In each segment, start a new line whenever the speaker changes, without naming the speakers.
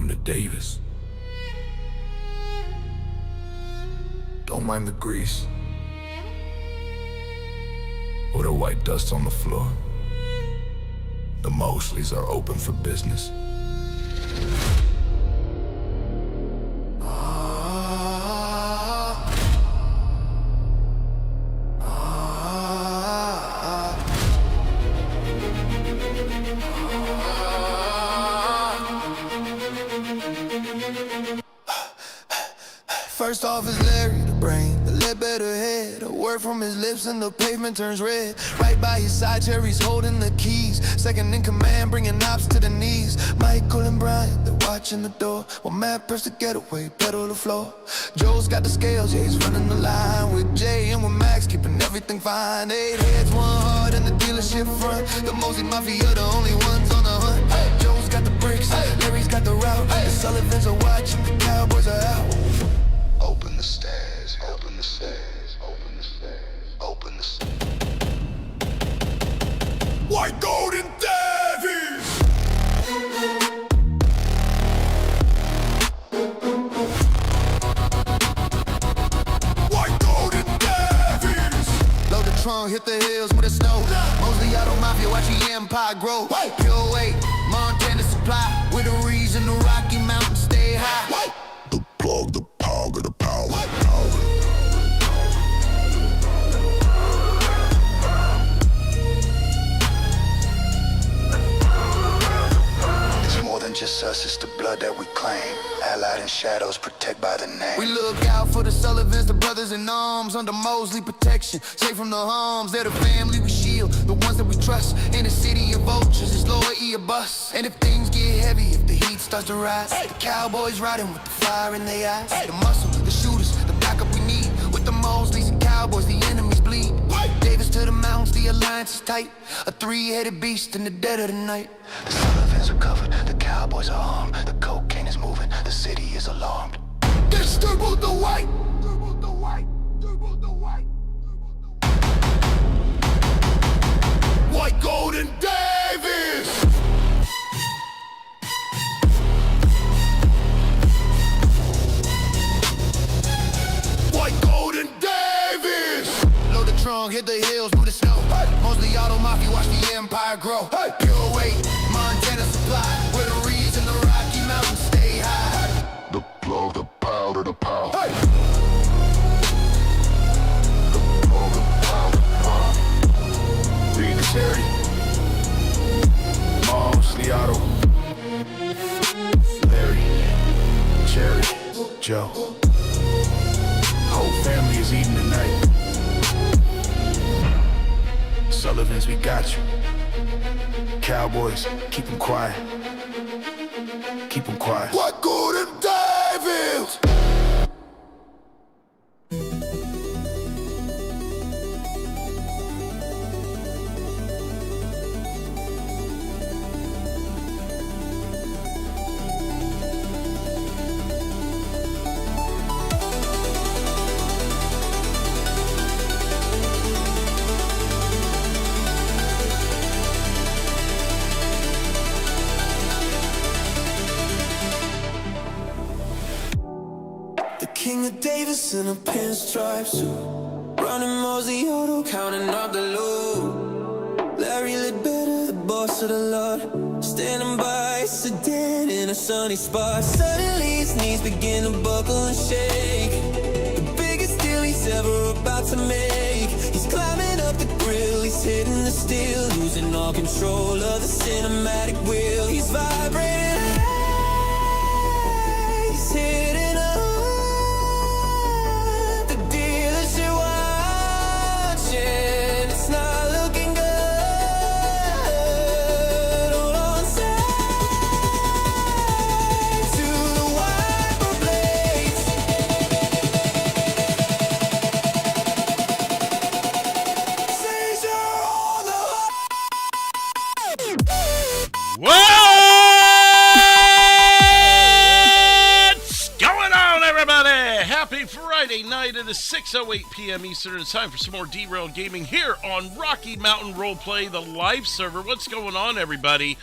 Welcome to Davis. Don't mind the grease or the white dust on the floor. The Mosleys are open for business.
First off is Larry, the brain, the lip at her head. A word from his lips and the pavement turns red. Right by his side, Cherry's holding the keys. Second in command, bringing ops to the knees. Michael and Brian, they're watching the door. While Matt preps the getaway, pedal the floor. Joe's got the scales, yeah, he's running the line. With Jay and with Max, keeping everything fine. 8 heads, 1 heart in the dealership front. The Mosley Mafia, the only ones on the hunt. Joe's got the bricks, Larry's got the route. The Sullivans are watching, the Cowboys are out. Open the stairs, open the stairs, open the stairs, open the stairs. White Golden Davies! White Golden Davies! Load the trunk, hit the hills with the snow. Mosley Auto Mafia, watch the empire grow. Pure weight, Montana supply. With a reason the Rocky Mountains stay high. The plug, the power, the power. It's more than just us, it's the blood that we claim. Allied in shadows, protect by the name. We look out for the Sullivans, the brothers in arms. Under Mosley protection, safe from the harms. They're the family we shield, the ones that we trust. In the city of vultures, it's loyalty a bus. And if things get heavy, if the heat starts to rise, the Cowboys riding with the fire in their eyes. The muscle, the shooters, the backup we need. With the Mosleys and Cowboys, the enemies bleed. Davis to the mountains, the alliance is tight. A 3-headed beast in the dead of the night. The Sullivans are covered, the Cowboys are armed. The cocaine is moving, the city is alarmed. Disturbo the white! Turbo the white! Turbo the white! White Golden Davies! White Golden Davies! Load the trunk, hit the hills, move the snow. Mosley Auto Mafia, watch the empire grow. Pure weight, Montana supply. With a reason the Rocky Mountains stay high. The plug, the powder, the power. The plug, the powder, the power. Read the charity. Mosley Auto. Larry, Cherry, Joe. Whole family is eating tonight. Sullivans, we got you. Cowboys, keep them quiet. Keep them quiet. What Golden Davies? King of Davis in a pinstripe suit, running Mosley Auto, counting up the loot. Larry lit better, the boss of the lot, standing by a sedan in a sunny spot. Suddenly his knees begin to buckle and shake. The biggest deal he's ever about to make. He's climbing up the grill, he's hitting the steel, losing all control of the cinematic wheel. He's vibrating high, he's hitting it's not looking good. Hold on tight to the wiper blades. Seizure on the
What's going on, everybody? Happy Friday night. It is 6:08 p.m. Eastern. It's time for some more D-Rail Gaming here on Rocky Mountain Roleplay, the live server. What's going on, everybody?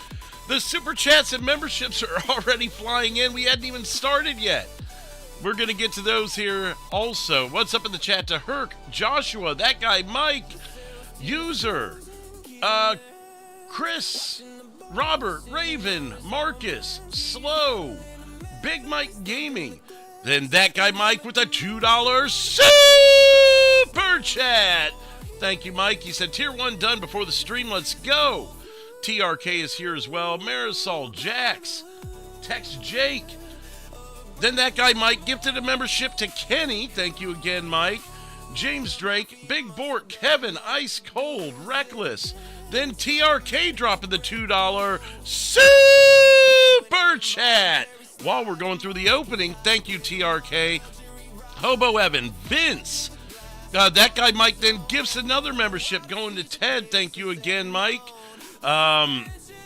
The super chats and memberships are already flying in. We hadn't even started yet. We're going to get to those here also. What's up in the chat to Herc, Joshua, that guy, Mike, User, Chris, Robert, Raven, Marcus, Slow, Big Mike Gaming. Then that guy, Mike, with a $2 super chat. Thank you, Mike. He said, Tier 1 done before the stream. Let's go. TRK is here as well. Marisol, Jax, Tex Jake. Then that guy, Mike, gifted a membership to Kenny. Thank you again, Mike. James Drake, Big Bork, Kevin, Ice Cold, Reckless. Then TRK dropping the $2 super chat. While we're going through the opening, thank you, TRK. Hobo Evan, Vince. That guy, Mike, then gives another membership going to Ted. Thank you again, Mike.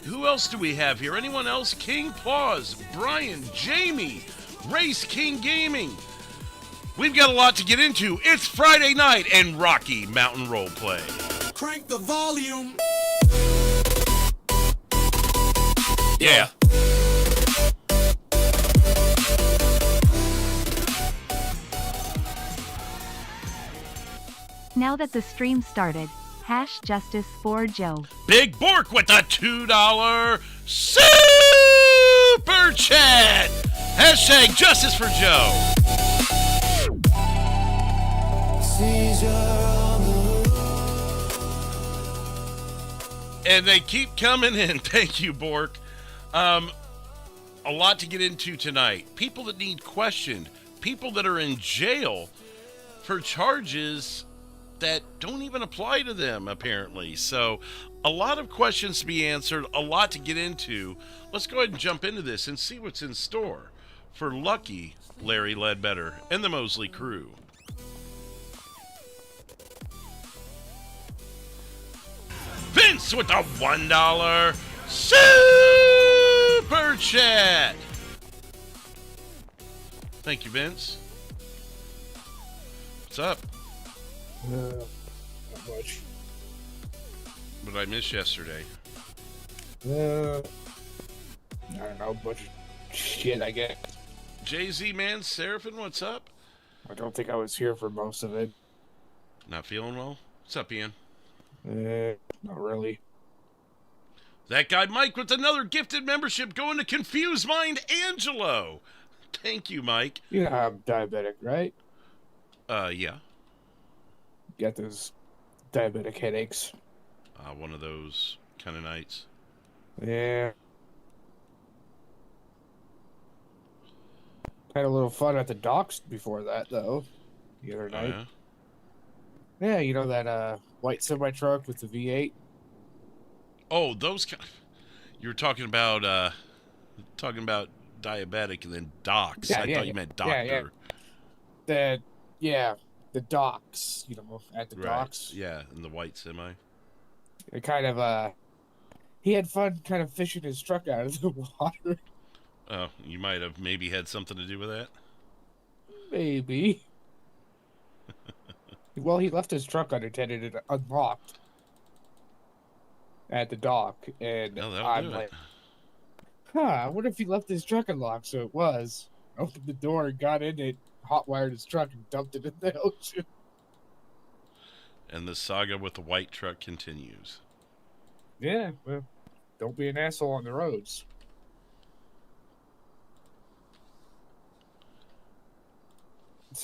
Who else do we have here? Anyone else? King Paws, Brian, Jamie, Race King Gaming. We've got a lot to get into. It's Friday night and Rocky Mountain Roleplay.
Crank the volume.
Yeah.
Now that the stream started, hash justice for Joe.
Big Bork with a $2 super chat. Hashtag justice for Joe. And they keep coming in. Thank you, Bork. A lot to get into tonight. People that need questioned. People that are in jail for charges that don't even apply to them, apparently. So, a lot of questions to be answered, a lot to get into. Let's go ahead and jump into this and see what's in store for Lucky Larry Ledbetter and the Mosley crew. Vince with a $1 super chat. Thank you, Vince. What's up?
Not much.
What did I miss yesterday?
I don't know, a bunch of shit, I guess.
Jay-Z, man, Seraphin, what's up?
I don't think I was here for most of it.
Not feeling well? What's up, Ian?
Not really.
That guy, Mike, with another gifted membership going to Confused Mind Angelo. Thank you, Mike.
You know I'm diabetic, right?
Yeah.
Got those diabetic headaches.
One of those kind of nights.
Yeah. Had a little fun at the docks before that, though. The other night.
Yeah?
Yeah, you know that white semi-truck with the V8?
Oh, those you were talking about diabetic and then docs.
Yeah,
I thought you meant doctor.
The docks, you know, at the
Right.
docks.
Yeah, in the white semi.
It kind of, he had fun kind of fishing his truck out of the water.
Oh, you might have maybe had something to do with that?
Maybe. Well, he left his truck unattended and unlocked at the dock, and
No, that'll
I'm
do
like,
it.
what if he left his truck unlocked? So it was. Opened the door, got in it, hot-wired his truck, and dumped it in the ocean.
And the saga with the white truck continues.
Yeah, well, don't be an asshole on the roads.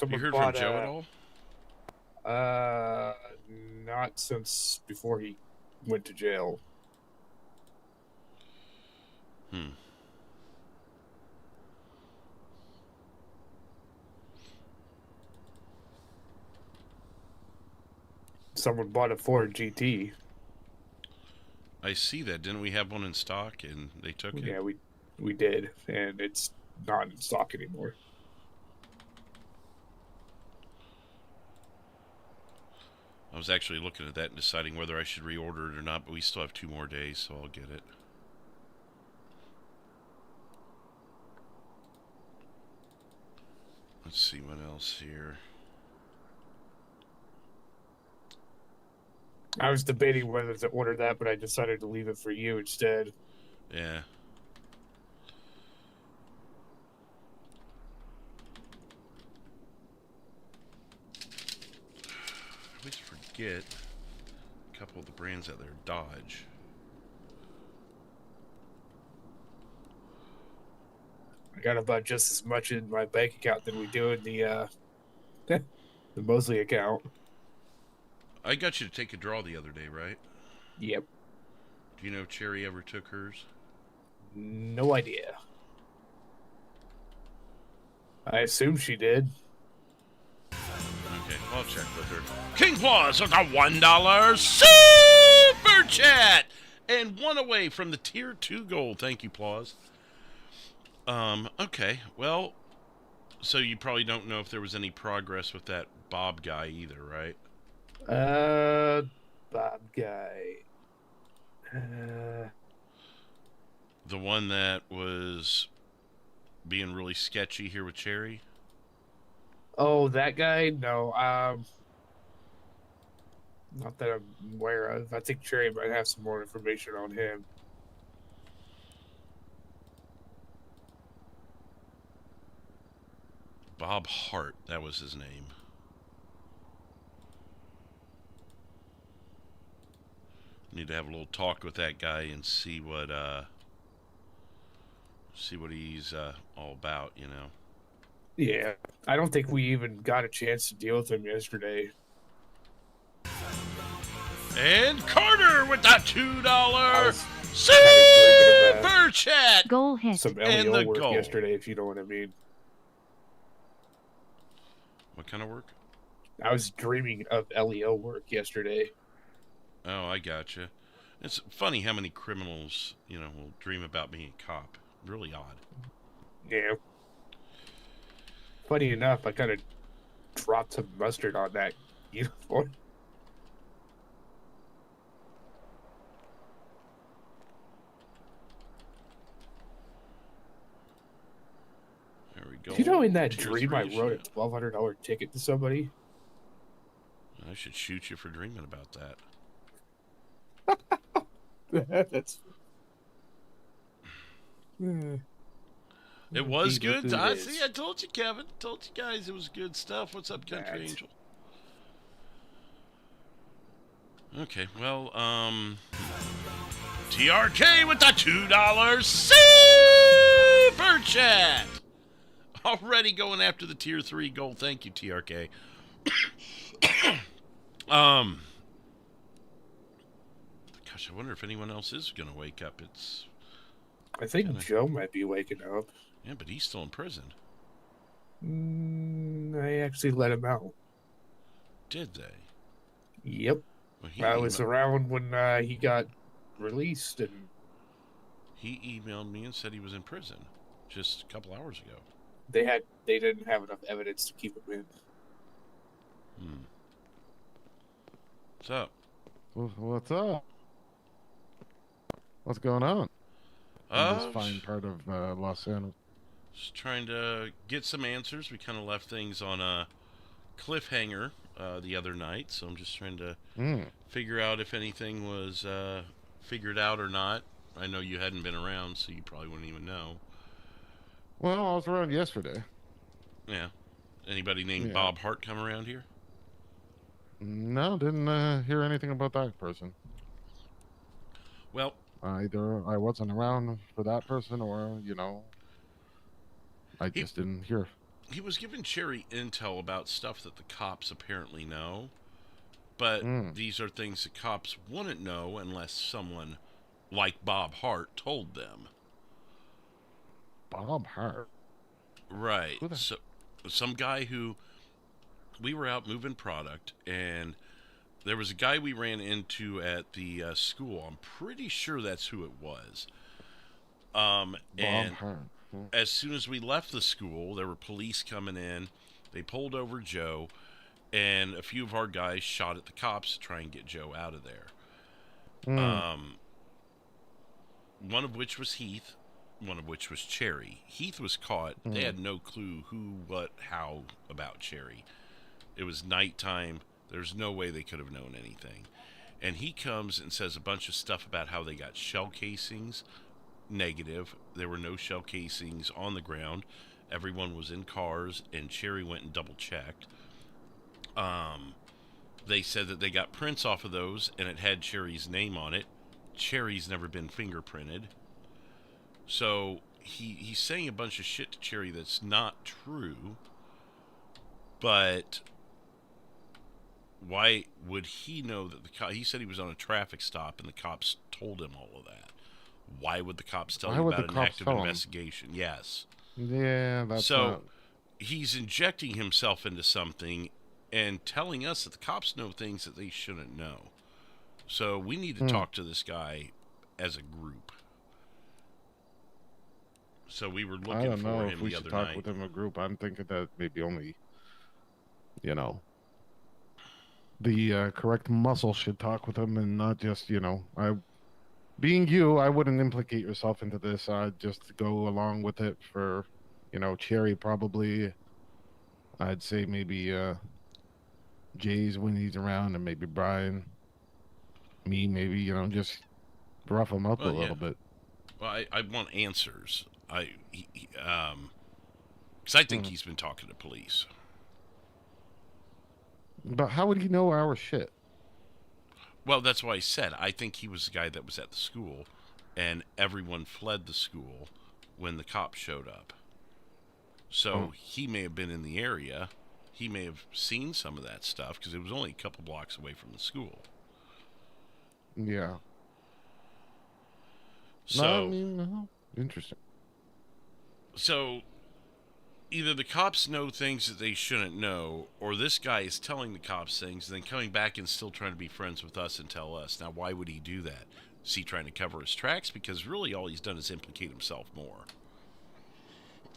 You heard from Joe at all?
Not since before he went to jail. Someone bought a Ford GT.
I see that. Didn't we have one in stock and they took it?
Yeah, we did, and it's not in stock anymore.
I was actually looking at that and deciding whether I should reorder it or not, but we still have 2 more days, so I'll get it. Let's see what else here.
I was debating whether to order that, but I decided to leave it for you instead.
Yeah. I always forget a couple of the brands out there. Dodge.
I got about just as much in my bank account than we do in the the Mosley account.
I got you to take a draw the other day, right?
Yep.
Do you know if Cherry ever took hers?
No idea. I assume she did.
Okay, I'll check with her. King Claus with a $1 super chat! And one away from the tier 2 gold. Thank you, Claus. Okay, well, so you probably don't know if there was any progress with that Bob guy either, right?
Bob guy.
The one that was being really sketchy here with Cherry?
Oh, that guy? No, not that I'm aware of. I think Cherry might have some more information on him.
Bob Hart, that was his name. Need to have a little talk with that guy and see what he's all about, you know.
Yeah, I don't think we even got a chance to deal with him yesterday.
And Carter with that $2 super chat.
Goal hit.
Some
And the
LEO work
goal.
yesterday, if you know what I mean.
What kind of work?
I was dreaming of LEO work yesterday.
Oh, I gotcha. It's funny how many criminals, you know, will dream about being a cop. Really odd.
Yeah. Funny enough, I kind of dropped some mustard on that uniform.
There we go.
You know, in that
Tier
dream,
3
I wrote a
shit.
$1,200 ticket to somebody.
I should shoot you for dreaming about that.
That's.
It was
Indeed,
good.
it
I
is.
see. I told you, Kevin. Told you guys it was good stuff. What's up, Country
That.
Angel? Okay, well, TRK with the $2 super chat. Already going after the tier 3 gold. Thank you, TRK. Gosh, I wonder if anyone else is going to wake up. It's
I think Joe might be waking up.
yeah, but he's still in prison.
I actually let him out.
Did they?
Yep.
Well,
I was around when he got released, and
he emailed me and said he was in prison just a couple hours ago.
they didn't have enough evidence to keep him in.
What's up?
What's up? What's going on in this fine part of Los Angeles?
Just trying to get some answers. We kind of left things on a cliffhanger the other night, so I'm just trying to figure out if anything was figured out or not. I know you hadn't been around, so you probably wouldn't even know.
Well, I was around yesterday.
Yeah. Anybody named
Yeah.
Bob Hart come around here?
No, didn't hear anything about that person.
Well,
Either I wasn't around for that person, or I just didn't hear.
he was giving Cherry intel about stuff that the cops apparently know, but these are things the cops wouldn't know unless someone like Bob Hart told them.
Bob Hart.
Right.
Who the-
So, some guy who we were out moving product, and there was a guy we ran into at the school. I'm pretty sure that's who it was.
Bob
And
Hart.
as soon as we left the school, there were police coming in. They pulled over Joe, and a few of our guys shot at the cops to try and get Joe out of there. One of which was Heath, one of which was Cherry. Heath was caught. They had no clue who, what, how about Cherry. It was nighttime. There's no way they could have known anything. And he comes and says a bunch of stuff about how they got shell casings negative. There were no shell casings on the ground. Everyone was in cars, and Cherry went and double-checked. They said that they got prints off of those, and it had Cherry's name on it. Cherry's never been fingerprinted. So he's saying a bunch of shit to Cherry that's not true. But why would he know that he said he was on a traffic stop and the cops told him all of that? Why would the cops tell you about an active investigation? Yes.
Yeah, that's
so he's injecting himself into something and telling us that the cops know things that they shouldn't know. So we need to talk to this guy as a group. So we were looking for him the other night. I don't know if we should talk with him
a group. I'm thinking that maybe only, the correct muscle should talk with him, and not just, being you, I wouldn't implicate yourself into this. I'd just go along with it for, Cherry probably. I'd say maybe Jay's when he's around, and maybe Brian. Me, maybe, just rough him up a little bit.
Well, I want answers. Because I think he's been talking to police.
But how would he know our shit?
Well, that's why I said I think he was the guy that was at the school, and everyone fled the school when the cops showed up. So he may have been in the area. He may have seen some of that stuff because it was only a couple blocks away from the school.
Yeah.
So,
interesting.
So, either the cops know things that they shouldn't know, or this guy is telling the cops things and then coming back and still trying to be friends with us and tell us. Now, why would he do that? Is he trying to cover his tracks? Because really all he's done is implicate himself more.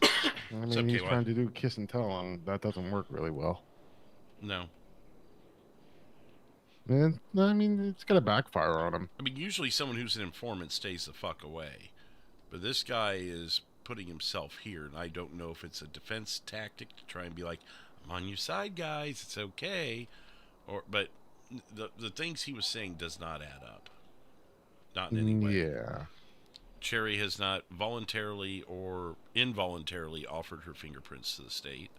He's trying to do kiss and tell, and that doesn't work really well.
No.
And, it's going to backfire on him.
Usually someone who's an informant stays the fuck away. But this guy is putting himself here, and I don't know if it's a defense tactic to try and be like, I'm on your side, guys, it's okay. But the things he was saying does not add up. Not in any way.
Yeah.
Cherry has not voluntarily or involuntarily offered her fingerprints to the state.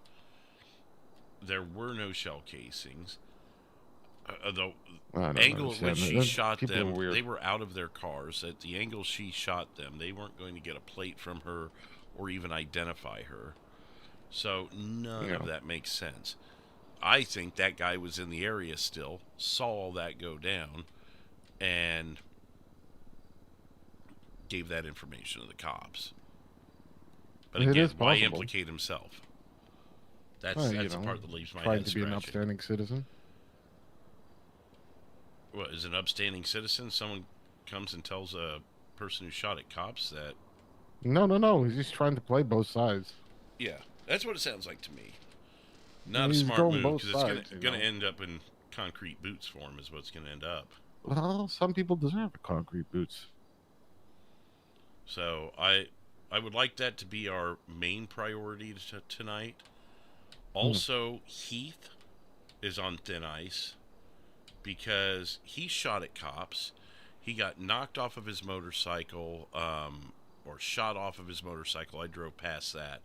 There were no shell casings. The angle at which she shot them, they were out of their cars. At the angle she shot them, they weren't going to get a plate from her or even identify her. So none of that makes sense. I think that guy was in the area still, saw all that go down, and gave that information to the cops. But again, why implicate himself? That's the part that leaves my head
scratching. Trying to be an upstanding citizen?
What, is an upstanding citizen? Someone comes and tells a person who shot at cops that...
No. He's just trying to play both sides.
Yeah, that's what it sounds like to me. Not a smart move, because it's going to end up in concrete boots for him is what's going to end up.
Well, some people deserve the concrete boots.
So I would like that to be our main priority tonight. Also, Heath is on thin ice because he shot at cops. He got knocked off of his motorcycle, or shot off of his motorcycle. I drove past that.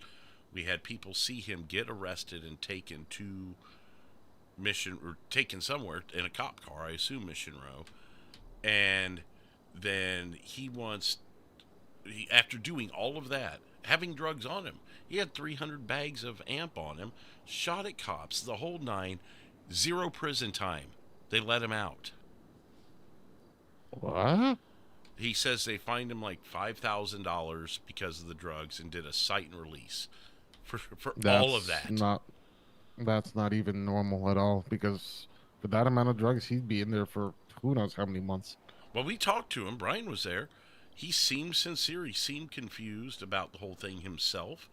We had people see him get arrested and taken to taken somewhere in a cop car, I assume Mission Row. And then after doing all of that, having drugs on him, he had 300 bags of amp on him, shot at cops, the whole 9, 0 prison time. They let him out.
What?
He says they fined him like $5,000 because of the drugs and did a cite and release for all of that.
That's not even normal at all, because for that amount of drugs, he'd be in there for who knows how many months.
Well, we talked to him. Brian was there. He seemed sincere. He seemed confused about the whole thing himself.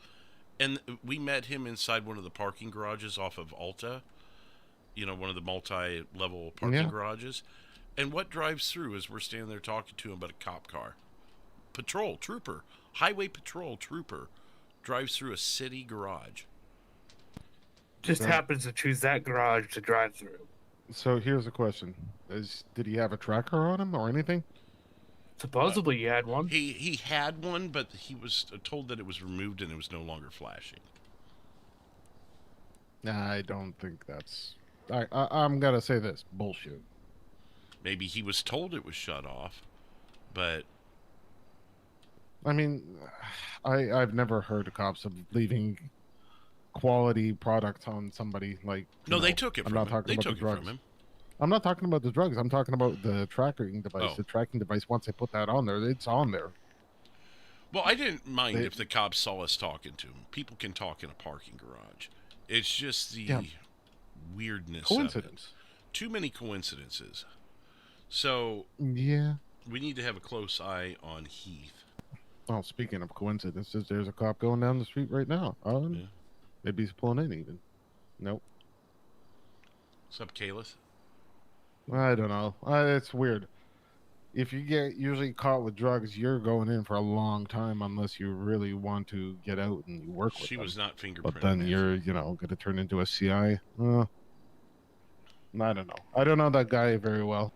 And we met him inside one of the parking garages off of Alta, one of the multi-level parking garages. And what drives through as we're standing there talking to him but a cop car? Highway patrol trooper drives through a city garage.
Just happens to choose that garage to drive through.
So here's a question. Did he have a tracker on him or anything?
Supposedly you had one.
He had one, but he was told that it was removed and it was no longer flashing.
Nah, I don't think that's. I'm gonna say this bullshit.
Maybe he was told it was shut off, but
I mean, I've never heard of cops of leaving quality products on somebody like.
no, they took it
I'm
from
not
him.
talking
They
about
took
the
it
drugs.
from him.
I'm not talking about the drugs. I'm talking about the tracking device.
Oh.
The tracking device. Once I put that on there, it's on there.
Well, I didn't mind if the cops saw us talking to him. People can talk in a parking garage. It's just the weirdness.
Coincidence.
Of it. Too many coincidences. So
Yeah.
we need to have a close eye on Heath.
Oh, speaking of coincidences, there's a cop going down the street right now.
Yeah.
Maybe he's pulling in even. Nope.
What's up, Kalis?
I don't know. It's weird. If you get usually caught with drugs, you're going in for a long time unless you really want to get out and you work with
She
them.
was not fingerprinted.
But then you're, going to turn into a CI. I don't know. I don't know that guy very well.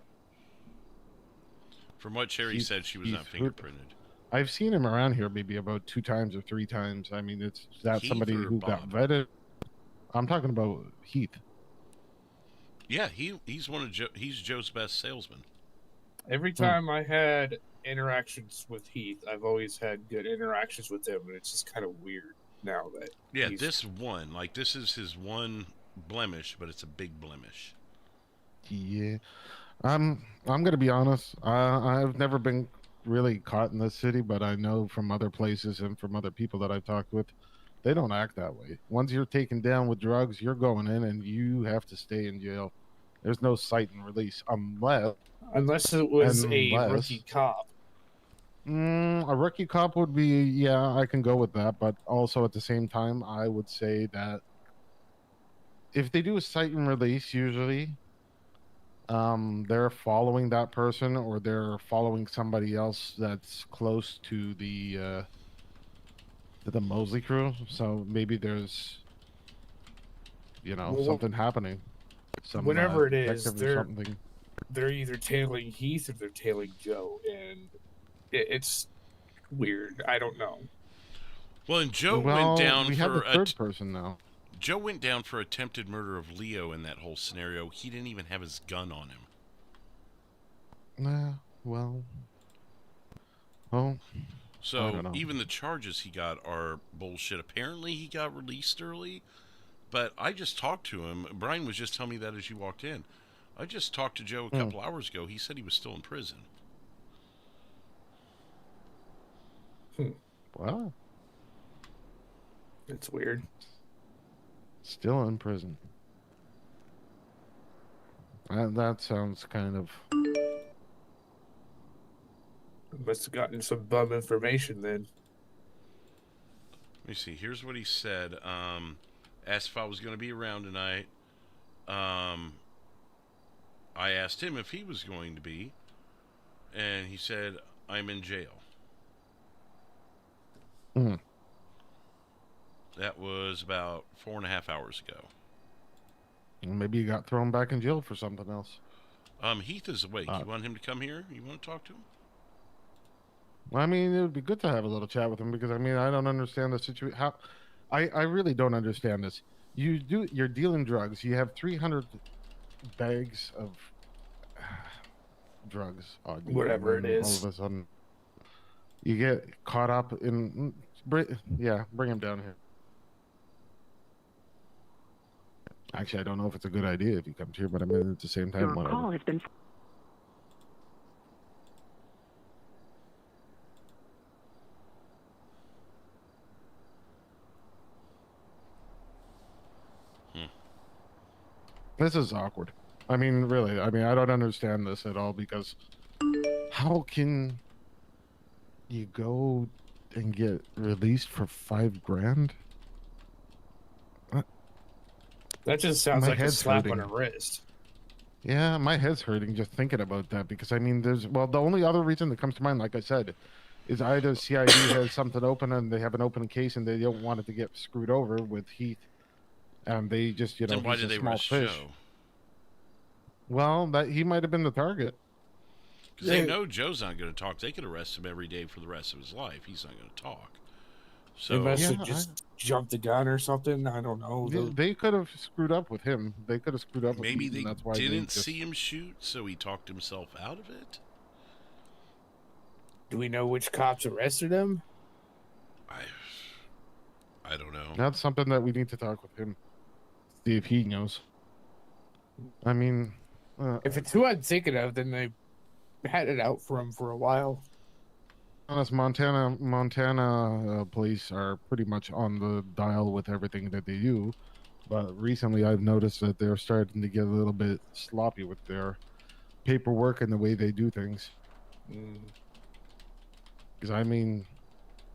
From what Sherry said, she was not fingerprinted.
I've seen him around here maybe about 2 times or 3 times. I mean, it's that
Heath
somebody
or
who got
Bob?
vetted. I'm talking about Heath.
Yeah, he's he's Joe's best salesman.
Every time I had interactions with Heath, I've always had good interactions with him, and it's just kind of weird now that.
Yeah, this is his one blemish, but it's a big blemish.
Yeah. I'm gonna be honest. I've never been really caught in this city, but I know from other places and from other people that I've talked with, they don't act that way. Once you're taken down with drugs, you're going in and you have to stay in jail. There's no cite and release
unless it was a rookie cop.
A rookie cop would be, yeah, I can go with that, but also at the same time, I would say that if they do a cite and release, usually they're following that person or they're following somebody else that's close to the Mosley crew. So maybe there's something happening.
Whatever it is,
something.
They're either tailing Heath or they're tailing Joe, and it's weird. I don't know.
Well, and Joe went down
we
for
have a third person now.
Joe went down for attempted murder of Leo in that whole scenario. He didn't even have his gun on him. So even the charges he got are bullshit. Apparently he got released early, but I just talked to him. Brian was just telling me that as you walked in. I just talked to Joe a couple hours ago. He said he was still in prison.
Wow.
It's weird.
Still in prison. That sounds kind of...
Must have gotten some bum information then.
Let me see. Here's what he said. Asked if I was going to be around tonight. I asked him if he was going to be, and he said, I'm in jail. That was about 4.5 hours ago.
Maybe you got thrown back in jail for something else.
Heath is awake. You want him to come here? You want to talk to him?
I mean, it would be good to have a little chat with him because, I mean, I don't understand the situation. I really don't understand this. You're dealing drugs. You have 300 bags of drugs on you.
Whatever it is.
All of a sudden, you get caught up in... bring him down here. Actually, I don't know if it's a good idea if he comes here, but I mean, at the same time,
Your call has been...
This is awkward. I mean, really. I mean, I don't understand this at all because how can you go and get released for $5,000?
That just sounds
My
like a
head's
slap
hurting.
on a wrist.
Yeah, my head's hurting just thinking about that because, I mean, the only other reason that comes to mind, like I said, is either CID has something open and they have an open case and they don't want it to get screwed over with Heath. And they just,
Then why did they
small
arrest
fish.
Joe?
Well, he might have been the target.
Because they know Joe's not going to talk. They could arrest him every day for the rest of his life. He's not going to talk. So
they must have just jumped the gun or something. I don't know.
They could have screwed up with him. They could have screwed up with
maybe
him.
they
That's why
didn't see him shoot, so he talked himself out of it.
Do we know which cops arrested him?
I don't know.
That's something that we need to talk with him. See if he knows. I mean,
If it's who I'm thinking of, then they had it out for him for a while.
honest, Montana police are pretty much on the dial with everything that they do. But recently, I've noticed that they're starting to get a little bit sloppy with their paperwork and the way they do things. Because I mean,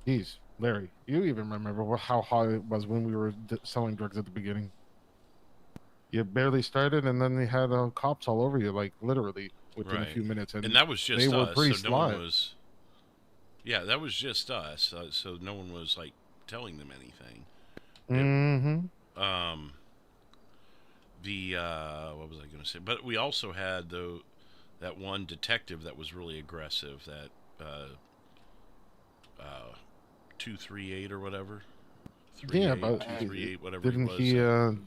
geez, Larry, you even remember how hot it was when we were selling drugs at the beginning. You barely started, and then they had cops all over you, like literally within a few minutes.
And that was just
they were
us.
pretty
So no one was. Yeah, that was just us. So no one was like telling them anything. What was I going to say? But we also had that one detective that was really aggressive. That 238 or whatever. 238, whatever.
Didn't
he was.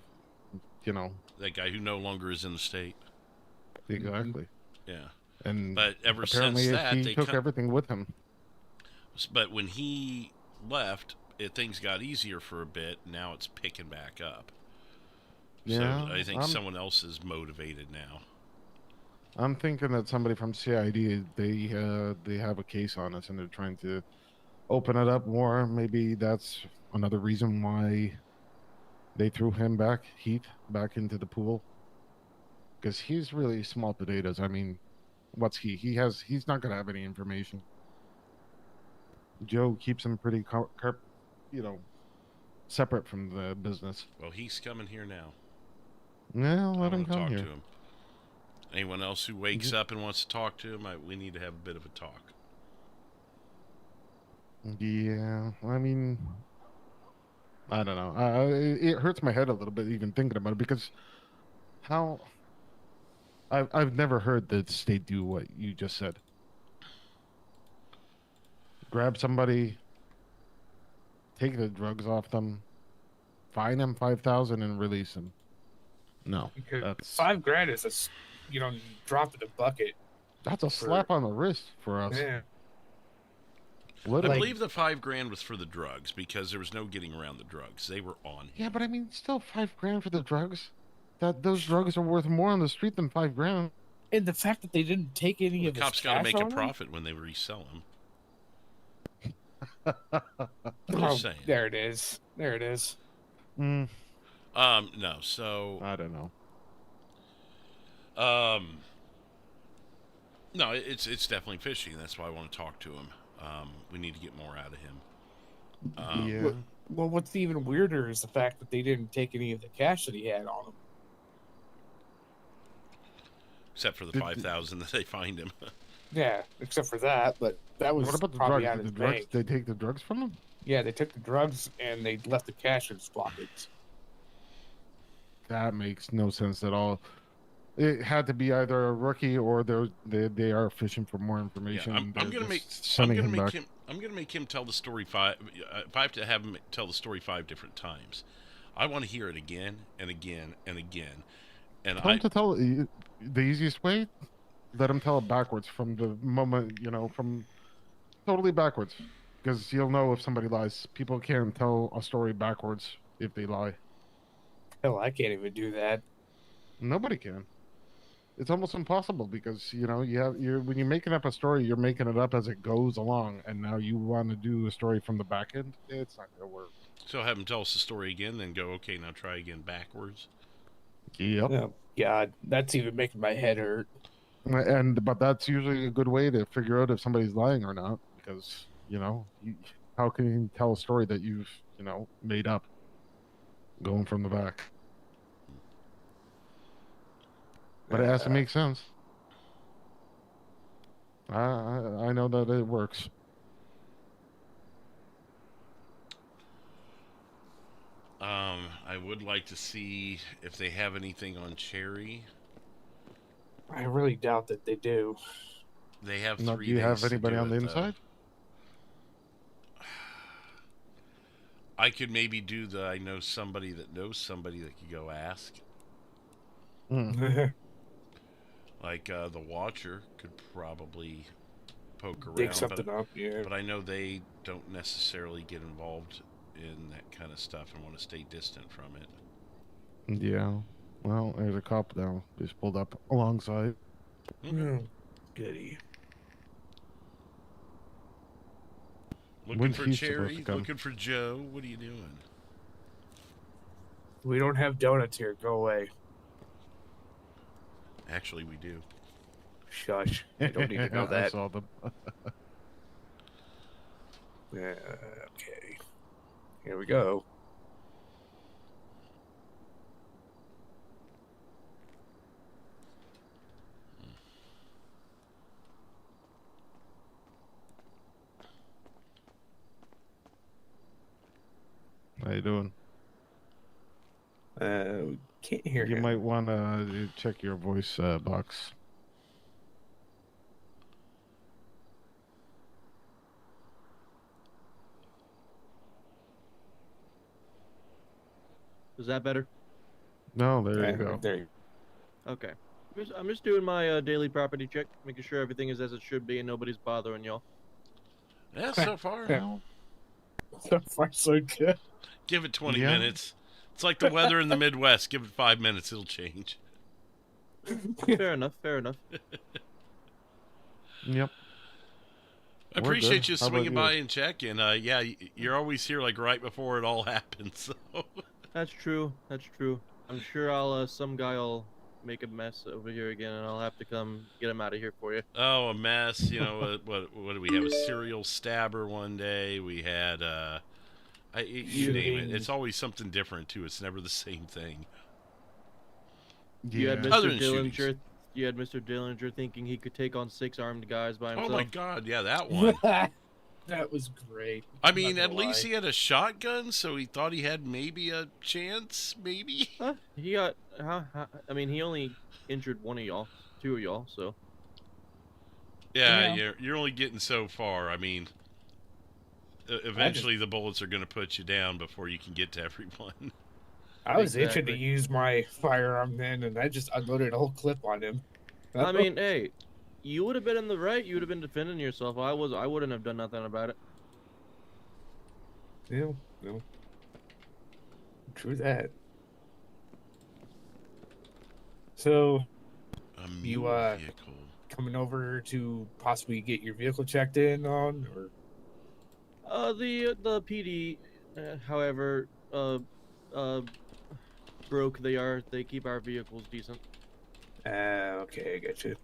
You know,
that guy who no longer is in the state.
Exactly.
Yeah.
And
but ever
apparently
since that,
he took everything with him.
But when he left, things got easier for a bit. Now it's picking back up.
Yeah,
so I think someone else is motivated now.
I'm thinking that somebody from CID, they have a case on us and they're trying to open it up more. Maybe that's another reason why they threw Heath back into the pool. Because he's really small potatoes. I mean, what's he? He's not going to have any information. Joe keeps him pretty, separate from the business.
Well, he's coming here now.
Yeah, let him come here.
To him. Anyone else who wakes up and wants to talk to him, we need to have a bit of a talk.
Yeah, I mean, I don't know. It hurts my head a little bit even thinking about it because I've never heard the state do what you just said. Grab somebody, take the drugs off them, fine them $5,000 and release them. No, that's
$5,000 is a drop in the bucket.
That's a slap on the wrist for us.
Yeah.
I believe the $5,000 was for the drugs because there was no getting around the drugs. They were on him.
Yeah, but I mean, still $5,000 for the drugs. Those drugs are worth more on the street than $5,000.
And the fact that they didn't take any of
the
his
cops got to make a
on
profit when they resell them.
Saying. There it is.
No, so
I don't know.
No, it's definitely fishy. That's why I want to talk to him. We need to get more out of him.
Yeah.
Well, what's even weirder is the fact that they didn't take any of the cash that he had on him.
Except for the $5,000 that they find him.
Yeah, except for that. But that was
what about the
probably
drugs?
out of his
drugs?
bank.
They take the drugs from him?
Yeah, they took the drugs and they left the cash in his pockets.
That makes no sense at all. It had to be either a rookie or they are fishing for more information.
Yeah, I'm gonna make him tell the story five. If I have to have him tell the story 5 different times, I want to hear it again and again and again. And
tell him to tell the easiest way. Let him tell it backwards from the moment, from totally backwards, because you'll know if somebody lies. People can't tell a story backwards if they lie.
Hell, I can't even do that.
Nobody can. It's almost impossible because when you're making up a story, you're making it up as it goes along, and now you want to do a story from the back end. It's not gonna work.
So have him tell us the story again, then go, okay, now try again backwards.
Yep.
Oh God, that's even making my head hurt.
But that's usually a good way to figure out if somebody's lying or not, because how can you tell a story that you've made up going from the back? But it has to make sense. I know that it works.
I would like to see if they have anything on Cherry.
I really doubt that they do.
They have
Now,
3
do you
days
have
to
anybody
do
on the
it, though.
inside?
I could maybe do the I know somebody that knows somebody that could go ask. Like the Watcher could probably poke
Dig
around,
something up, yeah.
but I know they don't necessarily get involved in that kind of stuff and want to stay distant from it.
Yeah. Well, there's a cop now. Just pulled up alongside.
Oh, goody.
Looking
When's
for
he supposed
Cherry,
to come?
looking for Joe. What are you doing?
We don't have donuts here. Go away.
Actually, we do.
Shush. I don't need to know
I
that.
saw them.
Okay. Here we go.
How you doing?
Can't hear
You
him.
might want to check your voice box.
Is that better?
No, there you go.
There you
Okay. I'm just doing my daily property check, making sure everything is as it should be and nobody's bothering y'all.
Yeah, so far.
go. So far, so good.
Give it 20
Yeah.
minutes. It's like the weather in the Midwest. Give it 5 minutes, it'll change.
Fair enough, fair enough.
Yep.
I
We're
appreciate
good.
you
How about
swinging
you?
by and checking. Yeah, you're always here like right before it all happens. So.
That's true, that's true. I'm sure I'll, some guy will make a mess over here again and I'll have to come get him out of here for you.
Oh, a mess. You know, what do we have? A serial stabber one day. We had, you name it. It's always something different, too. It's never the same thing.
You had
Yeah.
Other
Mr.
than shootings.
Dillinger. You had Mr. Dillinger thinking he could take on 6 armed guys by
Oh,
himself.
my God. Yeah, that one.
That was great.
I mean,
Not
at
gonna
least
lie.
he had a shotgun, so he thought he had maybe a chance, maybe.
Huh? He got, I mean, he only injured 1 of y'all, 2 of y'all, so.
Yeah, you're only getting so far. I mean, eventually the bullets are going to put you down before you can get to everyone.
I was itching to
Exactly.
use my firearm then, and I just unloaded a whole clip on him.
I mean, hey, you would have been in the right. You would have been defending yourself. I wouldn't have done nothing about it.
yeah, no. True that. So,
A
You,
mule vehicle.
coming over to possibly get your vehicle checked in on, or
The PD, however, broke they are. They keep our vehicles decent,
okay, I got you.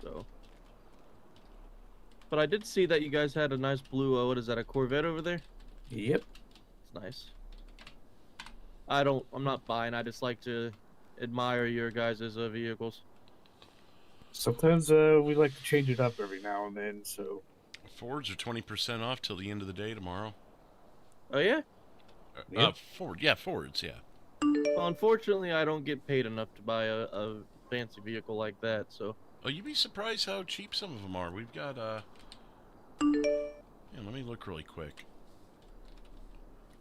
so. But I did see that you guys had a nice blue. What is that? A Corvette over there?
Yep.
It's nice. I'm not buying. I just like to admire your guys' vehicles.
Sometimes we like to change it up every now and then, so
Fords are 20% off till the end of the day tomorrow.
Oh yeah.
Yep.
Fords, yeah.
Well, unfortunately, I don't get paid enough to buy a fancy vehicle like that. So.
Oh, you'd be surprised how cheap some of them are. We've got, yeah, let me look really quick.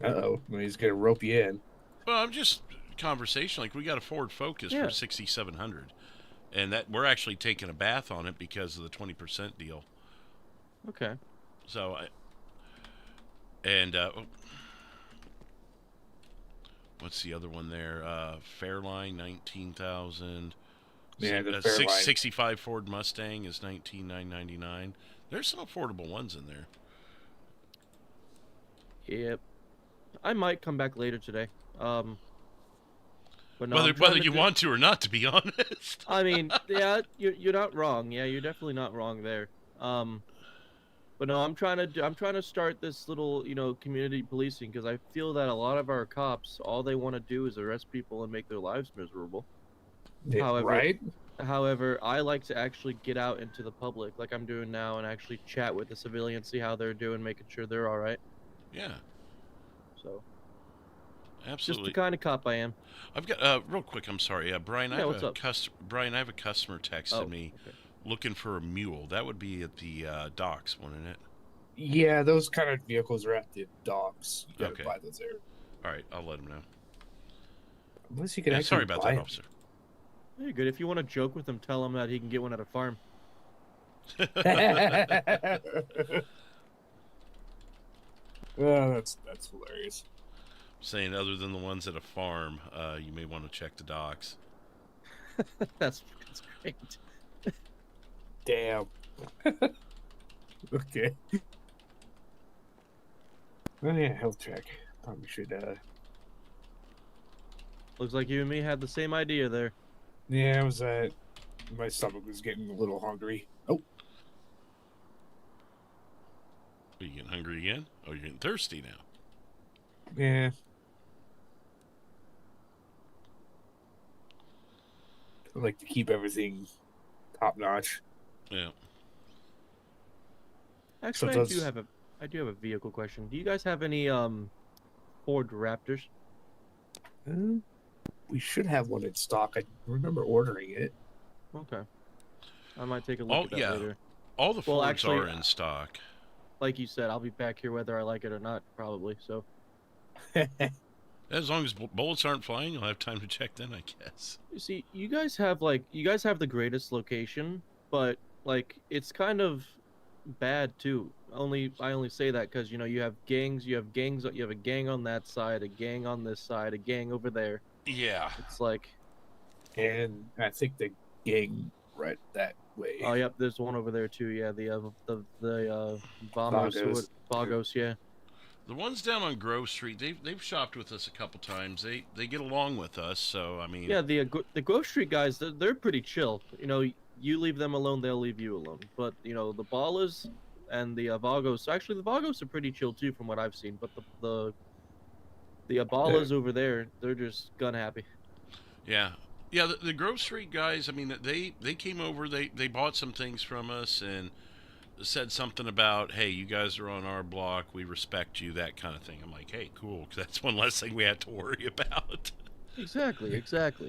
well, he's gonna rope you in.
Well, I'm just conversation. Like, we got a Ford Focus
Yeah.
for 6,700, and that we're actually taking a bath on it because of the 20% deal.
Okay.
So, what's the other one there? Fairline, 19,000.
Yeah, the
So,
Fairline.
65 Ford Mustang is 19,999. There's some affordable ones in there.
Yep. I might come back later today. But no,
whether
I'm trying
you
do-
want to or not, to be honest.
I mean, yeah, you're not wrong. Yeah, you're definitely not wrong there. But no, I'm trying to start this little, community policing because I feel that a lot of our cops, all they want to do is arrest people and make their lives miserable.
Yeah,
However-
right?
However, I like to actually get out into the public like I'm doing now and actually chat with the civilians, see how they're doing, making sure they're all right.
Yeah,
So, just
absolutely.
the kind of cop I am.
I've got real quick. I'm sorry, Brian.
Yeah, what's up?
Brian, I have a customer texted
Oh,
me.
okay.
looking for a mule. That would be at the docks, wouldn't it?
Yeah, those kind of vehicles are at the docks. You gotta
Okay.
buy those there.
All right, I'll let him know.
Unless you can
Yeah,
actually
sorry about
buy
that,
'em.
officer.
Hey, good. If you want to joke with him, tell him that he can get one at a farm.
Oh, that's hilarious.
Saying other than the ones at a farm, you may want to check the docks.
That's great.
Damn. Okay. Oh yeah, health check. Probably should.
Looks like you and me had the same idea there.
Yeah, I was. My stomach was getting a little hungry. Oh.
Are you getting hungry again? Oh, you're getting thirsty now.
Yeah. I like to keep everything top notch.
Yeah.
Actually,
So
I do have a vehicle question. Do you guys have any Ford Raptors?
We should have one in stock. I remember ordering it.
Okay. I might take a look at that later.
All the Fords
actually,
are in stock.
Like you said, I'll be back here whether I like it or not, probably. So.
As long as bullets aren't flying, you'll have time to check then, I guess.
You see, you guys have the greatest location, but like it's kind of bad too. I only say that because you have gangs, you have a gang on that side, a gang on this side, a gang over there.
Yeah.
It's like,
and I think the gang right that way.
oh yep, there's one over there too. Yeah, the Vagos, yeah.
The ones down on Grove Street, they've shopped with us a couple times. They get along with us, so I mean.
Yeah, the Grove Street guys, they're pretty chill. You leave them alone, they'll leave you alone. But the Ballas and the Vagos, actually the Vagos are pretty chill too, from what I've seen. But the Ballas over there, they're just gun happy.
Yeah. Yeah, the Grove Street guys, I mean, they came over, they bought some things from us and said something about, hey, you guys are on our block, we respect you, that kind of thing. I'm like, hey, cool, because that's one less thing we have to worry about.
Exactly.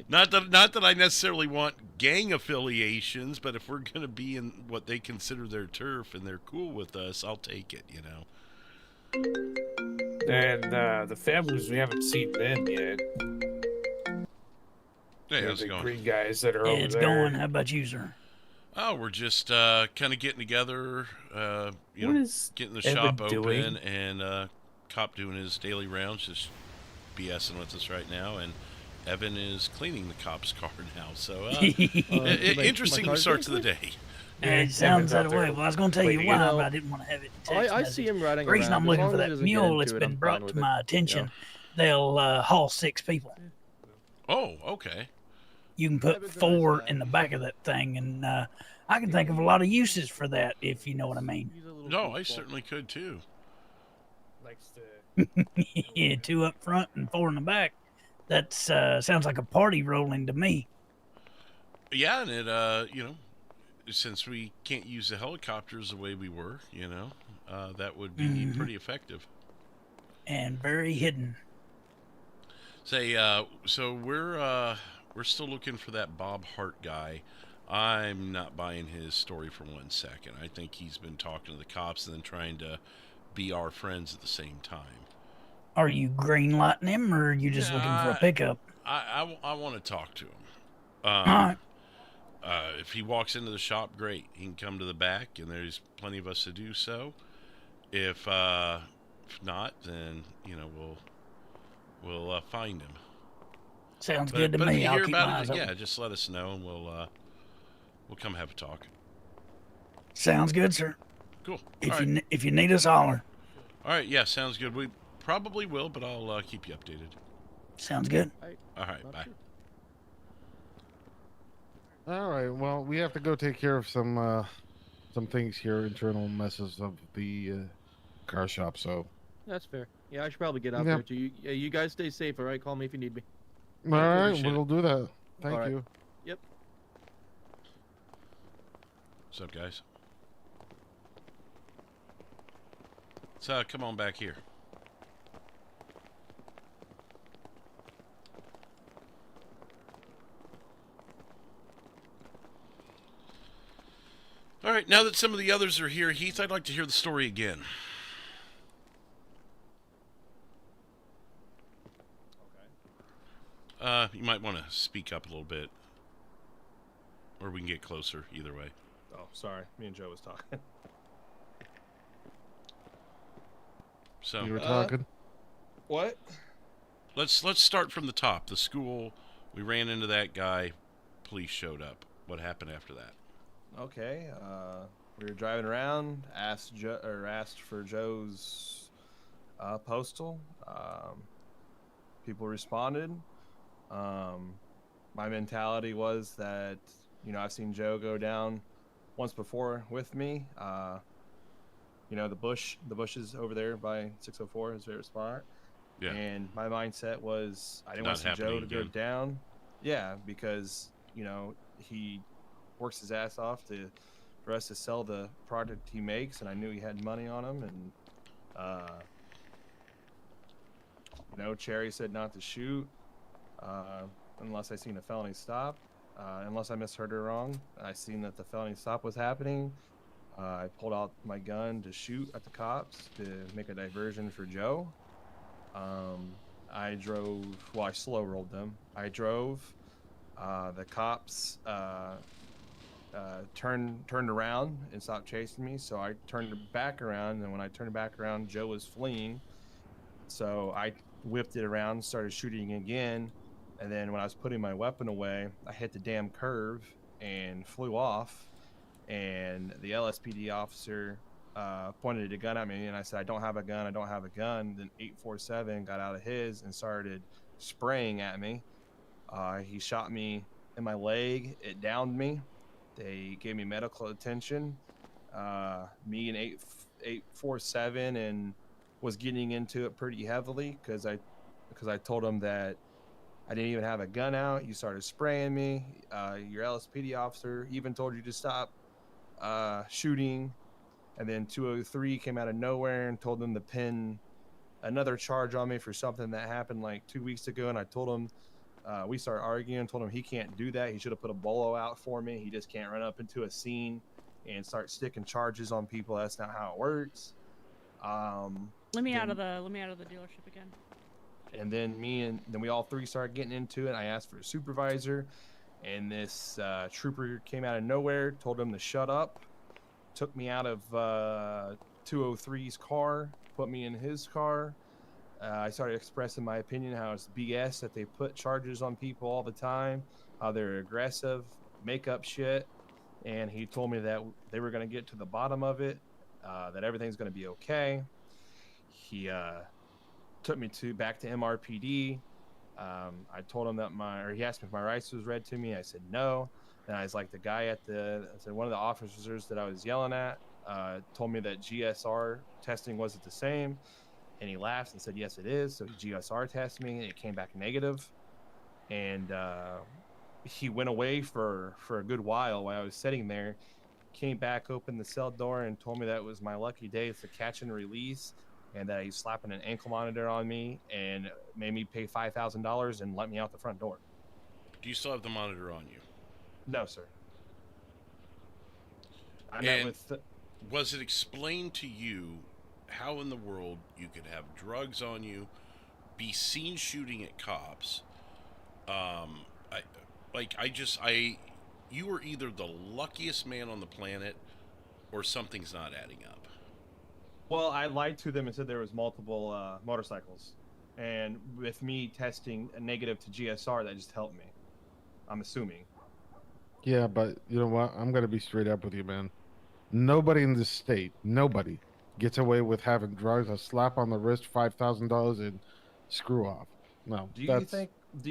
Not that I necessarily want gang affiliations, but if we're going to be in what they consider their turf and they're cool with us, I'll take it,
And the families, we haven't seen them yet.
Hey, how's it
the
going?
green guys that are over there.
It's going. How about you, sir?
Oh, we're just kind of getting together, getting the shop open, and Cop doing his daily rounds, just BSing with us right now, and Evan is cleaning the cop's car now. So interesting start to the day.
It sounds that way. Well, I was going to tell you why, but I didn't want to have it in text
I see him riding
The reason
around.
I'm looking for that mule, it's been brought to my attention. They'll haul 6 people.
Oh, okay.
You can put 4 in the back of that thing, and I can think of a lot of uses for that, if you know what I mean.
No, I certainly could too.
Likes to...
Yeah, 2 up front and 4 in the back. That sounds like a party rolling to me.
Yeah, and it, since we can't use the helicopters the way we were, that would be pretty effective.
And very hidden.
Say, so we're still looking for that Bob Hart guy. I'm not buying his story for 1 second. I think he's been talking to the cops and then trying to be our friends at the same time.
Are you green-lighting him, or are you just looking for a pickup?
I want to talk to him.
All right.
If he walks into the shop, great. He can come to the back, and there's plenty of us to do so. If not, then we'll find him.
Sounds good to me.
If you
I'll
hear
keep my
about
eyes
it,
open.
yeah, just let us know, and we'll come have a talk.
Sounds good, sir.
Cool.
If you need us, holler.
All right, yeah, sounds good. We probably will, but I'll keep you updated.
Sounds good.
All right, bye.
All right. Well, we have to go take care of some things here, internal messes of the car shop. So
That's fair. Yeah, I should probably get out there too. You guys stay safe, all right? Call me if you need me.
all right, we'll do that. Thank
right.
you.
Yep.
What's up, guys? So come on back here. right, now that some of the others are here, Heath, I'd like to hear the story again. You might want to speak up a little bit. Or we can get closer, either way.
Oh, sorry. Me and Joe was talking.
So
You were talking?
What?
let's start from the top. The school, we ran into that guy, police showed up. What happened after that?
Okay. We were driving around, asked for Joe's postal. People responded. My mentality was that, you know, I've seen Joe go down once before with me. You know, the bushes over there by 604 is their spot.
Yeah.
And my mindset was I didn't
Not
want to see Joe to
happening
go
again.
down. Yeah, because, you know, he works his ass off for us to sell the product he makes, and I knew he had money on him. And you know, Cherry said not to shoot unless I seen a felony stop. Unless I misheard her wrong, I seen that the felony stop was happening. I pulled out my gun to shoot at the cops to make a diversion for Joe. I drove, well, I slow rolled them. I drove. The cops turned around and stopped chasing me, so I turned back around, and when I turned back around, Joe was fleeing. So I whipped it around, started shooting again, and then when I was putting my weapon away, I hit the damn curve and flew off, and the LSPD officer pointed a gun at me, and I said, I don't have a gun. Then 847 got out of his and started spraying at me. He shot me in my leg. It downed me. They gave me medical attention. Me and 847 and was getting into it pretty heavily because I told him that I didn't even have a gun out. You started spraying me. Your LSPD officer even told you to stop shooting. And then 203 came out of nowhere and told them to pin another charge on me for something that happened like 2 weeks ago. And I told him, we started arguing, told him he can't do that. He should have put a bolo out for me. He just can't run up into a scene and start sticking charges on people. That's not how it works.
Let me out of the dealership again.
And then we all three started getting into it. I asked for a supervisor, and this trooper came out of nowhere, told him to shut up, took me out of 203's car, put me in his car. I started expressing my opinion how it's BS that they put charges on people all the time, how they're aggressive, make up shit. And he told me that they were going to get to the bottom of it, that everything's going to be okay. He took me back to MRPD. I told him that he asked me if my rights was read to me. I said no. And I was like, the guy one of the officers that I was yelling at told me that GSR testing wasn't the same. And he laughed and said, yes, it is. So he GSR tested me, and it came back negative. And he went away for a good while I was sitting there, came back, opened the cell door, and told me that it was my lucky day. It's a catch and release, and that he's slapping an ankle monitor on me and made me pay $5,000 and let me out the front door.
Do you still have the monitor on you?
No, sir.
Was it explained to you how in the world you could have drugs on you, be seen shooting at cops? You were either the luckiest man on the planet or something's not adding up.
Well, I lied to them and said there was multiple motorcycles. And with me testing a negative to GSR, that just helped me. I'm assuming.
Yeah, but you know what? I'm going to be straight up with you, man. Nobody in this state, nobody gets away with having drugs, a slap on the wrist, $5,000, and screw off. No.
Do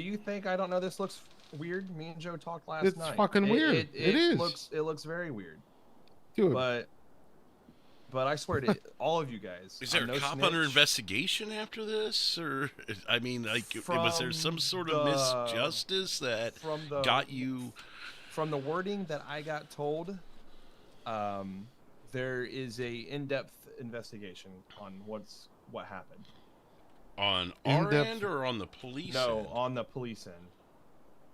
you think I don't know this looks weird? Me and Joe talked last night.
It's fucking weird. It is.
It looks very weird.
Dude.
But I swear to all of you guys.
Is there a cop under investigation after this? Or, I mean, like, was there some sort of misjustice that got you?
From the wording that I got told, there is a in-depth investigation on what happened.
On our end or on the police end?
No, on the police end.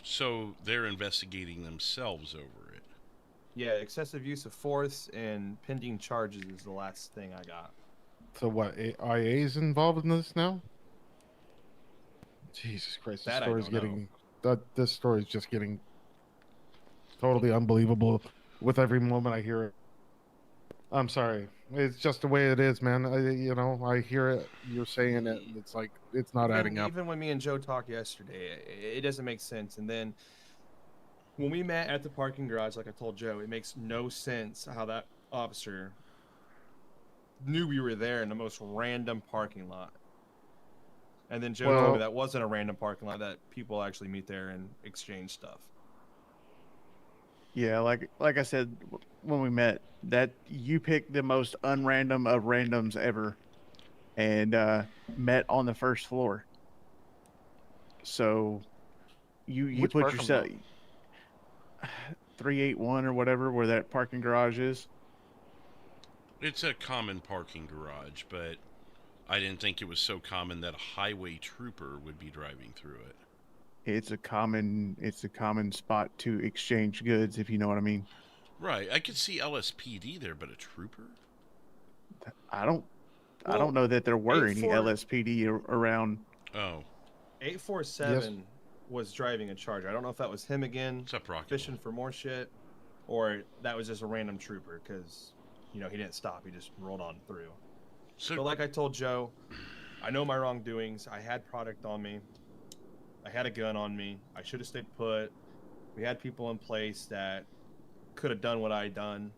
So they're investigating themselves over it.
Yeah, excessive use of force and pending charges is the last thing I got.
So what? IA's involved in this now? Jesus Christ! This
That I
story's
don't know.
getting this story's just getting totally unbelievable with every moment I hear it. I'm sorry. It's just the way it is, man. I hear it. You're saying it, and it's like it's not adding up.
Even when me and Joe talked yesterday, it doesn't make sense. And then when we met at the parking garage, like I told Joe, it makes no sense how that officer knew we were there in the most random parking lot. And then Joe told me that wasn't a random parking lot, that people actually meet there and exchange stuff.
Yeah, like I said when we met, that you picked the most unrandom of randoms ever, and met on the first floor. So you put yourself 381 or whatever where that parking garage is.
It's a common parking garage, but I didn't think it was so common that a highway trooper would be driving through it.
It's a common spot to exchange goods, if you know what I mean.
Right. I could see LSPD there, but a trooper?
I don't know that there were any LSPD around.
Oh.
847 was driving a Charger. I don't know if that was him again.
What's up, Rocket?
Fishing for more shit, or that was just a random trooper because, he didn't stop. He just rolled on through. So like I told Joe, I know my wrongdoings. I had product on me. I had a gun on me. I should have stayed put. We had people in place that could have done what I done.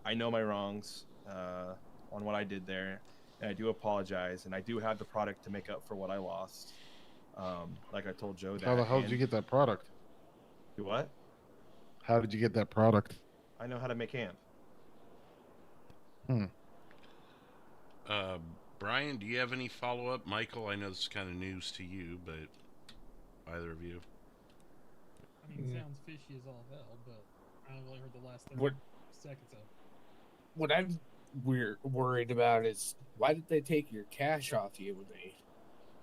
I know my wrongs on what I did there, and I do apologize. And I do have the product to make up for what I lost. Like I told Joe, that.
How the hell did you get that product?
You what?
How did you get that product?
I know how to make amp.
Brian, do you have any follow-up? Michael, I know this is kind of news to you, but either of you?
I mean, it sounds fishy as all hell, but I only really heard the last 30 seconds of it.
What I'm worried about is why did they take your cash off you when they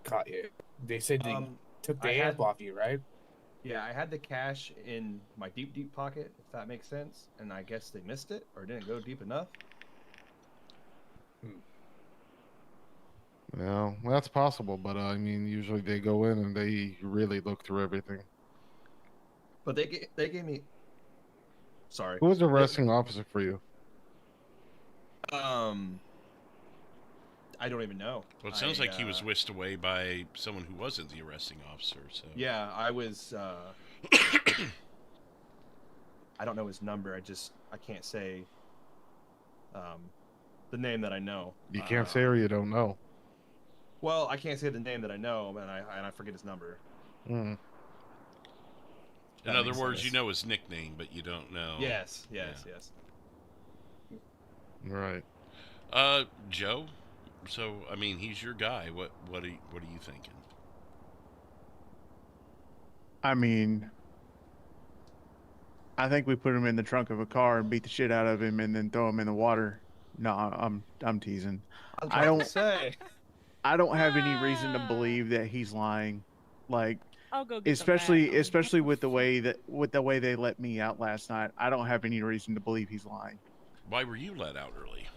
caught you? They said they took the amp off you, right?
Yeah, I had the cash in my deep pocket, if that makes sense, and I guess they missed it or didn't go deep enough.
Yeah, well, that's possible, but I mean, usually they go in and they really look through everything.
But they gave me. Sorry.
Who was the arresting officer for you?
I don't even know.
Well, it sounds like he was whisked away by someone who wasn't the arresting officer. So
yeah, I was. I don't know his number. I can't say. The name that I know.
You can't say or you don't know.
Well, I can't say the name that I know, and I forget his number.
Mm.
In other words, you know his nickname, but you don't know.
Yes.
Right.
Joe. So, I mean, he's your guy. What are you thinking?
I mean, I think we put him in the trunk of a car and beat the shit out of him and then throw him in the water. No, I'm teasing. I don't have any reason to believe that he's lying. Like,
I'll go get
especially with the way they let me out last night. I don't have any reason to believe he's lying.
Why were you let out early?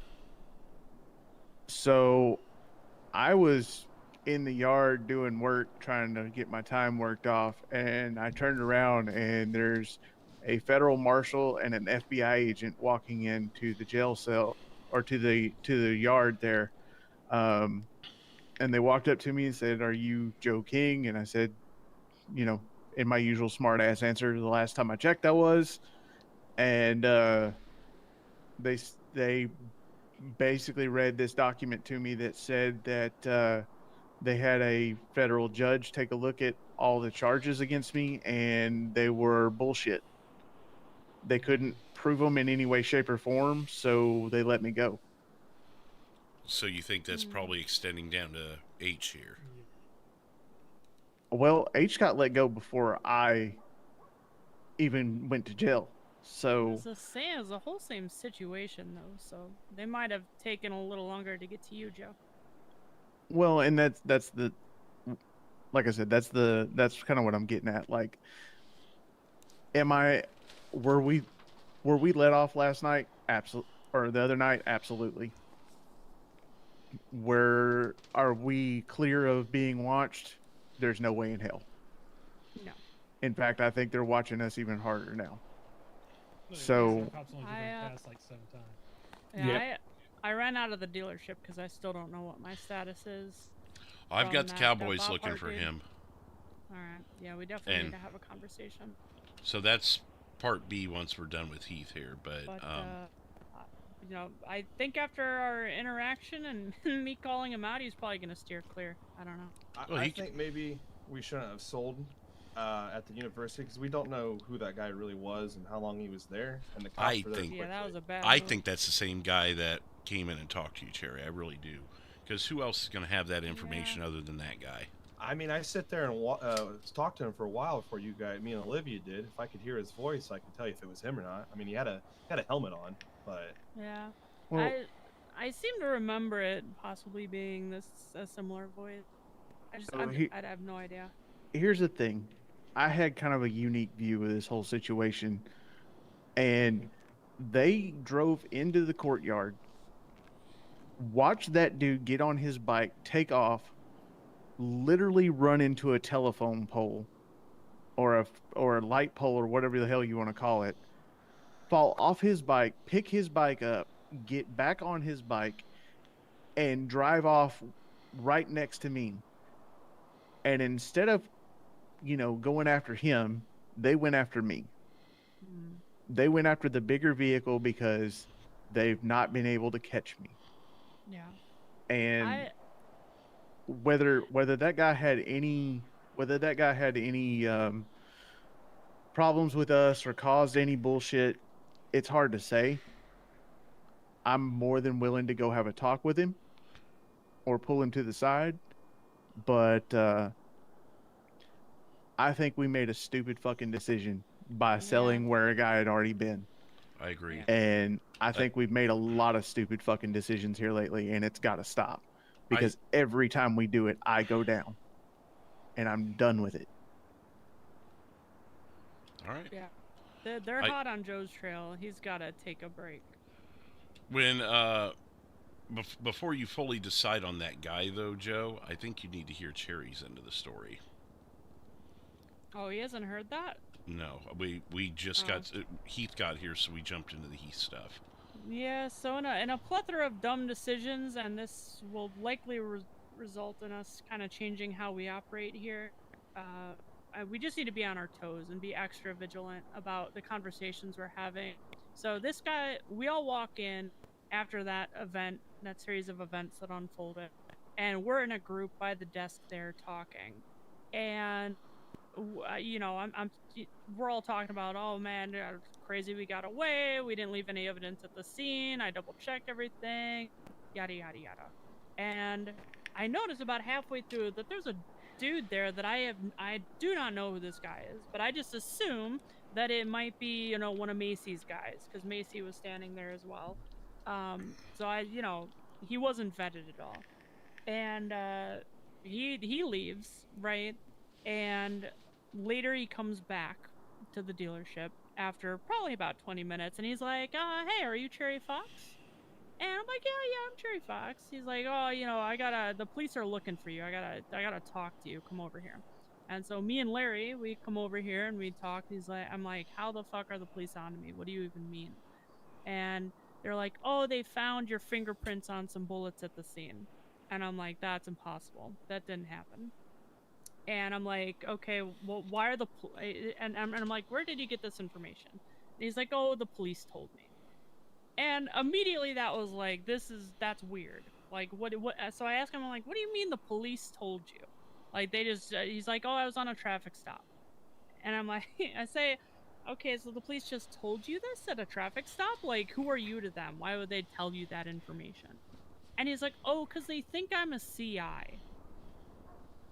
So, I was in the yard doing work, trying to get my time worked off, and I turned around and there's a federal marshal and an FBI agent walking into the jail cell or to the yard there. And they walked up to me and said, "Are you Joe King?" And I said, in my usual smart ass answer, the last time I checked I was. And they basically read this document to me that said that they had a federal judge take a look at all the charges against me and they were bullshit. They couldn't prove them in any way, shape, or form, so they let me go.
So you think that's probably extending down to H here?
Well, H got let go before I even went to jail. So
it's the whole same situation though, so they might have taken a little longer to get to you, Joe.
Well, and that's the, like I said, that's kind of what I'm getting at. Like, were we Were we let off last night? Absolutely. Or the other night? Absolutely. Are we clear of being watched? There's no way in hell.
No.
In fact, I think they're watching us even harder now.
But
So
cops only driven past like 7 times.
Yeah, I ran out of the dealership because I still don't know what my status is.
I've got the Cowboys looking for him.
All right. Yeah, we definitely need to have a conversation.
So that's part B once we're done with Heath here, but
you know, I think after our interaction and me calling him out, he's probably gonna steer clear. I don't know.
I think maybe we shouldn't have sold at the university because we don't know who that guy really was and how long he was there. And the cops were there quickly.
that was a bad.
I think that's the same guy that came in and talked to you, Cherry. I really do. Because who else is going to have that information other than that guy?
I mean, I sit there and talked to him for a while before you guys, me and Olivia did. If I could hear his voice, I could tell you if it was him or not. I mean, he had a helmet on, but
yeah.
Well,
I seem to remember it possibly being a similar voice. I have no idea.
Here's the thing. I had kind of a unique view of this whole situation. And they drove into the courtyard, watched that dude get on his bike, take off, literally run into a telephone pole or a light pole or whatever the hell you want to call it, fall off his bike, pick his bike up, get back on his bike, and drive off right next to me. And instead of, going after him, they went after me. They went after the bigger vehicle because they've not been able to catch me.
Yeah.
And whether that guy had any problems with us or caused any bullshit, it's hard to say. I'm more than willing to go have a talk with him or pull him to the side, but I think we made a stupid fucking decision by selling where a guy had already been.
I agree.
And I think we've made a lot of stupid fucking decisions here lately, and it's got to stop. Because every time we do it, I go down. And I'm done with it.
All right.
Yeah. They're hot on Joe's trail. He's got to take a break.
When, before you fully decide on that guy, though, Joe, I think you need to hear Cherry's end of the story.
Oh, he hasn't heard that?
No, we just Heath got here, so we jumped into the Heath stuff.
Yeah, so in a plethora of dumb decisions, and this will likely result in us kind of changing how we operate here, we just need to be on our toes and be extra vigilant about the conversations we're having. So this guy, we all walk in after that event, that series of events that unfolded, and we're in a group by the desk there talking, and we're all talking about, oh man, crazy, we got away, we didn't leave any evidence at the scene, I double checked everything, yada yada yada. And I noticed about halfway through that there's a dude there that I do not know who this guy is, but I just assume that it might be, one of Macy's guys, because Macy was standing there as well. So he wasn't vetted at all. And he leaves, right? And later he comes back to the dealership after probably about 20 minutes, and he's like, hey, are you Cherry Fox? And I'm like, yeah, I'm Cherry Fox. He's like, oh, the police are looking for you. I gotta talk to you. Come over here. And so me and Larry, we come over here and we talk. I'm like, how the fuck are the police on me? What do you even mean? And they're like, oh, they found your fingerprints on some bullets at the scene. And I'm like, that's impossible. That didn't happen. And I'm like, okay, well, why are and I'm like, where did you get this information? And he's like, oh, the police told me. And immediately that was like, that's weird. Like, what? So I asked him, I'm like, what do you mean the police told you? Like, he's like, oh, I was on a traffic stop. And I'm like, I say, okay, so the police just told you this at a traffic stop? Like, who are you to them? Why would they tell you that information? And he's like, oh, because they think I'm a CI.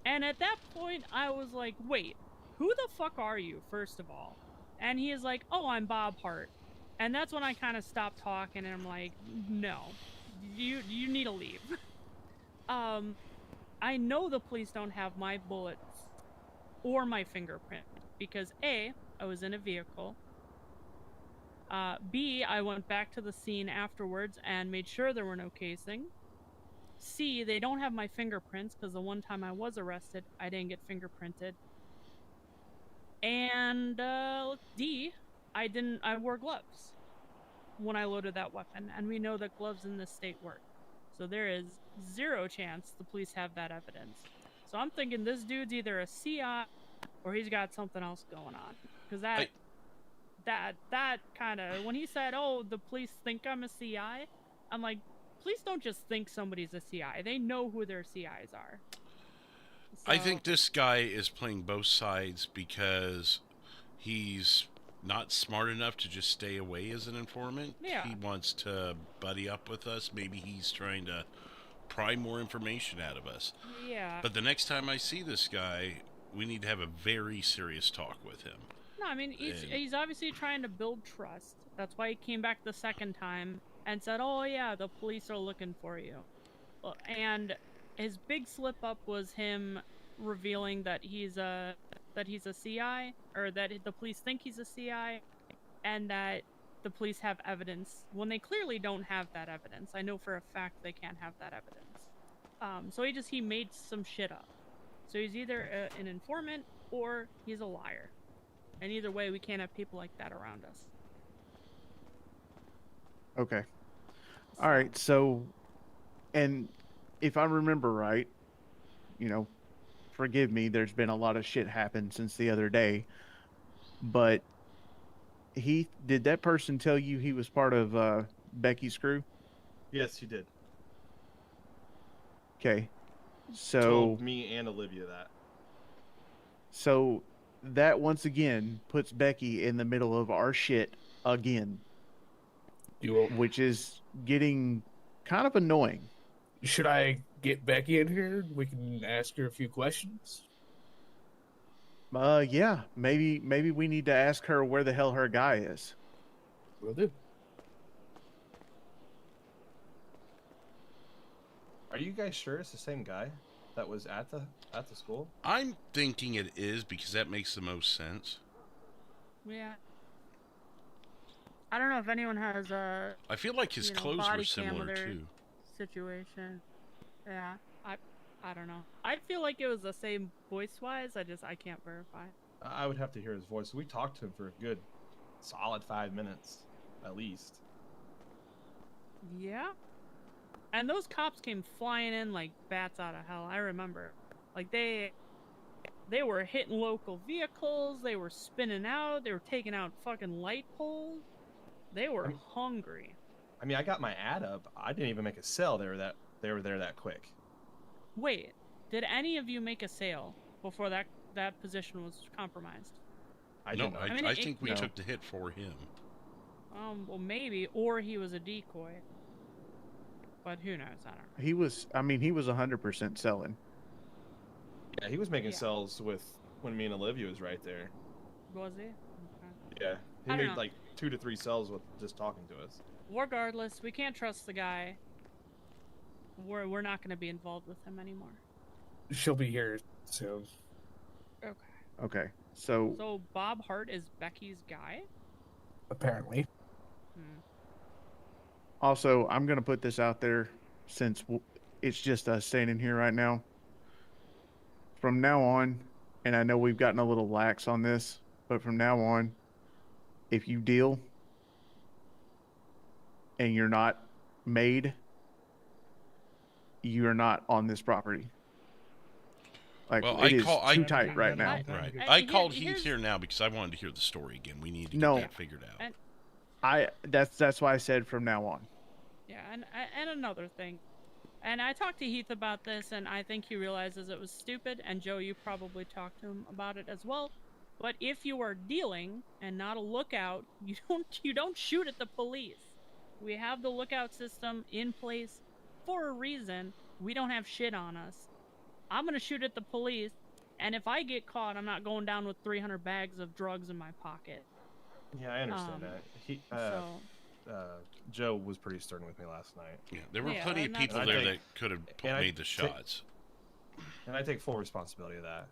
And at that point, I was like, wait, who the fuck are you, first of all? And he is like, oh, I'm Bob Hart. And that's when I kind of stopped talking, and I'm like, no, you need to leave. I know the police don't have my bullets or my fingerprint because A, I was in a vehicle. B, I went back to the scene afterwards and made sure there were no casing. C, they don't have my fingerprints because the one time I was arrested, I didn't get fingerprinted. And D, I wore gloves when I loaded that weapon, and we know that gloves in this state work. So there is 0 chance the police have that evidence. So I'm thinking this dude's either a CI or he's got something else going on. Because that kind of, when he said, oh, the police think I'm a CI, I'm like, police don't just think somebody's a CI. They know who their CIs are. So,
I think this guy is playing both sides because he's not smart enough to just stay away as an informant.
Yeah.
He wants to buddy up with us. Maybe he's trying to pry more information out of us.
Yeah.
But the next time I see this guy, we need to have a very serious talk with him.
No, I mean, he's obviously trying to build trust. That's why he came back the second time and said, oh, yeah, the police are looking for you. And his big slip up was him revealing that he's a CI, or that the police think he's a CI, and that the police have evidence when they clearly don't have that evidence. I know for a fact they can't have that evidence. So he made some shit up. So he's either an informant or he's a liar. And either way, we can't have people like that around us.
Okay. All right. So, and if I remember right, forgive me, there's been a lot of shit happen since the other day, but did that person tell you he was part of Becky's crew?
Yes, he did.
Okay. So
told me and Olivia that.
So that once again puts Becky in the middle of our shit again. Which is getting kind of annoying.
Should I get Becky in here? We can ask her a few questions.
Yeah. Maybe we need to ask her where the hell her guy is.
Will do.
Are you guys sure it's the same guy that was at the school?
I'm thinking it is because that makes the most sense.
Yeah. I don't know if anyone has a.
I feel like his clothes were similar too.
Situation. Yeah. I don't know. I feel like it was the same voice-wise. I can't verify.
I would have to hear his voice. We talked to him for a good, solid 5 minutes, at least.
Yeah. And those cops came flying in like bats out of hell. I remember. Like they were hitting local vehicles. They were spinning out. They were taking out fucking light poles. They were hungry.
I mean, I got my ad up. I didn't even make a sale. They were there that quick.
Wait, did any of you make a sale before that position was compromised?
I think we took the hit for him.
Well, maybe, or he was a decoy. But who knows? I don't know.
He was 100% selling.
Yeah, he was making sales when me and Olivia was right there.
Was he? Okay.
Yeah, he made like 2 to 3 sales with just talking to us.
Regardless, we can't trust the guy. We're not going to be involved with him anymore.
She'll be here soon.
Okay. So
Bob Hart is Becky's guy?
Apparently.
Also, I'm going to put this out there since it's just us standing here right now. From now on, and I know we've gotten a little lax on this, but from now on, if you deal and you're not made, you're not on this property. Like, well, it is too tight right now.
Right. I called Heath here now because I wanted to hear the story again. We need to get that figured out.
That's why I said from now on.
Yeah, and another thing. And I talked to Heath about this, and I think he realizes it was stupid. And Joe, you probably talked to him about it as well. But if you are dealing and not a lookout, you don't shoot at the police. We have the lookout system in place for a reason. We don't have shit on us. I'm gonna shoot at the police, and if I get caught, I'm not going down with 300 bags of drugs in my pocket.
Yeah, I understand that. Joe was pretty stern with me last night.
Yeah, there were plenty of people there that could have made the shots.
And I take full responsibility of that.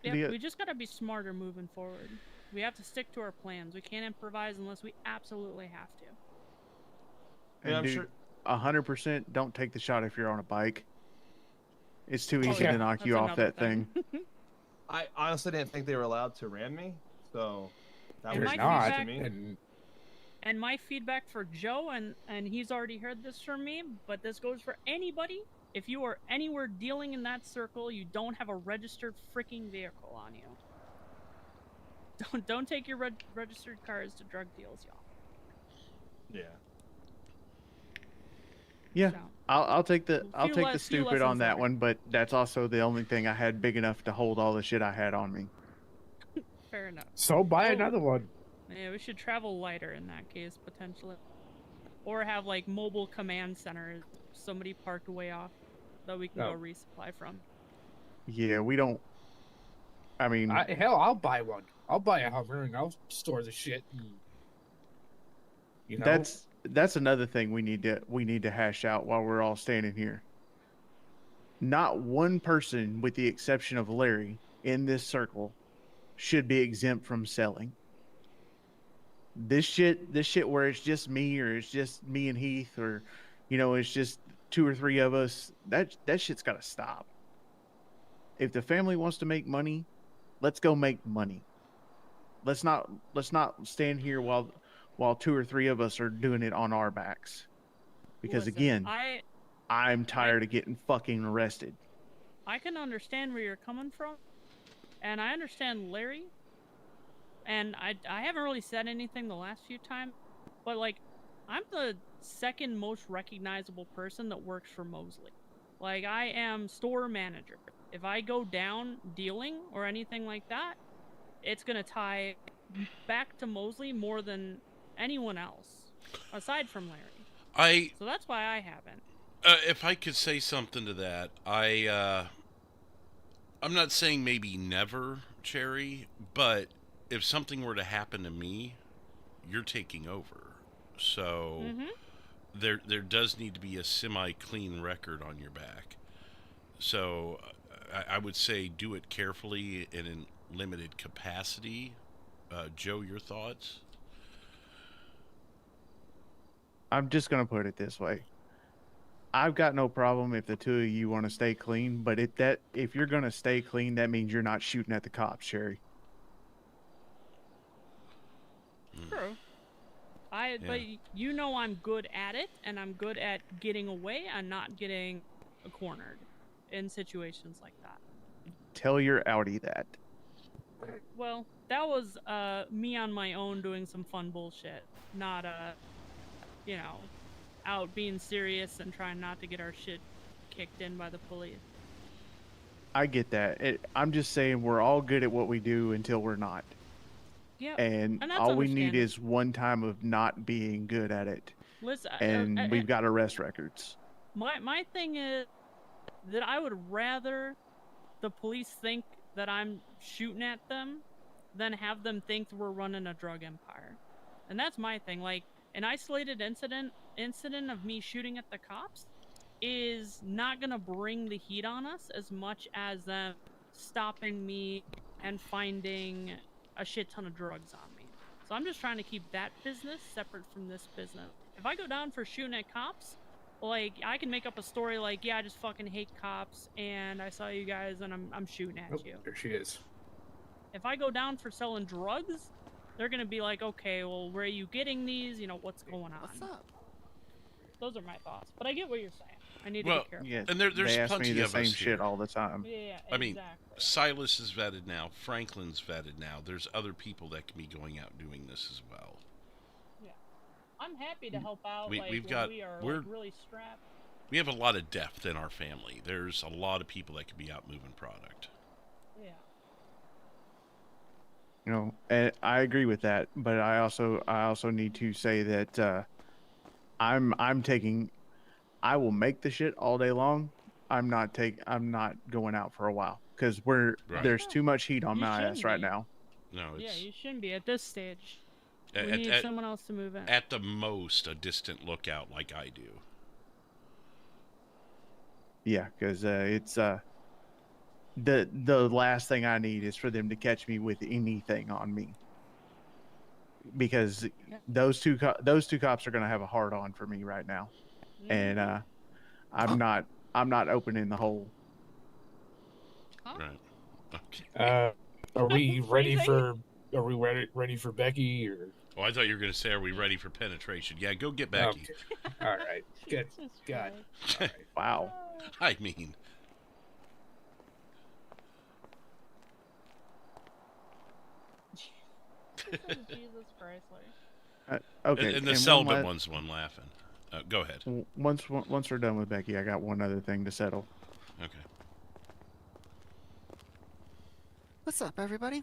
Yeah, we just gotta be smarter moving forward. We have to stick to our plans. We can't improvise unless we absolutely have to.
And
I'm
dude,
sure.
100% don't take the shot if you're on a bike. It's too
Oh,
easy
yeah.
to knock
That's
you off
another
that thing.
I honestly didn't think they were allowed to ram me, so that
And
was
my
news
feedback-
to me.
And my feedback for Joe, and he's already heard this from me, but this goes for anybody. If you are anywhere dealing in that circle, you don't have a registered freaking vehicle on you. Don't take your registered cars to drug deals, y'all.
Yeah.
Yeah,
So,
I'll take the
few
stupid on
lessons
that
learned.
one, but that's also the only thing I had big enough to hold all the shit I had on me.
Fair enough.
So buy
Oh.
another one.
Yeah, we should travel lighter in that case, potentially. Or have, like, mobile command centers, somebody parked way off that we can go resupply from.
Yeah, we don't. I mean,
Hell, I'll buy one. I'll buy a Hummer and I'll store the shit. You know?
that's another thing we need to hash out while we're all standing here. Not one person, with the exception of Larry, in this circle, should be exempt from selling. This shit where it's just me or it's just me and Heath or, it's just 2 or 3 of us. That shit's got to stop. If the family wants to make money, let's go make money. Let's not stand here while 2 or 3 of us are doing it on our backs. Because
Listen,
again, I'm tired of getting fucking arrested.
I can understand where you're coming from, and I understand Larry. And I haven't really said anything the last few times, but like, I'm the second most recognizable person that works for Mosley. Like, I am store manager. If I go down dealing or anything like that, it's gonna tie back to Mosley more than anyone else, aside from Larry. So that's why I haven't.
If I could say something to that, I'm not saying maybe never, Cherry, but if something were to happen to me, you're taking over. So there does need to be a semi-clean record on your back. So I would say do it carefully and in limited capacity. Joe, your thoughts?
I'm just going to put it this way. I've got no problem if the 2 of you want to stay clean, but if you're going to stay clean, that means you're not shooting at the cops, Sherry.
True. But you know I'm good at it, and I'm good at getting away and not getting cornered in situations like that.
Tell your Audi that.
Well, that was me on my own doing some fun bullshit, not out being serious and trying not to get our shit kicked in by the police.
I get that. I'm just saying we're all good at what we do until we're not.
Yeah,
and all we need is one time of not being good at it.
Listen,
and we've got arrest records.
My thing is that I would rather the police think that I'm shooting at them than have them think we're running a drug empire. And that's my thing. Like, an isolated incident of me shooting at the cops is not gonna bring the heat on us as much as them stopping me and finding a shit ton of drugs on me. So I'm just trying to keep that business separate from this business. If I go down for shooting at cops, like, I can make up a story like, yeah, I just fucking hate cops and I saw you guys and I'm shooting at you.
There she is.
If I go down for selling drugs, they're gonna be like, okay, well, where are you getting these? What's going on? What's up? Those are my thoughts. But I get what you're saying. I need to be careful.
Yeah,
and there's
they ask
plenty
me the
of
same
us
shit
here.
all the time.
Yeah,
I mean,
exactly.
Silas is vetted now. Franklin's vetted now. There's other people that can be going out doing this as well.
Yeah, I'm happy to help out.
We are
really strapped.
We have a lot of depth in our family. There's a lot of people that can be out moving product.
Yeah.
And I agree with that, but I also need to say that I will make the shit all day long. I'm not going out for a while because there's too much heat on my ass right now.
No,
yeah, you shouldn't be at this stage. We need someone else to move in.
At the most, a distant lookout like I do.
Yeah, because it's the last thing I need is for them to catch me with anything on me. because those two cops are going to have a hard on for me right now, and I'm not opening the hole.
Right. Okay.
Are we ready for? Are we ready for Becky or?
Oh, I thought you were going to say, "Are we ready for penetration?" Yeah, go get Becky.
Okay. All right. Good. God. All right.
Wow.
I mean,
Jesus Christ, Larry.
Okay.
and the celibate one's the one laughing. Go ahead.
Once we're done with Becky, I got one other thing to settle.
Okay.
What's up, everybody?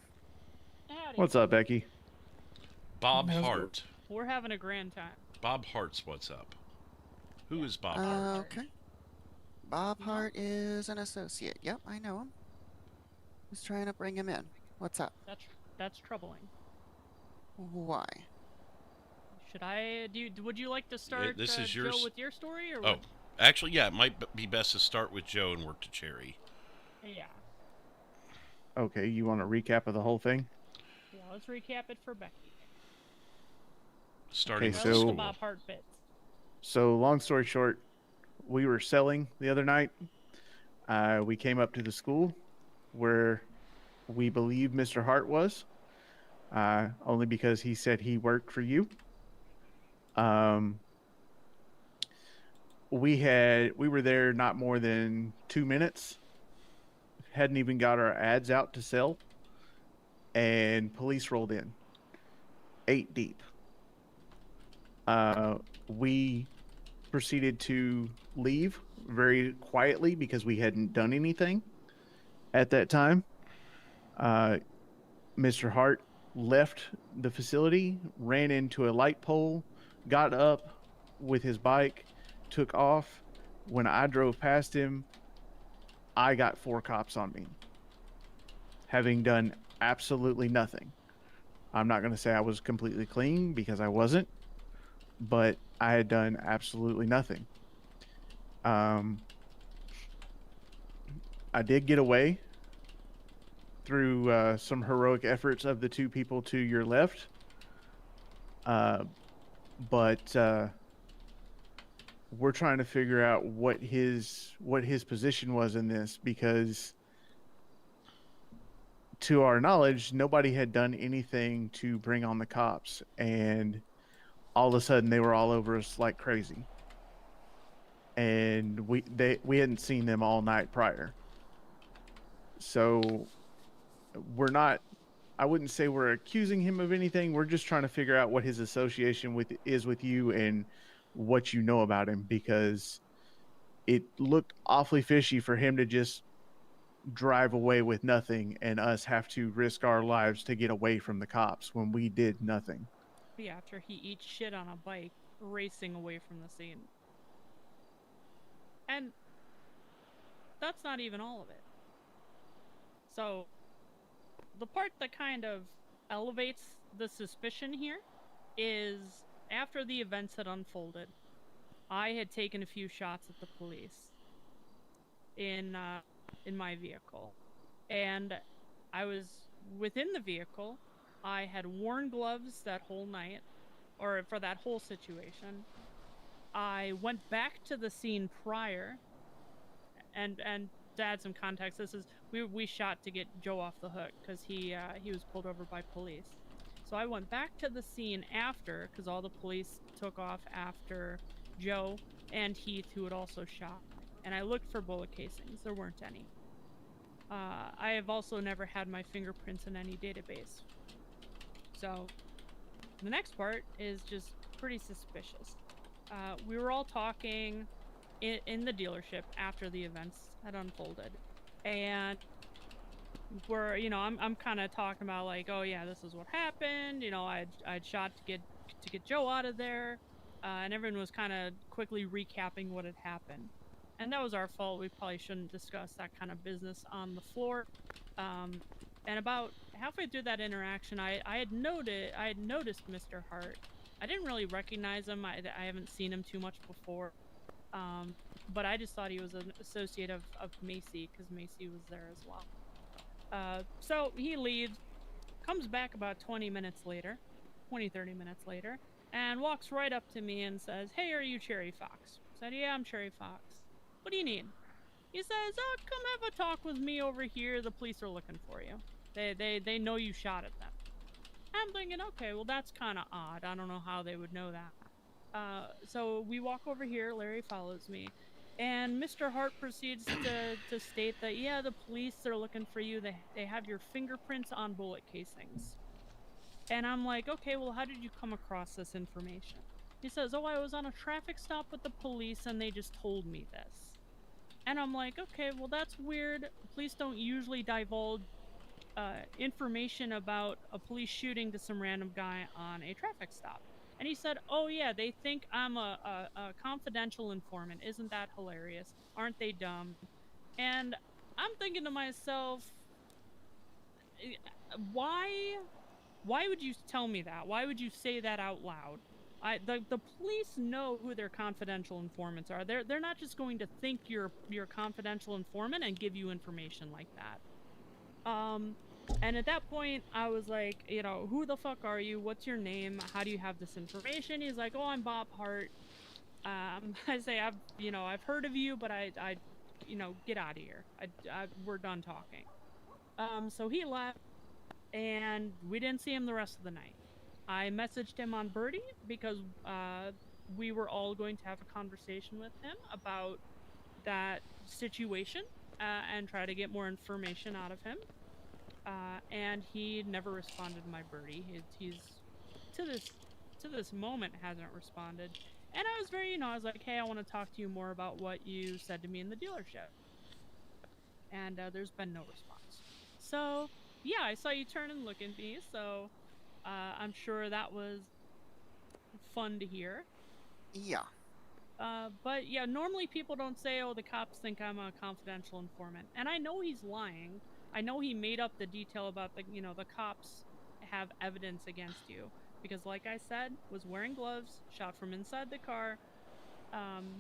Howdy.
What's up, Becky?
Bob Hart.
We're having a grand time.
Bob Hart's what's up? Who is Bob Hart?
Okay. Bob Hart is an associate. Yep, I know him. Just trying to bring him in. What's up?
That's troubling.
Why?
Should I would you like to start
This is
Joe
yours.
with your story or
Oh,
what?
actually, yeah, it might be best to start with Joe and work to Cherry.
Yeah.
Okay, you want a recap of the whole thing?
Yeah, let's recap it for Becky.
Starting
Okay,
with
The
school.
Bob Hart bits.
So long story short, we were selling the other night. We came up to the school where we believe Mr. Hart was, only because he said he worked for you. We were there not more than 2 minutes. Hadn't even got our ads out to sell, and police rolled in, 8 deep. We proceeded to leave very quietly because we hadn't done anything at that time. Mr. Hart left the facility, ran into a light pole, got up with his bike, took off. When I drove past him, I got 4 cops on me, having done absolutely nothing. I'm not going to say I was completely clean because I wasn't, but I had done absolutely nothing. I did get away through some heroic efforts of the 2 people to your left, but we're trying to figure out what his position was in this, because to our knowledge, nobody had done anything to bring on the cops, and all of a sudden they were all over us like crazy. And we hadn't seen them all night prior. So I wouldn't say we're accusing him of anything. We're just trying to figure out what his association is with you and what you know about him, because it looked awfully fishy for him to just drive away with nothing and us have to risk our lives to get away from the cops when we did nothing.
Yeah, after he eats shit on a bike, racing away from the scene. And that's not even all of it. So, the part that kind of elevates the suspicion here is after the events had unfolded, I had taken a few shots at the police in my vehicle. And I was within the vehicle. I had worn gloves that whole night, or for that whole situation. I went back to the scene prior, and to add some context, this is we shot to get Joe off the hook because he was pulled over by police. So I went back to the scene after, because all the police took off after Joe and Heath, who had also shot, and I looked for bullet casings. There weren't any. I have also never had my fingerprints in any database. So the next part is just pretty suspicious. We were all talking in the dealership after the events had unfolded, and I'm kind of talking about like, oh yeah, this is what happened. I'd shot to get Joe out of there, and everyone was kind of quickly recapping what had happened. And that was our fault. We probably shouldn't discuss that kind of business on the floor. And about halfway through that interaction, I had noticed Mr. Hart. I didn't really recognize him. I haven't seen him too much before. But I just thought he was an associate of Macy, because Macy was there as well. So he leaves, comes back about 20 minutes later, 20-30 minutes later, and walks right up to me and says, "Hey, are you Cherry Fox?" I said, "Yeah, I'm Cherry Fox. What do you need?" He says, "Oh, come have a talk with me over here. The police are looking for you. They know you shot at them." I'm thinking, okay, well, that's kind of odd. I don't know how they would know that. So we walk over here. Larry follows me. And Mr. Hart proceeds to state that, yeah, the police are looking for you. They have your fingerprints on bullet casings. And I'm like, okay, well, how did you come across this information? He says, "Oh, I was on a traffic stop with the police and they just told me this." And I'm like, okay, well, that's weird. Police don't usually divulge information about a police shooting to some random guy on a traffic stop. And he said, "Oh, yeah, they think I'm a confidential informant. Isn't that hilarious? Aren't they dumb?" And I'm thinking to myself, why would you tell me that? Why would you say that out loud? The police know who their confidential informants are. They're not just going to think you're a confidential informant and give you information like that. And at that point, I was like, "Who the fuck are you? What's your name? How do you have this information?" He's like, "Oh, I'm Bob Hart." I say, I've heard of you, but I get out of here. We're done talking." So he left, and we didn't see him the rest of the night. I messaged him on Birdie because we were all going to have a conversation with him about that situation and try to get more information out of him. And he never responded to my Birdie. He's to this moment hasn't responded. And I was very, I was like, "Hey, I want to talk to you more about what you said to me in the dealership." And there's been no response. So yeah, I saw you turn and look at me. So I'm sure that was fun to hear.
Yeah.
But yeah, normally people don't say, "Oh, the cops think I'm a confidential informant." And I know he's lying. I know he made up the detail about the cops have evidence against you. Because like I said, was wearing gloves, shot from inside the car,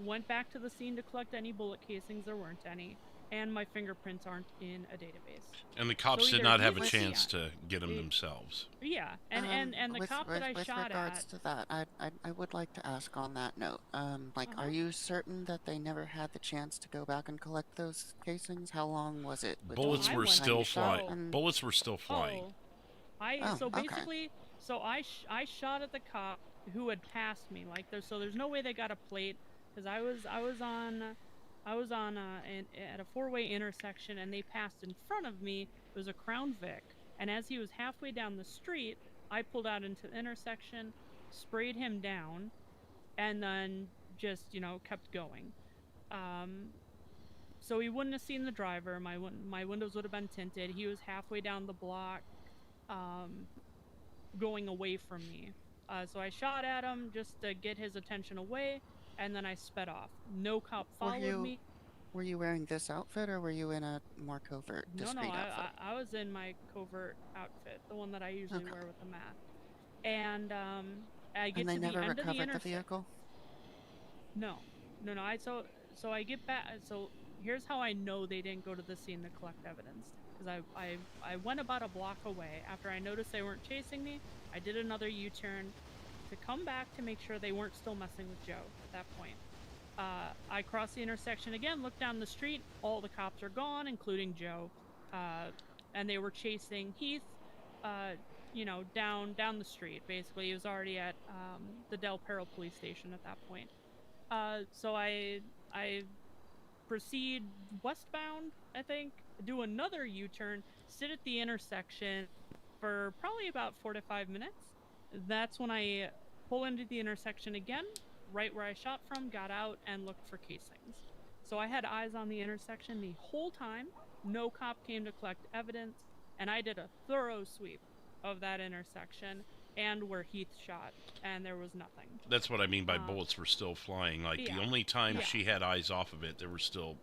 went back to the scene to collect any bullet casings. There weren't any. And my fingerprints aren't in a database.
And the cops did not have a chance to get them themselves.
Yeah, and the cop that I shot at...
With regards to that, I would like to ask on that note, are you certain that they never had the chance to go back and collect those casings? How long was it?
Bullets were still flying. Bullets were still flying.
So basically, I shot at the cop who had passed me. So there's no way they got a plate, because I was on at a four-way intersection, and they passed in front of me. It was a Crown Vic, and as he was halfway down the street, I pulled out into the intersection, sprayed him down, and then just kept going. So he wouldn't have seen the driver. My windows would have been tinted. He was halfway down the block, going away from me. So I shot at him just to get his attention away, and then I sped off. No cop followed me.
Were you wearing this outfit, or were you in a more covert, discreet outfit?
I was in my covert outfit, the one that I usually wear with the mask. And I get to the end of the intersection. And they never recovered the vehicle? No. So I get back. So here's how I know they didn't go to the scene to collect evidence. Because I went about a block away. After I noticed they weren't chasing me, I did another U-turn to come back to make sure they weren't still messing with Joe at that point. I crossed the intersection again, looked down the street. All the cops are gone, including Joe. And they were chasing Heath, down the street. Basically, he was already at the Del Perro police station at that point. So I proceed westbound, I think, do another U-turn, sit at the intersection for probably about 4 to 5 minutes. That's when I pull into the intersection again, right where I shot from, got out, and looked for casings. So I had eyes on the intersection the whole time. No cop came to collect evidence, and I did a thorough sweep of that intersection and where Heath shot, and there was nothing.
That's what I mean by bullets were still flying. The only time she had eyes off of it, there was still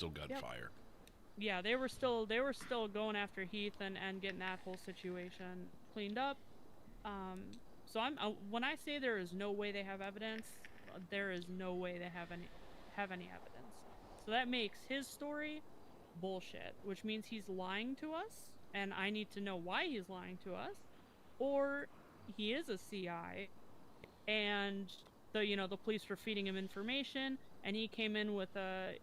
gunfire.
Yeah, they were still going after Heath and getting that whole situation cleaned up. So when I say there is no way they have evidence, there is no way they have any evidence. So that makes his story bullshit, which means he's lying to us, and I need to know why he's lying to us, or he is a CI, and the police were feeding him information, and he came in with a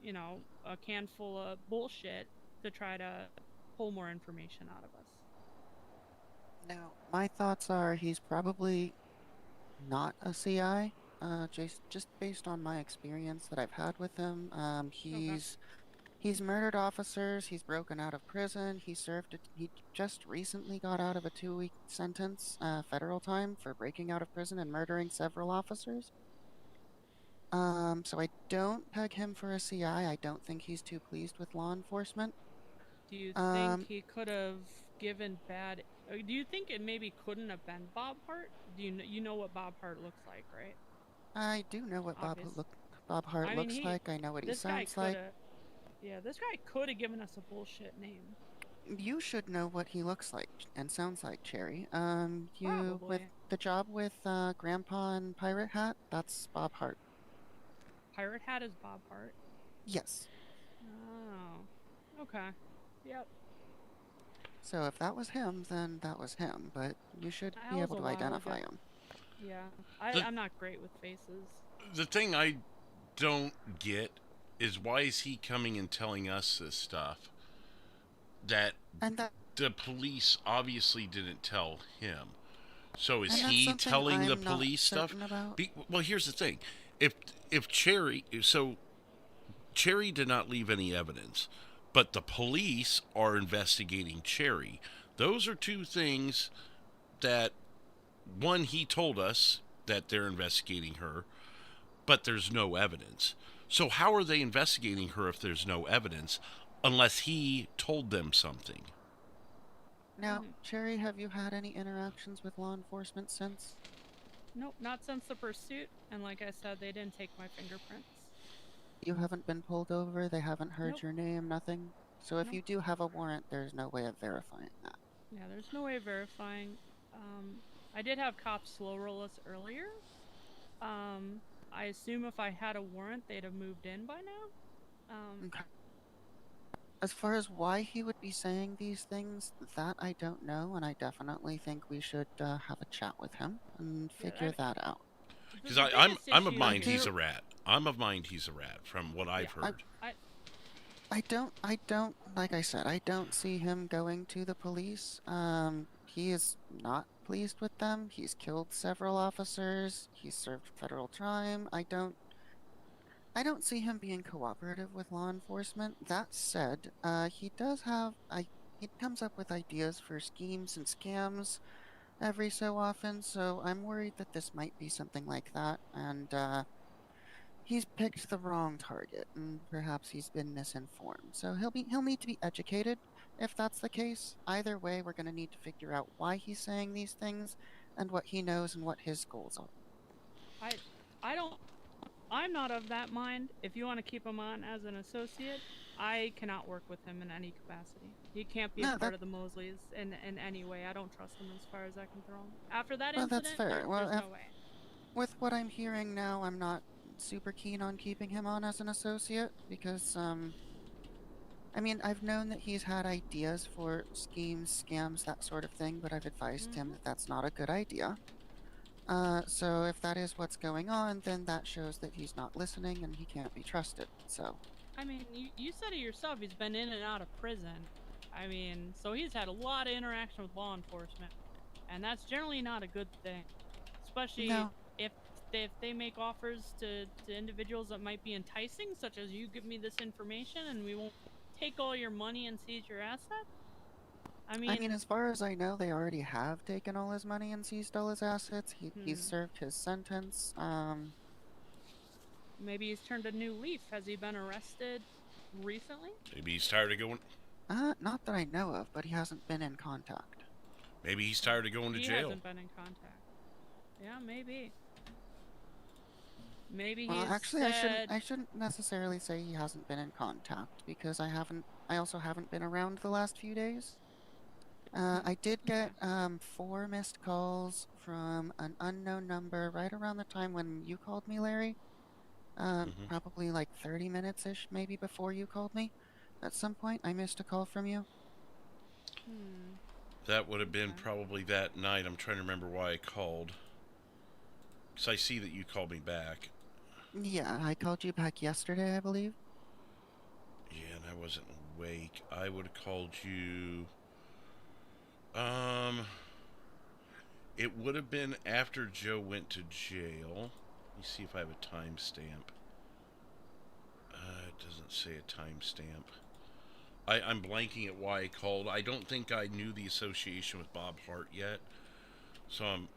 can full of bullshit to try to pull more information out of us.
Now, my thoughts are he's probably not a CI. Just based on my experience that I've had with him, he's murdered officers. He's broken out of prison. He just recently got out of a 2-week sentence, federal time, for breaking out of prison and murdering several officers. So I don't peg him for a CI. I don't think he's too pleased with law enforcement.
Do you think he could have given bad? Do you think it maybe couldn't have been Bob Hart? Do you know what Bob Hart looks like, right?
I do know what Bob Hart looks like. I know what he sounds like.
Yeah, this guy could have given us a bullshit name.
You should know what he looks like and sounds like, Cherry.
Probably.
With the job with Grandpa and Pirate Hat, that's Bob Hart.
Pirate Hat is Bob Hart?
Yes.
Oh. Okay. Yep.
So if that was him, then that was him, but you should be able to identify him.
Yeah. I'm not great with faces.
The thing I don't get is, why is he coming and telling us this stuff that the police obviously didn't tell him? So is he telling the police stuff? Well, here's the thing. If Cherry did not leave any evidence, but the police are investigating Cherry. Those are two things that, one, he told us that they're investigating her, but there's no evidence. So how are they investigating her if there's no evidence, unless he told them something?
Now, Cherry, have you had any interactions with law enforcement since?
Nope, not since the pursuit, and like I said, they didn't take my fingerprints.
You haven't been pulled over, they haven't heard your name, nothing? So if you do have a warrant, there's no way of verifying that.
Yeah, there's no way of verifying. I did have cops slow roll us earlier. I assume if I had a warrant, they'd have moved in by now.
Okay. As far as why he would be saying these things, that I don't know, and I definitely think we should have a chat with him and figure that out.
Because I'm of mind he's a rat. I'm of mind he's a rat, from what I've heard.
I don't, like I said, I don't see him going to the police. He is not pleased with them. He's killed several officers. He's served federal time. I don't see him being cooperative with law enforcement. That said, he comes up with ideas for schemes and scams every so often, so I'm worried that this might be something like that, and he's picked the wrong target, and perhaps he's been misinformed. So he'll need to be educated if that's the case. Either way, we're going to need to figure out why he's saying these things and what he knows and what his goals are.
I'm not of that mind. If you want to keep him on as an associate, I cannot work with him in any capacity. He can't be a part of the Mosleys in any way. I don't trust him as far as I can throw him. After that incident,
that's fair.
there's no way.
With what I'm hearing now, I'm not super keen on keeping him on as an associate because, I mean, I've known that he's had ideas for schemes, scams, that sort of thing, but I've advised him that that's not a good idea. So if that is what's going on, then that shows that he's not listening and he can't be trusted, so.
I mean, you said it yourself, he's been in and out of prison. I mean, so he's had a lot of interaction with law enforcement, and that's generally not a good thing. Especially if they make offers to individuals that might be enticing, such as you give me this information and we won't take all your money and seize your assets. I mean,
as far as I know, they already have taken all his money and seized all his assets. He's served his sentence.
Maybe he's turned a new leaf. Has he been arrested recently?
Maybe he's tired of going.
Not that I know of, but he hasn't been in contact.
Maybe he's tired of going to jail.
He hasn't been in contact. Yeah, maybe. Maybe
well,
he's
actually,
said...
I shouldn't necessarily say he hasn't been in contact because I also haven't been around the last few days. I did get 4 missed calls from an unknown number right around the time when you called me, Larry. Probably like 30 minutes-ish, maybe before you called me. At some point, I missed a call from you.
That would have been probably that night. I'm trying to remember why I called. Because I see that you called me back.
Yeah, I called you back yesterday, I believe.
Yeah, and I wasn't awake. I would have called you... It would have been after Joe went to jail. Let me see if I have a timestamp. It doesn't say a timestamp. I'm blanking at why I called. I don't think I knew the association with Bob Hart yet. So I'm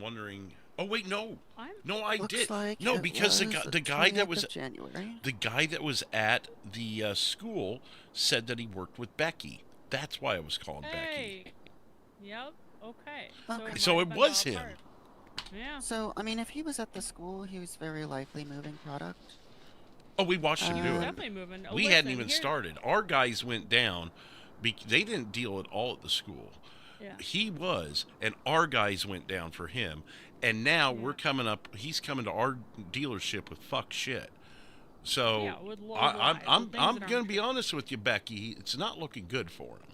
wondering... Oh, wait, no. No, I did.
Like
no, because the guy that was...
January.
The guy that was at the school said that he worked with Becky. That's why I was calling Becky.
Yep. Okay.
So it was him.
Yeah.
So, I mean, if he was at the school, he was very likely moving product.
Oh, we watched him do it.
Definitely moving.
We hadn't even started. Our guys went down. They didn't deal at all at the school.
Yeah.
He was, and our guys went down for him. And now we're coming up. He's coming to our dealership with fuck shit. So I'm gonna be honest with you, Becky. It's not looking good for him.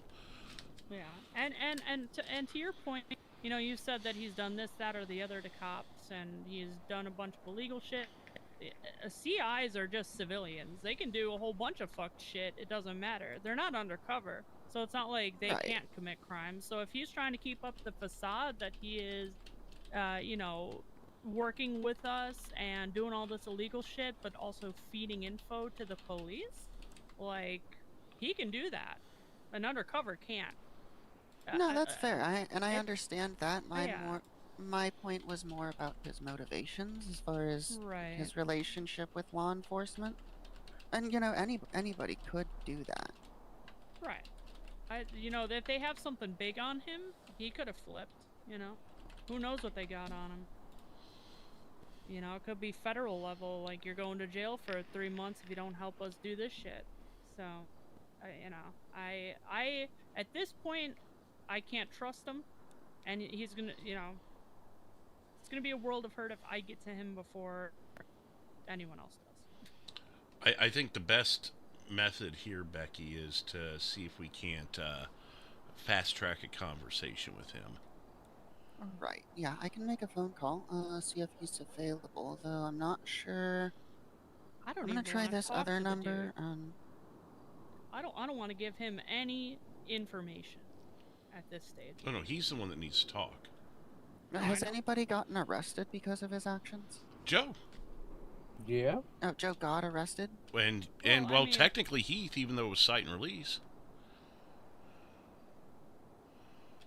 Yeah, and to your point, you know, you said that he's done this, that, or the other to cops, and he's done a bunch of illegal shit. CIs are just civilians. They can do a whole bunch of fucked shit. It doesn't matter. They're not undercover, so it's not like they can't commit crimes. So if he's trying to keep up the facade that he is, you know, working with us and doing all this illegal shit, but also feeding info to the police, like, he can do that. An undercover can't.
No, that's fair. I understand that. My point was more about his motivations as far as his relationship with law enforcement. And you know, anybody could do that.
Right. You know, if they have something big on him, he could have flipped. You know, who knows what they got on him? You know, it could be federal level, like you're going to jail for 3 months if you don't help us do this shit. So, you know, I at this point, I can't trust him, and he's gonna, you know, it's gonna be a world of hurt if I get to him before anyone else does.
I think the best method here, Becky, is to see if we can't fast track a conversation with him.
Right. Yeah, I can make a phone call. See if he's available. Though I'm not sure.
I'm
gonna try this other number.
I don't want to give him any information at this stage.
Oh no, he's the one that needs to talk.
Has anybody gotten arrested because of his actions?
Joe.
Yeah.
Oh, Joe got arrested?
Well, technically Heath, even though it was cite and release.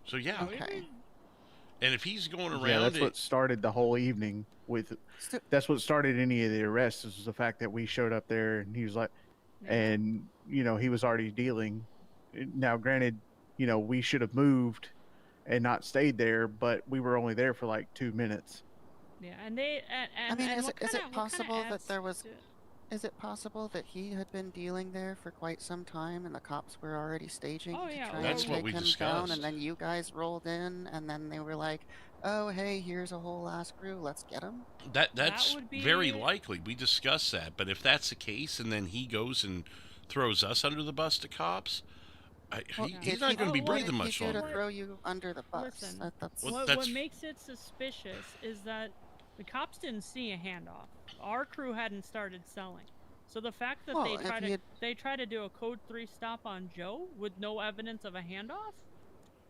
So yeah.
Okay.
And if he's going around,
yeah, that's what started the whole evening. That's what started any of the arrests. Was the fact that we showed up there and he was like, and you know, he was already dealing. Now, granted, you know, we should have moved and not stayed there, but we were only there for like 2 minutes.
Yeah, and they.
I mean, is it possible that there was? Is it possible that he had been dealing there for quite some time, and the cops were already staging to try and take him down, and then you guys rolled in, and then they were like, "Oh, hey, here's a whole ass crew. Let's get him."
That's very likely. We discussed that, but if that's the case, and then he goes and throws us under the bus to cops, he's not going to be breathing much longer.
To throw you under the bus.
Listen, what makes it suspicious is that the cops didn't see a handoff. Our crew hadn't started selling, so the fact that they try to do a code 3 stop on Joe with no evidence of a handoff,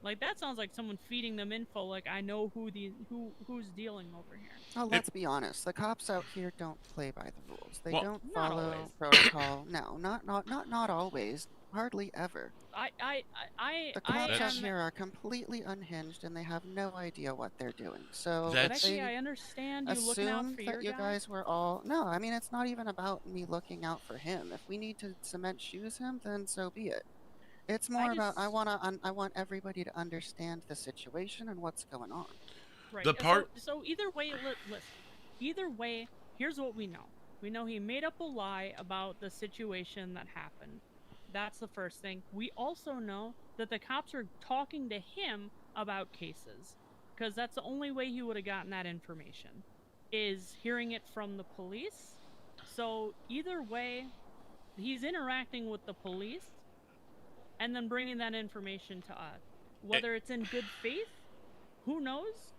like that sounds like someone feeding them info. Like, I know who's dealing over here.
Oh, let's be honest. The cops out here don't play by the rules. They don't follow protocol. No, not always. Hardly ever. The cops out here are completely unhinged, and they have no idea what they're doing. So
Becky, I understand you looking out for your
you guys were all. No, I mean, it's not even about me looking out for him. If we need to cement shoes him, then so be it. It's more about I want everybody to understand the situation and what's going on.
Right. So either way, listen. Either way, here's what we know. We know he made up a lie about the situation that happened. That's the first thing. We also know that the cops are talking to him about cases, because that's the only way he would have gotten that information, is hearing it from the police. So either way, he's interacting with the police and then bringing that information to us. Whether it's in good faith, who knows?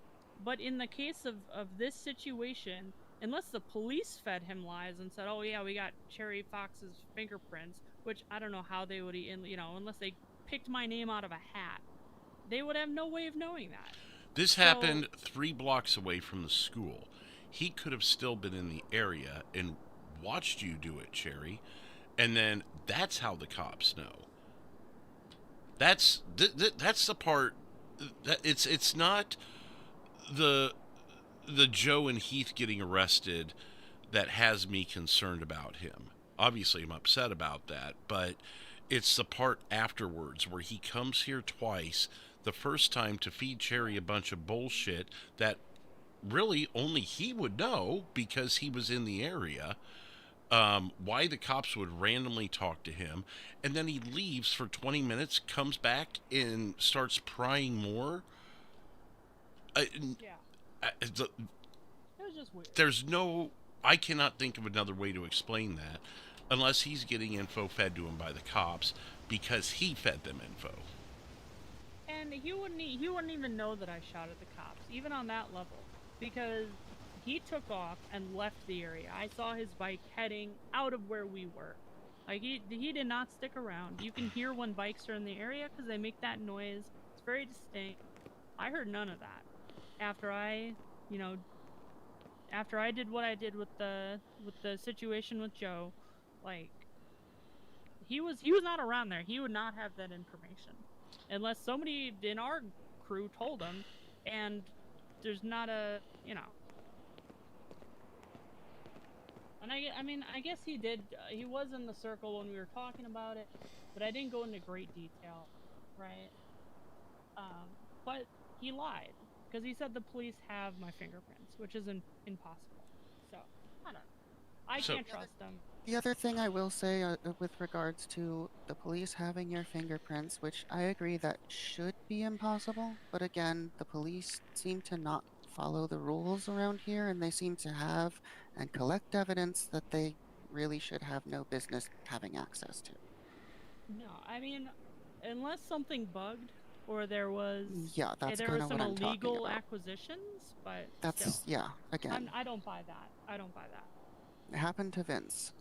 But in the case of this situation, unless the police fed him lies and said, oh yeah, we got Cherry Fox's fingerprints, which I don't know how they would, unless they picked my name out of a hat, they would have no way of knowing that.
This happened 3 blocks away from the school. He could have still been in the area and watched you do it, Cherry. And then that's how the cops know. That's the part that it's not the Joe and Heath getting arrested that has me concerned about him. Obviously, I'm upset about that, but it's the part afterwards where he comes here twice. The first time to feed Cherry a bunch of bullshit that really only he would know because he was in the area. Why the cops would randomly talk to him, and then he leaves for 20 minutes, comes back and starts prying more.
It was just weird.
I cannot think of another way to explain that unless he's getting info fed to him by the cops because he fed them info.
And he wouldn't even know that I shot at the cops, even on that level, because he took off and left the area. I saw his bike heading out of where we were. Like, he did not stick around. You can hear when bikes are in the area because they make that noise. It's very distinct. I heard none of that. After I did what I did with the situation with Joe, like, he was not around there. He would not have that information unless somebody in our crew told him, and there's not a, And I guess he did. He was in the circle when we were talking about it, but I didn't go into great detail, right? But he lied because he said the police have my fingerprints, which is impossible. So I don't know. I can't trust them.
The other thing I will say with regards to the police having your fingerprints, which I agree that should be impossible, but again, the police seem to not follow the rules around here, and they seem to have and collect evidence that they really should have no business having access to.
No, unless something bugged or there was
that's
there was some
what I'm talking
illegal
about.
acquisitions, but
That's
still,
again.
I don't buy that. I don't buy that.
It happened to Vince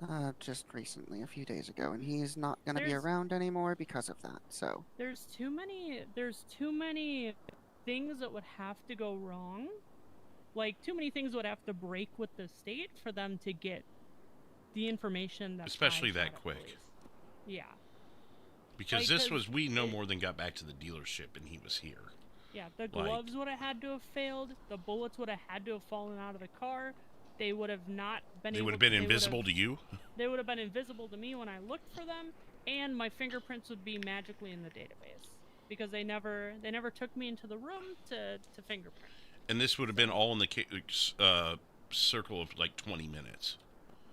just recently, a few days ago, and he's not going to be around anymore because of that. So
there's too many things that would have to go wrong. Like, too many things would have to break with the state for them to get the information that
especially that quick.
Police. Yeah.
Because we no more than got back to the dealership and he was here.
Yeah, the gloves would have had to have failed. The bullets would have had to have fallen out of the car. They would have not been.
They would have been invisible to you?
They would have been invisible to me when I looked for them, and my fingerprints would be magically in the database because they never took me into the room to fingerprint.
And this would have been all in the circle of like 20 minutes.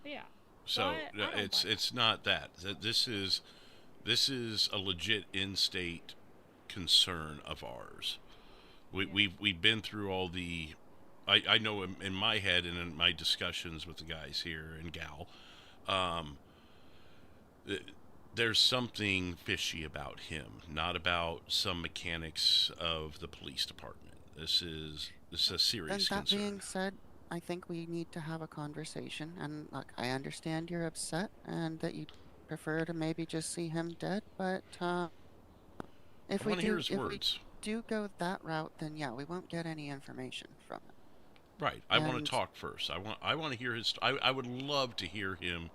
Yeah.
So it's not that. This is a legit in-state concern of ours. We've been through all the. I know in my head and in my discussions with the guys here and gal, there's something fishy about him, not about some mechanics of the police department. This is a serious concern.
And that being said, I think we need to have a conversation. And look, I understand you're upset and that you prefer to maybe just see him dead, but if we do go that route, then yeah, we won't get any information from it.
Right. I want to talk first. I want to hear his. I would love to hear him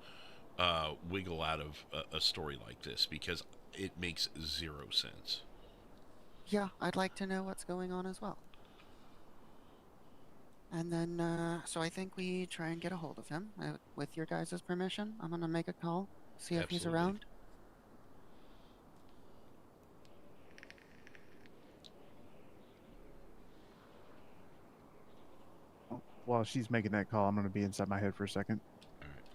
wiggle out of a story like this because it makes zero sense.
Yeah, I'd like to know what's going on as well. And then, so I think we try and get a hold of him. With your guys' permission, I'm going to make a call, see if he's around.
While she's making that call, I'm going to be inside my head for a second.
All right.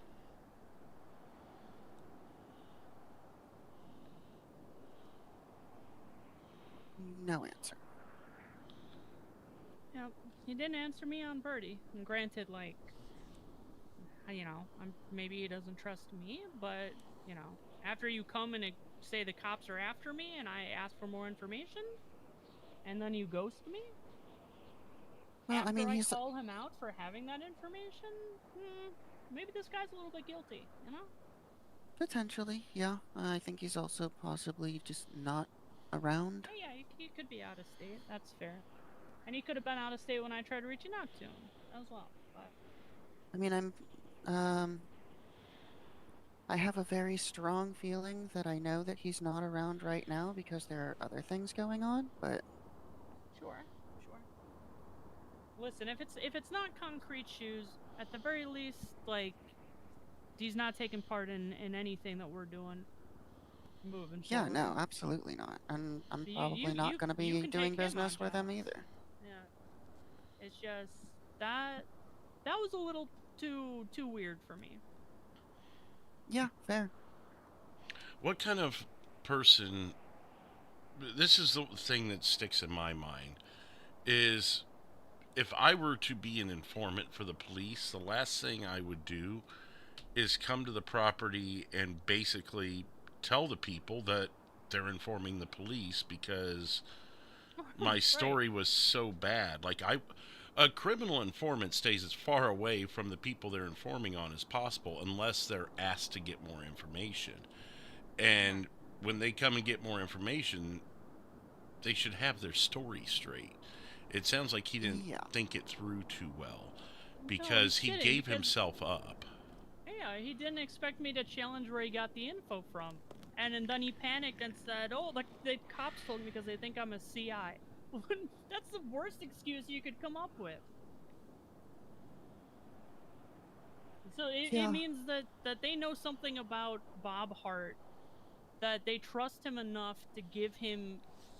No answer.
Yep, he didn't answer me on Birdie. And granted, like, maybe he doesn't trust me, but, after you come and say the cops are after me and I ask for more information, And then you ghost me?
Well,
After
I mean,
I
he's
call him out for having that information? Maybe this guy's a little bit guilty, you know?
potentially, yeah. I think he's also possibly just not around.
Yeah, he could be out of state. That's fair. And he could have been out of state when I tried reaching out to him as well. But
I mean, I have a very strong feeling that I know that he's not around right now because there are other things going on, but
sure. Listen, if it's not concrete shoes, at the very least, like, he's not taking part in anything that we're doing. Moving
yeah,
forward.
no, absolutely not. And I'm
So
probably not going to be doing business with him either.
Yeah. It's just that was a little too weird for me.
Yeah, fair.
What kind of person, this is the thing that sticks in my mind, is if I were to be an informant for the police, the last thing I would do is come to the property and basically tell the people that they're informing the police because my story was so bad. Like, a criminal informant stays as far away from the people they're informing on as possible unless they're asked to get more information. And when they come and get more information, they should have their story straight. It sounds like he didn't think it through too well because he gave himself up.
Yeah, he didn't expect me to challenge where he got the info from. And then he panicked and said, oh, the cops told me because they think I'm a CI. That's the worst excuse you could come up with. So it means that they know something about Bob Hart, that they trust him enough to give him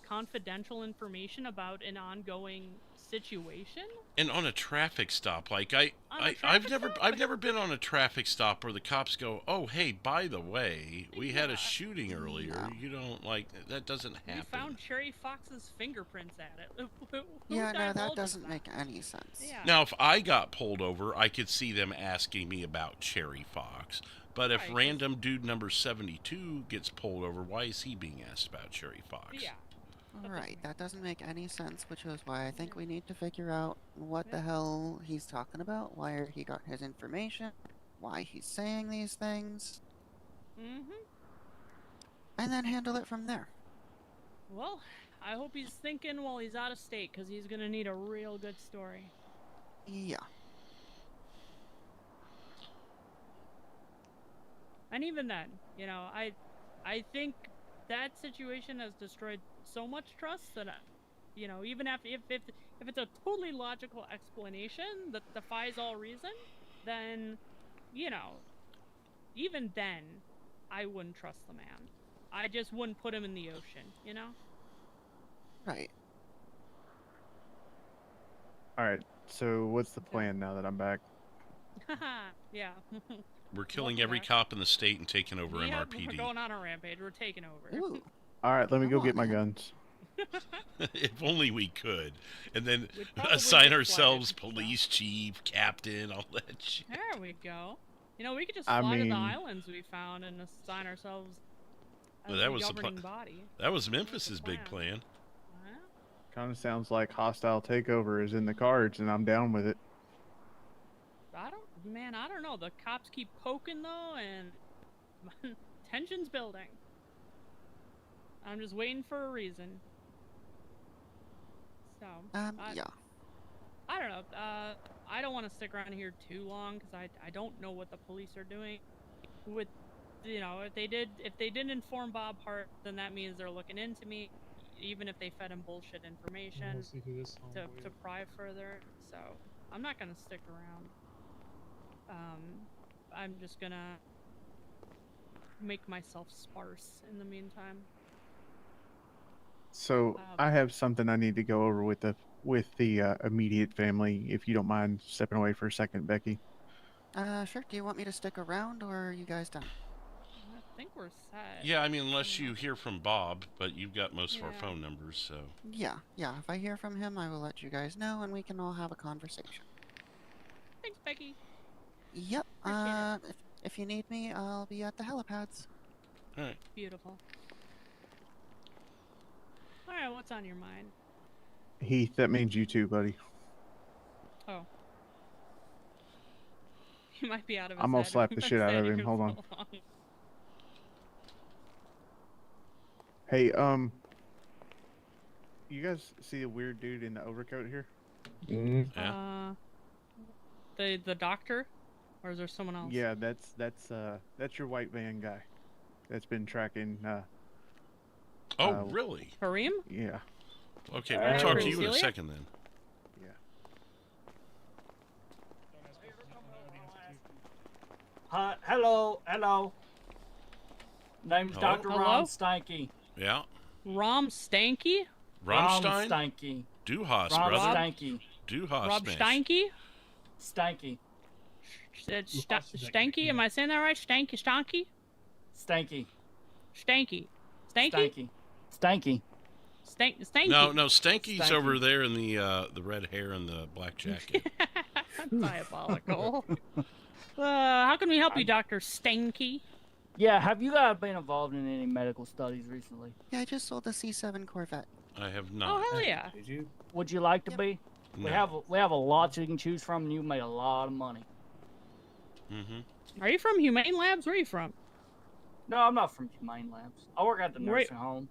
confidential information about an ongoing situation.
And on a traffic stop, like I've never been on a traffic stop where the cops go, oh, hey, by the way, we had a shooting earlier. You don't, like, that doesn't happen.
We found Cherry Fox's fingerprints at it.
Yeah, no, that doesn't make any sense.
Yeah.
Now, if I got pulled over, I could see them asking me about Cherry Fox. But if random dude number 72 gets pulled over, why is he being asked about Cherry Fox?
Yeah.
Right, that doesn't make any sense, which is why I think we need to figure out what the hell he's talking about, where he got his information, why he's saying these things. And then handle it from there.
Well, I hope he's thinking while he's out of state, because he's going to need a real good story.
Yeah.
And even then, you know, I think that situation has destroyed so much trust that, you know, even if it's a totally logical explanation that defies all reason, then, you know, even then, I wouldn't trust the man. I just wouldn't put him in the ocean, you know?
Right.
Alright, so what's the plan now that I'm back?
Yeah.
We're killing every cop in the state and taking over MRPD.
We're going on a rampage. We're taking over.
Ooh.
Alright, let me go get my guns.
If only we could. And then assign ourselves police chief, captain, all that shit.
There we go. You know, we could just fly to the islands we found and assign ourselves as the governing body.
That was Memphis's big plan.
Kind of sounds like hostile takeover is in the cards, and I'm down with it.
I don't know. The cops keep poking though, and tension's building. I'm just waiting for a reason. So,
yeah.
I don't know. I don't want to stick around here too long because I don't know what the police are doing. With, you know, if they didn't inform Bob Hart, then that means they're looking into me, even if they fed him bullshit information to pry further. So I'm not gonna stick around. I'm just gonna make myself sparse in the meantime.
So I have something I need to go over with the immediate family, if you don't mind stepping away for a second, Becky.
Sure. Do you want me to stick around, or are you guys done?
I think we're set.
Yeah, I mean, unless you hear from Bob, but you've got most of our phone numbers, so.
Yeah. If I hear from him, I will let you guys know, and we can all have a conversation.
Thanks, Becky.
Yep. If you need me, I'll be at the helipads.
All right.
Beautiful. All right, what's on your mind?
Heath, that means you too, buddy.
Oh. He might be out of his
I'm gonna
head.
slap
We've
the
been
shit out of
standing
him.
here
Hold
so
on.
long.
Hey, you guys see a weird dude in the overcoat here?
Yeah.
The doctor, or is there someone else?
Yeah, that's your white van guy. That's been tracking.
Oh, really?
Kareem?
Yeah.
Okay, we'll talk to you in a second then.
Hello. Name's
Hello?
Dr.
Hello?
Ron Stanky.
Yeah.
Rom Stanky?
Rammstein?
Stanky.
Du hast,
Ron
brother.
Stanky.
Du hast,
Rob
Mensch.
Stanky?
Stanky.
Stanky? Am I saying that right? Stanky?
Stanky.
Stanky?
Stanky.
Stanky? Stanky?
No, Stanky's
Stanky.
over there in the red hair and the black jacket.
Diabolical. How can we help you, Dr. Stanky?
Yeah, have you guys been involved in any medical studies recently?
Yeah, I just sold a C7 Corvette.
I have
Oh,
not.
hell yeah.
Did you?
Would you like to be?
No.
We have a lot you can choose from, and you made a lot of money.
Mm-hmm.
Are you from Humane Labs? Where are you from?
No, I'm not from Humane Labs. I work at the
Where-
nursing home,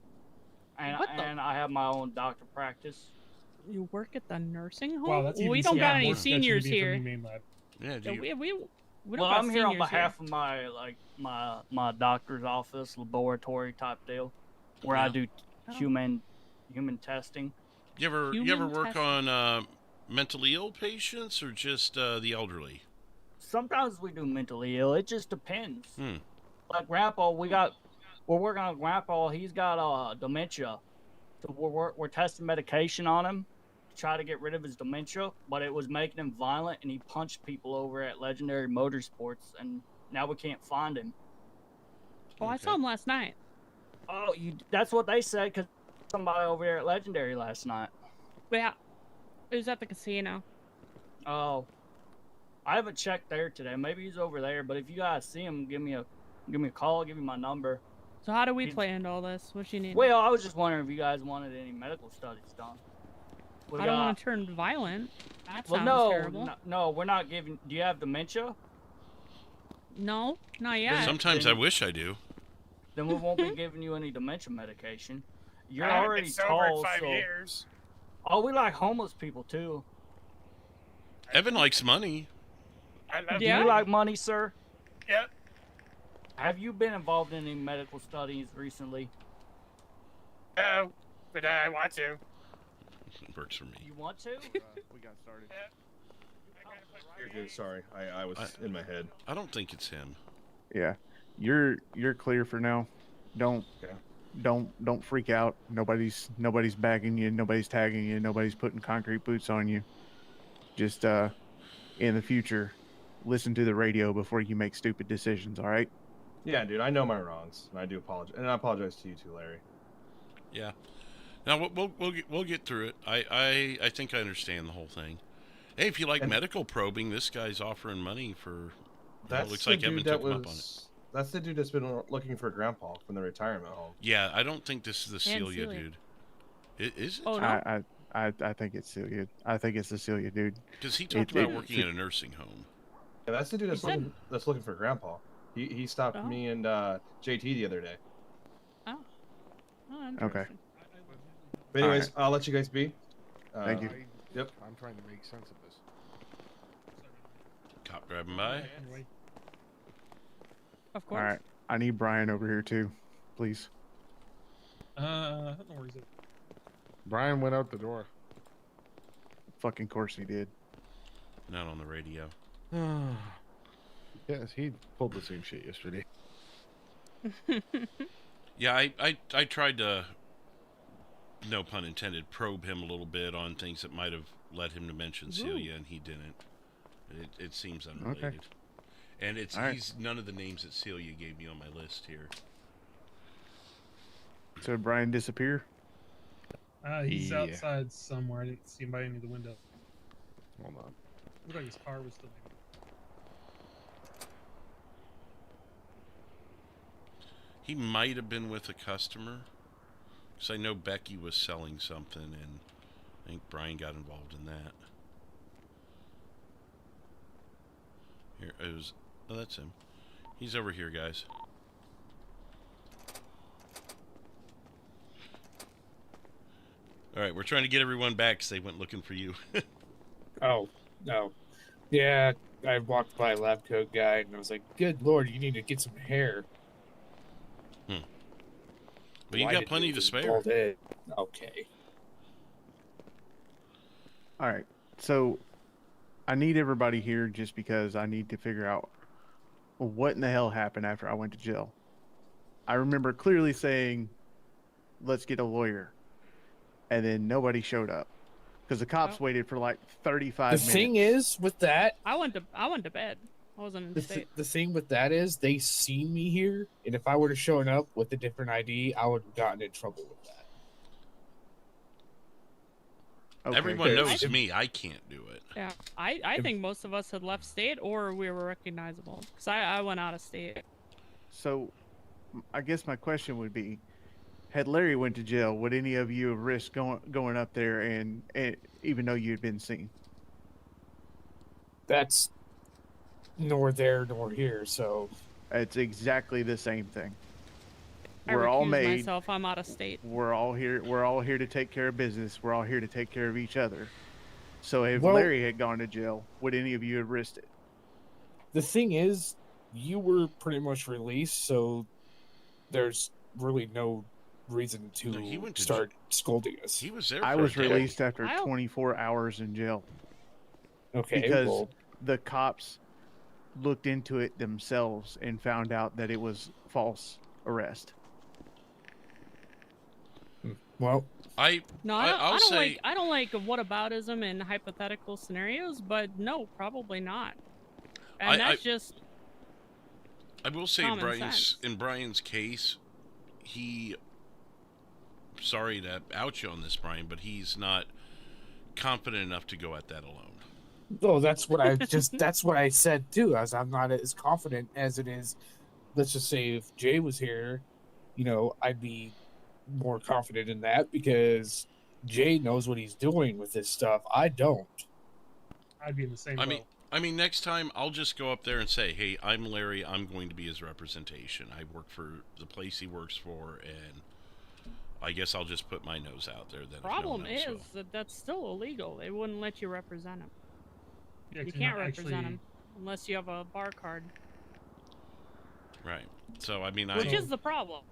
and
What the-
and I have my own doctor practice.
You work at the nursing home?
Wow, that's
we
even
don't got
more
any
sketchy
seniors
to be from
here.
Humane Lab.
Yeah, do
Yeah,
you?
we don't
Well,
got
I'm here on
seniors
behalf of my doctor's office, laboratory type deal, where I
Yeah.
do human testing.
You ever
Human
work
testing.
on mentally ill patients or just the elderly?
Sometimes we do mentally ill. It just depends.
Hmm.
Like Grandpa, we're working on Grandpa. He's got dementia, so we're testing medication on him to try to get rid of his dementia. But it was making him violent, and he punched people over at Legendary Motorsports, and now we can't find him.
Oh, I saw him last night.
Oh, that's what they said, because somebody over there at Legendary last night.
Yeah. It was at the casino.
Oh, I haven't checked there today. Maybe he's over there. But if you guys see him, give me a call. Give me my number.
So how do we play into all this? What you need?
Well, I was just wondering if you guys wanted any medical studies done.
I don't want to turn violent. That
Well,
sounds terrible.
no, we're not giving. Do you have dementia?
No, not yet.
Sometimes I wish I do.
Then we won't be giving you any dementia medication. You're
I haven't
already
been sober
tall,
in 5
so.
years.
Oh, we like homeless people too.
Evan likes money.
I love
Do
Yeah?
you like money, sir?
Yep.
Have you been involved in any medical studies recently?
No, but I want to.
Works for me.
You want to?
We got started.
You're good. Sorry, I was in my head.
I don't think it's him.
Yeah, you're clear for now. Don't freak out. Nobody's bagging you. Nobody's tagging you. Nobody's putting concrete boots on you. Just in the future, listen to the radio before you make stupid decisions. All right?
Yeah, dude, I know my wrongs, and I do apologize, and I apologize to you too, Larry.
Yeah. Now we'll get through it. I think I understand the whole thing. Hey, if you like medical probing, this guy's offering money for.
That
looks like Evan took him up on it.
That's the dude that's been looking for Grandpa from the retirement home.
Yeah, I don't think this is the Celia
Celia.
dude. Is it?
Oh no.
I think it's Celia. I think it's the Celia dude.
Because he talked about working at a nursing home.
Yeah, that's the dude that's looking for Grandpa. He stopped
Oh.
me and JT the other day.
Oh,
Okay.
interesting.
But anyways,
Alright.
I'll let you guys be.
Thank you.
Yep.
I'm trying to make sense of this.
Cop driving by.
Of course.
All right. I need Brian over here too, please.
No worries.
Brian went out the door.
Fucking course he did.
Not on the radio.
Yes, he pulled the same shit yesterday.
Yeah, I tried to, no pun intended, probe him a little bit on things that might have led him to mention Celia, and he didn't. It seems unrelated.
Okay.
And it's
All right.
he's none of the names that Celia gave me on my list here.
So did Brian disappear?
He's
Yeah.
outside somewhere. I didn't see him by any of the window.
Hold on.
Looked like his car was still.
He might have been with a customer, because I know Becky was selling something, I think Brian got involved in that. Here it was. Oh, that's him. He's over here, guys. All right, we're trying to get everyone back because they went looking for you.
Oh, no. Yeah, I walked by a lab coat guy and I was like, good lord, you need to get some hair.
But you got plenty to spare.
Okay.
All right. So I need everybody here just because I need to figure out what in the hell happened after I went to jail. I remember clearly saying, let's get a lawyer. And then nobody showed up because the cops waited for like 35 minutes.
The thing is with that,
I went to bed. I wasn't in the state.
The thing with that is they see me here, and if I would have shown up with a different ID, I would have gotten in trouble with that.
Okay.
Everyone knows me. I can't do it.
Yeah, I think most of us had left state or we were recognizable because I went out of state.
So I guess my question would be, had Larry went to jail, would any of you have risked going up there and even though you had been seen?
That's nor there nor here, so
it's exactly the same thing.
I
We're all
recuse
made.
myself. I'm out of state.
We're all here. We're all here to take care of business. We're all here to take care of each other. So if
Well,
Larry had gone to jail, would any of you have risked it?
the thing is, you were pretty much released, so there's really no reason to start scolding us.
He was there.
I
for
was
a day.
released after 24 hours in jail.
Okay,
Because
well,
the cops looked into it themselves and found out that it was false arrest.
Well,
I don't like whataboutism in hypothetical scenarios, but no, probably not. And that's just.
I will say,
common sense.
in Brian's case, sorry to out you on this, Brian, but he's not confident enough to go at that alone.
No, that's what that's what I said too. As I'm not as confident as it is. Let's just say if Jay was here, I'd be more confident in that because Jay knows what he's doing with this stuff. I don't.
I'd be in the same boat.
I mean, next time I'll just go up there and say, "Hey, I'm Larry. I'm going to be his representation. I work for the place he works for, and I guess I'll just put my nose out there." Then
Problem is that that's still illegal. They wouldn't let you represent him.
Yeah,
you can't represent him unless you have a bar card.
Right. So I mean,
which is the problem.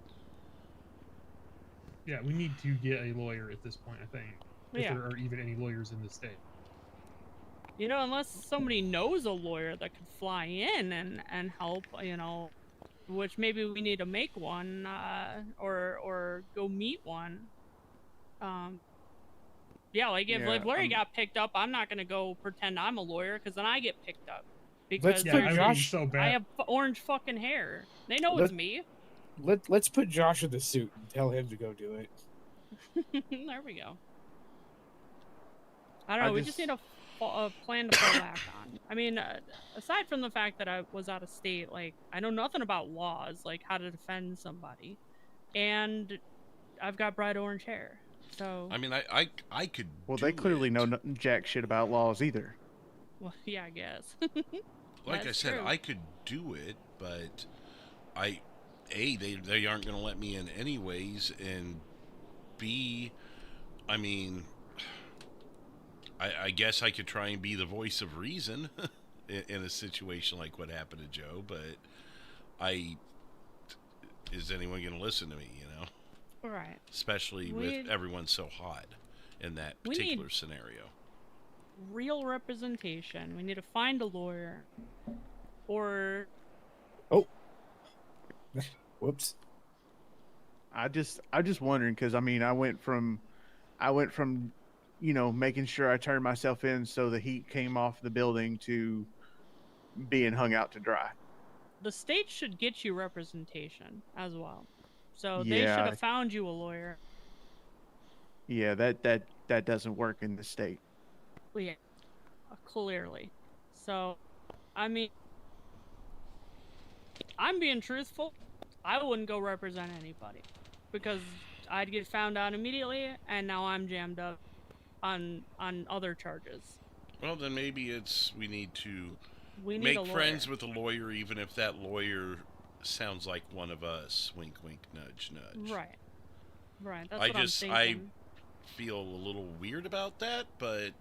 Yeah, we need to get a lawyer at this point, I think. If there are even any lawyers in the state.
Unless somebody knows a lawyer that could fly in and help, which maybe we need to make one, or go meet one. Yeah, like if Larry got picked up, I'm not gonna go pretend I'm a lawyer because then I get picked up. Because I have orange fucking hair. They know it's me.
Let's put Josh in the suit and tell him to go do it.
There we go. I don't know. We just need a plan to fall back on. I mean, aside from the fact that I was out of state, like I know nothing about laws, like how to defend somebody, and I've got bright orange hair. So
I mean, I could.
Well, they clearly know jack shit about laws either.
Well, yeah, I guess.
Like I said,
true.
I could do it, but they aren't going to let me in anyways, and B, I mean, I guess I could try and be the voice of reason in a situation like what happened to Joe, but is anyone going to listen to me,
Right.
Especially with everyone so hot in that particular scenario.
Real representation. We need to find a lawyer. Or
whoops.
I just wondering because I mean I went from making sure I turned myself in so the heat came off the building to being hung out to dry.
The state should get you representation as well. So they should have found you a lawyer.
Yeah, that doesn't work in the state.
Well, yeah, clearly. So, I mean, I'm being truthful. I wouldn't go represent anybody because I'd get found out immediately, and now I'm jammed up. on other charges.
Well, then maybe it's we need to
We need
make
a lawyer.
friends with a lawyer, even if that lawyer sounds like one of us. Wink, wink, nudge, nudge.
Right. Right. That's
I
what
just
I'm thinking.
I feel a little weird about that, but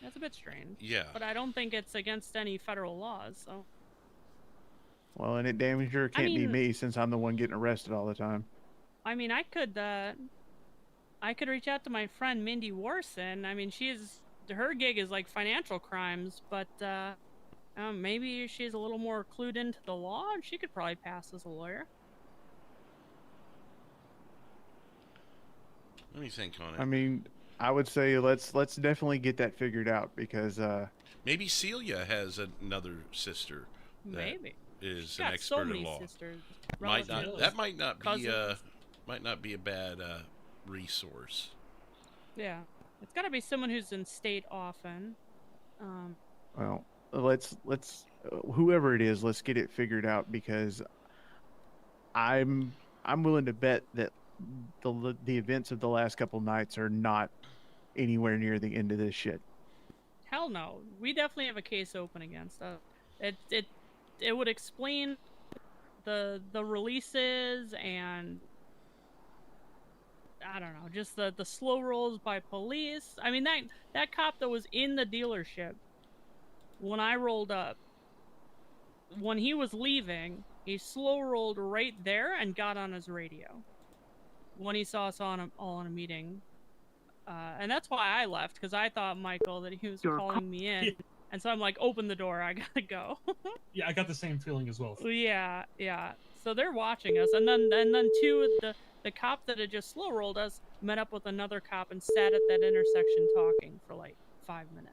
That's a bit strange.
yeah.
But I don't think it's against any federal laws. So.
Well, and it damn sure can't be me since I'm the one getting arrested all the time.
I mean, I could reach out to my friend Mindy Warson. I mean, her gig is like financial crimes, but maybe she's a little more clued into the law, and she could probably pass as a lawyer.
What do you think on it?
I mean, I would say let's definitely get that figured out because
maybe Celia has another sister that
Maybe.
is
She's
an
got
expert
so
in
many
law.
sisters,
Might not.
relatives,
That might not be
cousins.
might not be a bad resource.
Yeah, it's got to be someone who's in state often.
well, let's whoever it is, let's get it figured out because I'm willing to bet that the events of the last couple nights are not anywhere near the end of this shit.
Hell no, we definitely have a case open against us. It would explain the releases and I don't know, just the slow rolls by police. I mean that cop that was in the dealership when I rolled up, when he was leaving, he slow rolled right there and got on his radio when he saw us all in a meeting. And that's why I left, because I thought, Michael, that he was calling me in.
Yeah.
And so I'm like, open the door, I gotta go.
Yeah, I got the same feeling as well.
Yeah. So they're watching us. And then two, the cop that had just slow rolled us met up with another cop and sat at that intersection talking for like 5 minutes.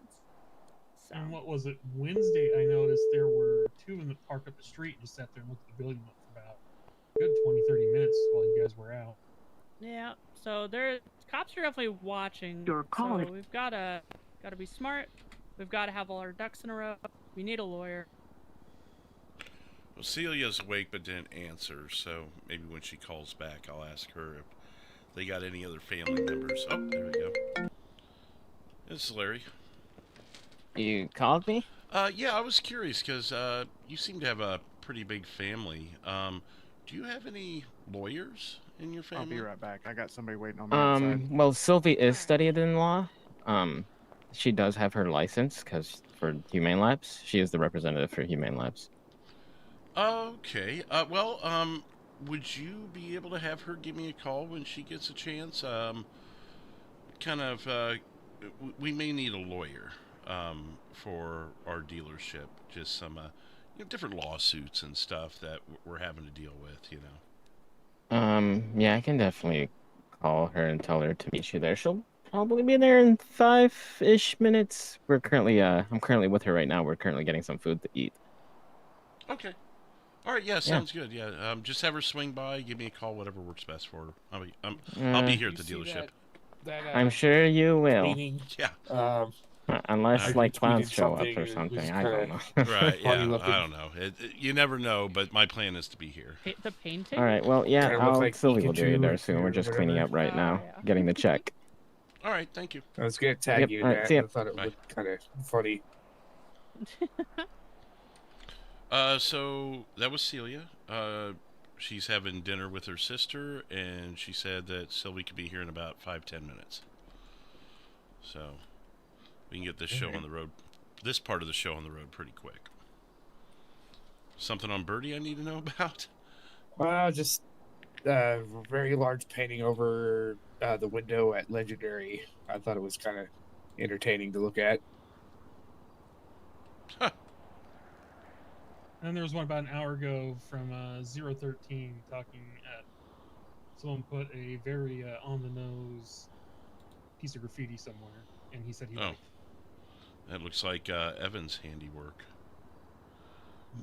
So.
And what was it? Wednesday, I noticed there were two in the park up the street and just sat there and looked at the building for about a good 20-30 minutes while you guys were out.
Yeah, so cops are definitely watching.
Your call.
So we've gotta be smart. We've got to have all our ducks in a row. We need a lawyer.
Well, Celia's awake but didn't answer, so maybe when she calls back, I'll ask her if they got any other family members. Oh, there we go. This is Larry.
You called me?
Yeah, I was curious because you seem to have a pretty big family. Do you have any lawyers in your family?
I'll be right back. I got somebody waiting on me outside.
Well, Sylvie is studied in law. She does have her license because for Humane Labs, she is the representative for Humane Labs.
Okay. Well, would you be able to have her give me a call when she gets a chance? We may need a lawyer for our dealership. Just some different lawsuits and stuff that we're having to deal with,
Yeah, I can definitely call her and tell her to meet you there. She'll probably be there in 5-ish minutes. I'm currently with her right now. We're currently getting some food to eat.
Okay. All right. Yeah, sounds good. Yeah. Just have her swing by, give me a call, whatever works best for her. I'll be here at the dealership.
I'm sure you will.
Meeting,
yeah.
Unless like clowns
tweeted
show up
something
or
and
something,
was
I don't know.
Right, yeah,
funny looking.
I don't know. You never know, but my plan is to be here.
The painting?
All right, well, yeah,
Kinda look like
Sylvie will do you
Pikachu
there soon. We're just
or
cleaning
whatever.
up right now, getting the check.
All right, thank you.
I was gonna tag
Yep,
you in
all right,
that.
see ya.
I thought it
Bye.
looked kind of funny.
So that was Celia. She's having dinner with her sister, and she said that Sylvie could be here in about 5-10 minutes. So we can get this show on the road, this part of the show on the road pretty quick. Something on Birdie I need to know about?
Well, just a very large painting over the window at Legendary. I thought it was kind of entertaining to look at.
And there was one about an hour ago from 013 talking at someone put a very on-the-nose piece of graffiti somewhere, and he said he liked it.
That looks like Evan's handiwork.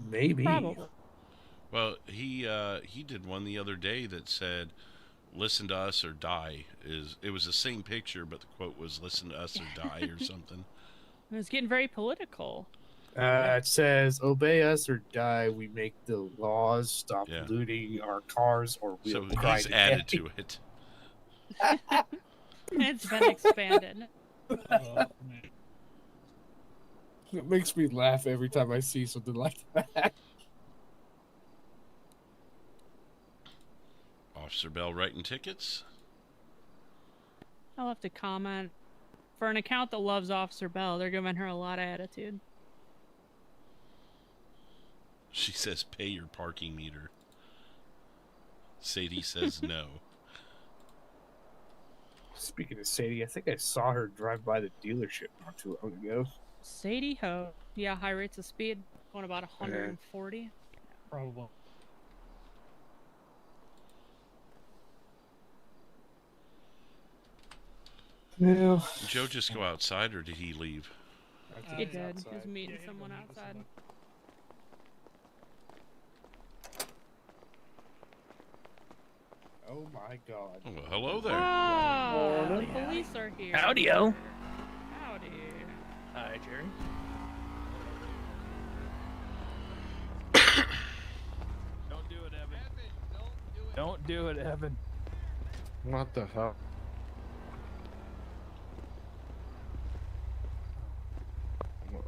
Maybe.
Probably.
Well, he did one the other day that said, "Listen to us or die." It was the same picture, but the quote was "Listen to us or die" or something.
It's getting very political.
It says, "Obey us or die. We make the laws. Stop
Yeah.
looting our cars, or we'll
So
cry
he's
to
added
death."
to it.
It's been expanded.
It makes me laugh every time I see something like that.
Officer Bell writing tickets.
I'll have to comment. For an account that loves Officer Bell, they're giving her a lot of attitude.
She says, pay your parking meter. Sadie says no.
Speaking of Sadie, I think I saw her drive by the dealership not too long ago.
Sadie Ho. Yeah, high rates of speed. Going about 140.
Probably.
Yeah.
Did Joe just go outside, or did he leave?
He did. He was meeting someone outside.
Oh my god.
Oh, well, hello there.
Ah, the police are here.
Howdy-o.
Howdy.
Hi, Jerry.
Don't do it, Evan. Don't do it, Evan.
What the hell?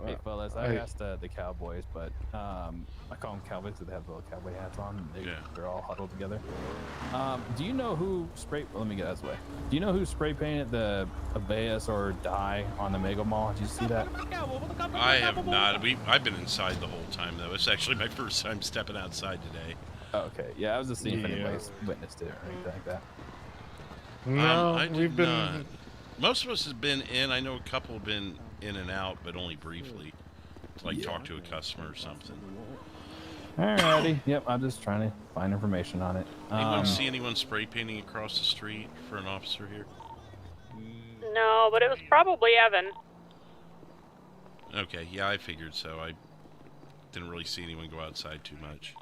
Hey, fellas, I asked the Cowboys, but I call them Cowboys because they have little cowboy hats on. They're all huddled together. Do you know who sprayed... Let me get out of the way. Do you know who spray painted the Abeas or die on the Mega Mall? Did you see that?
I have not. I've been inside the whole time, though. It's actually my first time stepping outside today.
Okay, yeah, I was just seeing if anybody's witnessed it or anything like that.
No,
we've been... Most of us have been in. I know a couple have been in and out, but only briefly. To, like, talk to a customer or something.
Alrighty. Yep, I'm just trying to find information on it.
Anyone see anyone spray painting across the street for an officer here?
No, but it was probably Evan.
Okay, yeah, I figured so. I didn't really see anyone go outside too much.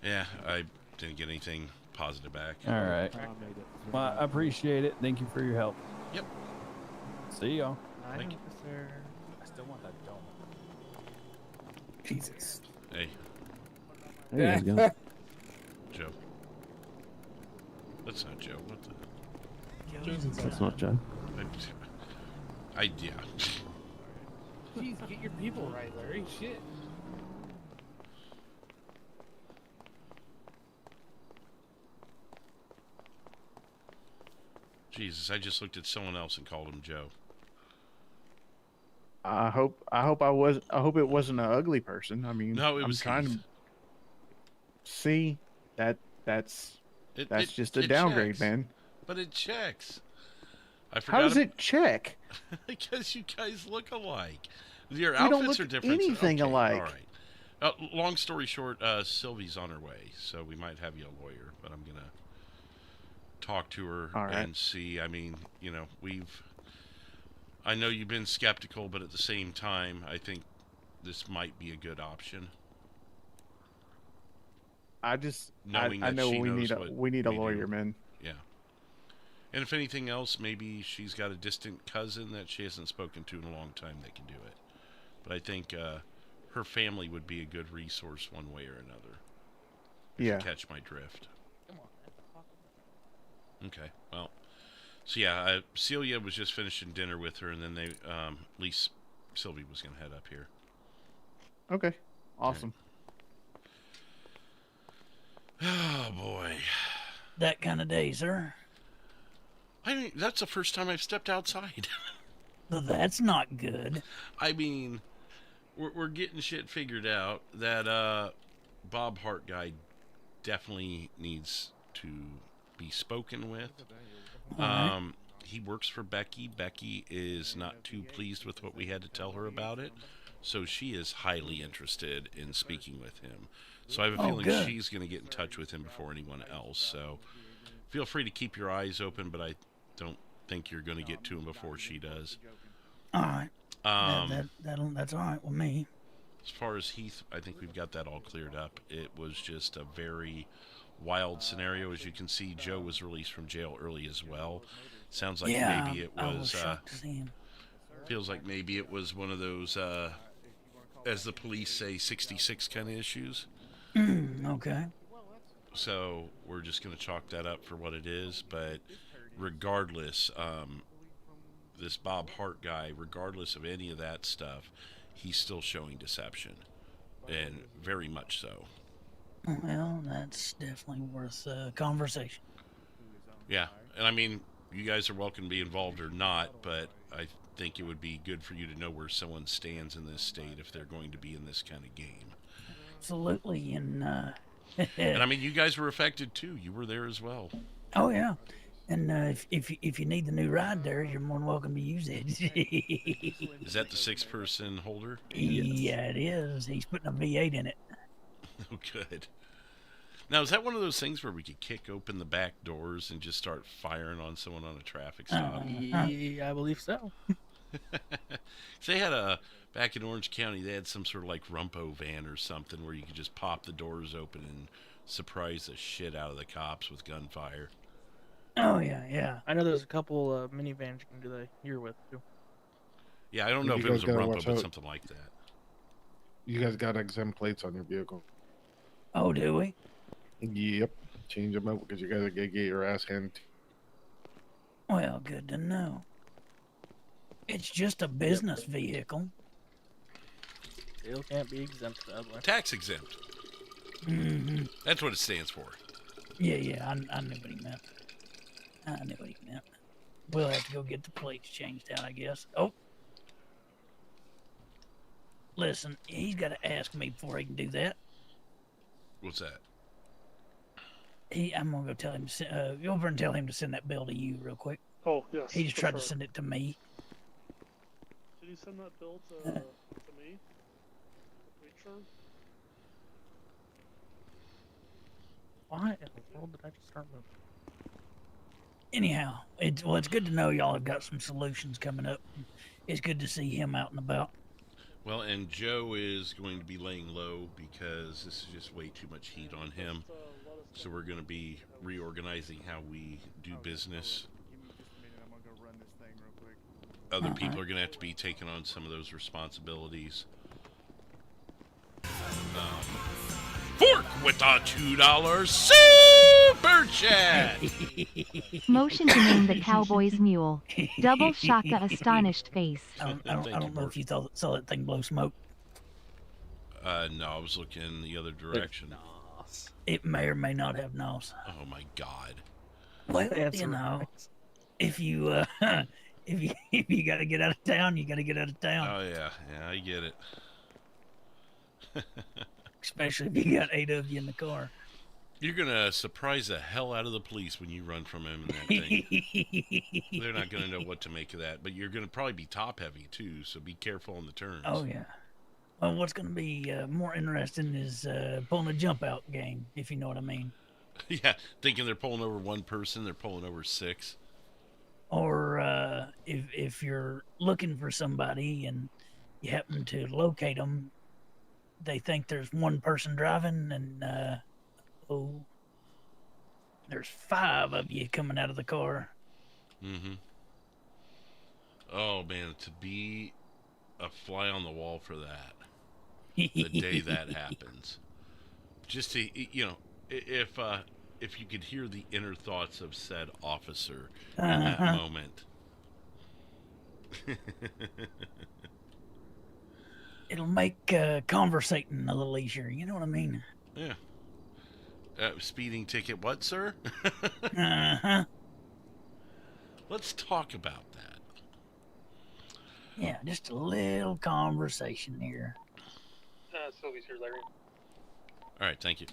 Yeah, I didn't get anything positive back.
Alright. Well, I appreciate it. Thank you for your help.
Yep.
See y'all.
Thank you.
I still want that dome.
Jesus.
Hey.
There you go.
Joe. That's not Joe. What the?
That's not Joe.
Yeah.
Jeez, get your people right, Larry. Shit.
Jesus, I just looked at someone else and called him Joe.
I hope it wasn't an ugly person. I mean,
No, it
I'm
was
trying
Heath.
to see that's
It
just a downgrade,
checks.
man.
But it checks. I forgot.
How does it check?
Because you guys look alike. Your
We don't
outfits
look
are different.
anything
okay,
alike.
All right. Long story short, Sylvie's on her way, so we might have you a lawyer, but I'm gonna talk to her and see. I mean, you know, I know you've been skeptical, but at the same time, I think this might be a good option.
I know we need a lawyer, man.
Yeah. And if anything else, maybe she's got a distant cousin that she hasn't spoken to in a long time that can do it. But I think her family would be a good resource one way or another. If you catch my drift. Okay, well, so yeah, Celia was just finishing dinner with her, and then they, at least Sylvie was going to head up here.
Okay, awesome.
Oh boy,
that kind of day, sir.
I mean, that's the first time I've stepped outside.
Well, that's not good.
I mean, we're getting shit figured out. That Bob Hart guy definitely needs to be spoken with. He works for Becky. Becky is not too pleased with what we had to tell her about it, so she is highly interested in speaking with him. So I have a feeling she's going to get in touch with him before anyone else. So feel free to keep your eyes open, but I don't think you're going to get to him before she does.
All right. That's all right with me.
As far as Heath, I think we've got that all cleared up. It was just a very wild scenario. As you can see, Joe was released from jail early as well. Sounds like maybe it was
shocked to see him.
Feels like maybe it was one of those as the police say 66 kind of issues.
Okay.
So we're just going to chalk that up for what it is, but regardless, this Bob Hart guy, regardless of any of that stuff, he's still showing deception, and very much so.
Well, that's definitely worth a conversation.
Yeah, and I mean, you guys are welcome to be involved or not, but I think it would be good for you to know where someone stands in this state if they're going to be in this kind of game.
Absolutely, and
and I mean, you guys were affected too. You were there as well.
Oh yeah, and if you need the new ride there, you're more than welcome to use it.
Is that the 6-person holder?
Yeah, it is. He's putting a V8 in it.
Oh, good. Now, is that one of those things where we could kick open the back doors and just start firing on someone on a traffic stop?
Yeah, I believe so.
They had back in Orange County, they had some sort of like Rumpo van or something where you could just pop the doors open and surprise the shit out of the cops with gunfire.
Oh yeah.
I know there's a couple minivans you can do that here with too.
Yeah, I don't know if it was a Rumpo, but something like that.
You guys got exempt plates on your vehicle.
Oh, do we?
Yep. Change them out because you guys are gonna get your ass handed.
Well, good to know. It's just a business vehicle.
Still can't be exempt, sadly.
Tax exempt.
Mm-hmm.
That's what it stands for.
Yeah, I knew what he meant. We'll have to go get the plates changed out, I guess. Oh. Listen, he's got to ask me before he can do that.
What's that?
I'm gonna go tell him. Go over and tell him to send that bill to you real quick.
Oh yes.
He just tried to send it to me.
Did you send that bill to me? Sure.
Why in the world did I just start moving?
Anyhow, it's good to know y'all have got some solutions coming up. It's good to see him out and about.
Well, and Joe is going to be laying low because this is just way too much heat on him. So we're going to be reorganizing how we do business. Other people are going to have to be taking on some of those responsibilities. Fork with a $2 super chat.
Motion to name the Cowboy's mule. Double shaka astonished face.
I don't know if you saw that thing blow smoke.
No, I was looking the other direction.
It may or may not have nos.
Oh my God.
Well, you know, if you if you got to get out of town, you got to get out of town.
Oh yeah, I get it.
Especially if you got 8 of you in the car.
You're gonna surprise the hell out of the police when you run from him in that thing. They're not gonna know what to make of that, but you're gonna probably be top heavy too, so be careful on the turns.
Oh yeah. Well, what's gonna be more interesting is pulling a jump out game, if you know what I mean.
Yeah, thinking they're pulling over one person, they're pulling over 6.
Or if you're looking for somebody and you happen to locate them, they think there's one person driving, and there's 5 of you coming out of the car.
Mm-hmm. Oh man, to be a fly on the wall for that, the day that happens, just to if you could hear the inner thoughts of said officer in that moment.
It'll make conversating a little easier, you know what I mean?
Yeah. Speeding ticket, what, sir? Let's talk about that.
Yeah, just a little conversation here.
Sylvie's here, Larry.
All right, thank you.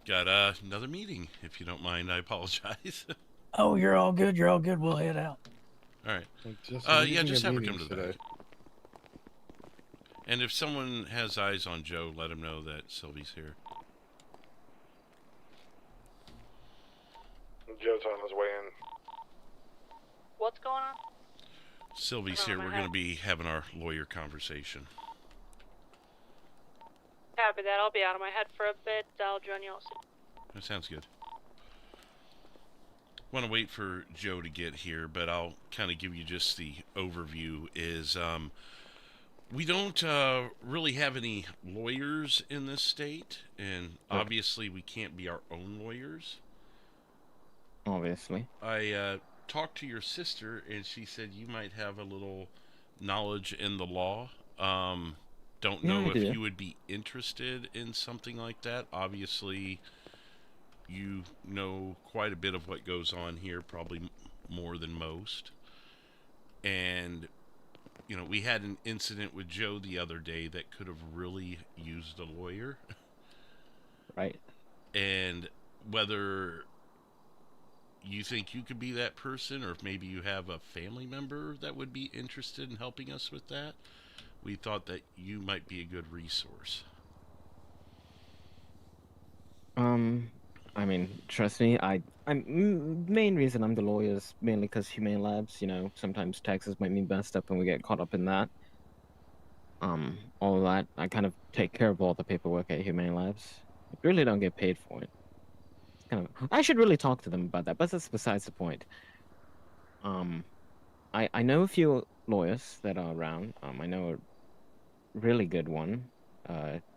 Got another meeting, if you don't mind. I apologize.
Oh, you're all good. You're all good. We'll head out.
All right. Just have her come to the back. And if someone has eyes on Joe, let him know that Sylvie's here.
Joe's on his way in.
What's going on?
Sylvie's here. We're going to be having our lawyer conversation.
Copy that. I'll be out of my head for a bit. I'll join you all soon.
That sounds good. Want to wait for Joe to get here, but I'll kind of give you just the overview. Is we don't really have any lawyers in this state, and obviously we can't be our own lawyers.
Obviously.
I talked to your sister, and she said you might have a little knowledge in the law. Don't
Yeah,
know
I
if
do.
you would be interested in something like that. Obviously, you know quite a bit of what goes on here, probably more than most. And, you know, we had an incident with Joe the other day that could have really used a lawyer.
Right.
And whether you think you could be that person, or if maybe you have a family member that would be interested in helping us with that, we thought that you might be a good resource.
I mean, trust me, main reason I'm the lawyer is mainly because Humane Labs, sometimes taxes might be messed up and we get caught up in that. All of that, I kind of take care of all the paperwork at Humane Labs. I really don't get paid for it. I should really talk to them about that, but that's besides the point. I know a few lawyers that are around. I know a really good one.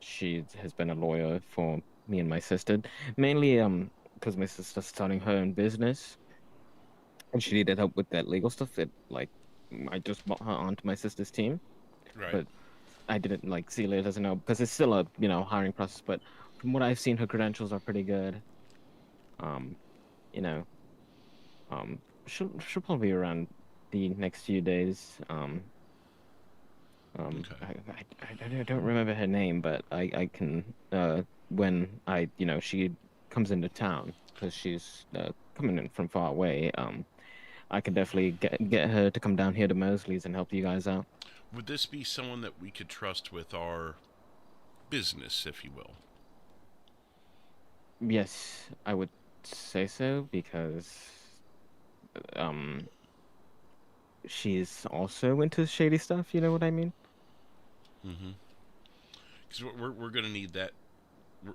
She has been a lawyer for me and my sister, mainly because my sister's starting her own business, and she needed help with that legal stuff. I just brought her onto my sister's team,
Right.
but I didn't Celia doesn't know because it's still a hiring process. But from what I've seen, her credentials are pretty good. You know, she'll probably be around the next few days. I don't remember her name, but I can when she comes into town because she's coming in from far away. I can definitely get her to come down here to Mosley's and help you guys out.
Would this be someone that we could trust with our business, if you will?
Yes, I would say so because she's also into shady stuff. You know what I mean?
Mm-hmm. Because we're gonna need that.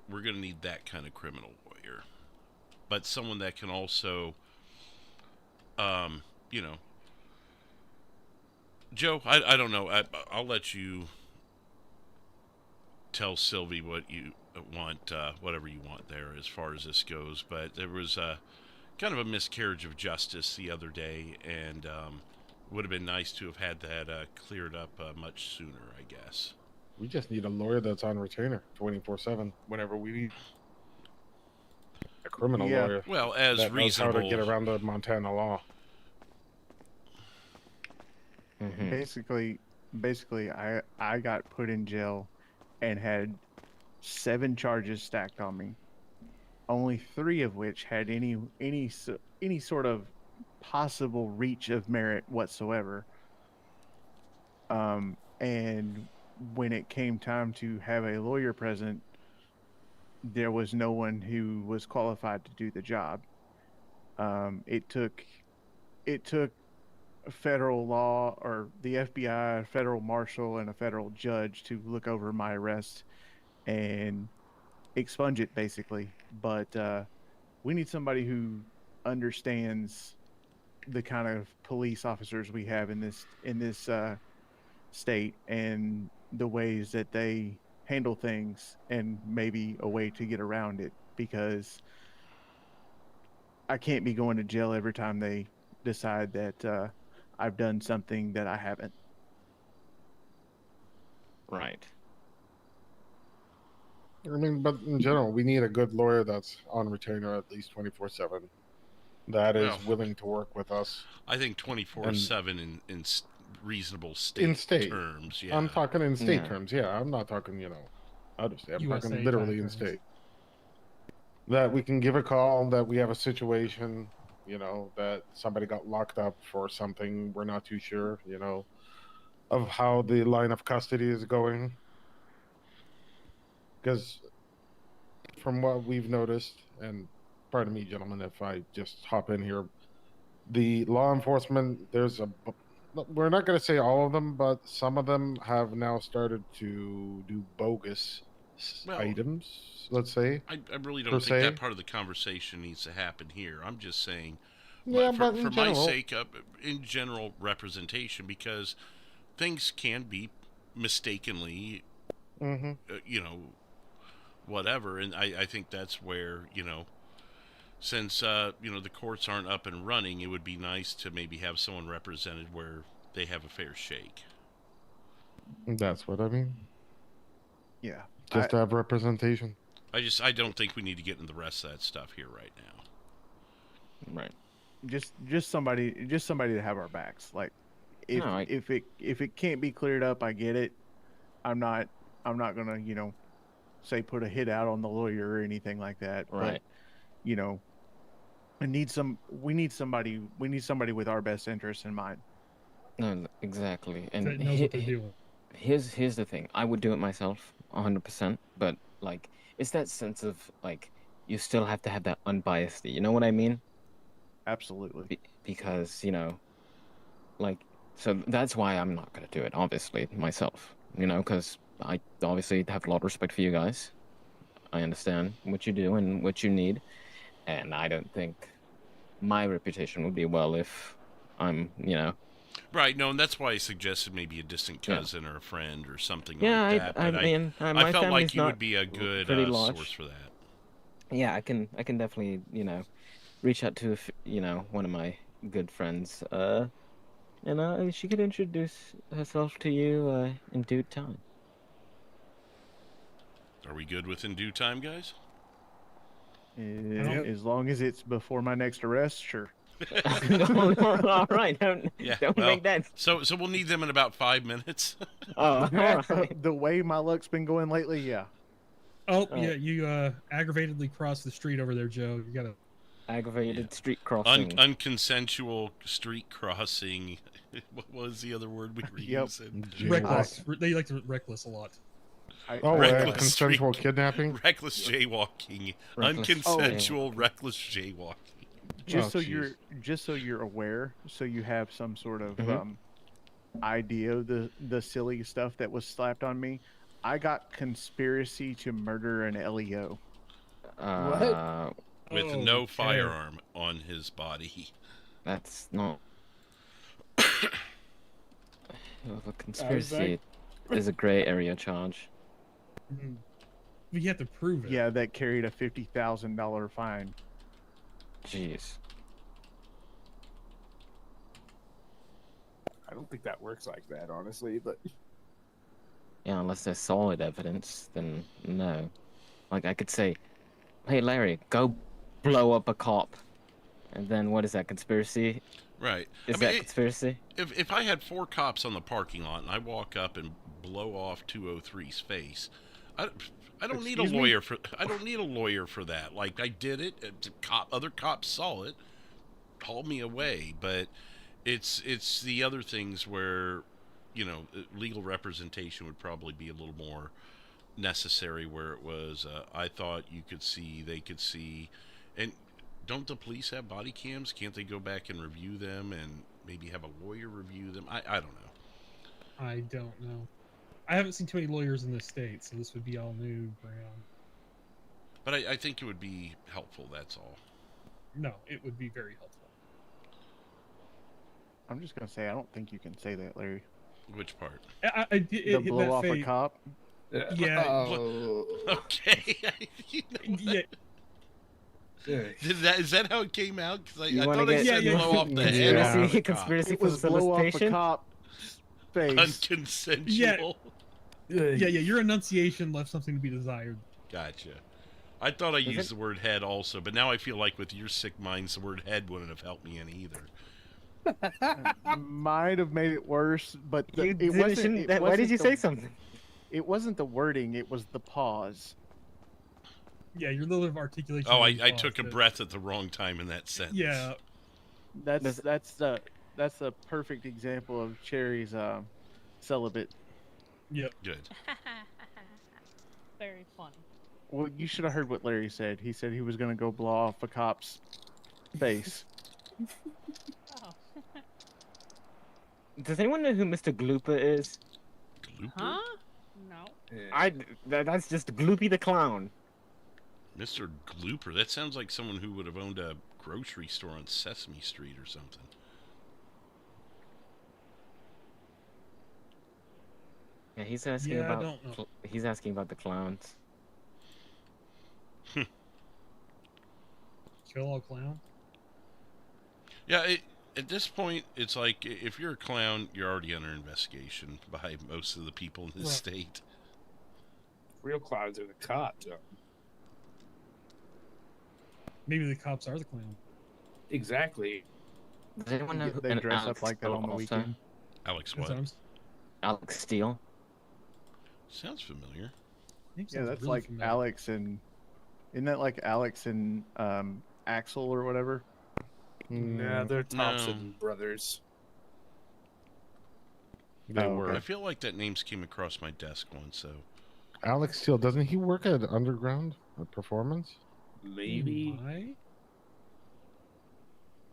We're gonna need that kind of criminal lawyer, but someone that can also, you know, Joe. I don't know. I'll let you tell Sylvie what you want, whatever you want there as far as this goes. But there was kind of a miscarriage of justice the other day, and would have been nice to have had that cleared up much sooner, I guess.
We just need a lawyer that's on retainer 24/7 whenever we need a criminal lawyer.
Well, as
that knows how to
reasonable.
get around the Montana law.
Basically, I got put in jail and had 7 charges stacked on me. Only 3 of which had any sort of possible reach of merit whatsoever. And when it came time to have a lawyer present, there was no one who was qualified to do the job. It took federal law or the FBI, federal marshal, and a federal judge to look over my arrest and expunge it, basically. But we need somebody who understands the kind of police officers we have in this state and the ways that they handle things, and maybe a way to get around it, because I can't be going to jail every time they decide that I've done something that I haven't.
Right.
I mean, but in general, we need a good lawyer that's on retainer at least 24/7. That is willing to work with us.
I think 24/7 in reasonable state terms. Yeah,
I'm talking in state terms. Yeah, I'm not talking out of state. I'm
USA
talking literally in
terms.
state. That we can give a call, that we have a situation, that somebody got locked up for something we're not too sure, of how the line of custody is going. Because from what we've noticed, and pardon me, gentlemen, if I just hop in here, the law enforcement, we're not going to say all of them, but some of them have now started to do bogus items, let's say.
I really don't think that part of the conversation needs to happen here. I'm just saying, for my sake, in general representation, because things can be mistakenly, whatever. And I think that's where, since the courts aren't up and running, it would be nice to maybe have someone represented where they have a fair shake.
That's what I mean.
Yeah.
Just to have representation.
I don't think we need to get into the rest of that stuff here right now.
Right.
Just somebody to have our backs. Like, if it can't be cleared up, I get it. I'm not gonna say put a hit out on the lawyer or anything like that.
Right.
But we need somebody with our best interests in mind.
No, exactly. And
That knows what they're doing.
Here's the thing. I would do it myself, 100%. But like, it's that sense of like, you still have to have that unbiased. You know what I mean?
Absolutely.
Because like, so that's why I'm not gonna do it. Obviously, myself. Because I obviously have a lot of respect for you guys. I understand what you do and what you need, and I don't think my reputation would be well if I'm,
Right, no, and that's why I suggested maybe a distant cousin or a friend or something
Yeah,
like that.
I
But
mean,
I
my
felt like
family's
you would
not
be a good
pretty large.
source for that.
Yeah, I can definitely, reach out to, one of my good friends, and she could introduce herself to you in due time.
Are we good with in due time, guys?
As long as it's before my next arrest, sure.
All right, don't make that.
So we'll need them in about 5 minutes.
Oh, all right.
The way my luck's been going lately, yeah.
Oh, yeah, you aggravatedly crossed the street over there, Joe. You got to
aggravated street crossing.
Unconsensual street crossing. What was the other word we were using?
Reckless. They like to reckless a lot.
Consensual kidnapping?
Reckless jaywalking. Unconsensual reckless jaywalking.
Just so you're aware, so you have some sort of idea of the silly stuff that was slapped on me. I got conspiracy to murder an LEO.
What?
With no firearm on his body.
That's not. A conspiracy is a gray area charge.
But you have to prove it.
Yeah, that carried a $50,000 fine.
Jeez.
I don't think that works like that, honestly, but...
Yeah, unless there's solid evidence, then no. Like, I could say, hey, Larry, go blow up a cop. And then what is that, conspiracy?
Right.
Is that conspiracy?
If I had 4 cops on the parking lot and I walk up and blow off 203's face, I don't need a lawyer for that. Like, I did it. Other cops saw it, hauled me away. But it's the other things where, legal representation would probably be a little more necessary. Where it was, I thought you could see, they could see, and don't the police have body cams? Can't they go back and review them and maybe have a lawyer review them? I don't know.
I don't know. I haven't seen too many lawyers in this state, so this would be all new ground.
But I think it would be helpful, that's all.
No, it would be very helpful.
I'm just going to say, I don't think you can say that, Larry.
Which part?
The blow off a cop?
Yeah.
Okay.
Yeah.
Is that how it came out? Because I
wanna
thought it said blow off the head off a cop.
Conspiracy
It
for
was blow off a
solicitation?
cop face.
Unconsensual.
Yeah, your enunciation left something to be desired.
Gotcha. I thought I used the word head also, but now I feel like with your sick minds, the word head wouldn't have helped me any either.
Might have made it worse, but
Why did you say something?
It wasn't the wording; it was the pause.
Yeah, your little bit of articulation.
Oh, I took a breath at the wrong time in that sentence.
Yeah,
that's the perfect example of Cherry's celibate.
Yep.
Good.
Very funny.
Well, you should have heard what Larry said. He said he was going to go blow off a cop's face.
Oh.
Does anyone know who Mr. Glooper is?
Glooper?
Huh? No.
That's just Gloopy the Clown.
Mr. Glooper? That sounds like someone who would have owned a grocery store on Sesame Street or something.
Yeah, he's asking He's asking about the clowns.
kill a clown?
Yeah, at this point, it's like if you're a clown, you're already under investigation by most of the people in this state.
Real clowns are the cops.
Maybe the cops are the clown.
Exactly.
Does anyone know
They
an
dress
Alex
up like that
Steele
on the
also?
weekend.
Alex
That's
what?
Alex Steele.
Sounds familiar.
Yeah, that's like Alex and isn't that like Alex and Axel or whatever?
Nah, they're
No.
Thompson brothers.
They were.
I feel like that names came across my desk once. So
Alex Steele, doesn't he work at Underground at Performance?
Maybe.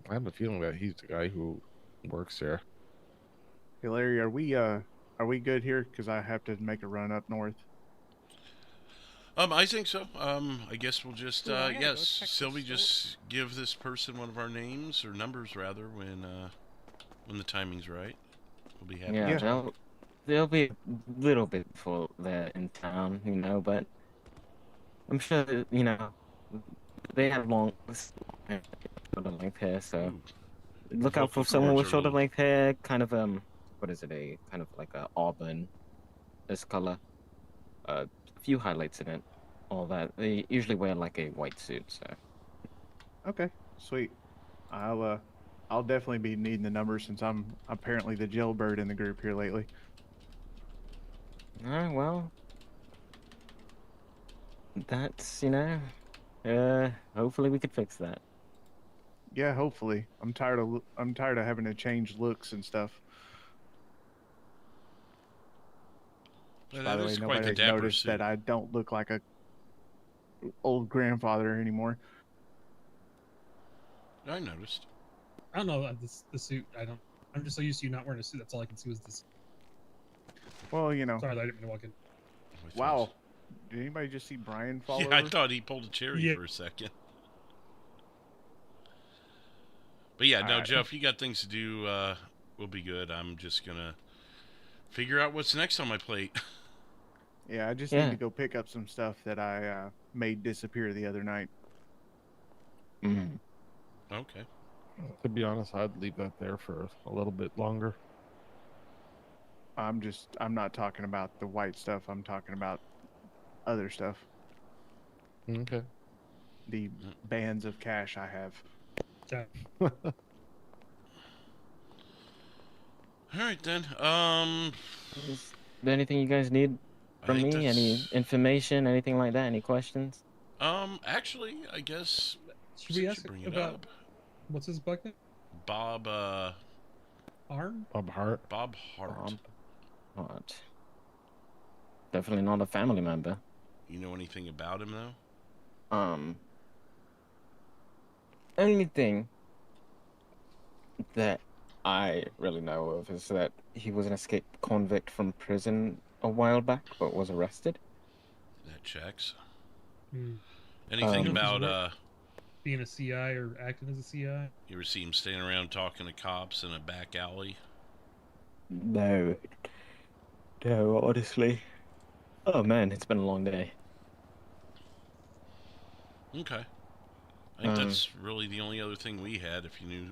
I have a feeling that he's the guy who works there.
Hey Larry, are we good here? Because I have to make a run up north.
I think so. I guess we'll just
Ooh, I gotta go
yes,
check
Sylvie,
the
just give this person one of our names or numbers rather when the timing's right. We'll be happy.
Yeah, they'll be a little bit before they're in town, you know, but I'm sure that, you know, they have long shoulder length hair, so look out for someone with shoulder length hair, kind of what is it, a kind of like a auburn this color, a few highlights in it, all that. They usually wear like a white suit, so.
Okay, sweet. I'll definitely be needing the number since I'm apparently the jailbird in the group here lately.
Well, that's, you know, hopefully we could fix that.
Yeah, hopefully. I'm tired of having to change looks and stuff.
Well,
By
that
the way,
is quite
nobody
the
has
dapper
noticed
suit.
that I don't look like a old grandfather anymore.
I noticed.
I don't know the suit. I'm just so used to you not wearing a suit. That's all I can see was this.
Well, you know.
Sorry, I didn't mean to walk in.
Wow. Did anybody just see Brian fall
Yeah,
over?
I thought he pulled a cherry for a second. But yeah, no,
Alright.
Jeff, you got things to do. We'll be good. I'm just gonna figure out what's next on my plate.
Yeah, I just need to go pick up some stuff that I made disappear the other night.
Okay.
To be honest, I'd leave that there for a little bit longer.
I'm not talking about the white stuff. I'm talking about other stuff.
Okay.
The bands of cash I have.
All right then.
Is there anything you guys need from me? Any information, anything like that? Any questions?
Actually, I guess.
Should we ask about what's his bug name?
Bob.
Arm?
Bob Hart.
Bob Hart.
Hart. Definitely not a family member.
You know anything about him though?
Only thing that I really know of is that he was an escaped convict from prison a while back, but was arrested.
That checks.
Hmm.
Anything about
being a CI or acting as a CI?
You ever see him standing around talking to cops in a back alley?
No, honestly. Oh man, it's been a long day.
Okay. I think that's really the only other thing we had. If you knew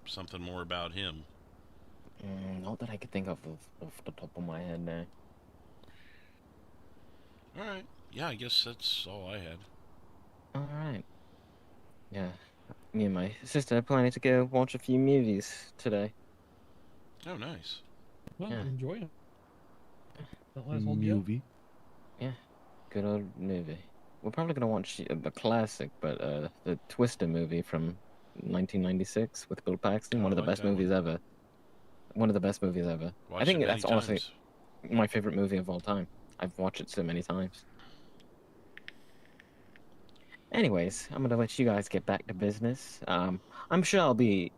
something more about him.
Not that I could think of off the top of my head now.
All right. Yeah, I guess that's all I had.
All right. Yeah, me and my sister are planning to go watch a few movies today.
Oh, nice.
Well,
Yeah.
enjoy it. Don't let us hold you up.
Movie.
Yeah, good old movie. We're probably gonna watch the classic, but the Twister movie from 1996 with Bill Paxton. One of the best movies ever. One of the best movies ever. I
Watched
think
it
that's
many
honestly
times.
my favorite movie of all time. I've watched it so many times. Anyways, I'm gonna let you guys get back to business. I'm sure I'll be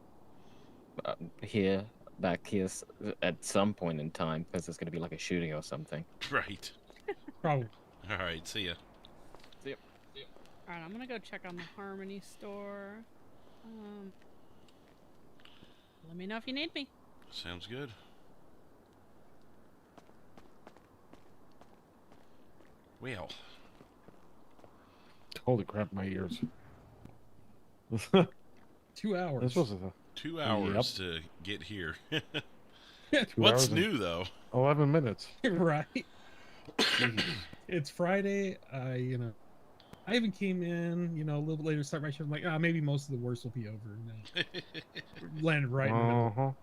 back here at some point in time because there's gonna be like a shooting or something.
Right.
Probably.
All right. See ya.
See ya.
All right, I'm gonna go check on the Harmony store. Let me know if you need me.
Sounds good. Well.
Holy crap, my ears.
2 hours.
This was a
2 hours to get here.
2
What's
hours and
new though?
11 minutes.
Right. It's Friday. I even came in, a little bit later, start my shift. I'm like, maybe most of the worst will be over. And landed right in the middle.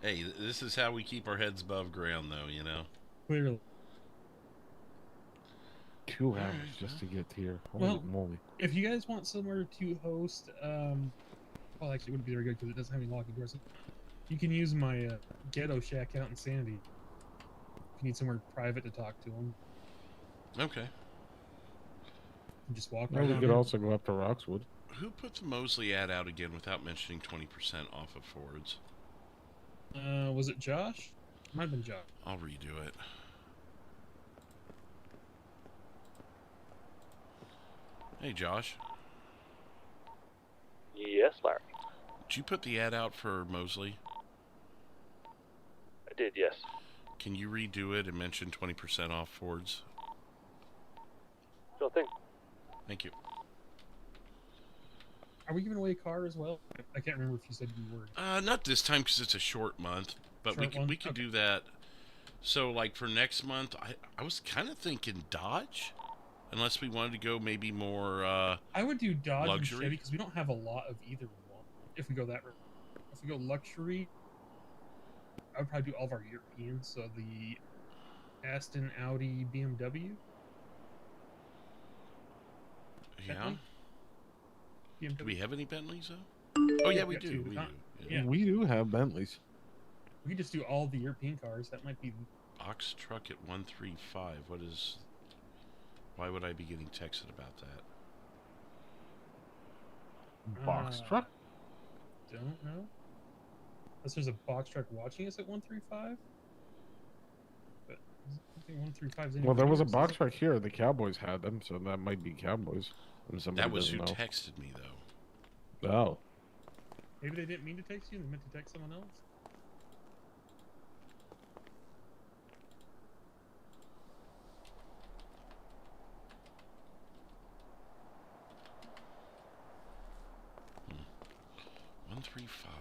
Hey, this is how we keep our heads above ground, though.
Clearly.
2 hours just to get here. Holy
Well,
moly.
if you guys want somewhere to host, well, actually, it wouldn't be very good because it doesn't have any locking doors. You can use my ghetto shack out in Sandy. If you need somewhere private to talk to them.
Okay.
You just walk
Well,
right
we
on
could
in.
also go up to Roxwood.
Who put the Mosley ad out again without mentioning 20% off of Fords?
Was it Josh? Might have been Josh.
I'll redo it. Hey, Josh.
Yes, Larry.
Did you put the ad out for Mosley?
I did, yes.
Can you redo it and mention 20% off Fords?
Sure thing.
Thank you.
Are we giving away a car as well? I can't remember if you said you were.
Not this time because it's a short month, but we could do that. So, like for next month, I was kind of thinking Dodge, unless we wanted to go maybe more.
I would do Dodge
luxury.
and Chevy because we don't have a lot of either one. If we go that route, if we go luxury, I would probably do all of our Europeans. So the Aston, Audi, BMW.
Yeah.
BMW.
Do we have any Bentleys though? Oh yeah, we do. We do.
Yeah.
We do have Bentleys.
We could just do all the European cars. That might be.
Box truck at 135. What is? Why would I be getting texted about that?
Box truck?
Don't know. Unless there's a box truck watching us at 135. But I think 135 is.
Well, there was a box truck here. The Cowboys had them, so that might be Cowboys. And somebody
That was who
doesn't know.
texted me though.
Oh.
Maybe they didn't mean to text you. They meant to text someone else.
Hmm. 135.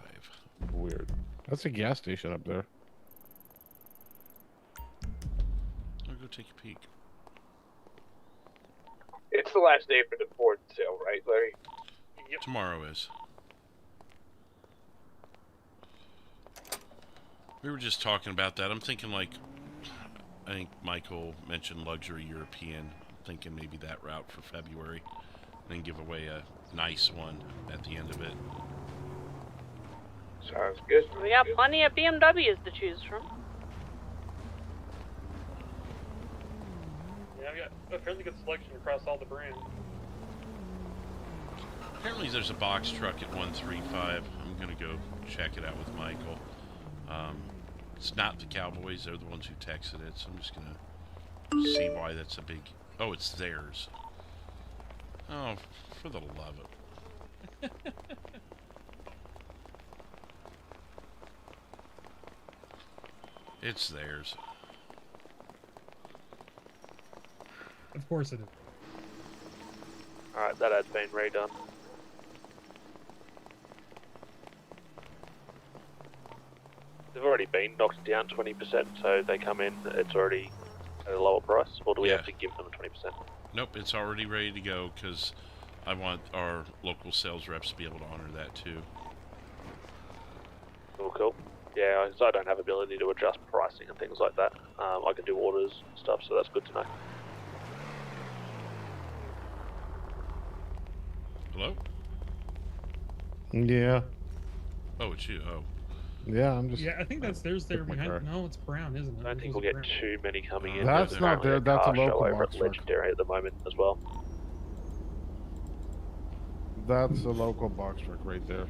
Weird. That's a gas station up there.
I'll go take a peek.
It's the last day for the Ford sale, right, Larry?
Yep. Tomorrow is. We were just talking about that. I'm thinking like, I think Michael mentioned luxury European. I'm thinking maybe that route for February. And then give away a nice one at the end of it.
Sounds good.
We got plenty of BMWs to choose from.
Yeah, we got a fairly good selection across all the brands.
Apparently there's a box truck at 135. I'm going to go check it out with Michael. It's not the Cowboys. They're the ones who texted it. So I'm just going to see why that's a big... Oh, it's theirs. Oh, for the love of it. It's theirs.
Of course it is.
Alright, that ad's been redone. They've already been knocked down 20%, so they come in, it's already at a lower price, or do we have to give them a 20%?
Nope, it's already ready to go because I want our local sales reps to be able to honor that too.
Cool, cool. Yeah, so I don't have ability to adjust pricing and things like that. I can do orders and stuff, so that's good to know.
Hello?
Yeah.
Oh, it's you. Oh.
Yeah, I'm just...
Yeah, I think that's theirs there
my
behind.
car.
No, it's brown, isn't it?
I don't think we'll get too many coming in.
That's
There's
not
currently
there, that's a
car show
local
over
box
at
truck.
Legendary at the moment as well.
That's a local box truck right there.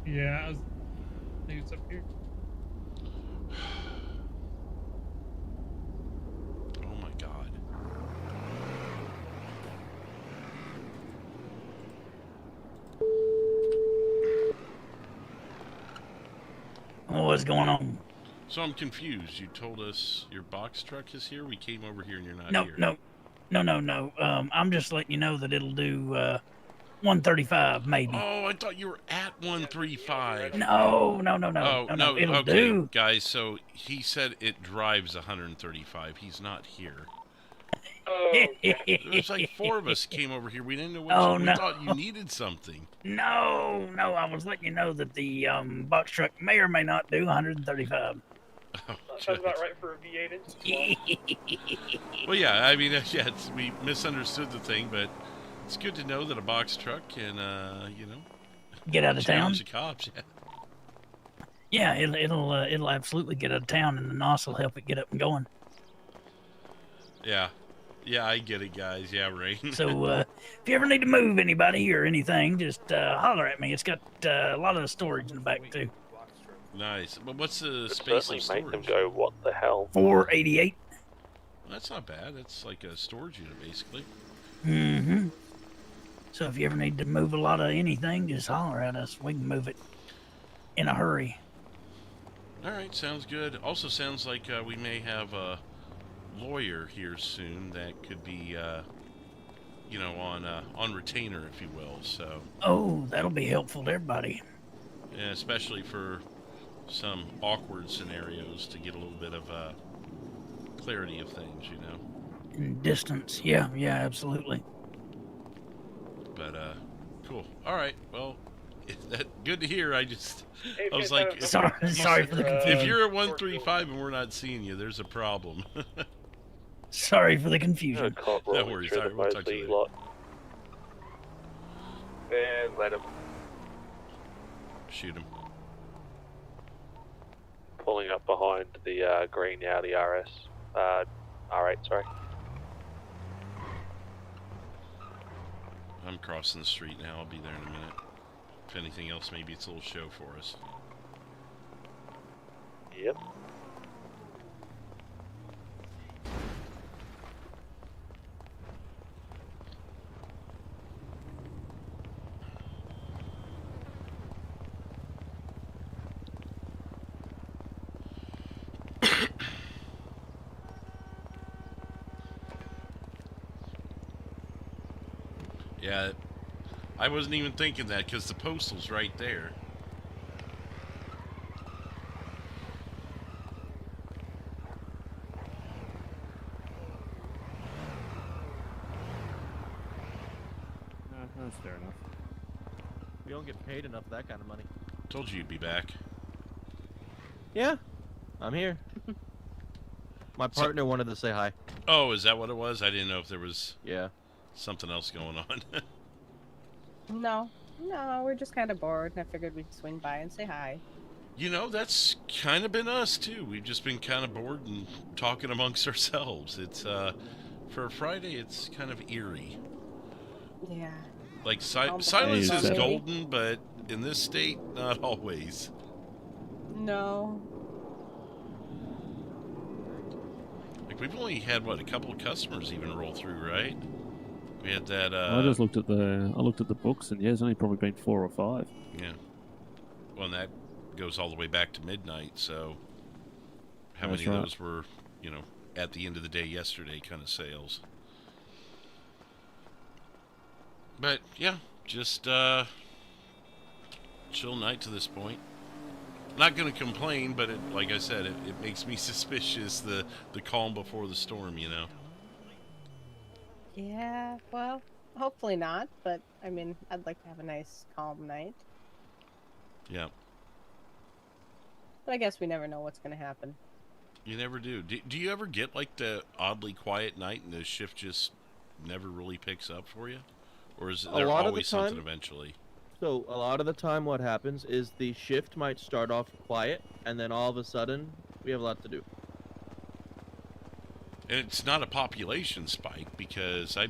Yeah, I think it's up here.
Oh my god.
What's going on?
So I'm confused. You told us your box truck is here. We came over here and you're not
No,
here.
no. I'm just letting you know that it'll do 135 maybe.
Oh, I thought you were at 135.
No.
Oh,
no. It'll
okay,
do.
guys. So he said it drives 135. He's not here. There's like 4 of us came over here. We didn't know what we thought you needed something.
No. I was letting you know that the box truck may or may not do 135.
Oh,
sounds about right for a V8 engine.
Well, yeah. I mean, we misunderstood the thing, but it's good to know that a box truck can,
get out of town.
challenge the cops.
Yeah, it'll absolutely get out of town, and the NOS will help it get up and going.
Yeah, I get it, guys. Yeah, right.
So if you ever need to move anybody or anything, just holler at me. It's got a lot of storage in the back too.
Nice. But what's the
Could
space
certainly
of
make
storage?
them go, what the hell?
488.
Well, that's not bad. That's like a storage unit, basically.
Mm-hmm. So if you ever need to move a lot of anything, just holler at us. We can move it in a hurry.
All right, sounds good. Also sounds like we may have a lawyer here soon that could be, on retainer, if you will. So.
Oh, that'll be helpful to everybody.
Yeah, especially for some awkward scenarios to get a little bit of clarity of things,
Distance, yeah, absolutely.
But cool. All right. Well, good to hear. I was like,
sorry for the confusion.
If you're at 135 and we're not seeing you, there's a problem.
Sorry for the confusion.
No worries. All right, we'll talk to you later.
And let him.
Shoot him.
Pulling up behind the green Audi RS. R8, sorry.
I'm crossing the street now. I'll be there in a minute. If anything else, maybe it's a little show for us.
Yep.
Yeah, I wasn't even thinking that because the postal's right there.
That's fair enough.
We don't get paid enough for that kind of money.
Told you you'd be back.
Yeah, I'm here. My partner wanted to say hi.
Oh, is that what it was? I didn't know if there was something else going on.
No, we're just kind of bored, and I figured we'd swing by and say hi.
That's kind of been us, too. We've just been kind of bored and talking amongst ourselves. It's, for a Friday, it's kind of eerie.
Yeah.
Like, silence is golden, but in this state, not always.
No.
Like, we've only had, a couple of customers even roll through, right? We had that,
I just looked at the books, and there's only probably been 4 or 5.
Yeah. Well, and that goes all the way back to midnight, so how many of those were, at the end of the day yesterday kind of sales? But, yeah, just, chill night to this point. Not going to complain, but like I said, it makes me suspicious, the calm before the storm,
Yeah, well, hopefully not, but, I mean, I'd like to have a nice, calm night.
Yeah.
But I guess we never know what's going to happen.
You never do. Do you ever get, the oddly quiet night and the shift just never really picks up for you? Or is there always something eventually?
So, a lot of the time what happens is the shift might start off quiet, and then all of a sudden, we have a lot to do.
And it's not a population spike, because I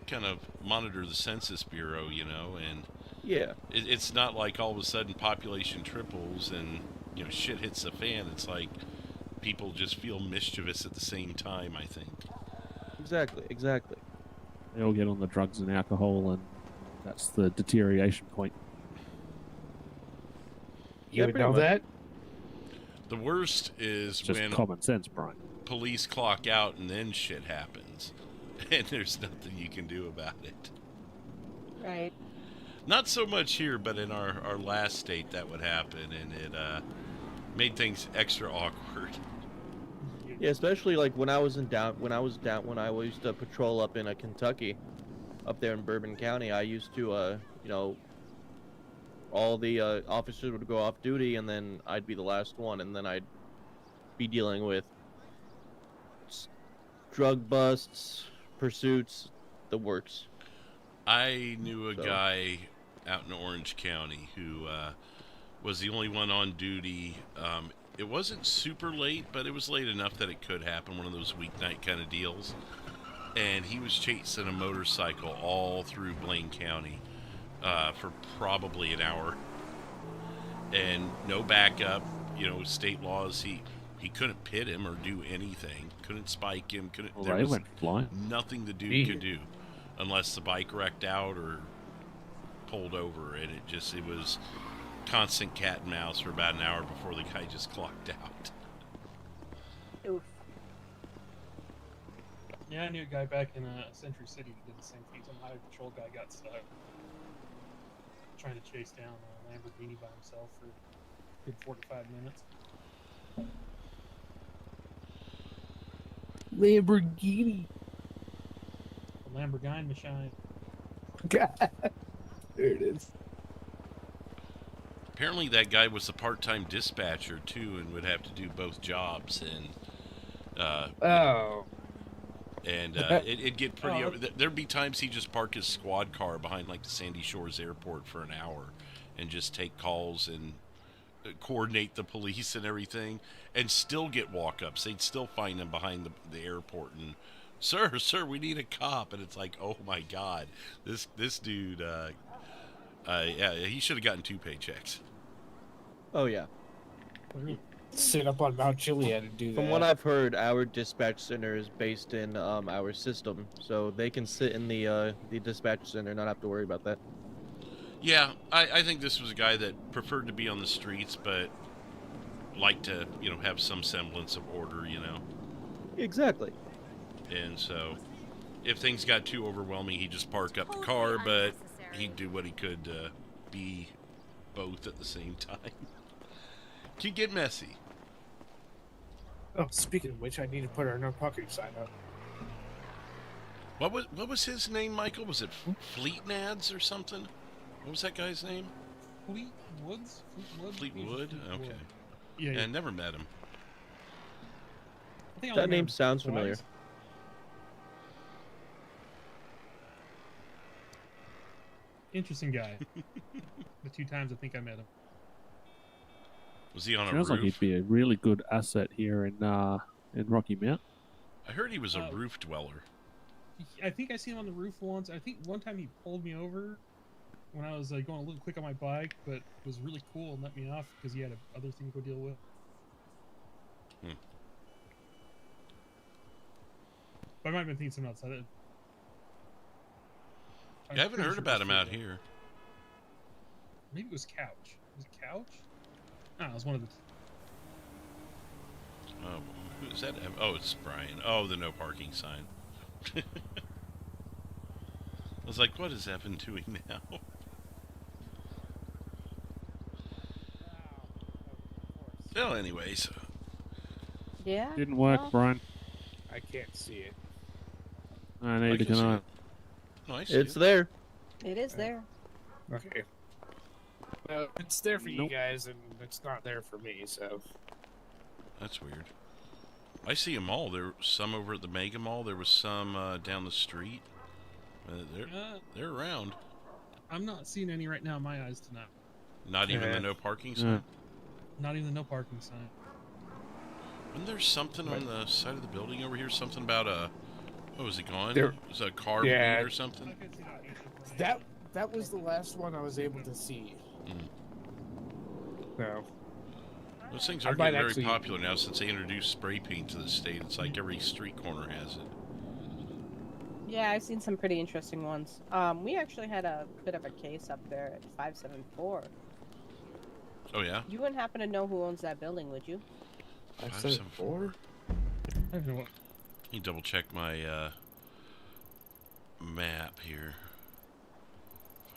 kind of monitor the Census Bureau, and
yeah,
it's not like all of a sudden population triples and, shit hits the fan. It's like people just feel mischievous at the same time, I think.
Exactly.
They all get on the drugs and alcohol, and that's the deterioration point.
You would know that?
The worst is
just
when
common sense, Brian.
Police clock out and then shit happens, and there's nothing you can do about it.
Right.
Not so much here, but in our last state that would happen, and it made things extra awkward.
Yeah, especially like when I used to patrol up in Kentucky, up there in Bourbon County. I used to, you know, all the officers would go off duty, and then I'd be the last one, and then I'd be dealing with drug busts, pursuits, the works.
I knew a guy out in Orange County who was the only one on duty. It wasn't super late, but it was late enough that it could happen, one of those weeknight kind of deals. And he was chasing a motorcycle all through Blaine County for probably an hour. And no backup, you know, state laws, he couldn't pit him or do anything. Couldn't spike him, there was
went flying.
nothing the dude could do unless the bike wrecked out or pulled over, and it was constant cat and mouse for about an hour before the guy just clocked out.
Oof.
Yeah, I knew a guy back in Century City who did the same thing. Some highway patrol guy got stuck trying to chase down a Lamborghini by himself for a good 45 minutes.
Lamborghini.
The Lamborghini machine.
God. There it is.
Apparently that guy was a part-time dispatcher too, and would have to do both jobs, and it'd get pretty over. There'd be times he'd just park his squad car behind like the Sandy Shores Airport for an hour and just take calls and coordinate the police and everything, and still get walk-ups. They'd still find him behind the airport and, sir, we need a cop. And it's like, oh my God, this dude, yeah, he should have gotten 2 paychecks.
Oh yeah.
Sit up on Mount Chiliad and do that.
From what I've heard, our dispatch center is based in our system, so they can sit in the dispatch center, not have to worry about that.
Yeah, I think this was a guy that preferred to be on the streets, but liked to, you know, have some semblance of order, you know.
Exactly.
And so, if things got too overwhelming, he'd just park up the car, but he'd do what he could to be both at the same time. Could get messy.
Oh, speaking of which, I need to put our no parking sign up.
What was his name, Michael? Was it Fleetnads or something? What was that guy's name?
Fleetwoods?
Fleetwood? Okay.
Yeah,
I never met him.
That name sounds familiar.
Interesting guy. The 2 times I think I met him.
Was he on a
Sounds
roof?
like he'd be a really good asset here in Rocky Mount.
I heard he was a roof dweller.
I think I seen him on the roof once. I think one time he pulled me over when I was going a little quick on my bike, but was really cool and let me off because he had other thing to go deal with. But I might have been thinking something else.
I haven't heard about him out here.
Maybe it was Couch. Was it Couch? No, it was one of the...
Oh, who is that? Oh, it's Brian. Oh, the no parking sign. I was like, what is Evan doing now? Well, anyways.
Yeah.
Didn't work,
well,
Brian.
I can't see it.
Neither can I.
It's there.
It is there.
Okay. Well, it's there for you guys, and it's not there for me, so...
That's weird. I see them all. There were some over at the Mega Mall. There was some down the street. They're around.
I'm not seeing any right now in my eyes tonight.
Not even the no parking sign?
Not even the no parking sign.
Wasn't there something on the side of the building over here? Something about a... Oh, is it gone?
There-
Was it a car
Yeah.
bleed or something?
That was the last one I was able to see. No.
Those things
I
are
might
getting very
actually-
popular now since they introduced spray paint to the state. It's like every street corner has it.
Yeah, I've seen some pretty interesting ones. We actually had a bit of a case up there at 574.
Oh, yeah?
You wouldn't happen to know who owns that building, would you?
574?
I don't know what...
Let me double check my map here.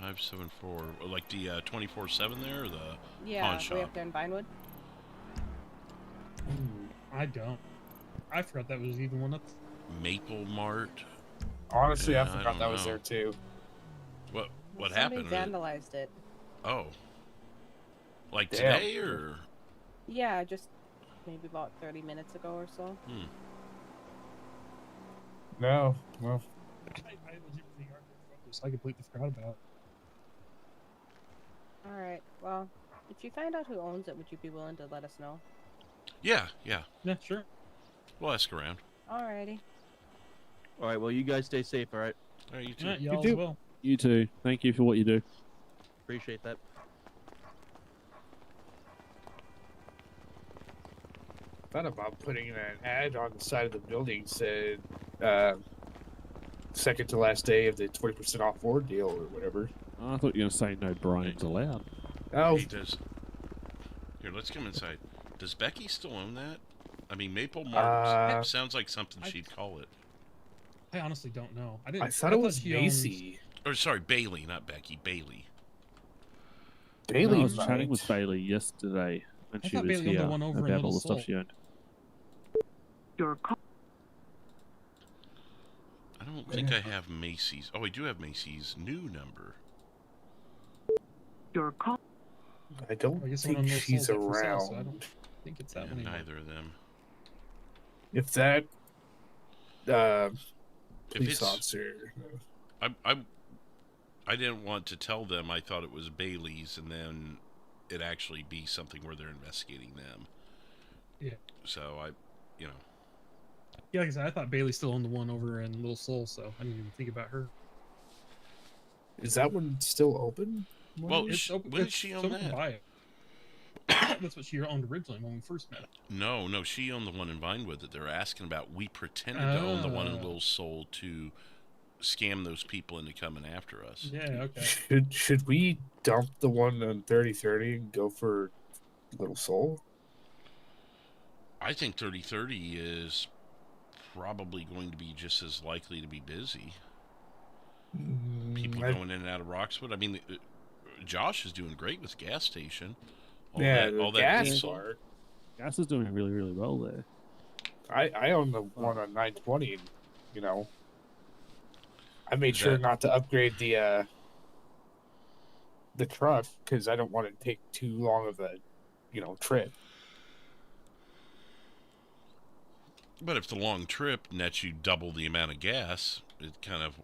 574. Like the 24/7 there, or the
Yeah,
pawn
way
shop?
up there in Vinewood.
I don't. I forgot that was even one up.
Maple Mart.
Honestly,
Yeah,
I forgot
don't
that was
know.
there too.
What
Somebody
happened?
vandalized it.
Oh. Like
Damn.
today, or?
Yeah, just maybe about 30 minutes ago or so.
Hmm.
No, well,
I was in the yard so I completely forgot about it.
All right. Well, if you find out who owns it, would you be willing to let us know?
Yeah.
Yeah, sure.
We'll ask around.
Alrighty.
All right. Well, you guys stay safe. All right.
All right, you too.
Yeah, y'all as well.
You too. Thank you for what you do.
Appreciate that.
thought about putting an ad on the side of the building said second to last day of the 20% off board deal or whatever.
I thought you were going to say no Brian's allowed.
Oh,
He does. Here, let's come inside. Does Becky still own that? I mean, Maple Mart sounds like something she'd call it.
I honestly don't know.
I thought it was
she
Macy.
Or sorry, Bailey, not Becky. Bailey.
I was chatting with Bailey yesterday when
I
she
thought
was
Bailey owned the
here
one over in
about
Little
all the stuff
Seoul.
she owned.
I don't think I have Macy's. Oh, I do have Macy's new number.
I don't
I guess one on
think
Little
she's
Seoul's up for sale,
around.
so I don't think it's that
Yeah,
one anymore.
neither of them.
If that
If
police
it's-
officer,
I didn't want to tell them I thought it was Bailey's, and then it actually be something where they're investigating them.
Yeah.
So you know.
Yeah, like I said, I thought Bailey still owned the one over in Little Seoul, so I didn't even think about her.
is that one still open?
Well,
It's open,
when did
it's
she own
open to
that?
buy it. That's what she owned originally when we first met.
No, she owned the one in Vinewood that they're asking about. We pretended to own the one in Little Seoul to scam those people into coming after us.
Yeah, okay.
Should we dump the one on 3030 and go for Little Soul?
I think 3030 is probably going to be just as likely to be busy. People going in and out of Roxwood. I mean, Josh is doing great with the gas station. All that
gas
diesel.
part.
Gas is doing really, really well there.
I own the one on 920. You know, I made
Is
sure
that-
not to upgrade the truck because I don't want it to take too long of a trip.
But if the long trip nets you double the amount of gas, it kind of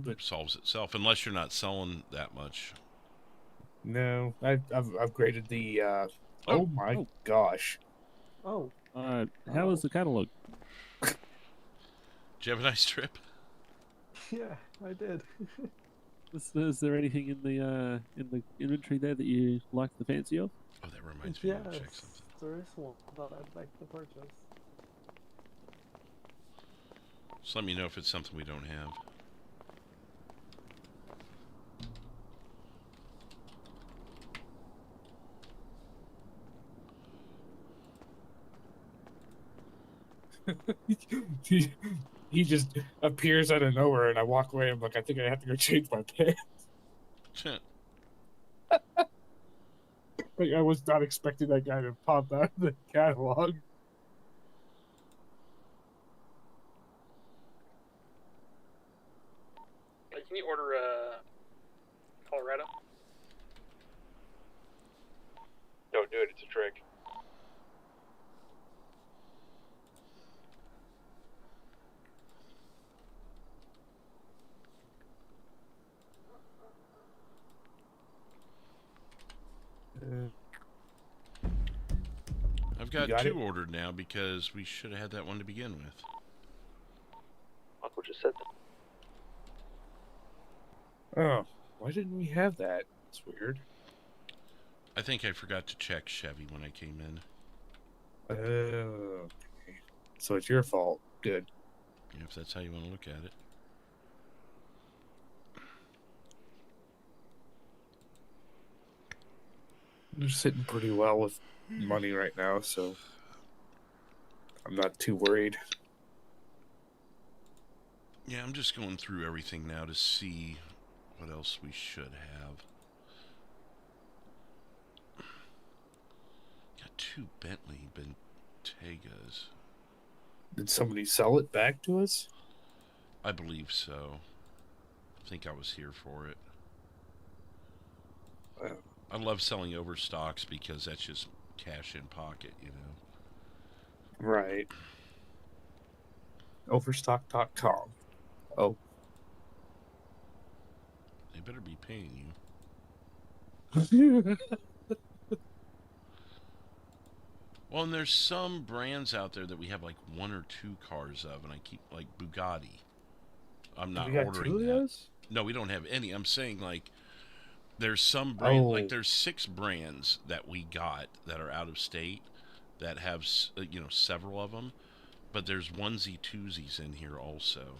but
solves itself. Unless you're not selling that much.
no, I've upgraded the. Oh my gosh!
Oh.
How was the catalog?
Did you have a nice trip?
Yeah, I did.
Is there anything in the inventory there that you like the fancy of?
Oh, that reminds me.
Yes,
To check something.
there is one that I'd like to purchase.
Just let me know if it's something we don't have.
he just appears out of nowhere, and I walk away. I'm like, I think I have to go change my pants. Like, I was not expecting that guy to pop out of the catalog.
Can you order Colorado?
Don't do it, it's a trick.
I've got
got
two
it?
ordered now because we should have had that one to begin with.
Michael just said that.
Oh, why didn't we have that? It's weird.
I think I forgot to check Chevy when I came in.
Okay. So it's your fault. Good.
Yeah, if that's how you want to look at it.
I'm sitting pretty well with money right now, so I'm not too worried.
Yeah, I'm just going through everything now to see what else we should have. Got 2 Bentley Bentegas.
Did somebody sell it back to us?
I believe so. I think I was here for it. I love selling overstocks because that's just cash in pocket, you know.
Right. Overstock.com. Oh.
They better be paying
you.
Well, and there's some brands out there that we have like 1 or 2 cars of, and I keep, like Bugatti. I'm not ordering that. No, we don't have any. I'm saying, like, there's some brand, like there's 6 brands that we got that are out of state that have, you know, several of them, but there's onesie twosies in here also.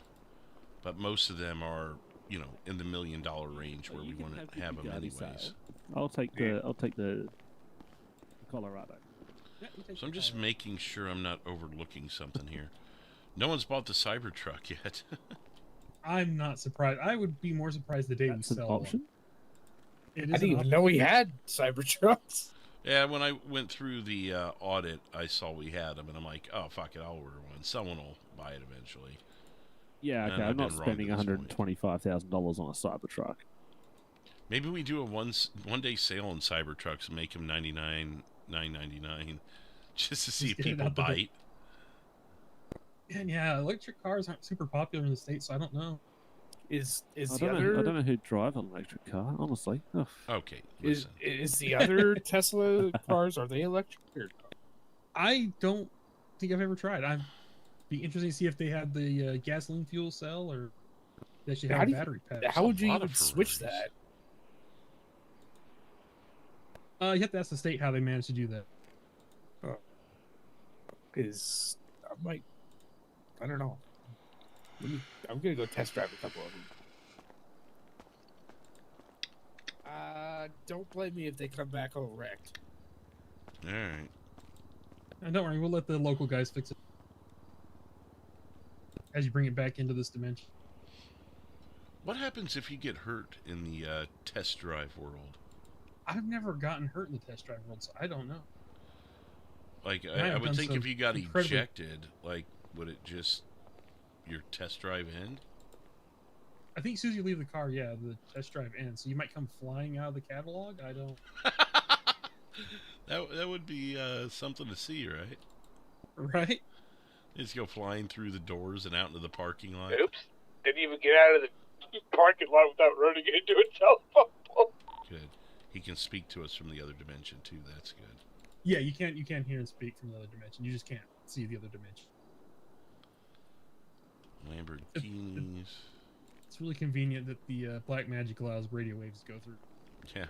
But most of them are, you know, in the $1 million range where we want to have them anyways.
I'll take the Colorado.
So I'm just making sure I'm not overlooking something here. No one's bought the Cybertruck yet.
I'm not surprised. I would be more surprised the day we sell
option?
One.
I didn't even know we had Cybertrucks.
Yeah, when I went through the audit, I saw we had them, and I'm like, oh, fuck it, I'll order one. Someone will buy it eventually.
Yeah, okay, I'm not spending $125,000 on a Cybertruck.
Maybe we do a one-day sale on Cybertrucks and make them $99,999 just to see if people bite.
And yeah, electric cars aren't super popular in the States, so I don't know.
I don't know who drive an electric car, honestly. Ugh.
Okay.
Is the other Tesla cars, are they electric? Or...
I don't think I've ever tried. I'd be interested to see if they had the gasoline fuel cell or they should have a battery pack.
How would you even switch that?
You have to ask the state how they managed to do that.
Because I don't know. I'm gonna go test drive a couple of them. Don't blame me if they come back all wrecked.
All right.
And don't worry, we'll let the local guys fix it as you bring it back into this dimension.
What happens if you get hurt in the test drive world?
I've never gotten hurt in the test drive world, so I don't know.
Like, I would think if you got ejected, like, would it just your test drive end?
I think as soon as you leave the car, yeah, the test drive ends. So you might come flying out of the catalog. I don't.
that would be something to see, right?
Right.
Just go flying through the doors and out into the parking lot.
Oops! Didn't even get out of the parking lot without running into a telephone pole.
Good. He can speak to us from the other dimension too. That's good.
Yeah, you can't hear and speak from the other dimension. You just can't see the other dimension.
Lamborghinis.
It's really convenient that the black magic allows radio waves to go through.
Yeah.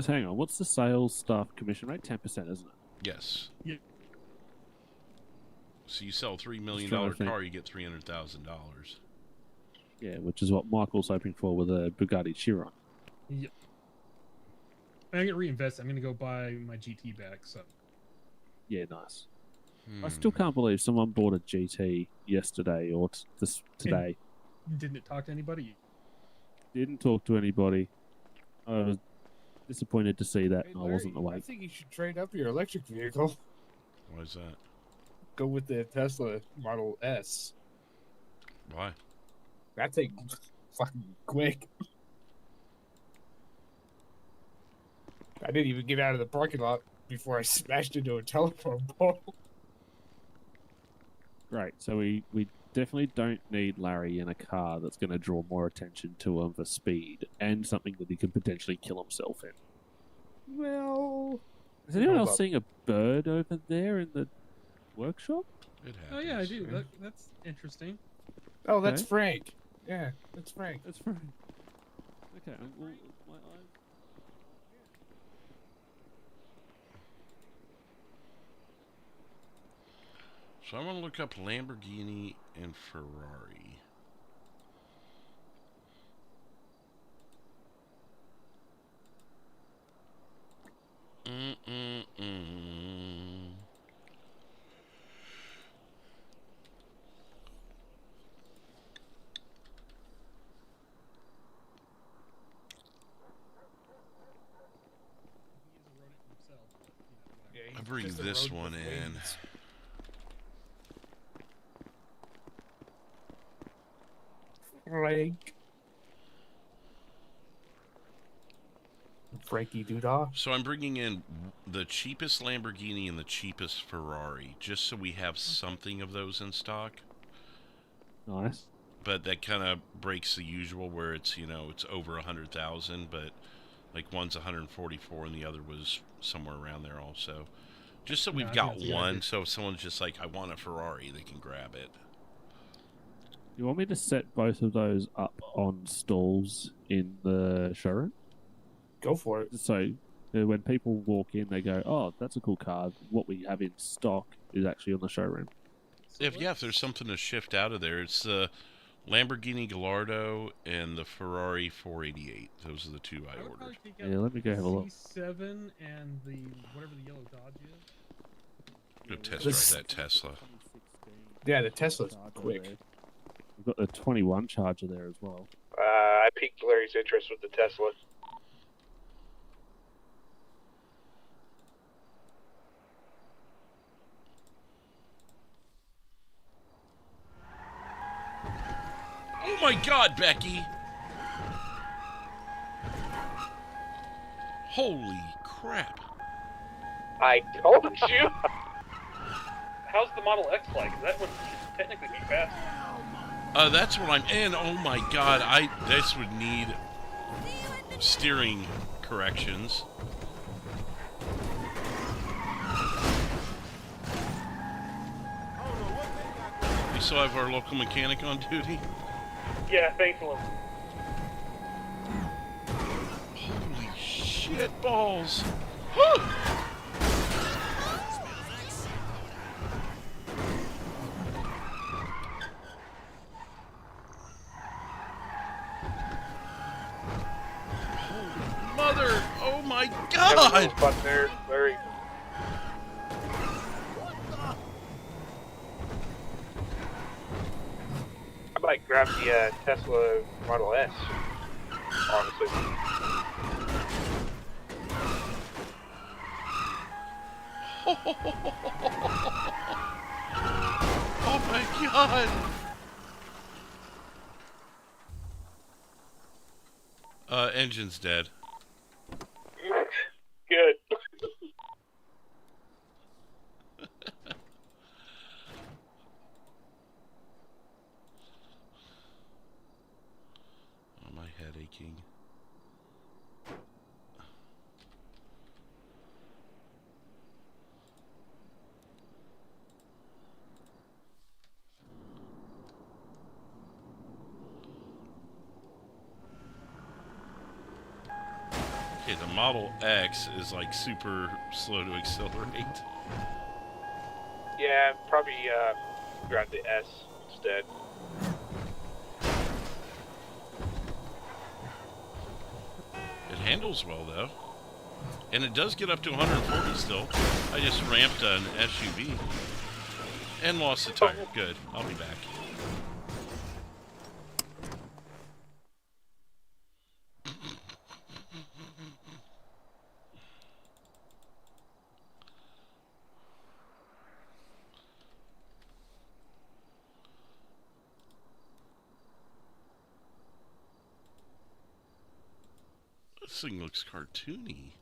Hang on, what's the sales staff commission rate? 10%, isn't it?
Yes.
Yeah.
So you sell a $3 million car, you get $300,000.
Yeah, which is what Michael's hoping for with a Bugatti Chiron.
Yep. I'm gonna reinvest. I'm gonna go buy my GT back. So.
Yeah, nice. I still can't believe someone bought a GT yesterday or today.
And didn't it talk to anybody?
Didn't talk to anybody. I was disappointed to see that.
Hey,
I wasn't
I
awake.
think you should trade up your electric vehicle.
Why is that?
Go with the Tesla Model S.
Why?
That thing fucking quick. I didn't even get out of the parking lot before I smashed into a telephone pole.
Great. So we definitely don't need Larry in a car that's going to draw more attention to him for speed and something that he could potentially kill himself in.
Well,
is anyone else seeing a bird over there in the workshop?
It happens.
Oh yeah, I do. That's interesting.
Oh, that's Frank. Yeah, that's Frank.
That's Frank. Okay. Well, my eyes.
So I want to look up Lamborghini and Ferrari. bring
just a
this
road
one
with
in.
wings. Frankie Doodah.
So I'm bringing in the cheapest Lamborghini and the cheapest Ferrari, just so we have something of those in stock.
Nice.
But that kind of breaks the usual where it's, you know, it's over 100,000, but like one's 144 and the other was somewhere around there also. Just so we've got one, so if someone's just like, I want a Ferrari, they can grab it.
You want me to set both of those up on stalls in the showroom?
Go for it.
So when people walk in, they go, "Oh, that's a cool car. What we have in stock is actually on the showroom."
If there's something to shift out of there, it's the Lamborghini Gallardo and the Ferrari 488. Those are the two I ordered.
Yeah, let me go have a look.
C7 and the whatever the yellow Dodge is.
Go test drive that Tesla.
Yeah, the Tesla's quick.
We've got the 21 Charger there as well.
I piqued Larry's interest with the Tesla.
Oh my God, Becky! Holy crap!
I told you!
How's the Model X like? That would technically be fast.
That's what I'm in. Oh my God, this would need steering corrections. We still have our local mechanic on duty.
Yeah, thankfully.
Holy shit balls! Mother! Oh my God!
Fun there, Larry. I might grab the Tesla Model S, honestly.
Oh my God! Engine's dead.
Good.
Oh, my head aching. Okay, the Model X is like super slow to accelerate.
Yeah, probably grab the S instead.
It handles well though. And it does get up to 140 still. I just ramped an SUV. And lost the tire. Good. I'll be back. This thing looks cartoony.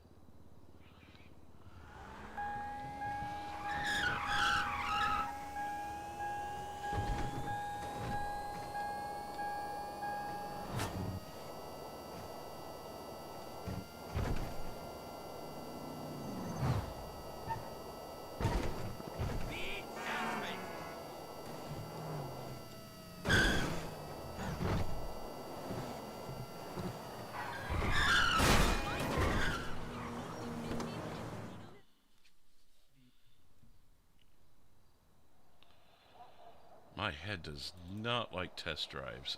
My head does not like test drives.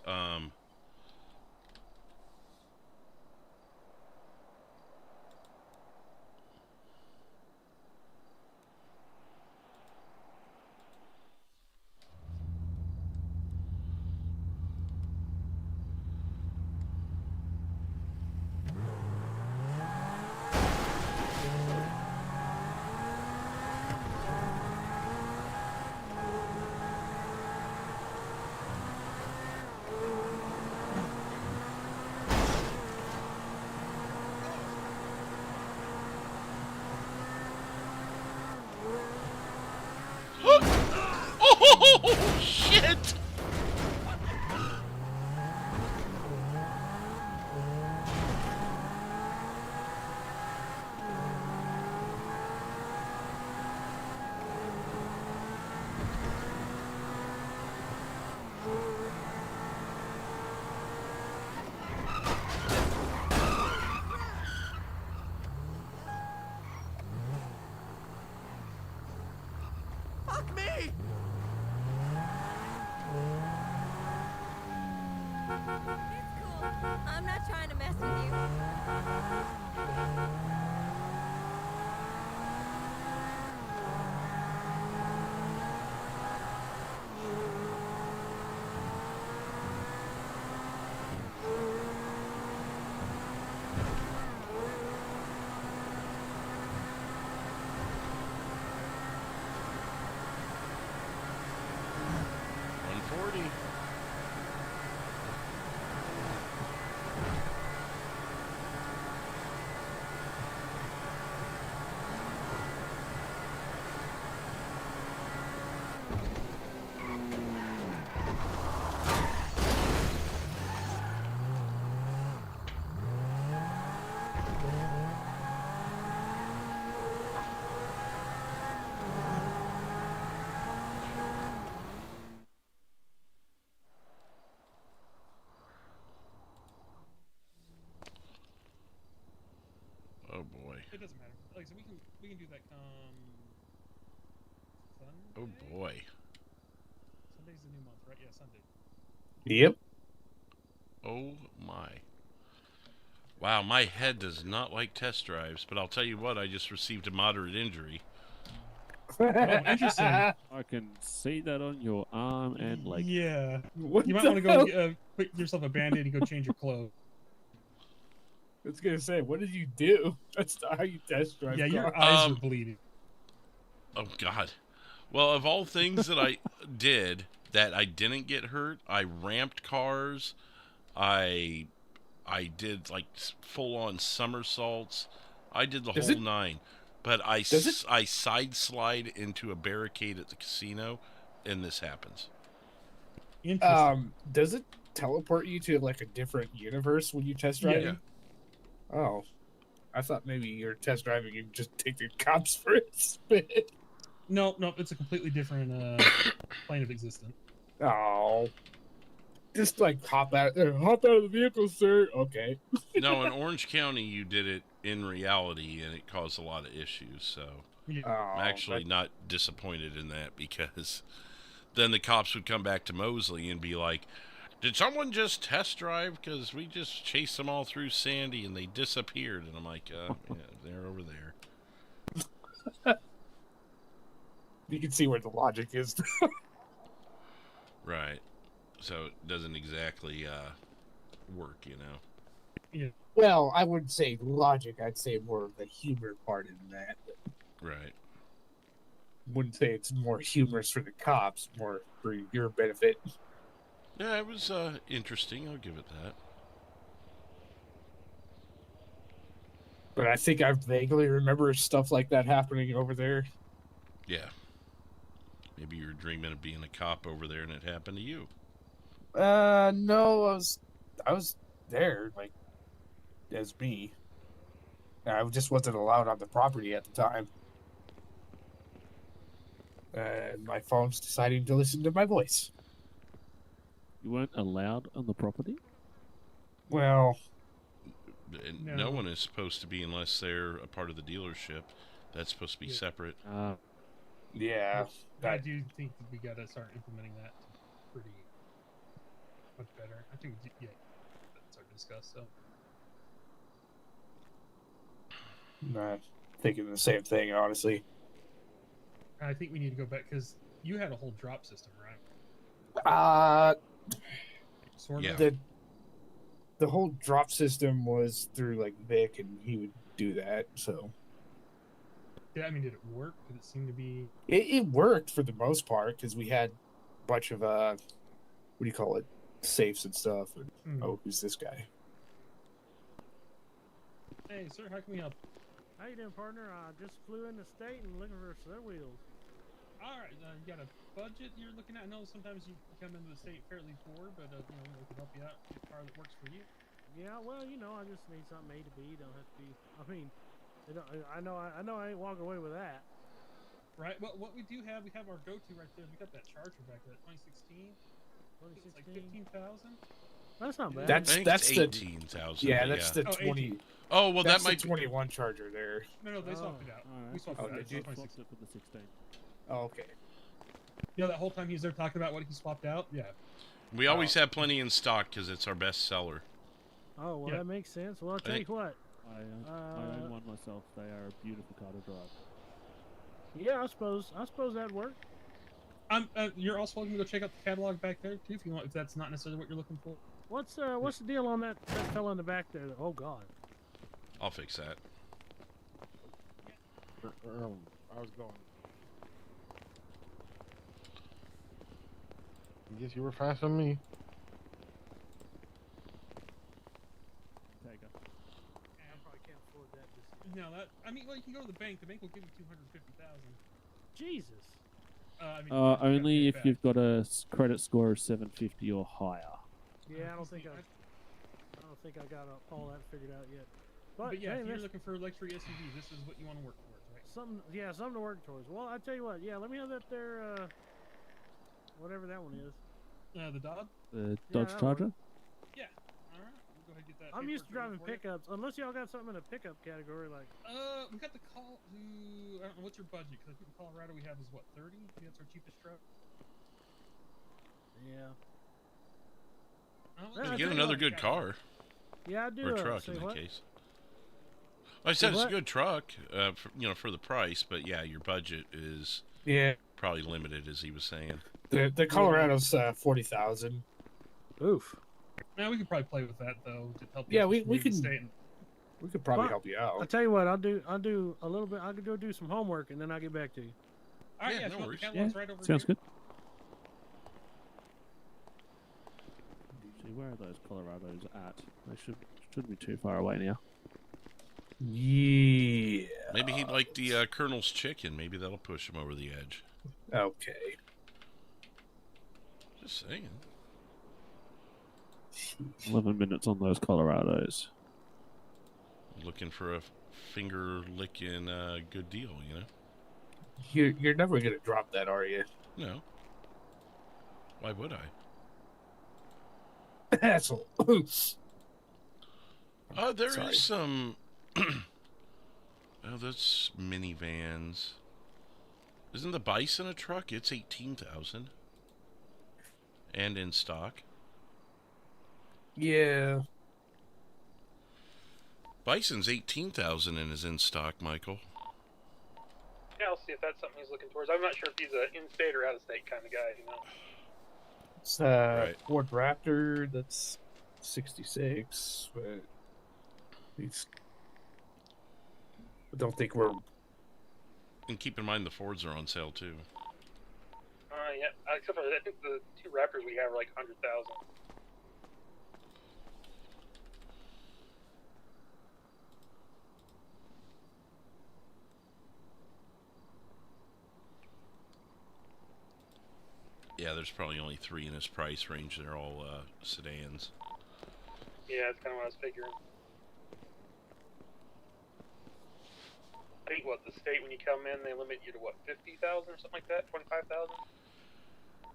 it doesn't matter. Like so, we can do that come Sunday.
Oh boy.
Sunday's the new month, right? Yeah, Sunday.
Yep.
Oh my. Wow, my head does not like test drives, but I'll tell you what, I just received a moderate injury.
Oh, interesting.
I can see that on your arm and leg.
Yeah.
What
You might
the
want to go
hell?
put yourself a band-aid and go change your clothes.
I was gonna say, what did you do? That's not how you test drive.
Yeah, your
cars.
eyes were bleeding.
Oh God. Well, of all things that I did that I didn't get hurt, I ramped cars. I did like full-on somersaults. I did the whole nine. But I side slide into a barricade at the casino, and this happens.
Does it teleport you to like a different universe when you test driving?
Yeah.
Oh, I thought maybe you're test driving and just take the cops for a spin.
No, it's a completely different plane of existence.
Oh, just like hop out of the vehicle, sir. Okay.
No, in Orange County, you did it in reality, and it caused a lot of issues. So I'm actually not disappointed in that, because then the cops would come back to Mosley and be like, "Did someone just test drive? Because we just chased them all through Sandy and they disappeared." And I'm like, yeah, they're over there.
You can see where the logic is.
Right. So it doesn't exactly work, you know.
Yeah.
Well, I wouldn't say logic. I'd say more of the humor part in that.
Right.
Wouldn't say it's more humorous for the cops, more for your benefit.
Yeah, it was interesting. I'll give it that.
But I think I vaguely remember stuff like that happening over there.
Yeah. Maybe you're dreaming of being a cop over there and it happened to you.
No, I was there, like, as me. I just wasn't allowed on the property at the time. And my phone's deciding to listen to my voice.
You weren't allowed on the property?
Well,
no one is supposed to be unless they're a part of the dealership. That's supposed to be separate.
Yeah.
I do think that we gotta start implementing that pretty much better. I think that's our discuss. So.
Not thinking the same thing, honestly.
I think we need to go back because you had a whole drop system, right? Sort of.
The whole drop system was through like Vic, and he would do that. So.
Yeah, I mean, did it work? Did it seem to be?
It worked for the most part because we had a bunch of what do you call it, safes and stuff. And, Oh, who's this guy?
Hey, sir, how can we help?
How you doing, partner? I just flew in the state and looking for set wheels.
All right, you got a budget you're looking at? I know sometimes you come into the state fairly poor, but we can help you out. Get a car that works for you.
Yeah, well, I just need something A to B. Don't have to be. I mean, I know I ain't walking away with that.
Right. Well, what we do have, we have our go-to right there. We got that Charger back there, 2016.
2016.
It's like 15,000.
That's not bad.
That's
18,000.
Yeah, that's the 20.
Oh, well,
that's
that might
the 21 Charger there.
No, they swapped it out. We swapped it out.
Did you?
It's 2016.
For the 16.
Oh, okay.
That whole time he was there talking about what he swapped out. Yeah.
We always have plenty in stock because it's our best seller.
Oh, well, that makes sense. Well, I'll tell you what.
I own one myself. They are a beautiful car to drive.
Yeah, I suppose that'd work.
You're also welcome to go check out the catalog back there too, if you want. If that's not necessarily what you're looking for.
What's the deal on that fella in the back there? Oh God.
I'll fix that.
I was going. I guess you were faster than me.
No, well, you can go to the bank. The bank will give you 250,000.
Jesus.
Only if you've got a credit score of 750 or higher.
Yeah, I don't think I got all that figured out yet.
But yeah,
hey,
if you're looking for a luxury SUV, this is what you want to work towards, right?
Something to work towards. Well, I tell you what. Yeah, let me have that there. Whatever that one is.
The Dodge.
The Dodge Charger.
Yeah. All right. We'll go ahead and get that.
I'm used to driving
paperwork ready for you.
pickups. Unless y'all got something in a pickup category, like.
We got the call. I don't know what's your budget? Because I think the Colorado we have is what 30. That's our cheapest truck.
Yeah.
You get another good car.
Yeah, I do.
Or a truck
say
in that
what?
case. I said it's a
what?
good truck, for the price, but yeah, your budget is probably limited, as he was saying.
The Colorado's 40,000.
Oof.
Now we could probably play with that though to help.
Yeah,
you
we
move the
can.
state.
We could probably
Well,
help you out.
I'll tell you what. I'll do a little bit. I could go do some homework and then I'll get back to you.
All right,
Yeah,
yeah,
no worries.
catalog's right over
Sounds
here.
good. See, where are those Colorados at? They shouldn't be too far away now.
Yeah.
Maybe he'd like the Colonel's chicken. Maybe that'll push him over the edge.
Okay.
Just saying.
11 minutes on those Colorados.
Looking for a finger-licking good deal, you know?
You're never gonna drop that, are you?
No. Why would I?
Asshole.
There
Sorry.
is some... that's minivans. Isn't the Bison a truck? It's 18,000. And in stock.
Yeah.
Bison's 18,000 and is in stock, Michael.
Yeah, I'll see if that's something he's looking towards. I'm not sure if he's an in-state or out-of-state kind of guy, you know.
It's Ford Raptor. That's 66, but I don't think we're.
And keep in mind the Fords are on sale too.
Yeah, except for I think the two Raptors we have are like 100,000.
Yeah, there's probably only 3 in his price range. They're all sedans.
Yeah, that's kind of what I was figuring. I think the state when you come in they limit you to what 50,000 or something like that, 25,000.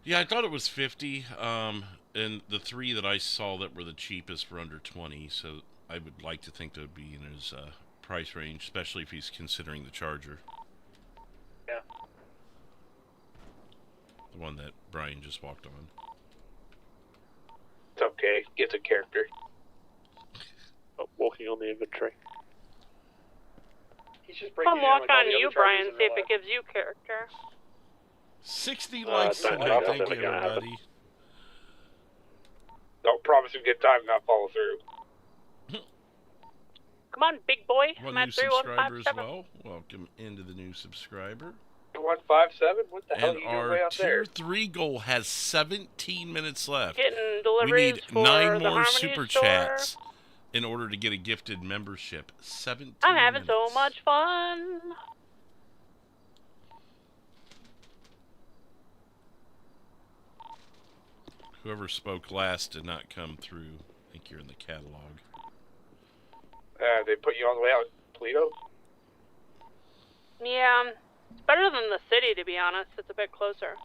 Yeah, I thought it was 50. And the 3 that I saw that were the cheapest were under 20. So I would like to think that would be in his price range, especially if he's considering the Charger.
Yeah.
The one that Brian just walked on.
It's okay. Gets a character. Oh, walking on the inventory.
He's just breaking
Come
down,
walk
like, all
on
the
you,
other
Brian,
Chargers in
see if
real
it
life.
gives you character.
60 likes
it's not
tonight.
gonna
Thank
happen.
you, everybody.
Don't promise you good time, not follow through.
Come on, big boy.
One
I'm
new
at
subscriber as
3157.
well. Welcome into the new subscriber.
157? What the hell are
And
you doing way
our
out there?
tier 3 goal has 17 minutes left.
Getting
We
deliveries
need
for
9
the
more
Harmony
super
store.
chats in order to get a gifted membership. 17
I'm having
minutes.
so much fun.
Whoever spoke last did not come through. I think you're in the catalog.
They put you on the way out Toledo?
Yeah, it's better than the city, to be honest. It's a bit closer.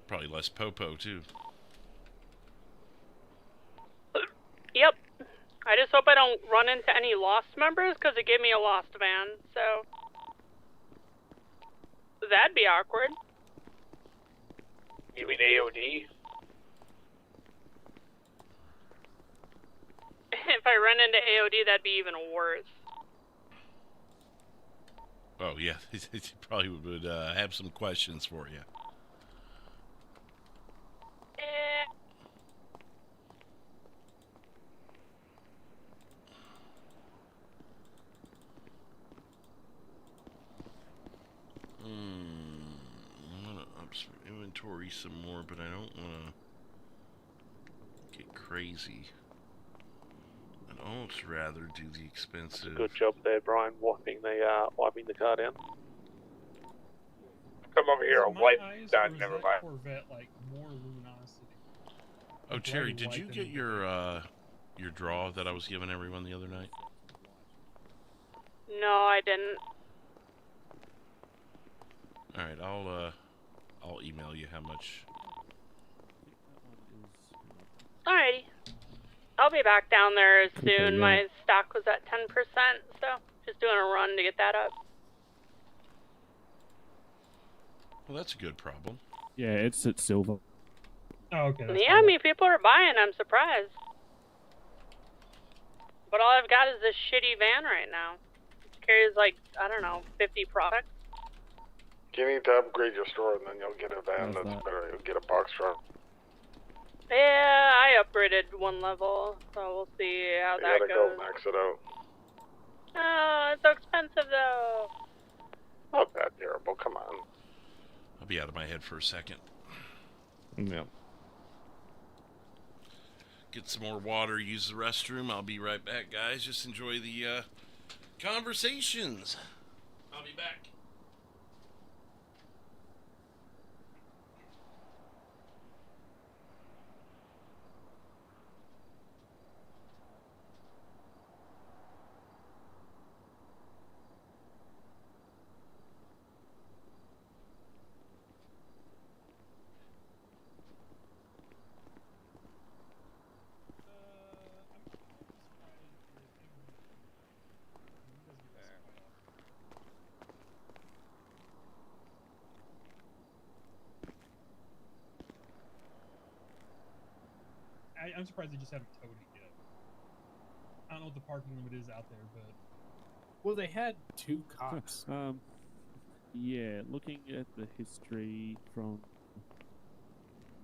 Probably less popo, too.
Yep. I just hope I don't run into any lost members, because it gave me a lost van, so... That'd be awkward.
You mean AOD?
If I run into AOD, that'd be even worse.
Oh, yeah. He probably would have some questions for you. I want to up some inventory some more, but I don't want to get crazy. I'd almost rather do the expensive.
Good job there, Brian, wiping the car down. Come over here, I'll wipe down, never mind.
Corvette, like, more luminosity.
Oh,
Like,
Cherry,
lighting
did you
white
get
than-
your draw that I was giving everyone the other night?
No, I didn't.
All right, I'll email you how much.
I'll be back down there soon.
Okay, yeah.
My stock was at 10%, so just doing a run to get that up.
Well, that's a good problem.
Yeah, it's at silver.
Oh, okay.
Yeah, I mean, people are buying. I'm surprised. But all I've got is this shitty van right now. It carries like, I don't know, 50 products.
You need to upgrade your store, and then you'll get a van that's better. You'll get a box truck.
Yeah, I upgraded one level, so we'll see how
You
that
gotta
goes.
go max it out.
Oh, it's so expensive though.
Not that terrible. Come on.
I'll be out of my head for a second.
Yeah.
Get some more water, use the restroom. I'll be right back, guys. Just enjoy the conversations. I'll be back.
I'm surprised they just haven't towed it yet. I don't know what the parking limit is out there, but
Well, they had 2 cops.
Yeah, looking at the history from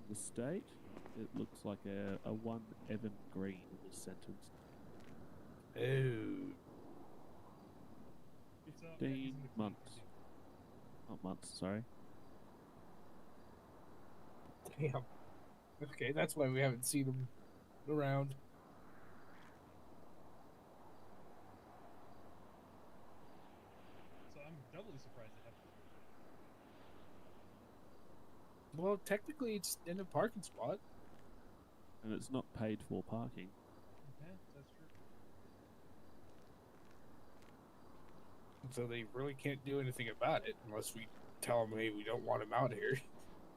the state, it looks like a one Evan Green was sentenced.
Oh.
15 months. Not months, sorry.
Damn. Okay, that's why we haven't seen them around.
so I'm doubly surprised they haven't.
Well, technically, it's in a parking spot.
And it's not paid for parking.
Okay, that's true.
So they really can't do anything about it unless we tell them, hey, we don't want them out here.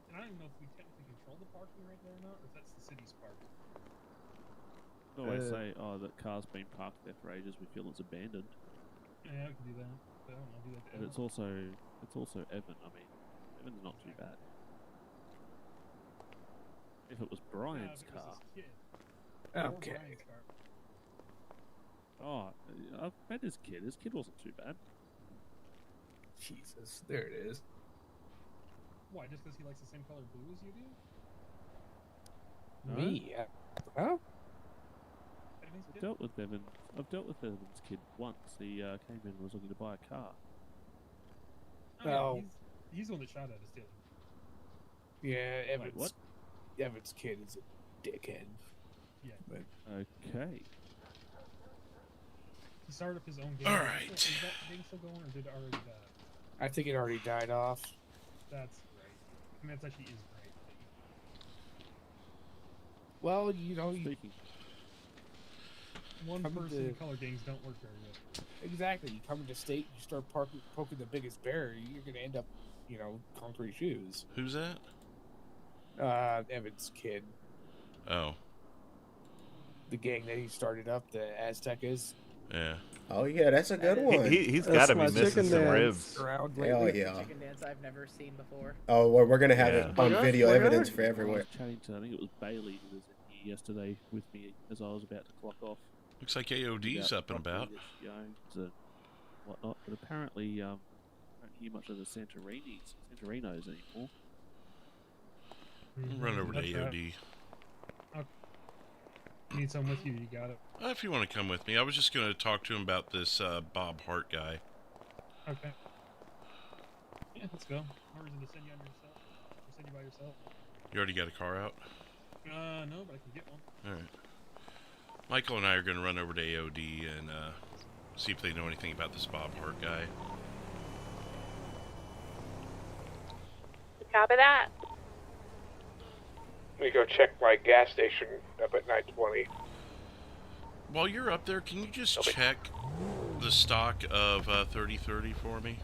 And I don't even know if we technically control the parking right there or not, or if that's the city's parking.
They always say, oh, that car's been parked there for ages, we feel it's abandoned.
Yeah, we can do that. But I don't know, do that to
But it's also Evan. I mean, Evan's not too bad. If it was Brian's car.
Okay.
Oh, I've met his kid. His kid wasn't too bad.
Jesus, there it is.
Why, just because he likes the same color blue as you do?
No?
Me? Huh?
I've dealt with Evan's kid once. He came in and was looking to buy a car.
Oh, yeah,
Oh.
he's the one that shot at us, too.
Yeah, Evan's,
what?
Evan's kid is a dickhead.
Yeah.
But
Okay.
He started up his own game.
All right.
Is that game still going, or did it already die?
I think it already died off.
That's great. I mean, that actually is great.
Well, you know,
One
Come
person
to-
color games don't work very well.
exactly. You come into state, you start poking the biggest bear, you're gonna end up, you know, concrete shoes.
Who's that?
Evan's kid,
Oh,
the gang that he started up, the Aztecas.
yeah.
Oh yeah, that's a good one.
He's got to be missing some ribs.
Around
Hell
lately.
yeah.
Chicken dance I've never seen before.
Oh, well, we're gonna have it
Yeah.
on video evidence for
I
everywhere.
was chatting to, I think it was Bailey who was in here yesterday with me as I was about to clock off.
Looks like AOD's up and about.
And whatnot, but apparently I don't hear much of the Santorinos anymore.
Run over to
That's
AOD.
Need some with you, you got it.
If you want to come with me, I was just going to talk to him about this Bob Hart guy.
Okay. Yeah, let's go. No reason to send you on yourself. Or send you by yourself.
You already got a car out?
No, but I can get one.
All right. Michael and I are going to run over to AOD and see if they know anything about this Bob Hart guy.
Copy that.
Let me go check my gas station up at 920.
While you're up there, can you just check the stock of 3030 for me?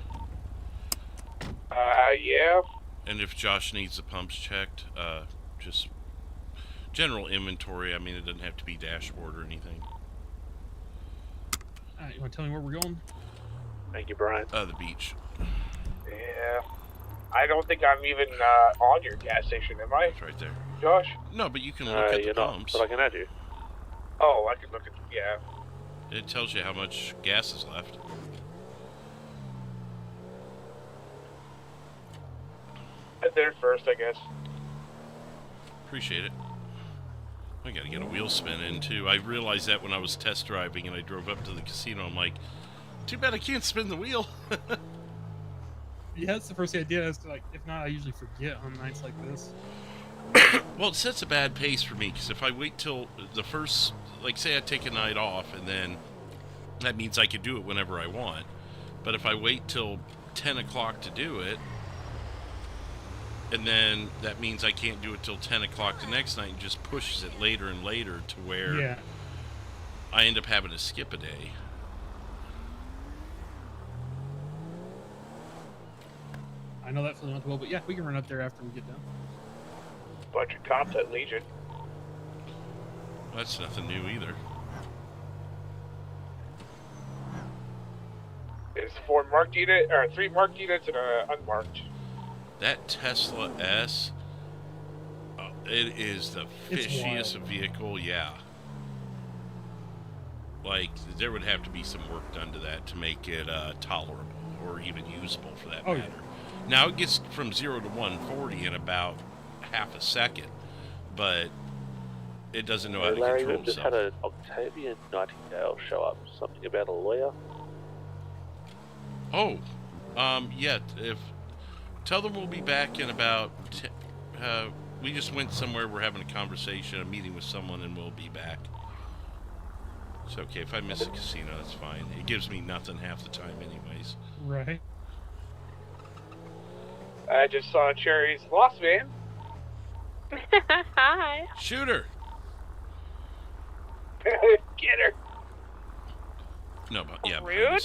Yeah.
And if Josh needs the pumps checked, just General inventory. I mean, it doesn't have to be dashboard or anything.
Alright, you want to tell me where we're going?
Thank you, Brian.
The beach.
Yeah. I don't think I'm even on your gas station, am I?
It's right there.
Josh?
No, but you can look at the
you're
pumps.
not, but I can add you.
Oh, I can look at, yeah.
It tells you how much gas is left.
Head there first, I guess.
Appreciate it. I gotta get a wheel spin in too. I realized that when I was test driving and I drove up to the casino. I'm like, too bad I can't spin the wheel.
Yeah, that's the first thing I did. Is like, if not, I usually forget on nights like this.
Well, it sets a bad pace for me, because if I wait till the first, like say I take a night off, and then that means I could do it whenever I want. But if I wait till 10 o'clock to do it, and then that means I can't do it till 10 o'clock the next night, and just pushes it later and later to where I end up having to skip a day.
I know that feeling not well, but yeah, we can run up there after we get done.
Bunch of cops at Legion.
That's nothing new either.
There's 4 marked units, or 3 marked units and an unmarked.
That Tesla S, it is the fishiest vehicle, yeah. Like, there would have to be some work done to that to make it tolerable, or even usable for that matter. Now, it gets from 0 to 140 in about half a second, but it doesn't know how to
Larry,
control
we've just
itself.
had an Octavian Nightingale show up. Something about a lawyer.
Oh, yeah, tell them we'll be back in about, we just went somewhere, we're having a conversation, a meeting with someone, and we'll be back. It's okay, if I miss a casino, that's fine. It gives me nothing half the time anyways.
Right.
I just saw Cherry's lost van.
Hi.
Shoot her!
Get her!
No, but yeah.
Rude?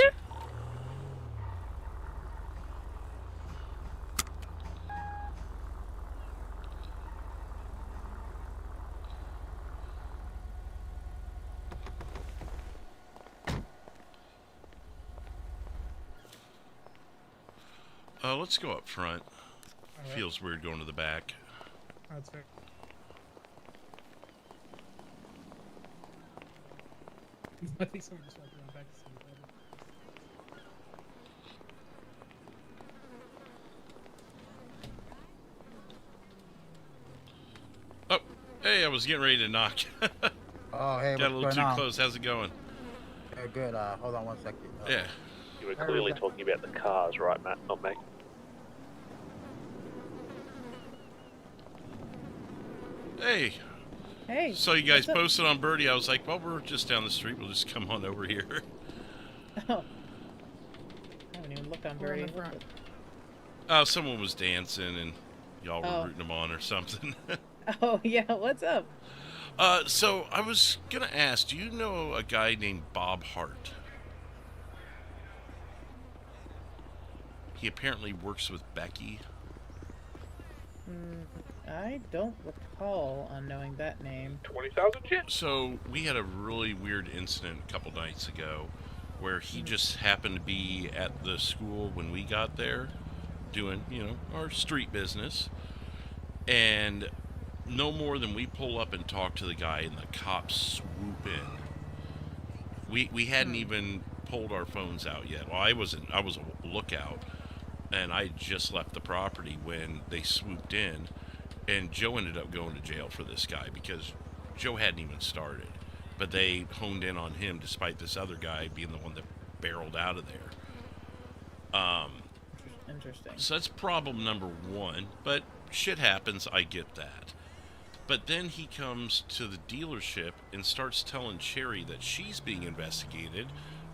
Let's go up front.
Right.
Feels weird going to the back.
That's fair. I think someone just walked around back to see
Oh, hey, I was getting ready to knock.
Oh, hey,
got a little
what's
too
going on?
close. How's it going?
Yeah, good. Hold on one second.
Yeah.
You were clearly talking about the cars, right, Matt? Not me.
Hey.
Hey.
So you guys
what's up?
posted on Birdie. I was like, well, we're just down the street. We'll just come on over here.
Oh. I haven't even looked on Birdie.
Someone was dancing and y'all were rooting them on or something.
Oh, yeah. What's up?
So I was going to ask, do you know a guy named Bob Hart? He apparently works with Becky.
I don't recall on knowing that name.
20,000 chips.
So we had a really weird incident a couple nights ago where he just happened to be at the school when we got there doing, you know, our street business. And no more than we pull up and talk to the guy and the cops swoop in. We hadn't even pulled our phones out yet. Well, I was a lookout and I just left the property when they swooped in, and Joe ended up going to jail for this guy because Joe hadn't even started, but they honed in on him despite this other guy being the one that barreled out of there.
Interesting.
So that's problem number one, but shit happens, I get that. But then he comes to the dealership and starts telling Cherry that she's being investigated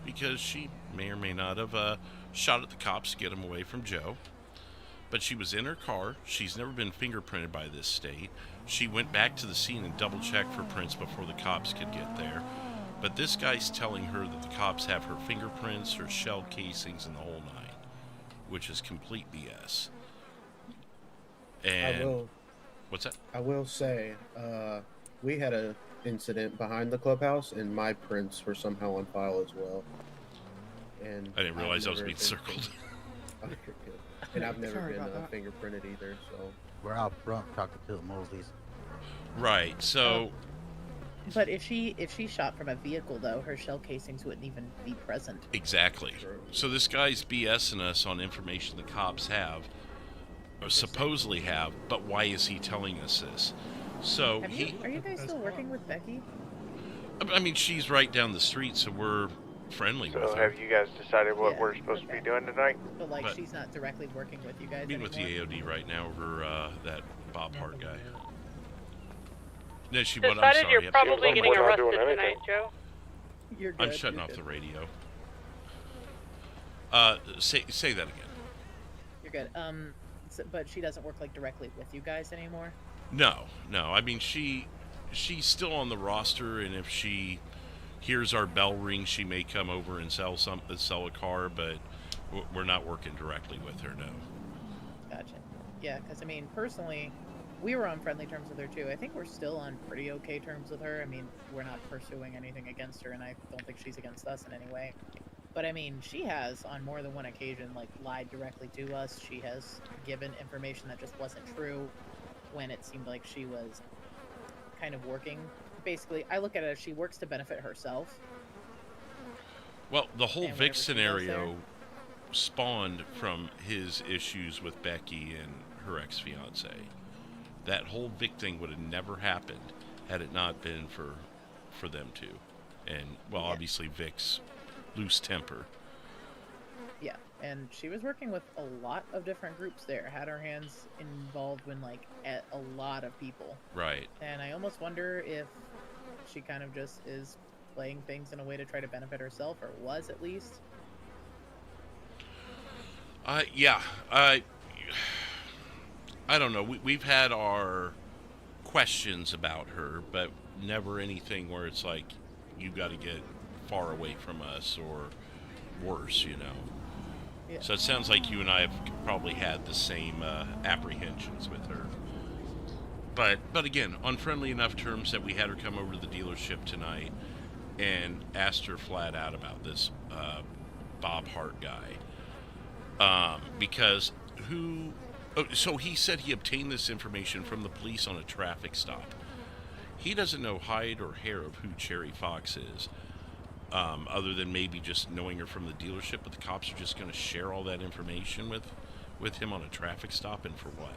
because she may or may not have shot at the cops to get him away from Joe. But she was in her car. She's never been fingerprinted by this state. She went back to the scene and double-checked for prints before the cops could get there. But this guy's telling her that the cops have her fingerprints, her shell casings, and the whole nine, which is complete BS. And
I will.
What's that?
I will say, we had a incident behind the clubhouse, and my prints were somehow on file as well. And
I didn't realize I was
never
being
been
circled.
Oh, you're good. And I've never
Sorry
been
about that.
fingerprinted either, so.
We're out front talking to the Mosleys.
Right. So.
But if she shot from a vehicle, though, her shell casings wouldn't even be present.
Exactly. So this guy's BSing us on information the cops have, or supposedly have, but why is he telling us this? So
Are you guys still working with Becky?
I mean, she's right down the street, so we're friendly with
So
her.
have you guys decided what we're supposed to be doing tonight?
But like,
But-
she's not directly working with you guys
Meeting with the
anymore?
AOD right now over that Bob Hart guy. No, she
Decided
I'm sorry.
you're probably getting arrested tonight, Joe.
You're good.
I'm shutting off the radio. Say that again.
You're good. But she doesn't work like directly with you guys anymore.
No. I mean, she's still on the roster, and if she hears our bell ring, she may come over and sell a car, but we're not working directly with her. No.
Gotcha. Yeah, because I mean, personally, we were on friendly terms with her too. I think we're still on pretty okay terms with her. I mean, we're not pursuing anything against her, and I don't think she's against us in any way. But I mean, she has on more than one occasion like lied directly to us. She has given information that just wasn't true when it seemed like she was kind of working. Basically, I look at it as she works to benefit herself.
Well, the whole
And
Vic
whenever she goes
scenario
there-
spawned from his issues with Becky and her ex-fiance. That whole Vic thing would have never happened had it not been for them two. And, well, obviously Vic's loose temper.
Yeah, and she was working with a lot of different groups there. Had her hands involved in like a lot of people.
Right.
And I almost wonder if she kind of just is playing things in a way to try to benefit herself, or was at least.
Yeah. I don't know. We've had our questions about her, but never anything where it's like, you got to get far away from us or worse, you know.
Yeah.
So it sounds like you and I have probably had the same apprehensions with her. But again, on friendly enough terms that we had her come over to the dealership tonight and asked her flat out about this Bob Hart guy. Because so he said he obtained this information from the police on a traffic stop. He doesn't know hide or hair of who Cherry Fox is, other than maybe just knowing her from the dealership, but the cops are just going to share all that information with him on a traffic stop, and for what?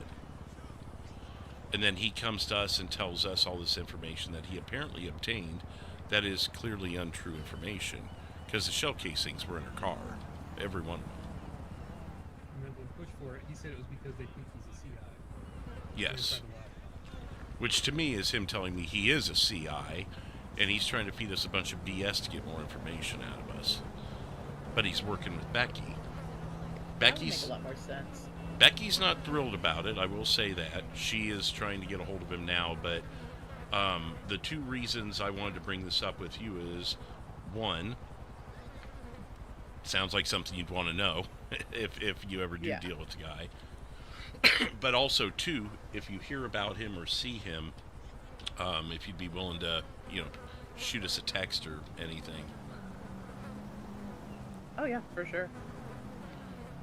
And then he comes to us and tells us all this information that he apparently obtained that is clearly untrue information, because the shell casings were in her car, every one of them.
And then when pushed for it, he said it was because they think he's a CI.
Yes. Which to me is him telling me he is a CI, and he's trying to feed us a bunch of BS to get more information out of us. But he's working with Becky.
That would make a lot more sense.
Becky's not thrilled about it, I will say that. She is trying to get a hold of him now, but the two reasons I wanted to bring this up with you is, one, sounds like something you'd want to know if you ever do deal with the guy. But also, two, if you hear about him or see him, if you'd be willing to, shoot us a text or anything.
Oh yeah, for sure.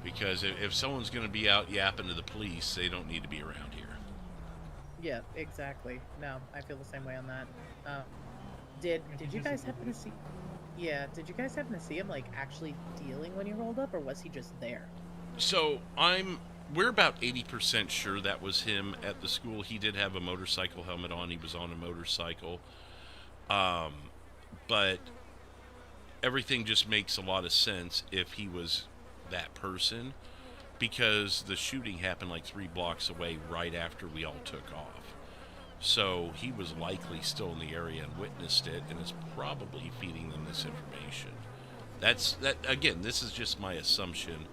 Because if someone's going to be out yapping to the police, they don't need to be around here.
Yeah, exactly. No, I feel the same way on that. Did you guys happen to see? Yeah, did you guys happen to see him like actually dealing when he rolled up, or was he just there?
So we're about 80% sure that was him at the school. He did have a motorcycle helmet on. He was on a motorcycle. But everything just makes a lot of sense if he was that person, because the shooting happened like 3 blocks away right after we all took off. So he was likely still in the area and witnessed it, and is probably feeding them this information. Again, this is just my assumption,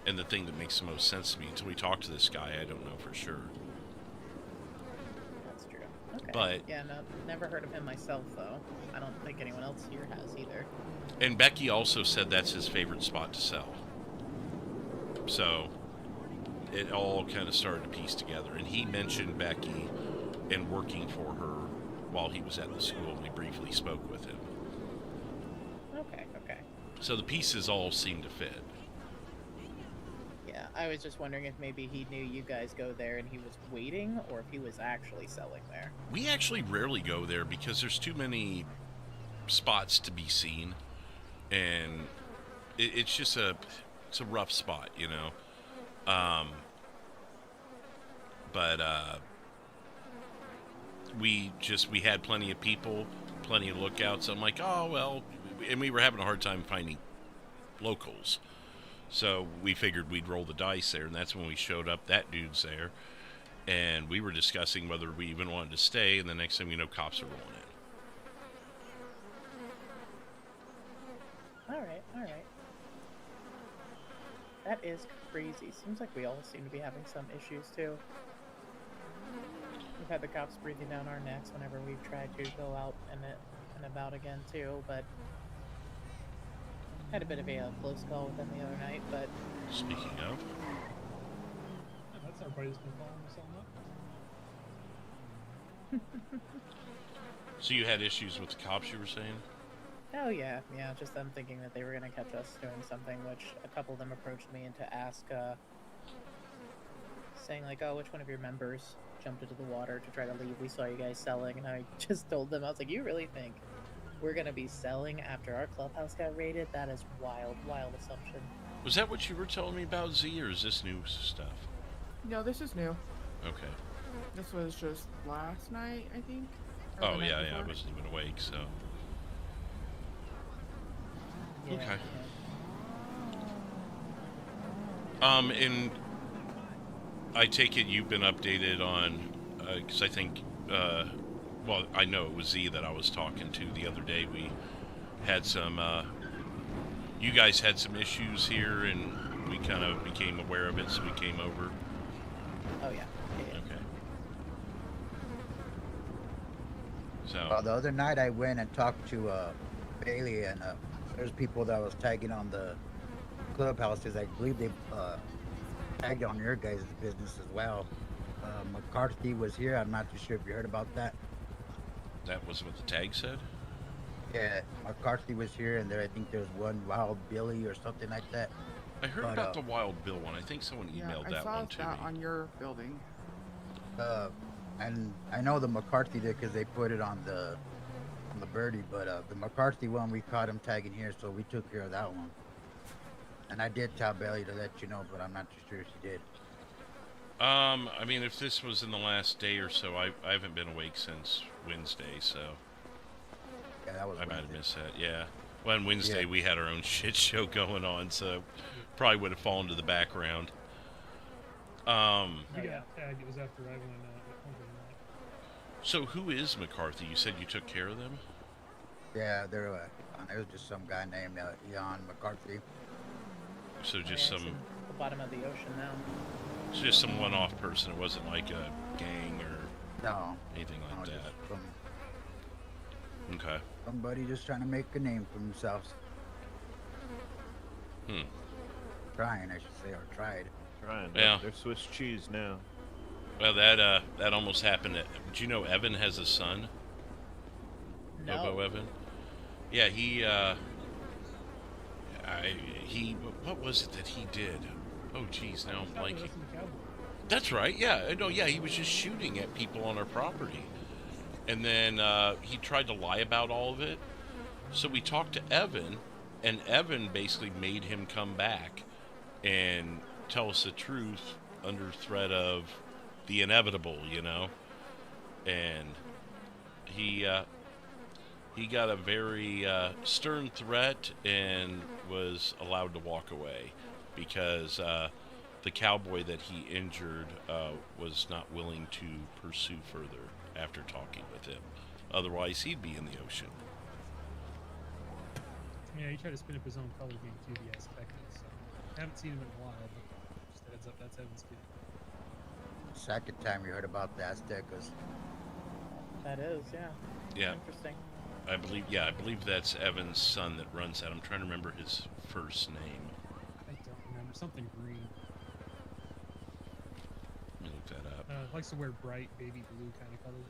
and the thing that makes the most sense to me. Until we talk to this guy, I don't know for sure.
That's true. Okay.
But
yeah, no, never heard of him myself though. I don't think anyone else here has either.
And Becky also said that's his favorite spot to sell. So it all kind of started to piece together. And he mentioned Becky and working for her while he was at the school, and we briefly spoke with him.
Okay, okay.
So the pieces all seem to fit.
Yeah, I was just wondering if maybe he knew you guys go there and he was waiting, or if he was actually selling there.
We actually rarely go there because there's too many spots to be seen, and it's just it's a rough spot, you know. But we had plenty of people, plenty of lookouts. I'm like, oh well, and we were having a hard time finding locals, so we figured we'd roll the dice there, and that's when we showed up. That dude's there, and we were discussing whether we even wanted to stay, and the next thing we know, cops are rolling in.
All right. That is crazy. Seems like we all seem to be having some issues too. We've had the cops breathing down our necks whenever we've tried to go out and about again too, but had a bit of a close call with them the other night. But
speaking of,
yeah, that's everybody that's been following us on that.
So you had issues with the cops, you were saying?
oh yeah, just them thinking that they were gonna catch us doing something, which a couple of them approached me and to ask, saying like, oh, which one of your members jumped into the water to try to leave? We saw you guys selling, and I just told them, I was like, you really think we're gonna be selling after our clubhouse got raided? That is wild assumption.
Was that what you were telling me about, Z, or is this new stuff?
No, this is new.
Okay.
This was just last night, I think.
Oh yeah, I wasn't even awake, so.
Yeah,
okay.
Yeah.
And I take it you've been updated on, because I think, well, I know it was Z that I was talking to the other day. We had some, you guys had some issues here, and we kind of became aware of it, so we came over.
Oh yeah.
Okay. So.
Well, the other night I went and talked to Bailey, and there's people that was tagging on the clubhouses. I believe they tagged on your guys' business as well. McCarthy was here. I'm not too sure if you heard about that.
That was what the tag said?
Yeah, McCarthy was here, and I think there's one Wild Billy or something like that.
I heard about the Wild Bill one. I think someone emailed that one to me.
I saw that on your building.
And I know the McCarthy did because they put it on the birdie, but the McCarthy one, we caught him tagging here, so we took care of that one. And I did tell Bailey to let you know, but I'm not too sure if she did.
I mean, if this was in the last day or so, I haven't been awake since Wednesday, so.
Yeah, that was
I might have missed that, yeah. Well, on Wednesday, we had our own shit show going on, so probably would have fallen to the background.
We got tagged. It was after I went
So who is McCarthy? You said you took care of them?
Yeah, there was just some guy named Ian McCarthy.
So just some.
At the bottom of the ocean now.
It's just some one-off person. It wasn't like a gang or anything like that. Okay.
Somebody just trying to make a name for themselves. Trying, I should say, or tried.
Trying.
Yeah.
They're Swiss cheese now.
Well, that almost happened. Do you know Evan has a son?
No.
Bobo Evan? Yeah, he what was it that he did? Oh, geez, now I'm blanking. That's right, yeah. No, yeah, he was just shooting at people on our property. And then he tried to lie about all of it. So we talked to Evan, and Evan basically made him come back and tell us the truth under threat of the inevitable, you know. And he got a very stern threat and was allowed to walk away because the cowboy that he injured was not willing to pursue further after talking with him. Otherwise, he'd be in the ocean.
Yeah, he tried to spin up his own color game too, the Aztecas. So I haven't seen him in a while, but just a heads up, that's Evan's kid.
Second time you heard about the Aztecas.
That is, yeah.
Yeah.
Interesting.
I believe that's Evan's son that runs that. I'm trying to remember his first name.
I don't remember. Something green.
Let me look that up.
Likes to wear bright baby blue kind of color.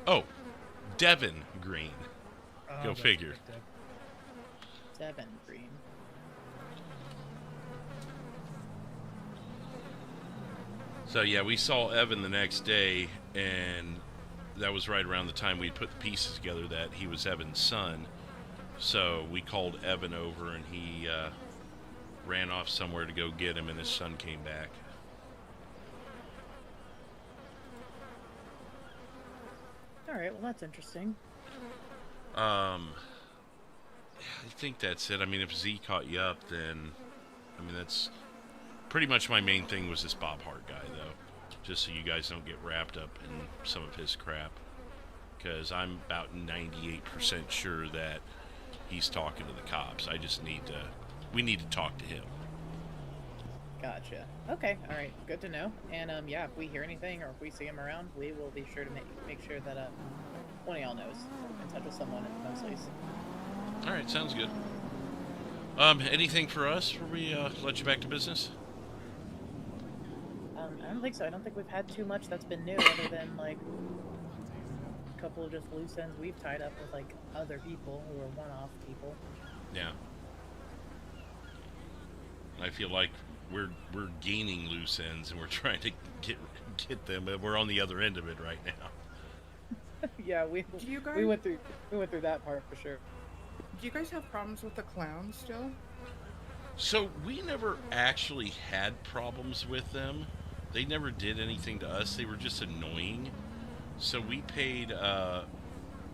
Oh, Devin Green. Go
that's
figure.
right,
Devin Green.
So yeah, we saw Evan the next day, and that was right around the time we put the pieces together that he was Evan's son. So we called Evan over, and he ran off somewhere to go get him, and his son came back.
All right, well that's interesting.
I think that's it. I mean, if Z caught you up, then I mean that's pretty much my main thing was this Bob Hart guy, though, just so you guys don't get wrapped up in some of his crap, because I'm about 98% sure that he's talking to the cops. I just need to, we need to talk to him.
Gotcha. Okay, all right, good to know. And yeah, if we hear anything or if we see him around, we will be sure to make sure that one of y'all knows. In touch with someone at Mosley's.
All right, sounds good. Anything for us before we let you back to business?
I don't think so. I don't think we've had too much that's been new, other than like a couple of just loose ends we've tied up with like other people who are one-off people.
Yeah. I feel like we're gaining loose ends and we're trying to get them, but we're on the other end of it right now.
Yeah, we went through that part for sure.
Do you guys have problems with the clowns still?
So we never actually had problems with them. They never did anything to us. They were just annoying. So we paid,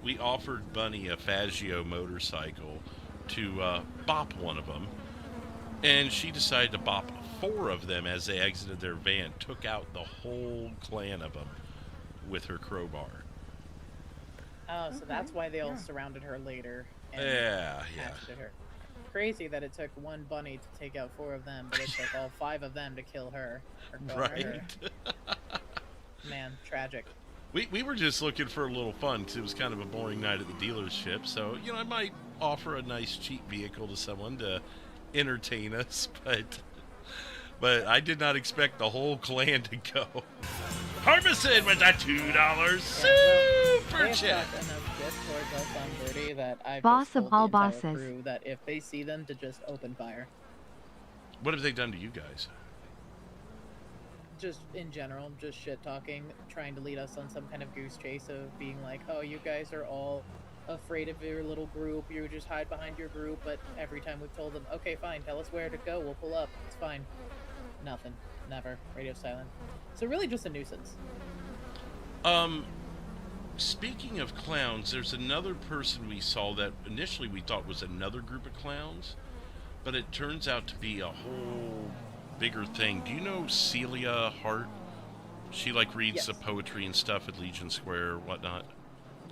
we offered Bunny a Faggio motorcycle to bop one of them. And she decided to bop 4 of them as they exited their van, took out the whole clan of them with her crowbar.
Oh, so that's why they all surrounded her later. And
Yeah.
after her. Crazy that it took one bunny to take out 4 of them, but it took all 5 of them to kill her. Or go
Right.
her. Man, tragic.
We were just looking for a little fun because it was kind of a boring night at the dealership. So, you know, I might offer a nice cheap vehicle to someone to entertain us, but I did not expect the whole clan to go. Harbison with that $2 super chat.
That I've
Boss
just
of
told
all
the entire
bosses.
crew that if they see them, to just open fire.
What have they done to you guys?
Just in general, just shit talking, trying to lead us on some kind of goose chase of being like, oh, you guys are all afraid of your little group, you just hide behind your group, but every time we've told them, okay, fine, tell us where to go, we'll pull up, it's fine. Nothing. Never. Radio silent. So really just a nuisance.
Speaking of clowns, there's another person we saw that initially we thought was another group of clowns, but it turns out to be a whole bigger thing. Do you know Celia Hart? She like reads the poetry and stuff at Legion Square or whatnot.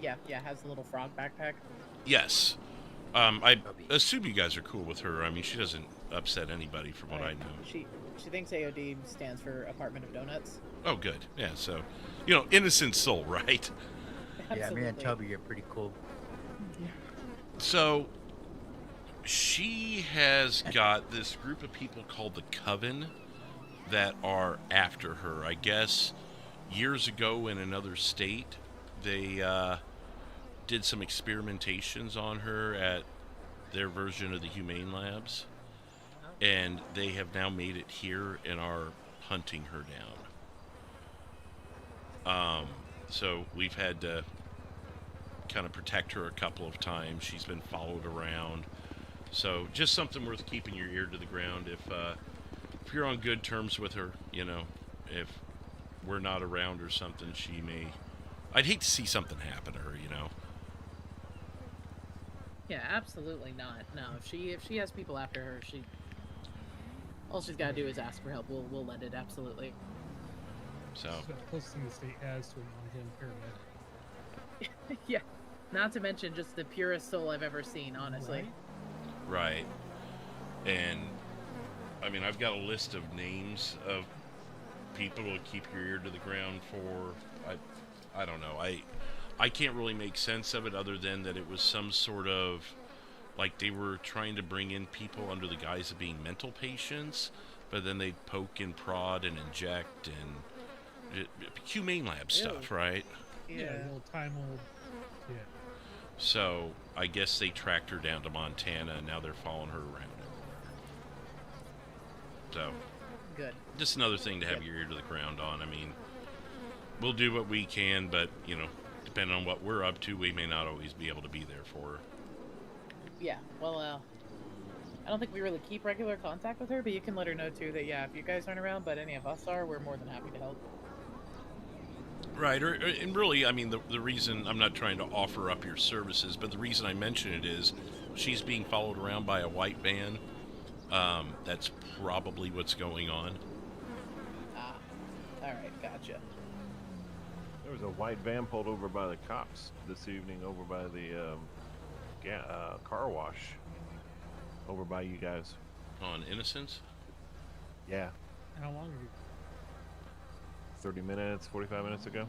Yeah, has a little frog backpack.
Yes. I assume you guys are cool with her. I mean, she doesn't upset anybody from what I know.
She thinks AOD stands for Apartment of Donuts.
Oh, good. Yeah, so, you know, innocent soul, right?
Yeah, me and Toby are pretty cool.
So, she has got this group of people called the Coven that are after her. I guess years ago in another state, they did some experimentations on her at their version of the Humane Labs, and they have now made it here and are hunting her down. So we've had to kind of protect her a couple of times. She's been followed around. So just something worth keeping your ear to the ground. If you're on good terms with her, you know, if we're not around or something, she may... I'd hate to see something happen to her, you know.
Yeah, absolutely not. No, if she has people after her, all she's got to do is ask for help. We'll lend it, absolutely.
So.
It's the closest thing the state has to a non-him paramedic.
Yeah, not to mention just the purest soul I've ever seen, honestly.
Right. And, I mean, I've got a list of names of people to keep your ear to the ground for. I don't know. I can't really make sense of it other than that it was some sort of, like they were trying to bring in people under the guise of being mental patients, but then they'd poke and prod and inject and Humane Lab stuff, right?
Yeah.
Little time old. Yeah.
So I guess they tracked her down to Montana, and now they're following her around everywhere. So,
good.
Just another thing to have your ear to the ground on. I mean, we'll do what we can, but depending on what we're up to, we may not always be able to be there for her.
Yeah. Well, I don't think we really keep regular contact with her, but you can let her know too that if you guys aren't around, but any of us are, we're more than happy to help.
Right, and really, I mean, the reason I'm not trying to offer up your services, but the reason I mention it is she's being followed around by a white van. That's probably what's going on.
Ah, all right, gotcha.
There was a white van pulled over by the cops this evening over by the car wash over by you guys.
On Innocence?
Yeah.
How long ago?
30 minutes, 45 minutes ago.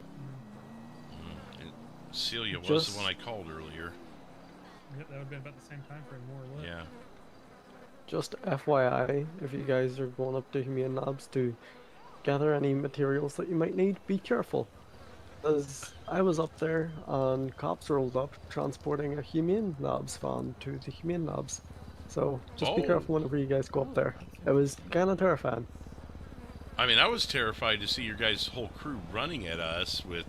And Celia was the one I called earlier.
Yep, that would have been about the same time frame, more or less.
Yeah.
Just FYI, if you guys are going up to Humane Labs to gather any materials that you might need, be careful. Because I was up there and cops rolled up transporting a Humane Labs van to the Humane Labs. So just be careful whenever you guys go up there. It was kind of terrifying.
I mean, I was terrified to see your guys' whole crew running at us with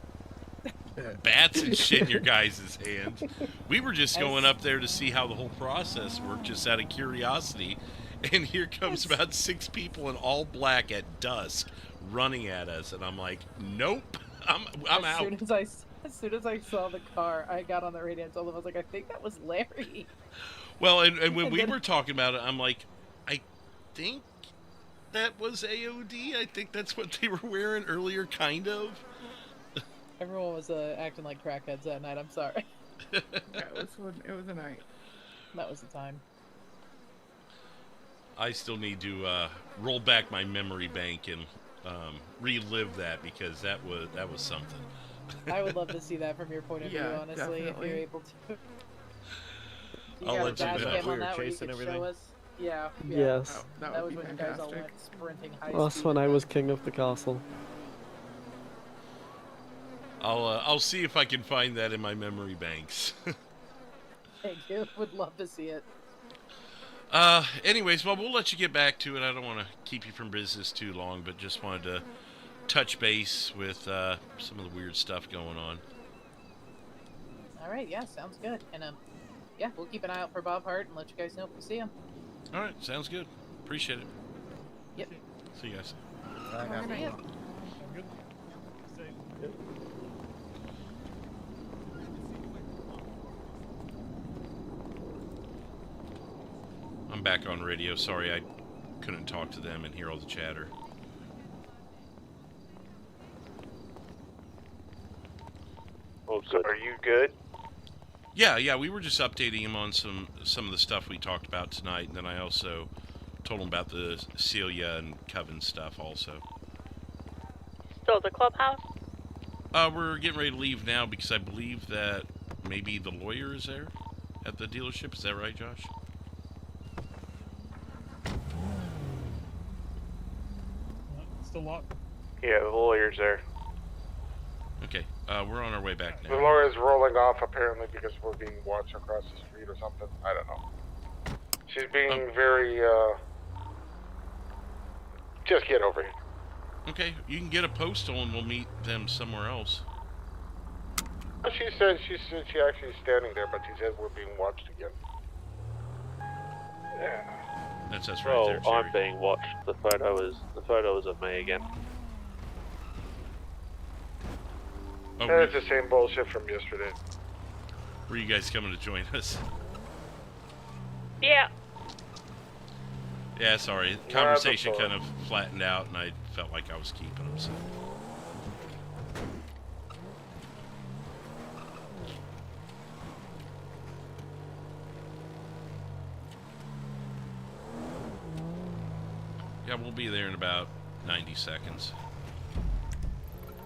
bats and shit in your guys' hands. We were just going up there to see how the whole process worked, just out of curiosity. And here comes about 6 people in all black at dusk running at us, and I'm like, nope, I'm out.
As soon as I saw the car, I got on the radio and told them, I was like, I think that was Larry.
Well, and when we were talking about it, I'm like, I think that was AOD. I think that's what they were wearing earlier, kind of.
Everyone was acting like crackheads that night. I'm sorry.
Yeah, it was a night.
That was the time.
I still need to roll back my memory bank and relive that, because that was something.
I would love to see that from your point of view, honestly,
definitely.
if you're able to.
I'll let you know.
We were chasing everything. Yeah.
Yes.
That was when you guys all went sprinting high
That's
speed.
when I was king of the castle.
I'll see if I can find that in my memory banks.
Thank you. Would love to see it.
Anyways, well, we'll let you get back to it. I don't want to keep you from business too long, but just wanted to touch base with some of the weird stuff going on.
All right. Yeah, sounds good. And yeah, we'll keep an eye out for Bob Hart and let you guys know if we see him.
All right, sounds good. Appreciate it.
Yep.
See you guys.
See ya.
I'm back on radio. Sorry, I couldn't talk to them and hear all the chatter.
Oh, so are you good?
Yeah, we were just updating him on some of the stuff we talked about tonight, and then I also told him about the Celia and Coven stuff also.
Still at the clubhouse?
We're getting ready to leave now because I believe that maybe the lawyer is there at the dealership. Is that right, Josh?
Still locked.
Yeah, the lawyer's there.
Okay, we're on our way back
The
now.
lawyer's rolling off apparently because we're being watched across the street or something. I don't know. She's being very, just get over here.
Okay, you can get a postal and we'll meet them somewhere else.
She said she actually is standing there, but she says we're being watched again. Yeah.
That's right
Well,
there,
I'm being watched. The photo is of me again.
Oh,
And it's the same bullshit from yesterday.
were you guys coming to join us?
Yeah.
Yeah, sorry. The conversation kind of flattened out, and I felt like I was keeping them. So. Yeah, we'll be there in about 90 seconds.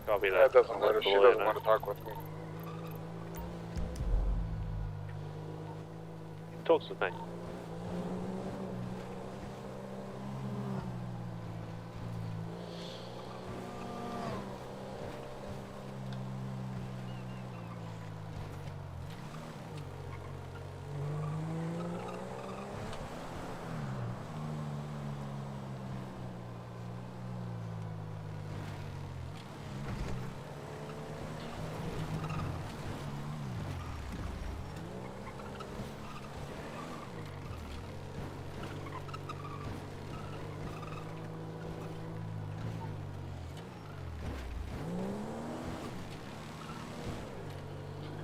Copy that.
That doesn't matter. She doesn't want to talk with me.
Talks with me.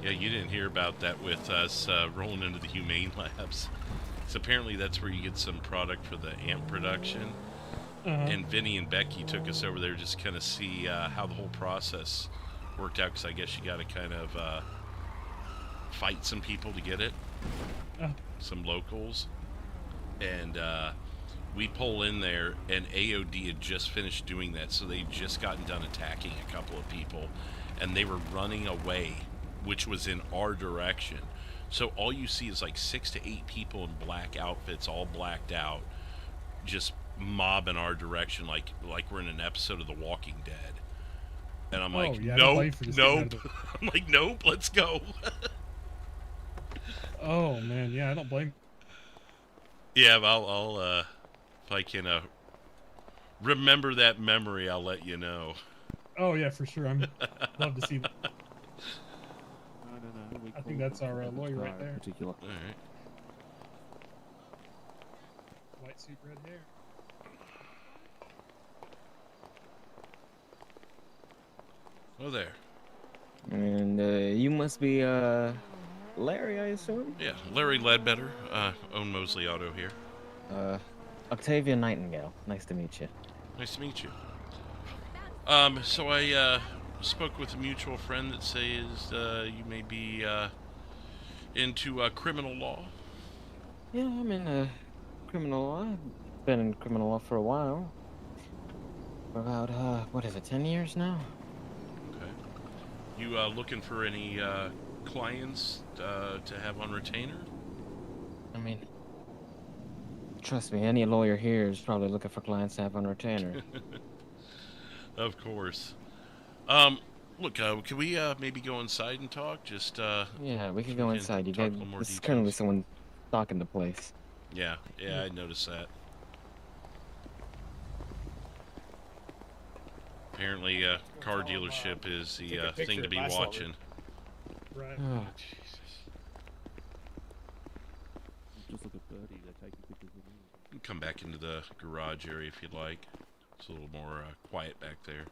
Yeah, you didn't hear about that with us rolling into the Humane Labs. So apparently that's where you get some product for the amp production. And Vinny and Becky took us over there just kind of see how the whole process worked out, because I guess you got to kind of fight some people to get it, some locals. And we pull in there, and AOD had just finished doing that, so they'd just gotten done attacking a couple of people, and they were running away, which was in our direction. So all you see is like 6 to 8 people in black outfits, all blacked out, just mobbing our direction like we're in an episode of The Walking Dead. And I'm like, nope. I'm like, nope, let's go.
Oh man, yeah, I don't blame.
Yeah, I'll if I can remember that memory, I'll let you know.
Oh yeah, for sure. I'm love to see that.
No.
I think that's our lawyer right there.
Particular.
All right.
White suit, red hair.
Oh, there.
And you must be Larry, I assume?
Yeah, Larry Ledbetter, own Mosley Auto here.
Octavia Nightingale. Nice to meet you.
Nice to meet you. So I spoke with a mutual friend that says you may be into criminal law.
Yeah, I'm in criminal law. I've been in criminal law for a while. For about, what is it, 10 years now?
Okay. You looking for any clients to have on retainer?
I mean, trust me, any lawyer here is probably looking for clients to have on retainer.
Of course. Look, can we maybe go inside and talk? Just
yeah, we can go inside. You guys, there's currently someone stalking the place.
Yeah, I noticed that. Apparently, car dealership is the thing to be watching.
Right.
Oh,
Jesus.
Just look at Birdie. They're taking pictures of me.
You can come back into the garage area if you'd like. It's a little more quiet back there.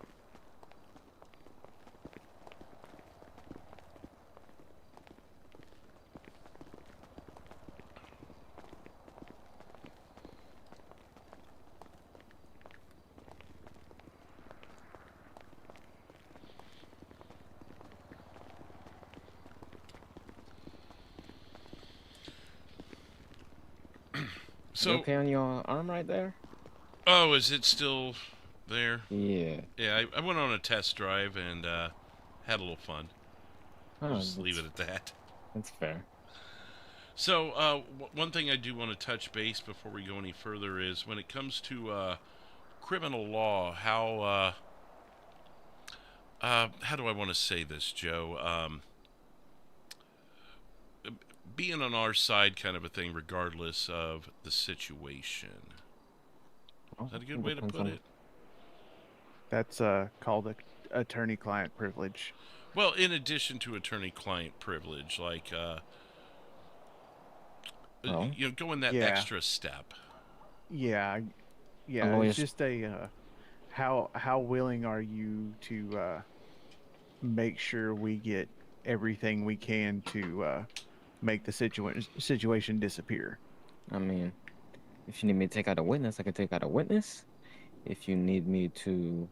So, you okay on your arm right there?
Oh, is it still there?
Yeah.
Yeah, I went on a test drive and had a little fun.
Oh,
just leave it at that.
That's fair.
So, one thing I do want to touch base before we go any further is when it comes to criminal law, how do I want to say this, Joe? Being on our side kind of a thing regardless of the situation. Is that a good way to put it?
That's called attorney-client privilege.
Well, in addition to attorney-client privilege, like, going that extra step.
Yeah, it's just a, how willing are you to make sure we get everything we can to make the situation disappear?
I mean, if you need me to take out a witness, I can take out a witness. If you need me to,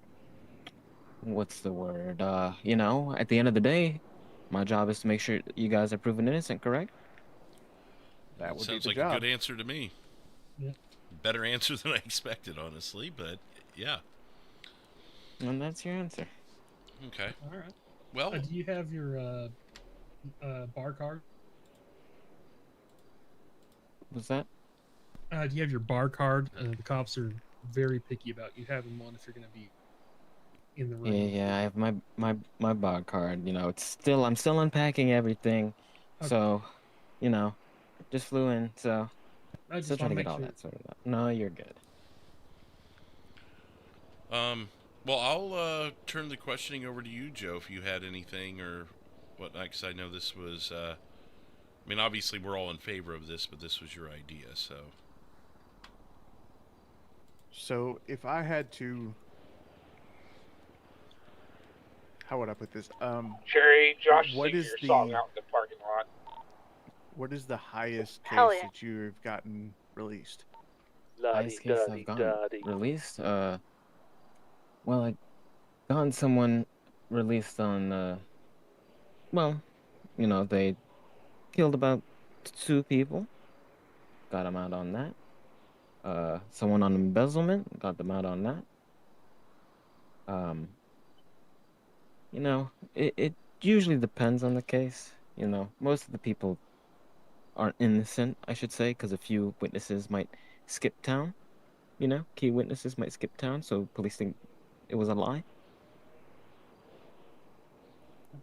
what's the word? At the end of the day, my job is to make sure you guys are proven innocent, correct?
That would
sounds
be the
like
job.
a good answer to me.
Yeah.
Better answer than I expected, honestly, but yeah.
And that's your answer.
Okay.
All right.
Well,
do you have your bar card?
What's that?
Do you have your bar card? The cops are very picky about you having one if you're going to be in the room.
Yeah, I have my bar card. I'm still unpacking everything.
Okay.
So, just flew in. So,
I just
still trying to
wanna
get all
make
that sorted out. No, you're good.
Well, I'll turn the questioning over to you, Joe, if you had anything or whatnot, because I know this was, obviously we're all in favor of this, but this was your idea, so.
So if I had to how would I put this?
Cherry, Josh is
what
singing
is
your
the
song out in the parking lot.
what is the highest
Hell
case
yeah.
that you've gotten released?
Highest case I've gotten released. Well, I gotten someone released on. Well, you know, they killed about 2 people. Got them out on that. Someone on embezzlement. Got them out on that. You know, it usually depends on the case. You know, most of the people aren't innocent, I should say, because a few witnesses might skip town. You know, key witnesses might skip town, so police think it was a lie.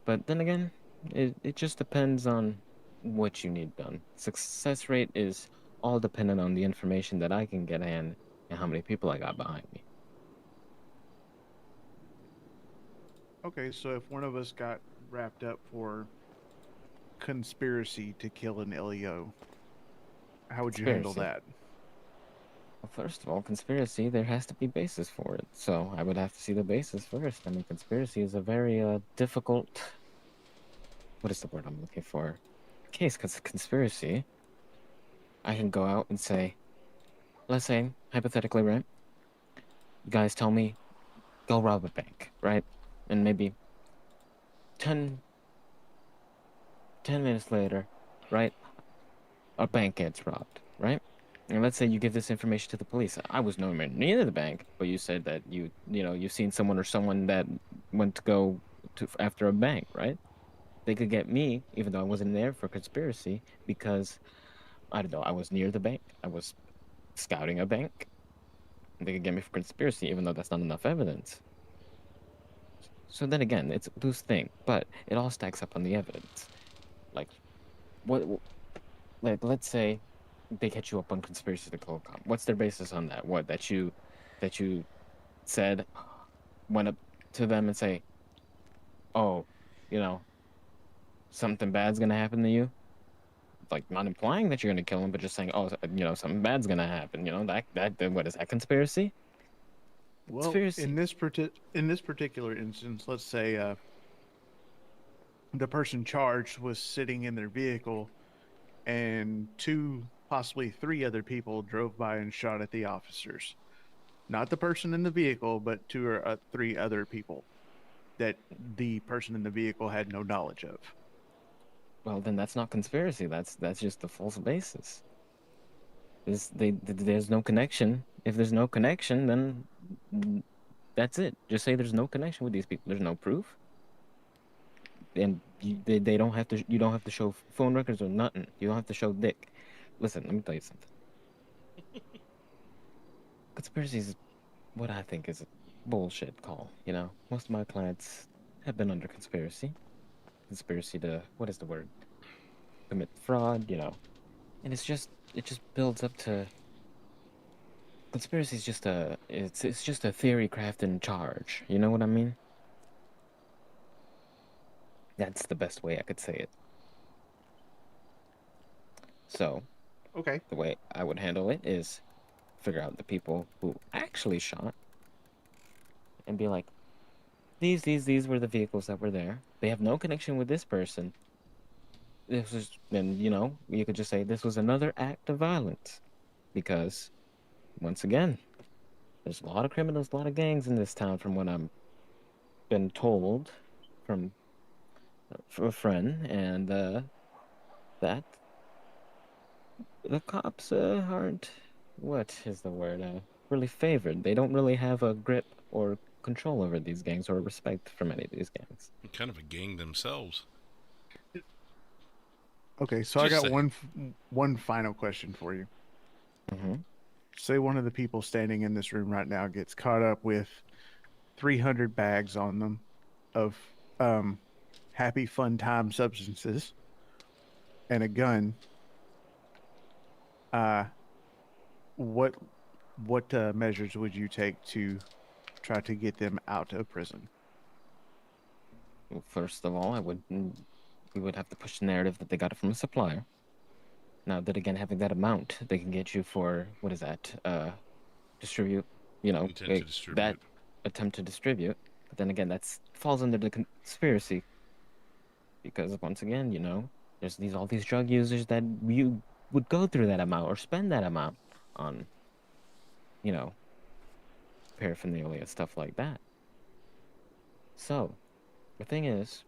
But then again, it just depends on what you need done. Success rate is all dependent on the information that I can get in and how many people I got behind me.
Okay, so if one of us got wrapped up for conspiracy to kill an LEO, how would you handle that?
Well, first of all, conspiracy, there has to be basis for it. So I would have to see the basis first. I mean, conspiracy is a very difficult, what is the word I'm looking for? Case, because conspiracy, I can go out and say, let's say, hypothetically, right? You guys tell me, go rob a bank, right? And maybe 10 minutes later, right? A bank gets robbed, right? And let's say you give this information to the police. I was nowhere near the bank, but you said that you've seen someone or someone that went to go after a bank, right? They could get me, even though I wasn't there for conspiracy, because I don't know, I was near the bank. I was scouting a bank. They could get me for conspiracy, even though that's not enough evidence. So then again, it's a loose thing, but it all stacks up on the evidence. Like, let's say they catch you up on conspiracy to kill a cop. What's their basis on that? What, that you said, went up to them and say, oh, you know, something bad's gonna happen to you? Like, not implying that you're gonna kill him, but just saying, oh, you know, something bad's gonna happen. You know, that what is that, conspiracy?
Well,
Conspiracy.
in this particular instance, let's say the person charged was sitting in their vehicle, and 2, possibly 3 other people drove by and shot at the officers. Not the person in the vehicle, but 2 or 3 other people that the person in the vehicle had no knowledge of.
Well, then that's not conspiracy. That's just a false basis. There's no connection. If there's no connection, then that's it. Just say there's no connection with these people. There's no proof, and they don't have to. You don't have to show phone records or nothing. You don't have to show dick. Listen, let me tell you something. Conspiracy is what I think is a bullshit call. You know, most of my clients have been under conspiracy. Conspiracy to, what is the word? Commit fraud. You know, and it just builds up to. Conspiracy is just it's just a theory crafted charge. You know what I mean? That's the best way I could say it. So,
okay,
the way I would handle it is figure out the people who actually shot and be like, these were the vehicles that were there. They have no connection with this person. This was, then, you know, you could just say this was another act of violence, because once again, there's a lot of criminals, a lot of gangs in this town, from what I'm been told from a friend, and that the cops aren't, what is the word, really favored. They don't really have a grip or control over these gangs or respect for many of these gangs.
Kind of a gang themselves.
Okay, so
Just
I got
saying.
one final question for you.
Mm-hmm.
Say one of the people standing in this room right now gets caught up with 300 bags on them of happy fun time substances and a gun. What measures would you take to try to get them out of prison?
Well, first of all, we would have to push the narrative that they got it from a supplier. Now, that again, having that amount, they can get you for, what is that? Distribute, you know,
Intent to distribute.
that attempt to distribute. But then again, that's falls under the conspiracy because once again, you know, there's all these drug users that you would go through that amount or spend that amount on, you know, paraphernalia, stuff like that. So, the thing is,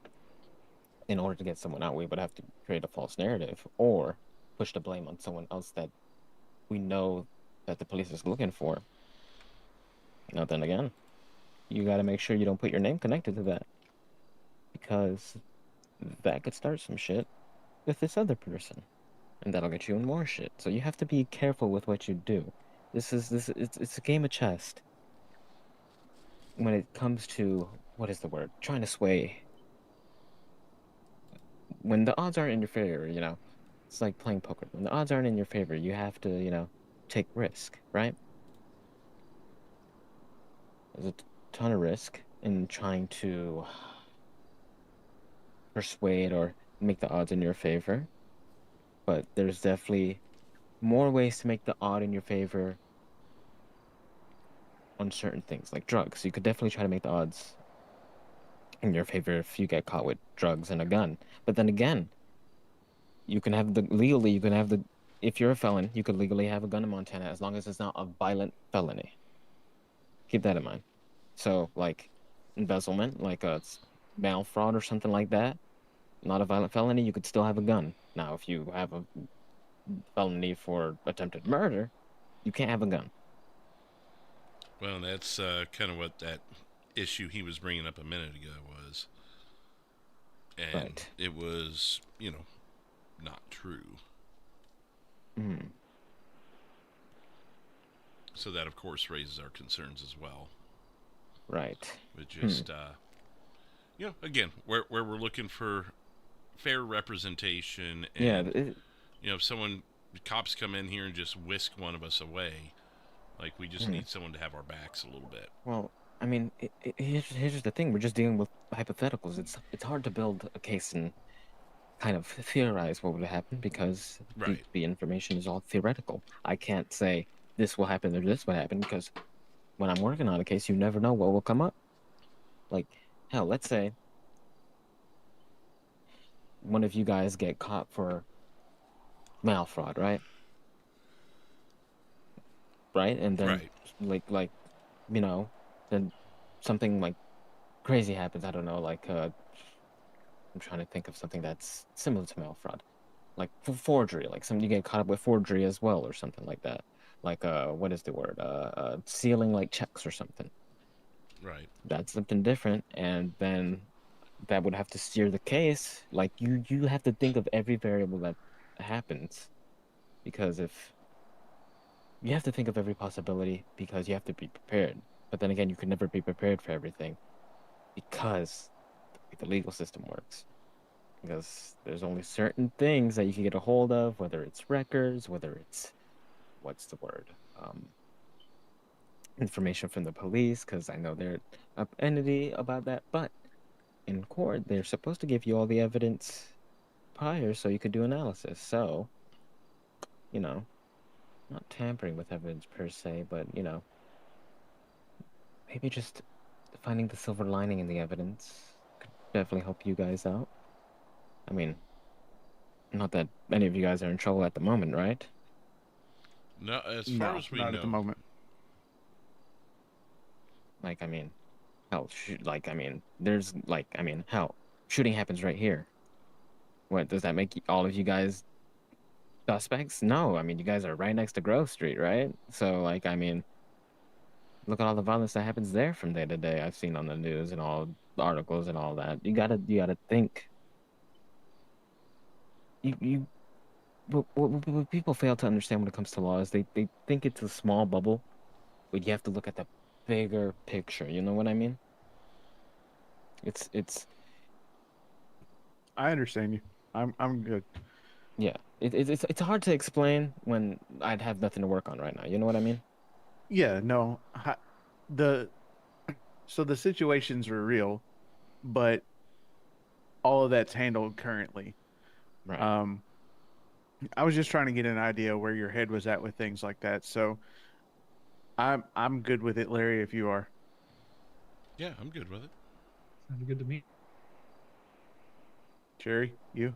in order to get someone out, we would have to create a false narrative or push the blame on someone else that we know that the police is looking for. Now, then again, you got to make sure you don't put your name connected to that, because that could start some shit with this other person, and that'll get you in more shit. So you have to be careful with what you do. It's a game of chess. When it comes to, what is the word? Trying to sway. When the odds aren't in your favor, you know, it's like playing poker. When the odds aren't in your favor, you have to, you know, take risk, right? There's a ton of risk in trying to persuade or make the odds in your favor, but there's definitely more ways to make the odd in your favor on certain things, like drugs. You could definitely try to make the odds in your favor if you get caught with drugs and a gun. But then again, you can have if you're a felon, you could legally have a gun in Montana as long as it's not a violent felony. Keep that in mind. So, like, embezzlement, like a mail fraud or something like that, not a violent felony, you could still have a gun. Now, if you have a felony for attempted murder, you can't have a gun.
Well, that's kind of what that issue he was bringing up a minute ago was. And
right.
It was, you know, not true.
Mm.
So that, of course, raises our concerns as well.
Right.
But just, you know, again, where we're looking for fair representation, and you know, if cops come in here and just whisk one of us away, like, we just need someone to have our backs a little bit.
Well, I mean, here's the thing: we're just dealing with hypotheticals. It's hard to build a case and kind of theorize what would happen because the information is all theoretical. I can't say this will happen or this will happen because when I'm working on a case, you never know what will come up. Like, hell, let's say one of you guys get caught for mail fraud, right? Right? And then, like, you know, then something, like, crazy happens. I don't know, like, I'm trying to think of something that's similar to mail fraud. Like, forgery. Like, you get caught up with forgery as well or something like that. Like, what is the word? Sealing, like, checks or something.
Right.
That's something different, and then that would have to steer the case. Like, you have to think of every variable that happens, because if you have to think of every possibility, because you have to be prepared. But then again, you can never be prepared for everything because the legal system works. Because there's only certain things that you can get a hold of, whether it's records, whether it's information from the police, because I know they're up entity about that, but in court, they're supposed to give you all the evidence prior so you could do analysis. So, you know, not tampering with evidence per se, but, you know, maybe just finding the silver lining in the evidence could definitely help you guys out. I mean, not that any of you guys are in trouble at the moment, right?
No, as far as we know.
Not at the moment.
Like, I mean, hell, there's, like, hell, shooting happens right here. What, does that make all of you guys suspects? No, I mean, you guys are right next to Grove Street, right? So, like, I mean, look at all the violence that happens there from day to day. I've seen on the news and all the articles and all that. You gotta think. What people fail to understand when it comes to law is they think it's a small bubble, but you have to look at the bigger picture. You know what I mean? It's.
I understand you. I'm good.
Yeah, it's hard to explain when I'd have nothing to work on right now. You know what I mean?
Yeah, no. So the situations are real, but all of that's handled currently.
Right.
I was just trying to get an idea where your head was at with things like that. So I'm good with it, Larry, if you are.
Yeah, I'm good with it.
Sounded good to me.
Jerry, you?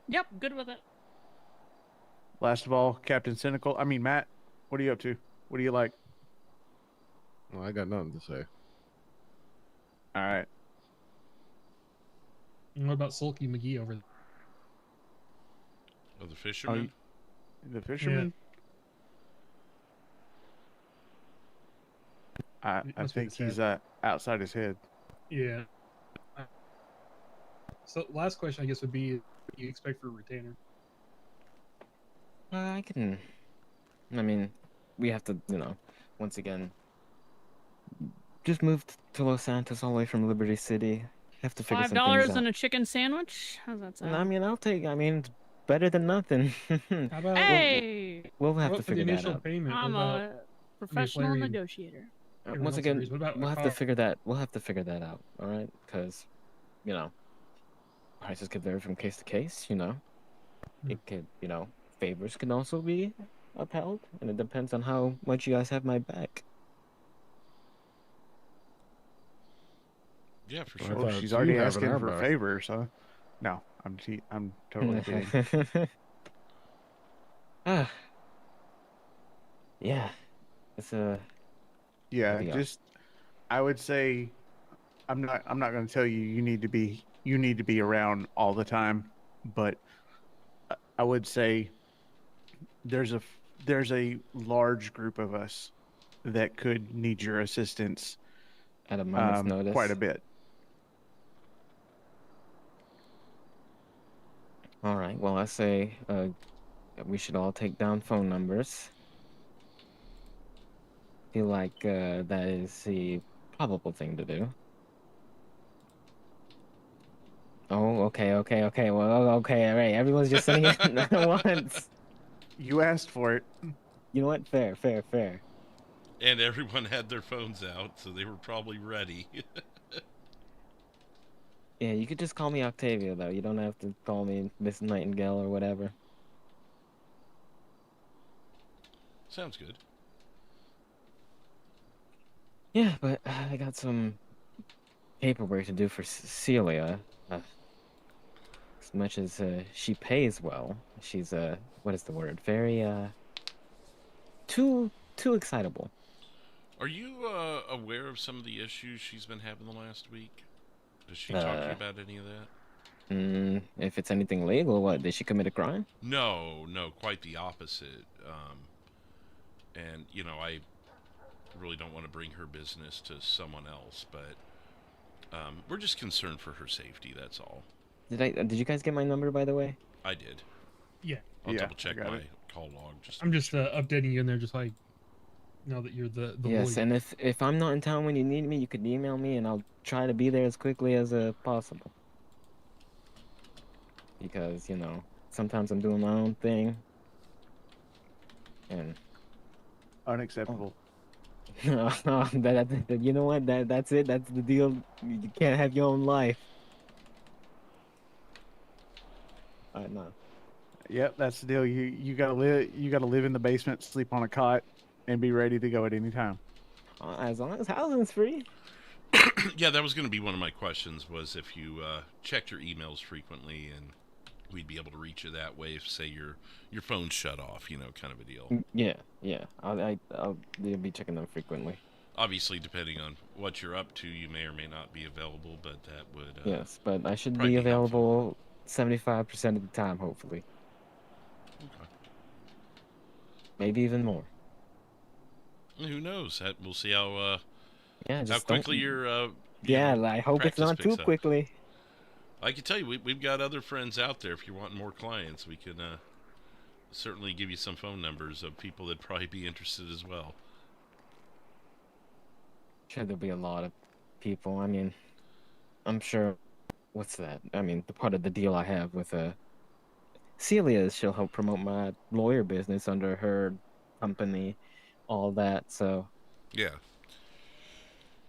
Yep, good with it.
Last of all, Captain Cynical. I mean, Matt, what are you up to? What do you like?
Well, I got nothing to say.
All right.
And what about Sulky McGee over there?
Oh, the fisherman?
The fisherman? I
must be
think
the
he's outside his head.
Yeah. So last question, I guess, would be, what do you expect for a retainer?
I mean, we have to, once again, just moved to Los Santos all the way from Liberty City. Have to figure some things
$5
out.
and a chicken sandwich? How's that sound?
I mean, it's better than nothing.
How about
Hey!
We'll have
how
to
about for the
figure that
initial
out.
payment?
I'm
what about,
a professional negotiator.
everyone
Once
else
again,
agrees. What about
we'll
a
have to
car?
figure that. We'll have to figure that out. All right, because, prices could vary from case to case. It could, favors can also be upheld, and it depends on how much you guys have my back.
Yeah, for
I
sure.
Well,
thought
she's
you
already
having
asking
our
for
back.
favors, huh? No, I'm totally kidding.
Yeah, it's a.
Yeah,
heavy
just I would say I'm not going to tell you you need to be around all the time, but I would say there's a large group of us that could need your assistance
at a moment's notice.
quite a bit.
All right. Well, I say we should all take down phone numbers. Feel like that is the probable thing to do. Oh, okay. Well, okay, all right. Everyone's just sitting here at once.
You asked for it.
You know what? Fair.
And everyone had their phones out, so they were probably ready.
Yeah, you could just call me Octavia, though. You don't have to call me Miss Nightingale or whatever.
Sounds good.
Yeah, but I got some paperwork to do for Celia. As much as she pays well, she's what is the word? Very too excitable.
Are you aware of some of the issues she's been having the last week? Does she talk to you about any of that?
If it's anything legal, what? Did she commit a crime?
No, quite the opposite. And I really don't want to bring her business to someone else, but we're just concerned for her safety. That's all.
Did you guys get my number, by the way?
I did.
Yeah.
I'll
Yeah,
double check
I got
my
it.
call log.
I'm just updating you in there, just like know that you're the
Yes,
lawyer.
and if I'm not in town when you need me, you could email me, and I'll try to be there as quickly as possible. Because sometimes I'm doing my own thing, and
Unacceptable.
you know what? That's it. That's the deal. You can't have your own life. No.
Yep, that's the deal. You gotta live in the basement, sleep on a cot, and be ready to go at any time.
As long as housing's free.
Yeah, that was going to be one of my questions, was if you checked your emails frequently, and we'd be able to reach you that way if, say, your phone's shut off, kind of a deal.
Yeah. I'll be checking them frequently.
Obviously, depending on what you're up to, you may or may not be available, but that would
Yes, but I should
probably
be
be helpful.
available 75% of the time, hopefully.
Okay.
Maybe even more.
Who knows? We'll see how
Yeah, just
quickly
don't...
your
I hope it's
practice
not too
picks up.
quickly.
I can tell you, we've got other friends out there. If you want more clients, we can certainly give you some phone numbers of people that'd probably be interested as well.
Sure, there'll be a lot of people. I mean, I'm sure. What's that? I mean, the part of the deal I have with Celia is she'll help promote my lawyer business under her company, all that. So.
Yeah.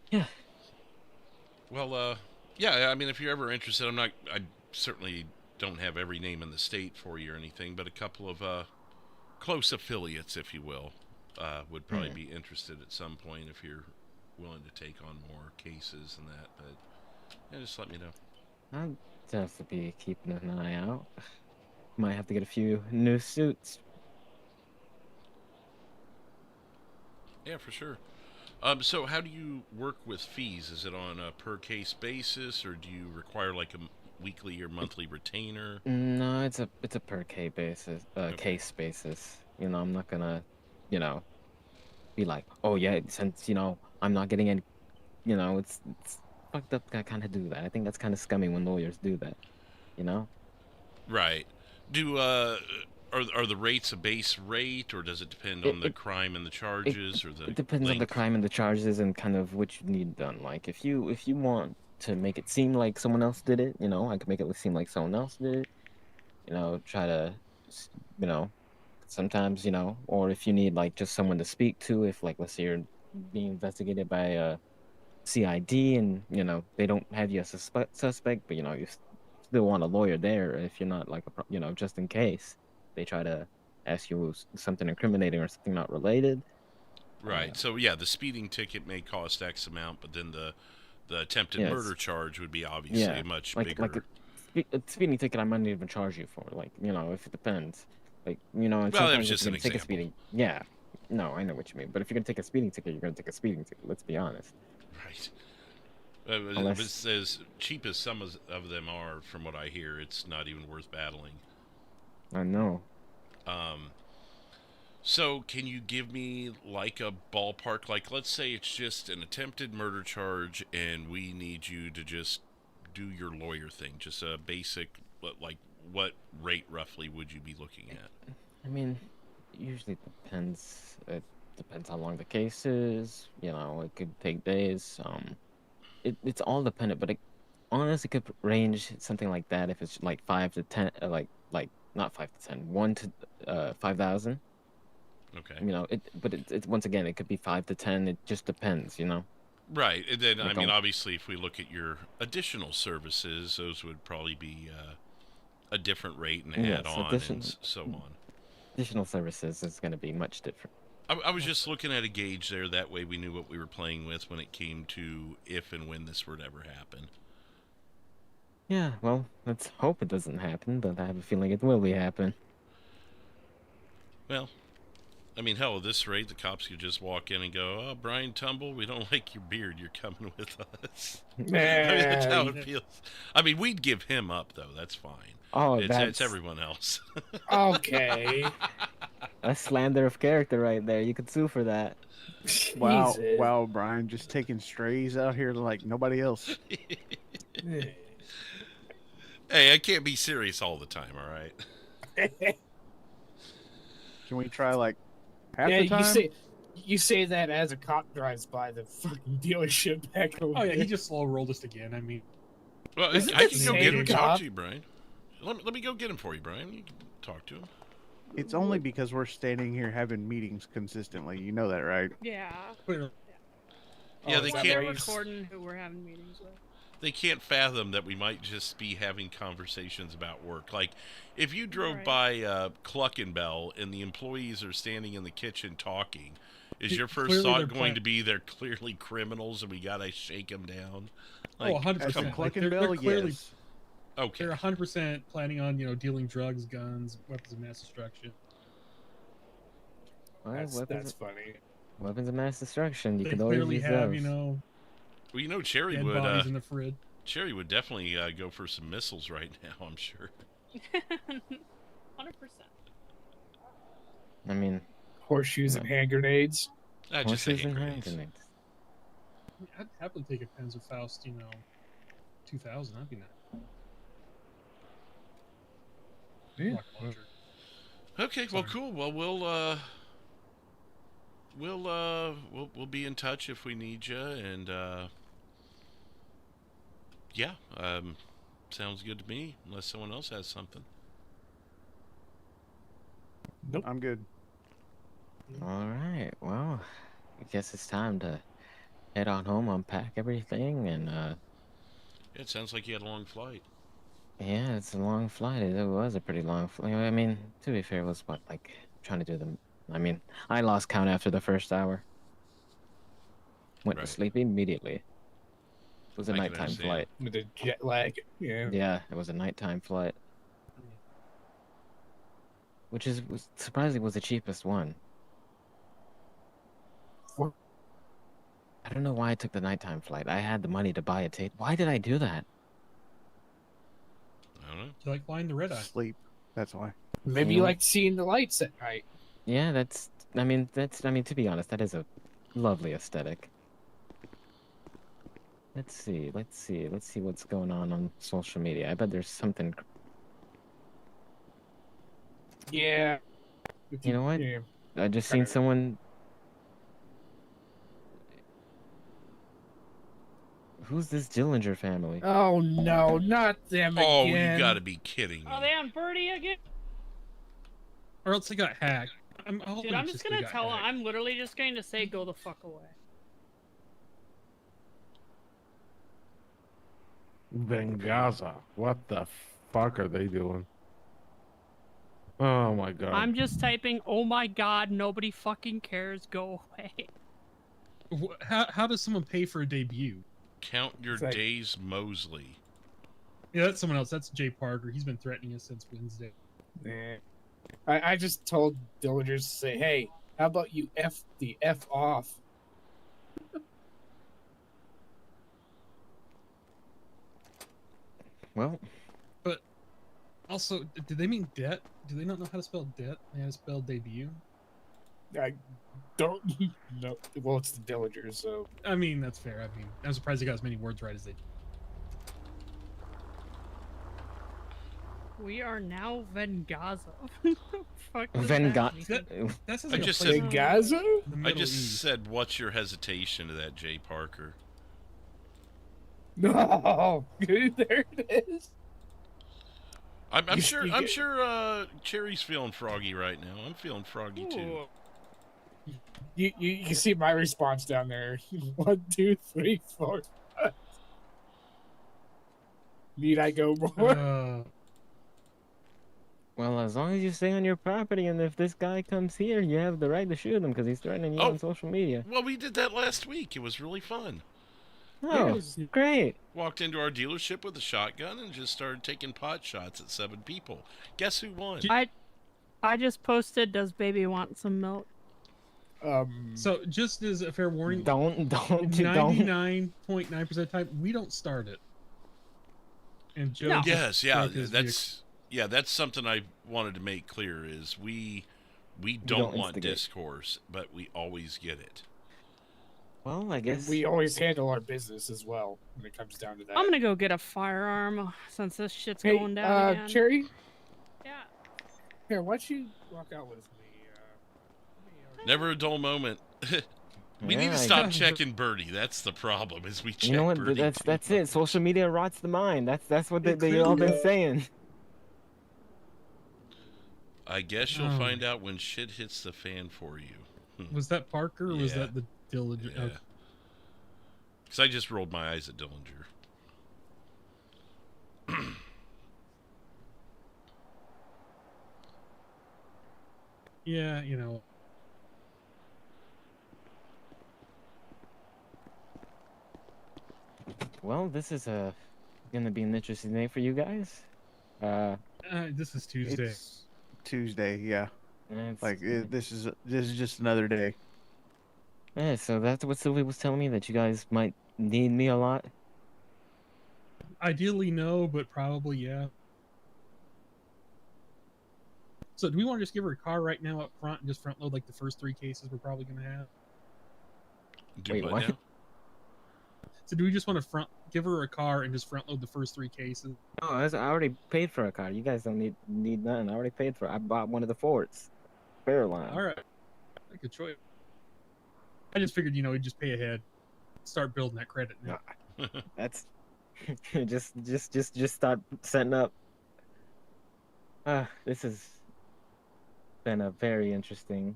Yeah.
Well, yeah. I mean, if you're ever interested, I certainly don't have every name in the state for you or anything, but a couple of close affiliates, if you will, would probably be interested at some point if you're willing to take on more cases and that. But yeah, just let me know.
I'll just be keeping an eye out. Might have to get a few new suits.
Yeah, for sure. So how do you work with fees? Is it on a per case basis, or do you require like a weekly or monthly retainer?
No, it's a per case basis. Case basis. You know, I'm not gonna, you know, be like, oh yeah, since I'm not getting any. You know, it's fucked up to kind of do that. I think that's kind of scummy when lawyers do that. You know.
Right. Do are the rates a base rate, or does it depend on the crime and the charges, or the?
It depends on the crime and the charges and kind of what you need done. Like if you want to make it seem like someone else did it, I could make it seem like someone else did it. Try to, you know, sometimes, or if you need like just someone to speak to, if like let's say you're being investigated by a CID and they don't have you as a suspect, but you still want a lawyer there if you're not like just in case they try to ask you something incriminating or something not related.
Right. So yeah, the speeding ticket may cost X amount, but then the attempted murder charge would be obviously much bigger.
Like a speeding ticket, I might not even charge you for. Like if it depends. Like and
well, that was
sometimes
just an
take
example.
a speeding. Yeah. No, I know what you mean. But if you're gonna take a speeding ticket, you're gonna take a speeding ticket. Let's be honest.
Right. It's as cheap as some of them are, from what I hear, it's not even worth battling.
I know.
So can you give me like a ballpark? Like, let's say it's just an attempted murder charge, and we need you to just do your lawyer thing. Just a basic, like, what rate roughly would you be looking at?
I mean, usually depends. It depends how long the case is. It could take days. It's all dependent, but honestly, it could range something like that if it's like 5 to 10, like not 5 to 10, 1 to 5,000.
Okay.
But it's once again, it could be 5 to 10. It just depends,
Right, and then
Like,
I mean, obviously, if we look at your additional services, those would probably be a different rate and add-on and so on.
Additional services is going to be much different.
I was just looking at a gauge there. That way, we knew what we were playing with when it came to if and when this were to ever happen.
Yeah, well, let's hope it doesn't happen, but I have a feeling it will happen.
Well, I mean, hell, at this rate, the cops could just walk in and go, "Oh, Brian Tumble, we don't like your beard. You're coming with us." I mean, that's how it feels. I mean, we'd give him up, though. That's fine.
Oh,
it's everyone else.
Okay.
That's slander of character right there. You could sue for that.
Wow,
Jesus.
wow, Brian, just taking strays out here like nobody else.
Hey, I can't be serious all the time, all right?
Can we try like half
Yeah,
the time?
you say that as a cop drives by the fucking dealership back over
Oh yeah, he
there.
just slow rolled us again. I mean,
Well,
Isn't
I
that
can go
the
get him
same
and talk
cop?
to you, Brian. Let me go get him for you, Brian. You can talk to him.
It's only because we're standing here having meetings consistently. You know that, right?
Yeah.
Yeah, they
Well,
can't.
they're recording who we're having meetings with.
They can't fathom that we might just be having conversations about work. Like, if you drove by Cluckenbell and the employees are standing in the kitchen talking, is your first
Clearly
thought
they're
going to be they're clearly criminals and we gotta shake them down?
Oh, 100%.
come on.
Like, they're clearly,
yes.
Okay.
They're 100% planning on dealing drugs, guns, weapons of mass destruction.
Well,
That's funny.
Weapons of mass destruction. You
They
could always
clearly
use
have
those.
Well, Cherry
dead
would.
bodies in the fridge.
Cherry would definitely go for some missiles right now. I'm sure.
100%.
I mean,
horseshoes and hand grenades.
Just say
Horseshoes and
hand
hand
grenades.
grenades.
I'd happily take a Panzer Faust, 2000. That'd be nice.
Yeah.
Rocket launcher.
Okay, well, cool. Well, we'll be in touch if we need you, and yeah, sounds good to me. Unless someone else has something.
Nope.
I'm good.
All right. Well, I guess it's time to head on home, unpack everything, and
Yeah, it sounds like you had a long flight.
yeah, it's a long flight. It was a pretty long flight. I mean, to be fair, it was what, like trying to do I mean, I lost count after the first hour. went to sleep immediately. It was a
I can
nighttime
understand.
flight.
With the jet lag. Yeah.
Yeah, it was a nighttime flight. Which was surprisingly was the cheapest one. I don't know why I took the nighttime flight. I had the money to buy a ticket. Why did I do that?
I don't know.
You like flying the red eye?
Sleep. That's why.
Maybe you like seeing the lights at night.
Yeah, I mean, to be honest, that is a lovely aesthetic. Let's see what's going on social media. I bet there's something.
Yeah.
You know what?
Yeah.
I just seen someone. Who's this Dillinger family?
Oh no, not them
Oh,
again.
you gotta be kidding me.
Are they on Birdie again?
Or else they got hacked. I'm hoping
Dude, I'm
it's
just
they
gonna
got
tell.
hacked.
I'm literally just going to say, go the fuck away.
Benghazi. What the fuck are they doing? Oh my god.
I'm just typing, oh my god, nobody fucking cares, go away.
How does someone pay for a debut?
Count your
like-
days, Mosley.
Yeah, that's someone else. That's Jay Parker. He's been threatening us since Wednesday.
Yeah. I just told Dillingers to say, hey, how about you F the F off?
Well,
but also, do they mean debt? Do they not know how to spell debt? They how to spell debut?
I don't know. Well, it's the Dillingers, so.
I mean, that's fair. I mean, I'm surprised they got as many words right as they did.
We are now Benghazi. Fuck
That's
I just said I just said, what's your hesitation to that, Jay Parker?
No, there it is.
I'm sure. Cherry's feeling froggy right now. I'm feeling froggy too.
You can see my response down there. 1, 2, 3, 4, 5. Need I go more?
Well, as long as you stay on your property, and if this guy comes here, you have the right to shoot him because he's threatening you on social media.
Well, we did that last week. It was really fun.
Oh, great.
Walked into our dealership with a shotgun and just started taking pot shots at 7 people. Guess who won?
I just posted, does baby want some milk?
So just as a fair warning,
don't
99.9% time we don't start it. And Joe
Yes, that's something I wanted to make clear is we don't want discourse, but we always get it.
Well, I guess
we always handle our business as well when it comes down to that.
I'm gonna go get a firearm since this shit's going down again.
Cherry?
Yeah.
Here, why don't you walk out with me?
Never a dull moment. We need to stop checking Birdie. That's the problem. Is we check
You know what?
Birdie.
That's it. Social media rots the mind. That's what they all been saying.
I guess you'll find out when shit hits the fan for you.
Was that Parker or was that the Dillinger?
Yeah. Because I just rolled my eyes at Dillinger.
Yeah, you know.
Well, this is gonna be an interesting day for you guys.
This is Tuesday.
It's Tuesday, yeah.
It's-
This is just another day.
Yeah, so that's what Sylvie was telling me, that you guys might need me a lot.
Ideally, no, but probably, yeah. So, do we want to just give her a car right now up front and just front load like the first 3 cases we're probably going to have?
Do what now?
So, do we just want to give her a car and just front load the first 3 cases?
Oh, I already paid for a car. You guys don't need nothing. I already paid for it. I bought one of the Fords. Fairline.
All right. Good choice. I just figured, we'd just pay ahead. Start building that credit now.
That's just start setting up. This has been a very interesting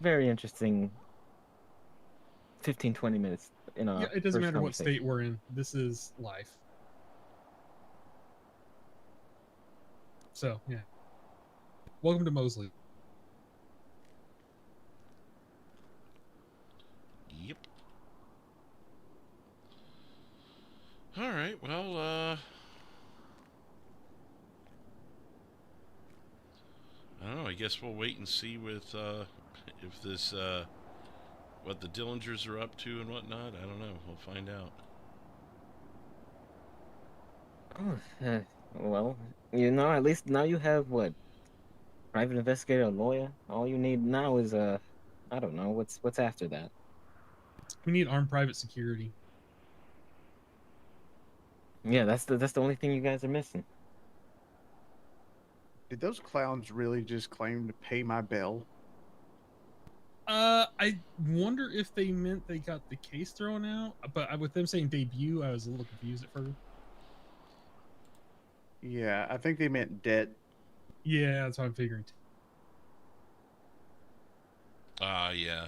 15-20 minutes in a
Yeah, it doesn't
first
matter what
conversation.
state we're in. This is life. So, yeah. Welcome to Mosley.
Yep. All right. Well, I don't know. I guess we'll wait and see with if this what the Dillingers are up to and whatnot. I don't know. We'll find out.
Well, you know, at least now you have what? Private investigator, a lawyer. All you need now is I don't know. What's after that?
We need armed private security.
Yeah, that's the only thing you guys are missing.
Did those clowns really just claim to pay my bill?
I wonder if they meant they got the case thrown out, but with them saying debut, I was a little confused at first.
Yeah, I think they meant debt.
Yeah, that's what I'm figuring.
Yeah.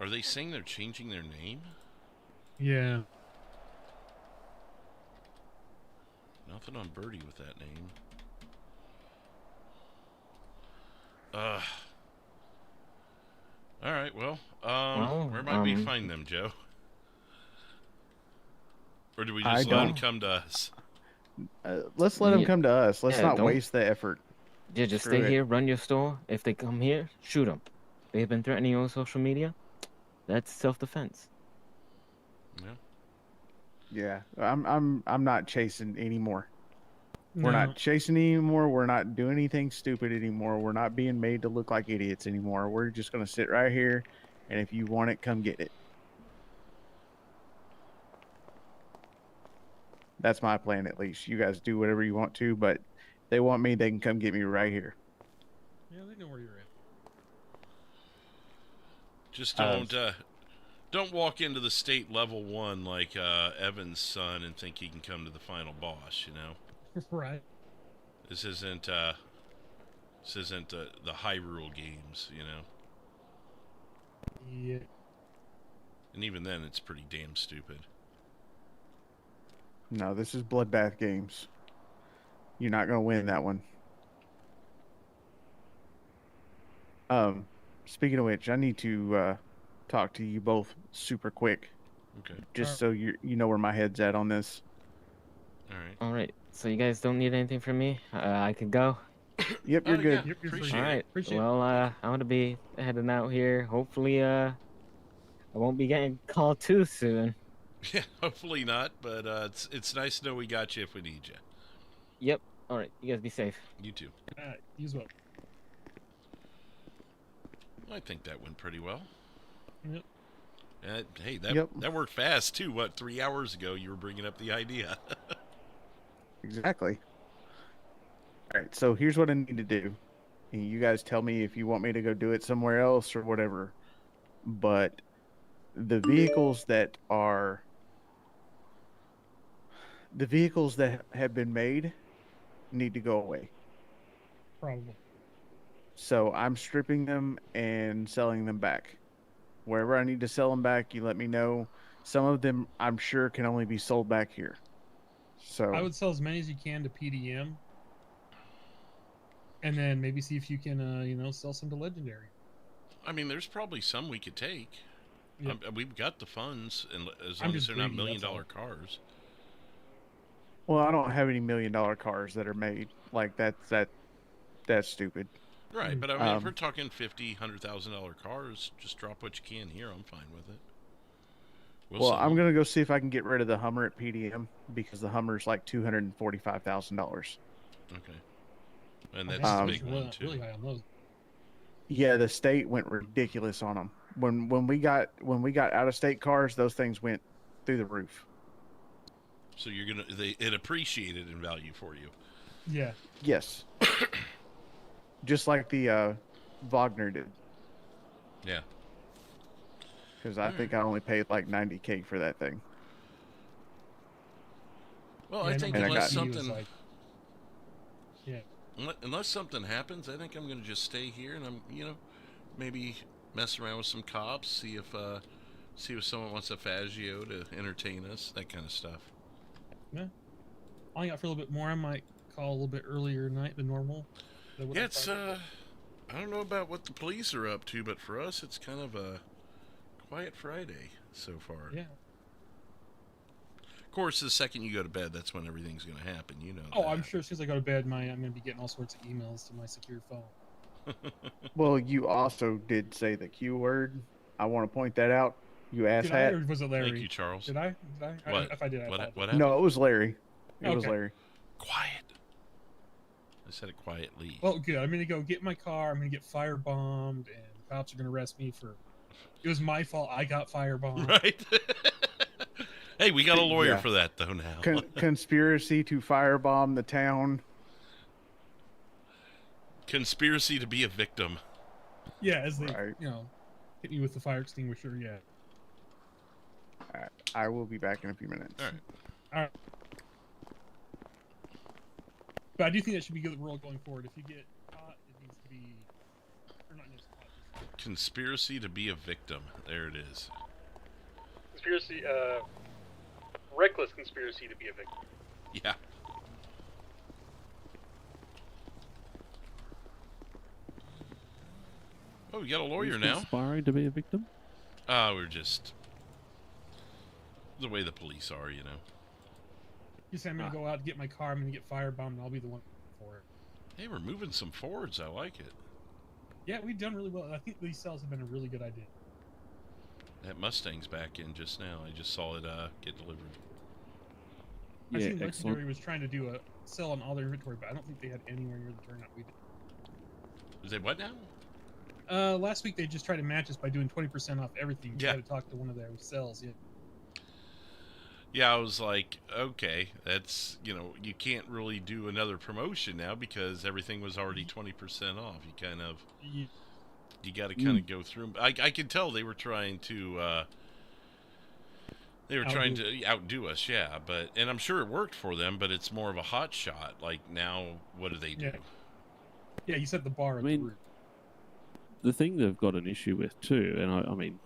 Are they saying they're changing their name?
Yeah.
Nothing on Birdie with that name. All right. Well, where might we find them, Joe? Or do we just let them come to us?
Let's let them come to us. Let's not waste the effort.
Yeah, just
Screw
stay
it.
here, run your store. If they come here, shoot them. They've been threatening you on social media. That's self-defense.
Yeah, I'm not chasing anymore. We're
No.
not chasing anymore. We're not doing anything stupid anymore. We're not being made to look like idiots anymore. We're just gonna sit right here, and if you want it, come get it. That's my plan, at least. You guys do whatever you want to, but if they want me, they can come get me right here.
Yeah, they know where you're at.
Just don't walk into the state level 1 like Evan's son and think he can come to the final boss. You know.
Right.
This isn't the Hyrule games. You know.
Yeah.
And even then, it's pretty damn stupid.
No, this is Bloodbath Games. You're not gonna win that one. Speaking of which, I need to talk to you both super quick.
Okay.
Just so you know where my head's at on this.
All right.
All right. So you guys don't need anything from me. I could go.
Yep, you're good.
Yep, you're free.
All right.
Appreciate
Well, I'm gonna be heading out here. Hopefully, I won't be getting called too soon.
Yeah, hopefully not. But it's nice to know we got you if we need you.
Yep. All right. You guys be safe.
You too.
You as well.
I think that went pretty well.
Yep.
Hey, that worked fast too. What, 3 hours ago you were bringing up the idea?
Exactly. All right, so here's what I need to do. And you guys tell me if you want me to go do it somewhere else or whatever. But the vehicles that have been made need to go away.
Probably.
So I'm stripping them and selling them back. Wherever I need to sell them back, you let me know. Some of them, I'm sure, can only be sold back here. So
I would sell as many as you can to PDM, and then maybe see if you can, sell some to Legendary.
I mean, there's probably some we could take.
Yep.
We've got the funds, and as
I'm
long as
just
they're not
greedy, that's
$1 million cars.
Well, I don't have any $1 million cars that are made. Like that's stupid.
Right, but I mean, if we're talking $50,000, $100,000 cars, just drop what you can here. I'm fine with it.
Well, I'm gonna go see if I can get rid of the Hummer at PDM because the Hummer's like $245,000.
Okay, and that's the big one too.
Really high on those.
Yeah, the state went ridiculous on them. When we got out of state cars, those things went through the roof.
So it appreciated in value for you.
Yeah.
Yes. Just like the Wagner did.
Yeah.
Because I think I only paid like $90K for that thing.
Well, I think unless something happens, I think I'm going to just stay here and I'm, maybe mess around with some cops, see if someone wants a Faggio to entertain us, that kind of stuff.
Yeah. I got for a little bit more. I might call a little bit earlier tonight than normal.
Yeah, I don't know about what the police are up to, but for us, it's kind of a quiet Friday so far.
Yeah.
Of course, the second you go to bed, that's when everything's going to happen. You know.
Oh, I'm sure as soon as I go to bed, I'm going to be getting all sorts of emails to my secure phone.
Well, you also did say the Q word. I want to point that out. You asshat.
Did I, or was it Larry?
Thank you, Charles.
Did I?
What?
If I did, I
what
apologize.
happened?
No, it was Larry. It was
Okay.
Larry.
Quiet. I said it quietly.
Well, good. I'm going to go get my car. I'm going to get firebombed, and the cops are going to arrest me for... It was my fault I got firebombed.
Right? Hey, we got a lawyer for that, though, now.
Conspiracy to firebomb the town.
Conspiracy to be a victim.
Yeah, as they, hit me with the fire extinguisher, yeah.
Alright, I will be back in a few minutes.
Alright. But I do think that should be the rule going forward. If you get caught, it needs to be... Or not just caught.
Conspiracy to be a victim. There it is.
Conspiracy, reckless conspiracy to be a victim.
Yeah. Oh, we got a lawyer now.
Conspiring to be a victim?
We're just... the way the police are, you know.
You say I'm going to go out and get my car, I'm going to get firebombed, and I'll be the one for it.
Hey, we're moving some Fords. I like it.
Yeah, we've done really well. I think these cells have been a really good idea.
That Mustang's back in just now. I just saw it get delivered.
I seen Legendary was trying to do a sell on all their inventory, but I don't think they had anywhere near the turnout we did.
Is they what now?
Last week they just tried to match us by doing 20% off everything.
Yeah.
I had to talk to one of their cells. Yeah.
Yeah, I was like, okay, that's, you know, you can't really do another promotion now because everything was already 20% off. You kind of, you got to kind of go through. I can tell they were trying to, outdo us, yeah. But, and I'm sure it worked for them, but it's more of a hot shot. Like now, what do they do?
Yeah, you set the bar.
I mean, the thing they've got an issue with too, and I mean,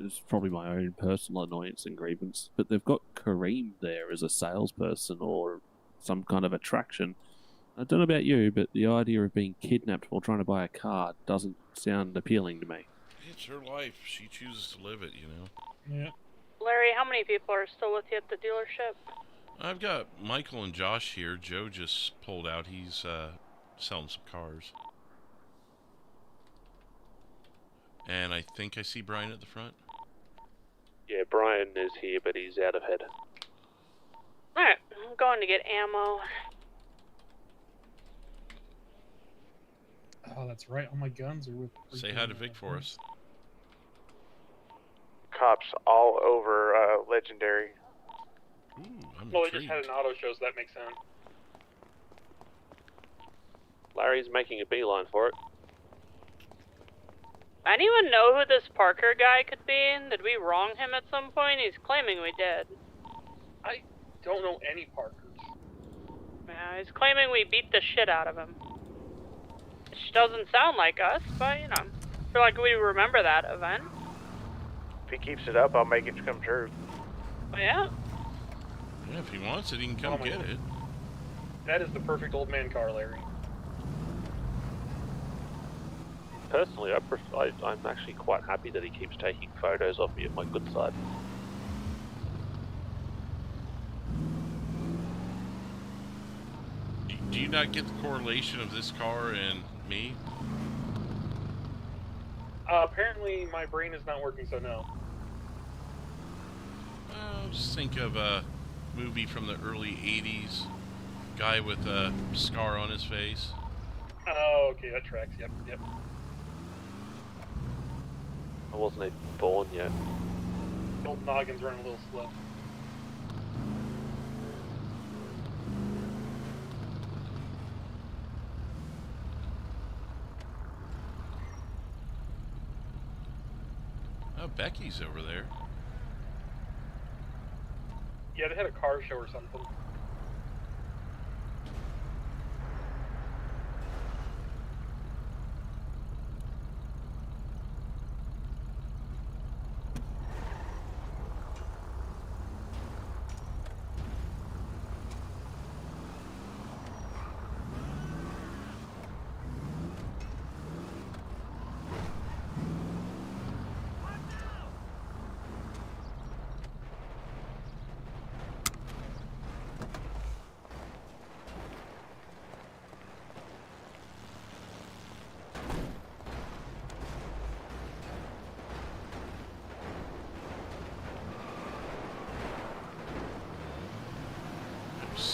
it's probably my own personal annoyance and grievance, but they've got Kareem there as a salesperson or some kind of attraction. I don't know about you, but the idea of being kidnapped while trying to buy a car doesn't sound appealing to me.
It's her life. She chooses to live it, you know.
Yeah.
Larry, how many people are still with you at the dealership?
I've got Michael and Josh here. Joe just pulled out. He's selling some cars. And I think I see Brian at the front.
Yeah, Brian is here, but he's out of head.
Alright, I'm going to get ammo.
Oh, that's right. All my guns are with...
Say hi to Vic for us.
Cops all over Legendary.
Ooh, I'm
Well, we just had an auto show, so that makes sense.
Larry's making a beeline for it.
Anyone know who this Parker guy could be? Did we wrong him at some point? He's claiming we did.
I don't know any Parkers.
Yeah, he's claiming we beat the shit out of him. Which doesn't sound like us, but you know, I feel like we remember that event.
If he keeps it up, I'll make it come true.
But yeah.
Yeah, if he wants it, he can come
my
get
God.
it.
That is the perfect old man car, Larry.
Personally, I'm actually quite happy that he keeps taking photos of me at my good side.
Do you not get the correlation of this car and me?
Apparently my brain is not working, so no.
Just think of a movie from the early 80s. Guy with a scar on his face.
Oh, okay, that tracks. Yep.
I wasn't even born yet.
The old noggin's running a little slow.
Oh, Becky's over there.
Yeah, they had a car show or something.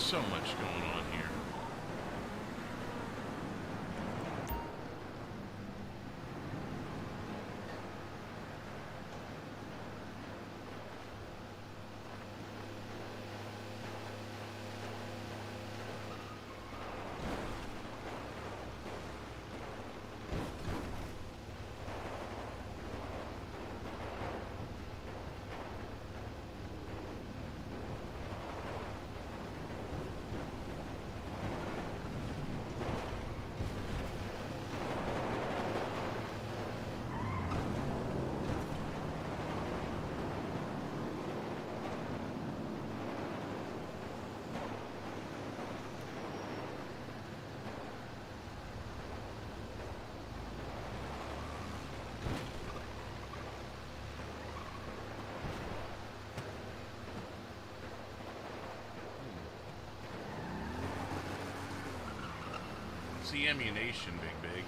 so much going on here. It's the ammunition, Big.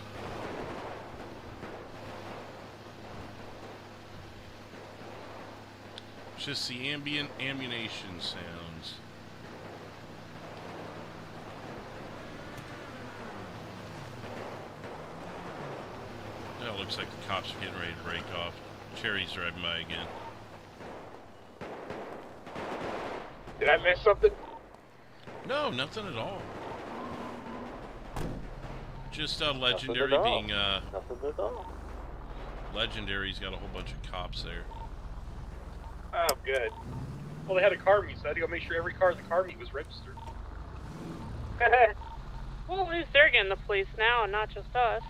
It's just the ambient ammunition sounds. Well, it looks like the cops are getting ready to break off. Cherry's driving by again.
Did I miss something?
No, nothing at all. Just Legendary
Nothing at all.
being
Nothing at all.
Legendary's got a whole bunch of cops there.
Oh, good. Well, they had a car meet, so I had to go make sure every car in the car meet was registered.
Well, at least they're getting the police now, and not just us.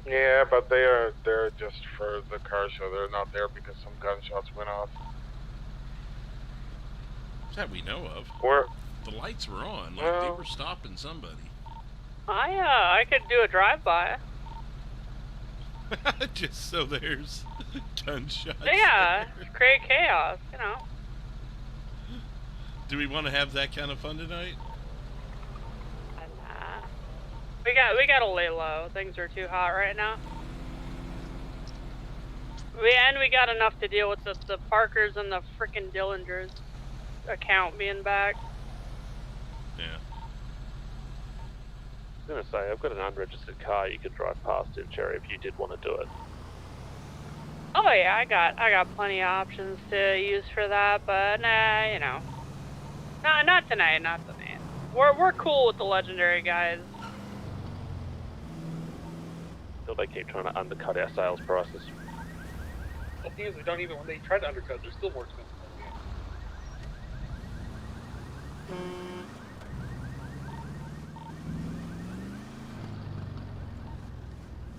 Yeah, but they're just for the car show. They're not there because some gunshots went off.
That we know of.
Where?
The lights were on, like they were stopping somebody.
I could do a drive-by.
Just so there's gunshots.
Yeah,
there.
create chaos, you know.
Do we want to have that kind of fun tonight?
Nah. We gotta lay low. Things are too hot right now. We got enough to deal with the Parkers and the frickin' Dillingers account being back.
Yeah.
I was gonna say, I've got an unregistered car you could drive past in Cherry if you did want to do it.
Oh yeah, I got plenty of options to use for that, but nah, you know. Not tonight, not tonight. We're cool with the Legendary guys.
So they keep trying to undercut our sales prices.
The thing is, they don't even, when they try to undercut, they're still more expensive than we are.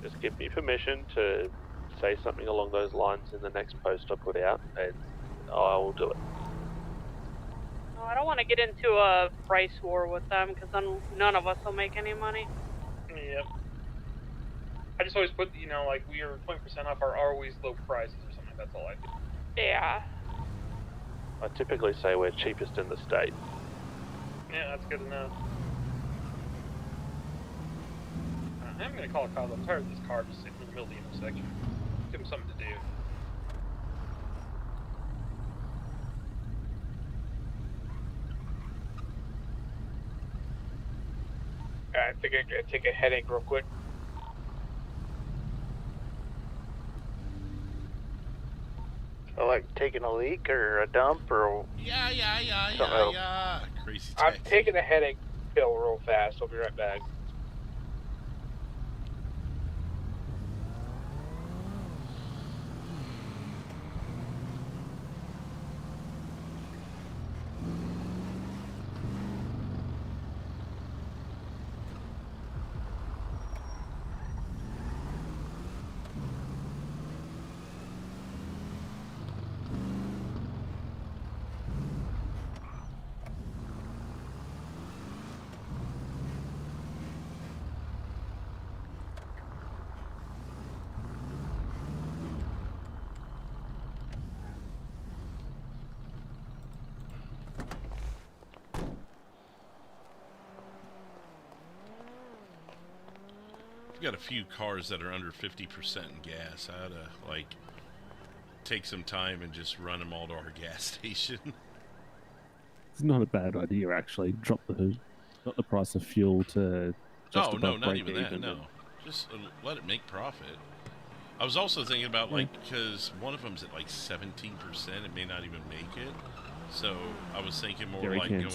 Just give me permission to say something along those lines in the next post I put out, and I will do it.
Oh, I don't want to get into a price war with them, because then none of us will make any money.
Yep. I just always put, you know, like, we are 20% off our always low prices or something. That's all I do.
Yeah.
I typically say we're cheapest in the state.
Yeah, that's good enough. I'm gonna call a cop. I'm tired of this car just sitting in the middle of the intersection. Give him something to do.
I think I'm gonna take a headache real quick.
Like taking a leak or a dump or
Yeah. Crazy
I'm
taxi.
taking a headache pill real fast. I'll be right back.
We've got a few cars that are under 50% in gas. I ought to, like, take some time and just run them all to our gas station.
It's not a bad idea, actually. Drop the price of fuel to just
Oh,
above
no, not
break
even that,
even.
no. Just let it make profit. I was also thinking about, like, because one of them's at, like, 17%. It may not even make it. So I was thinking more
Jerry
like
cans.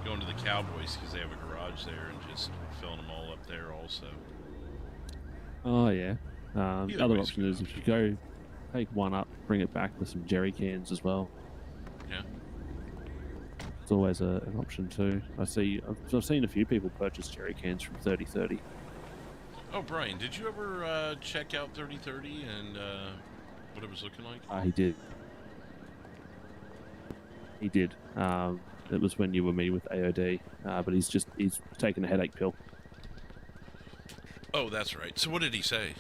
going to the Cowboys because they have a garage there and just filling them all up there also.
Oh, yeah.
Either
Other
way's
option is if you go take one up, bring it back with some jerry cans as well.
Yeah.
It's always an option too. I've seen a few people purchase jerry cans from 3030.
Oh, Brian, did you ever check out 3030 and what it was looking like?
He did. He did. It was when you were meeting with AOD, but he's taken a headache pill.
Oh, that's right. So what did he say?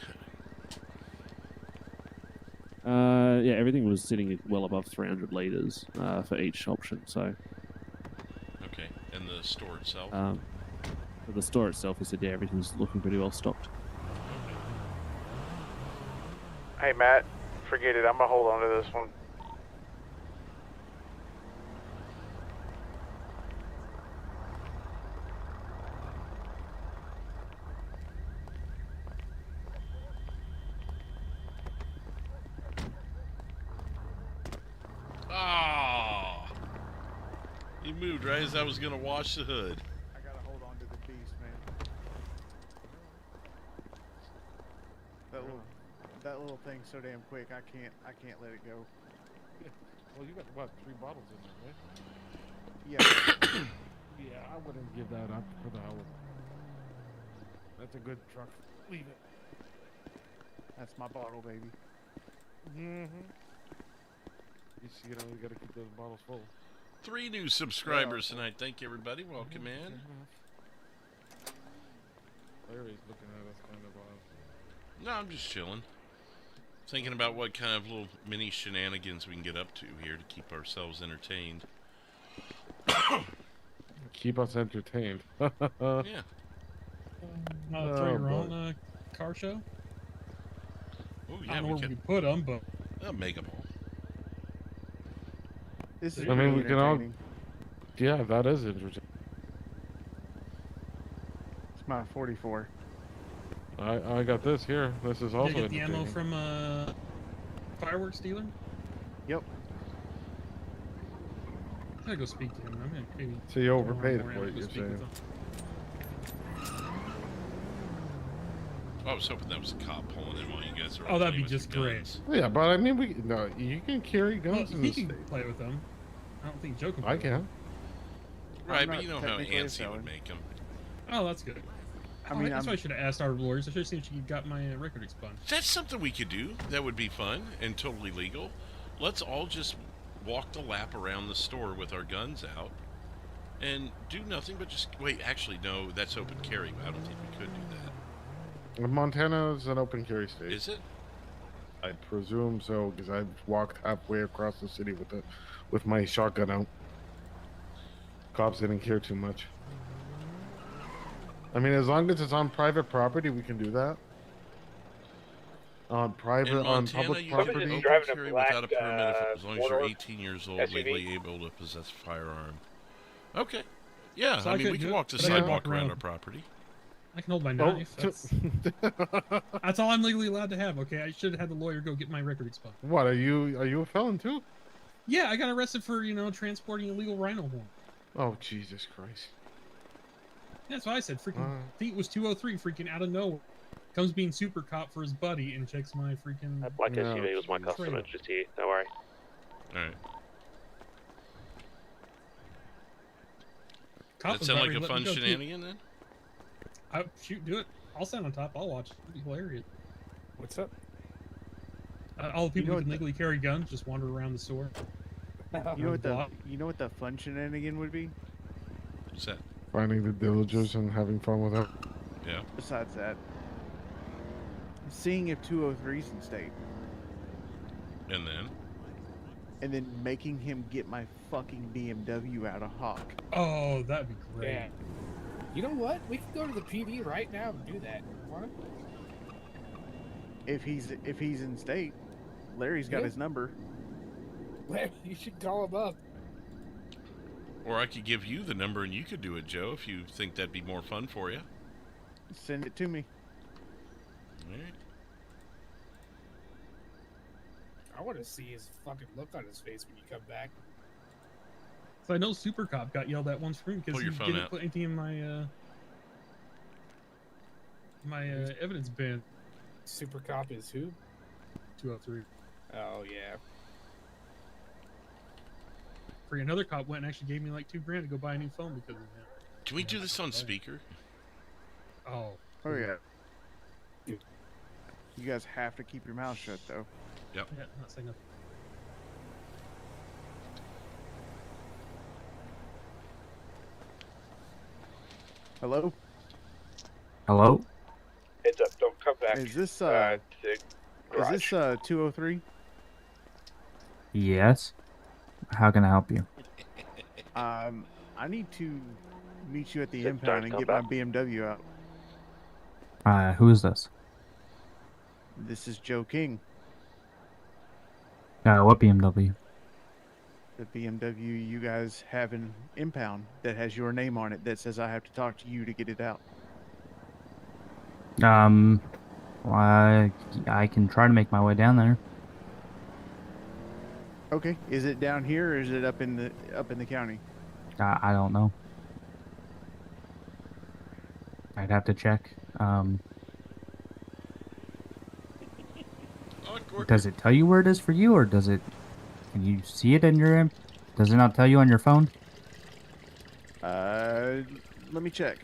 Yeah, everything was sitting well above 300 liters for each option. So.
Okay, and the store itself?
For the store itself, he said, yeah, everything's looking pretty well stocked.
Hey, Matt, forget it. I'm going to hold on to this one.
Oh! He moved right as I was going to wash the hood.
I gotta hold on to the beast, man. That little thing's so damn quick. I can't let it go.
Well, you got what, 3 bottles in there,
Yeah.
right? Yeah, I wouldn't give that up for the hell of it. That's a good truck. Leave it.
That's my bottle, baby.
Mm-hmm. You know, you gotta keep those bottles full.
3 new subscribers tonight. Thank you, everybody. Welcome in.
Larry's looking at us kind of
No, I'm just chilling. Thinking about what kind of little mini shenanigans we can get up to here to keep ourselves entertained.
Keep us entertained.
Yeah.
Throw your own car show?
Oh,
I
yeah,
don't know
we
where
could.
we put them, but...
Mega Ball.
This is
I mean,
really
we can all.
entertaining.
Yeah, that is interesting.
It's my 44.
I got this here. This is also
Did you get the ammo
entertaining.
from fireworks dealer?
Yep.
I gotta go speak to him. I'm gonna maybe.
So you overpaid
tomorrow
for
morning
it,
go
you're
speak with
saying?
him.
I was hoping that was a cop pulling in while you guys are.
Oh, that'd be just great.
Yeah, but I mean, you can carry
Well,
guns in
he
the
can
state.
play with them. I don't think Joe can play
I
with
can.
them.
Right,
I'm
but
not
you know how
technically a
antsy
felon.
would make him.
Oh, that's good.
I mean,
that's why I should have asked our lawyers. I should have seen if she got my record expunged.
That's something we could do. That would be fun and totally legal. Let's all just walk the lap around the store with our guns out and do nothing but just wait. Actually, no, that's open carry. I don't think we could do that.
Montana is an open carry state.
Is it?
I presume so, because I've walked halfway across the city with my shotgun out. Cops didn't care too much. I mean, as long as it's on private property, we can do that. On private,
In
on
Montana,
public
you can
property.
open
driving a
carry
black,
without a permit as long as you're
four-door
18 years old,
SUV.
legally able to possess a firearm. Okay. Yeah,
So
I
I
mean, we
couldn't
can
do
walk
it,
the
but I could
sidewalk
walk
around
around.
our property.
I can hold my
Oh,
knife. That's all I'm legally allowed to have. Okay, I should have had the lawyer go get my record expunged.
What are you a felon too?
Yeah, I got arrested for transporting illegal rhino horn.
Oh, Jesus Christ.
That's what I said. Freaking, I think it was 203. Freaking out of nowhere, comes being super cop for his buddy and checks my freaking.
That black SUV was my customer, just here. Don't worry.
All right.
Cop
That sound like
was
a
about
fun
ready to let me go, too.
shenanigan then?
Shoot, do it. I'll stand on top. I'll watch. It'll be hilarious.
What's up?
All the people
know
who can
what
legally carry guns just wander around the store.
You know what the fun shenanigan would be?
What's that?
Finding the villagers and having fun with them.
Yeah.
Besides that, seeing if 203's in state,
And then?
and then making him get my fucking BMW out of Hawk.
Oh, that'd be great.
Yeah. You know what? We can go to the PD right now and do that. Want
If he's in state. Larry's got
Yeah.
his number.
You should call him up.
Or I could give you the number and you could do it, Joe, if you think that'd be more fun for you.
Send it to me.
All right.
I want to see his fucking look on his face when you come back.
So I know Super Cop got yelled at once room because
Pull
he
your phone
didn't
out.
put anything in my evidence bin.
Super Cop is who?
203.
Oh yeah.
Free another cop went and actually gave me like $2,000 to go buy a new phone because of him.
Can we do this on speaker?
Oh.
Oh yeah. You guys have to keep your mouth shut though.
Yep.
Yeah, not saying nothing.
Hello?
Hello?
Heads up, don't come back.
Is this
to
is
garage.
this 203?
Yes. How can I help you?
I need to meet you at the
So
impound and
don't
get
come
my
back.
BMW out.
Who is this?
This is Joe King.
What BMW?
The BMW you guys have in impound that has your name on it that says I have to talk to you to get it out.
I can try to make my way down there.
Okay. Is it down here or is it up in the county?
I don't know. I'd have to check. Does it tell you where it is for you, or does it? Can you see it in your? Does it not tell you on your phone?
Let me check.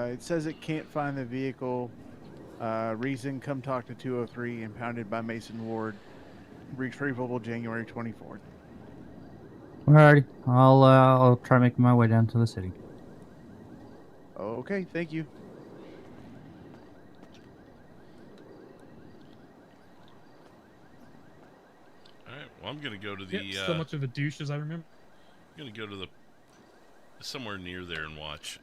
It says it can't find the vehicle. Reason, come talk to 203, impounded by Mason Ward. Retrievable January 24th.
Alrighty, I'll try making my way down to the city.
Okay, thank you.
Alright, well, I'm going to go to the...
Yep, so much of a douche as I remember.
I'm going to go to the... somewhere near there and watch.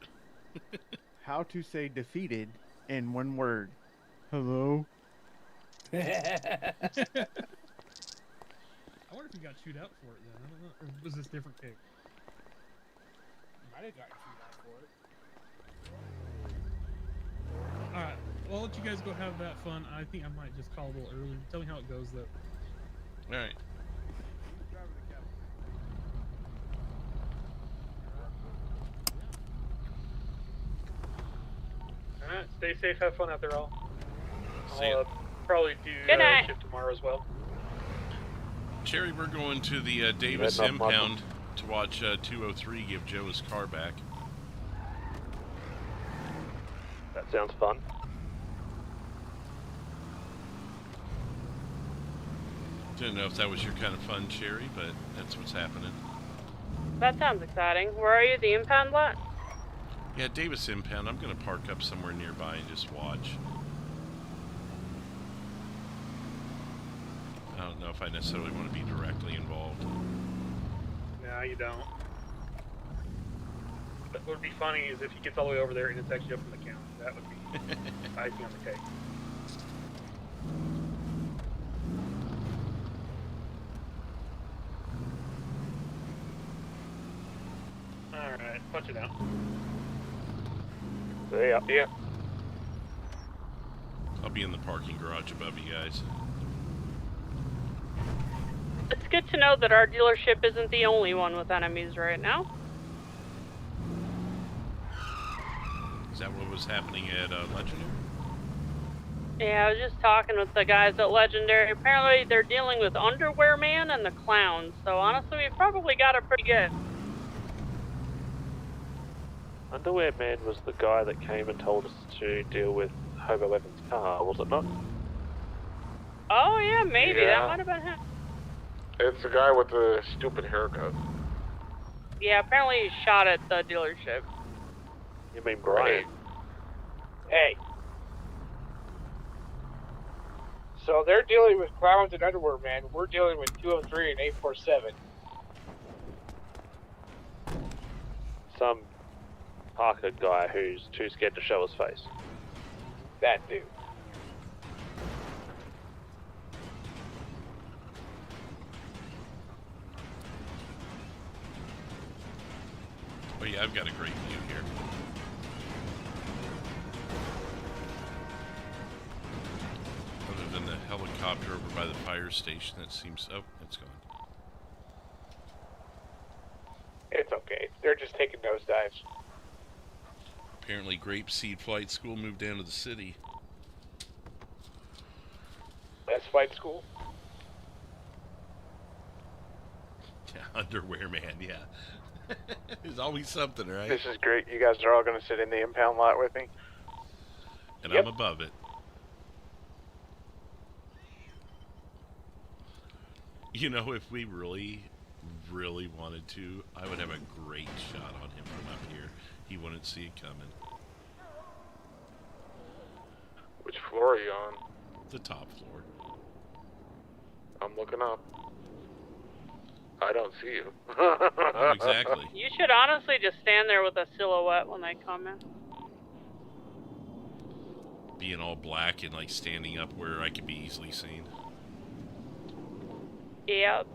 How to say defeated in one word. Hello?
I wonder if he got chewed out for it then. I don't know. Or was this different cake?
Might have gotten chewed out for it.
Alright, well, I'll let you guys go have that fun. I think I might just call a little early. Tell me how it goes, though.
Alright.
Alright, stay safe, have fun out there all.
See ya.
I'll probably do
Good night.
shift tomorrow as well.
Cherry, we're going to the Davis
Heading up,
impound to watch 203 give Joe his car back.
That sounds fun.
Didn't know if that was your kind of fun, Cherry, but that's what's happening.
That sounds exciting. Where are you? The impound lot?
Yeah, Davis impound. I'm going to park up somewhere nearby and just watch. I don't know if I necessarily want to be directly involved.
No, you don't. But what would be funny is if he gets all the way over there and it's actually up in the county. That would be icing on the cake. Alright, punch it out.
See ya.
Yeah.
I'll be in the parking garage above you guys.
It's good to know that our dealership isn't the only one with enemies right now.
Is that what was happening at Legendary?
Yeah, I was just talking with the guys at Legendary. Apparently they're dealing with Underwear Man and the Clowns, so honestly we've probably got it pretty good.
Underwear Man was the guy that came and told us to deal with Hobo Evans' car, was it not?
Oh yeah, maybe.
Yeah.
That might have been him.
It's the guy with the stupid haircut.
Yeah, apparently he shot at the dealership.
You mean Brian?
Hey.
So they're dealing with clowns and underwear, man. We're dealing with 203 and 847.
Some Parker guy who's too scared to show his face.
That dude.
Oh yeah, I've got a great view here. Other than the helicopter over by the fire station that seems... Oh, it's gone.
It's okay. They're just taking nosedives.
Apparently Grapeseed Flight School moved down to the city.
Best flight school?
Yeah, underwear man, yeah. There's always something, right?
This is great. You guys are all going to sit in the impound lot with me.
And
Yep.
I'm above it. You know, if we really wanted to, I would have a great shot on him from up here. He wouldn't see it coming.
Which floor are you on?
The top floor.
I'm looking up. I don't see you.
Oh, exactly.
You should honestly just stand there with a silhouette when they come in.
Being all black and like standing up where I could be easily seen.
Yep.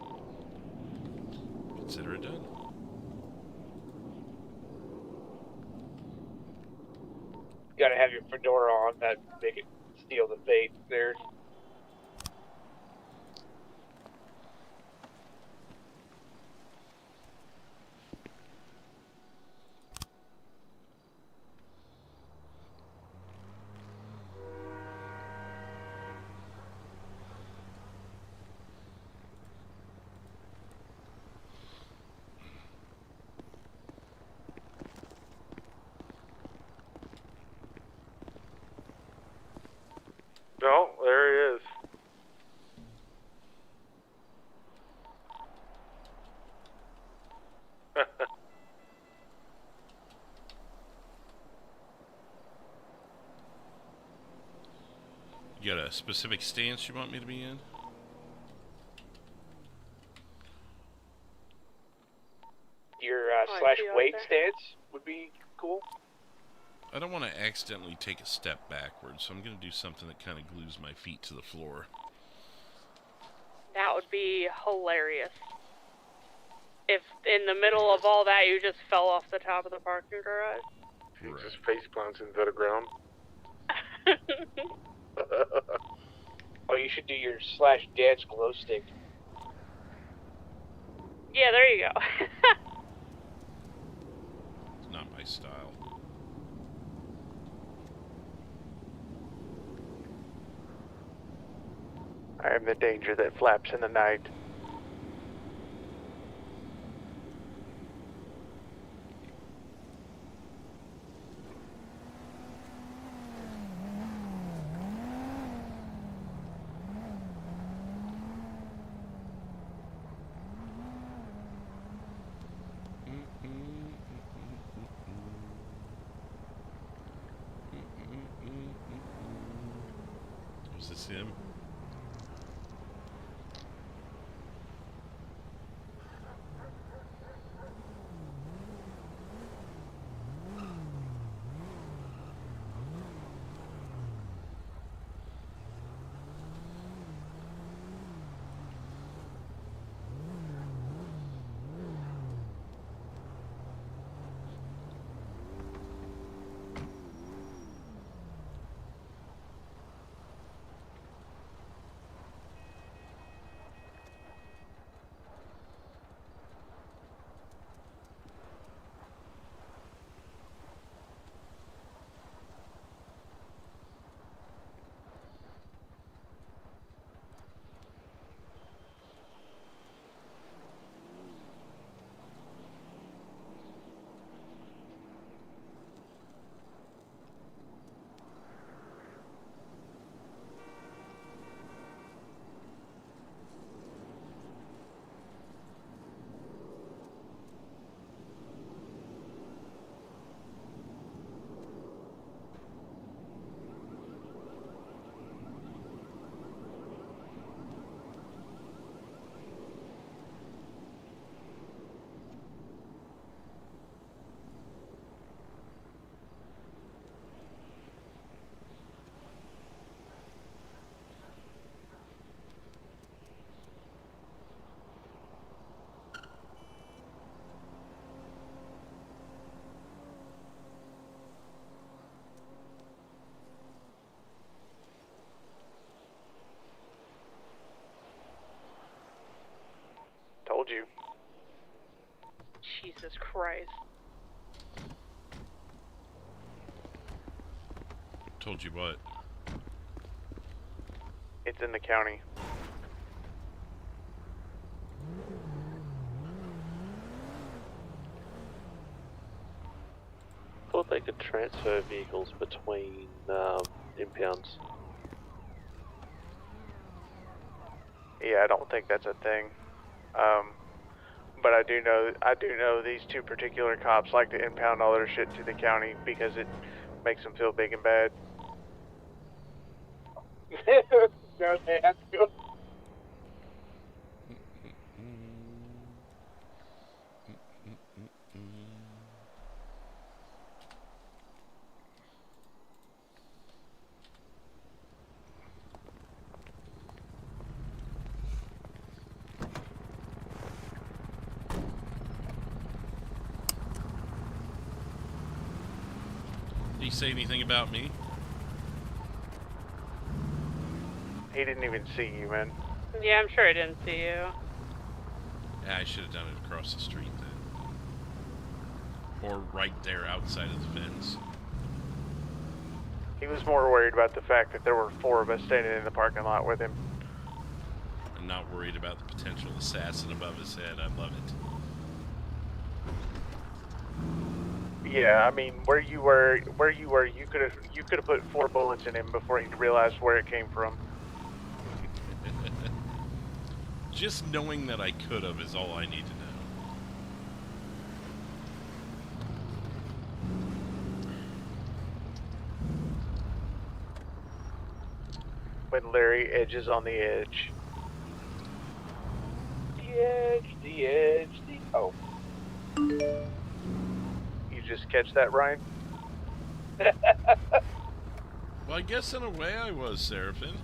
Consider it done.
You gotta have your fedora on. That make it steal the bait there.
No, there he is.
You got a specific stance you want me to be in?
Your
I
slash
see out
weight
there.
stance would be cool.
I don't want to accidentally take a step backwards, so I'm going to do something that kind of glues my feet to the floor.
That would be hilarious. If in the middle of all that you just fell off the top of the parking garage.
He just face plants into the ground.
Oh, you should do your slash dance glow stick.
Yeah, there you go.
It's not my style.
I am the danger that flaps in the night.
Was this him?
Jesus Christ.
Told you what?
It's in the county.
Thought they could transfer vehicles between impounds.
Yeah, I don't think that's a thing. But I do know these two particular cops like to impound all their shit to the county because it makes them feel big and bad.
No, they have to.
Did he say anything about me?
He didn't even see you, man.
Yeah, I'm sure I didn't see you.
Yeah, I should have done it across the street then. Or right there outside of the fence.
He was more worried about the fact that there were 4 of us standing in the parking lot with him.
I'm not worried about the potential assassin above his head. I love it.
Yeah, I mean, where you were, you could have put 4 bullets in him before he realized where it came from.
Just knowing that I could have is all I need to know.
When Larry edges on the edge.
The edge, oh.
You just catch that, Ryan?
Well, I guess in a way I was, Seraphin.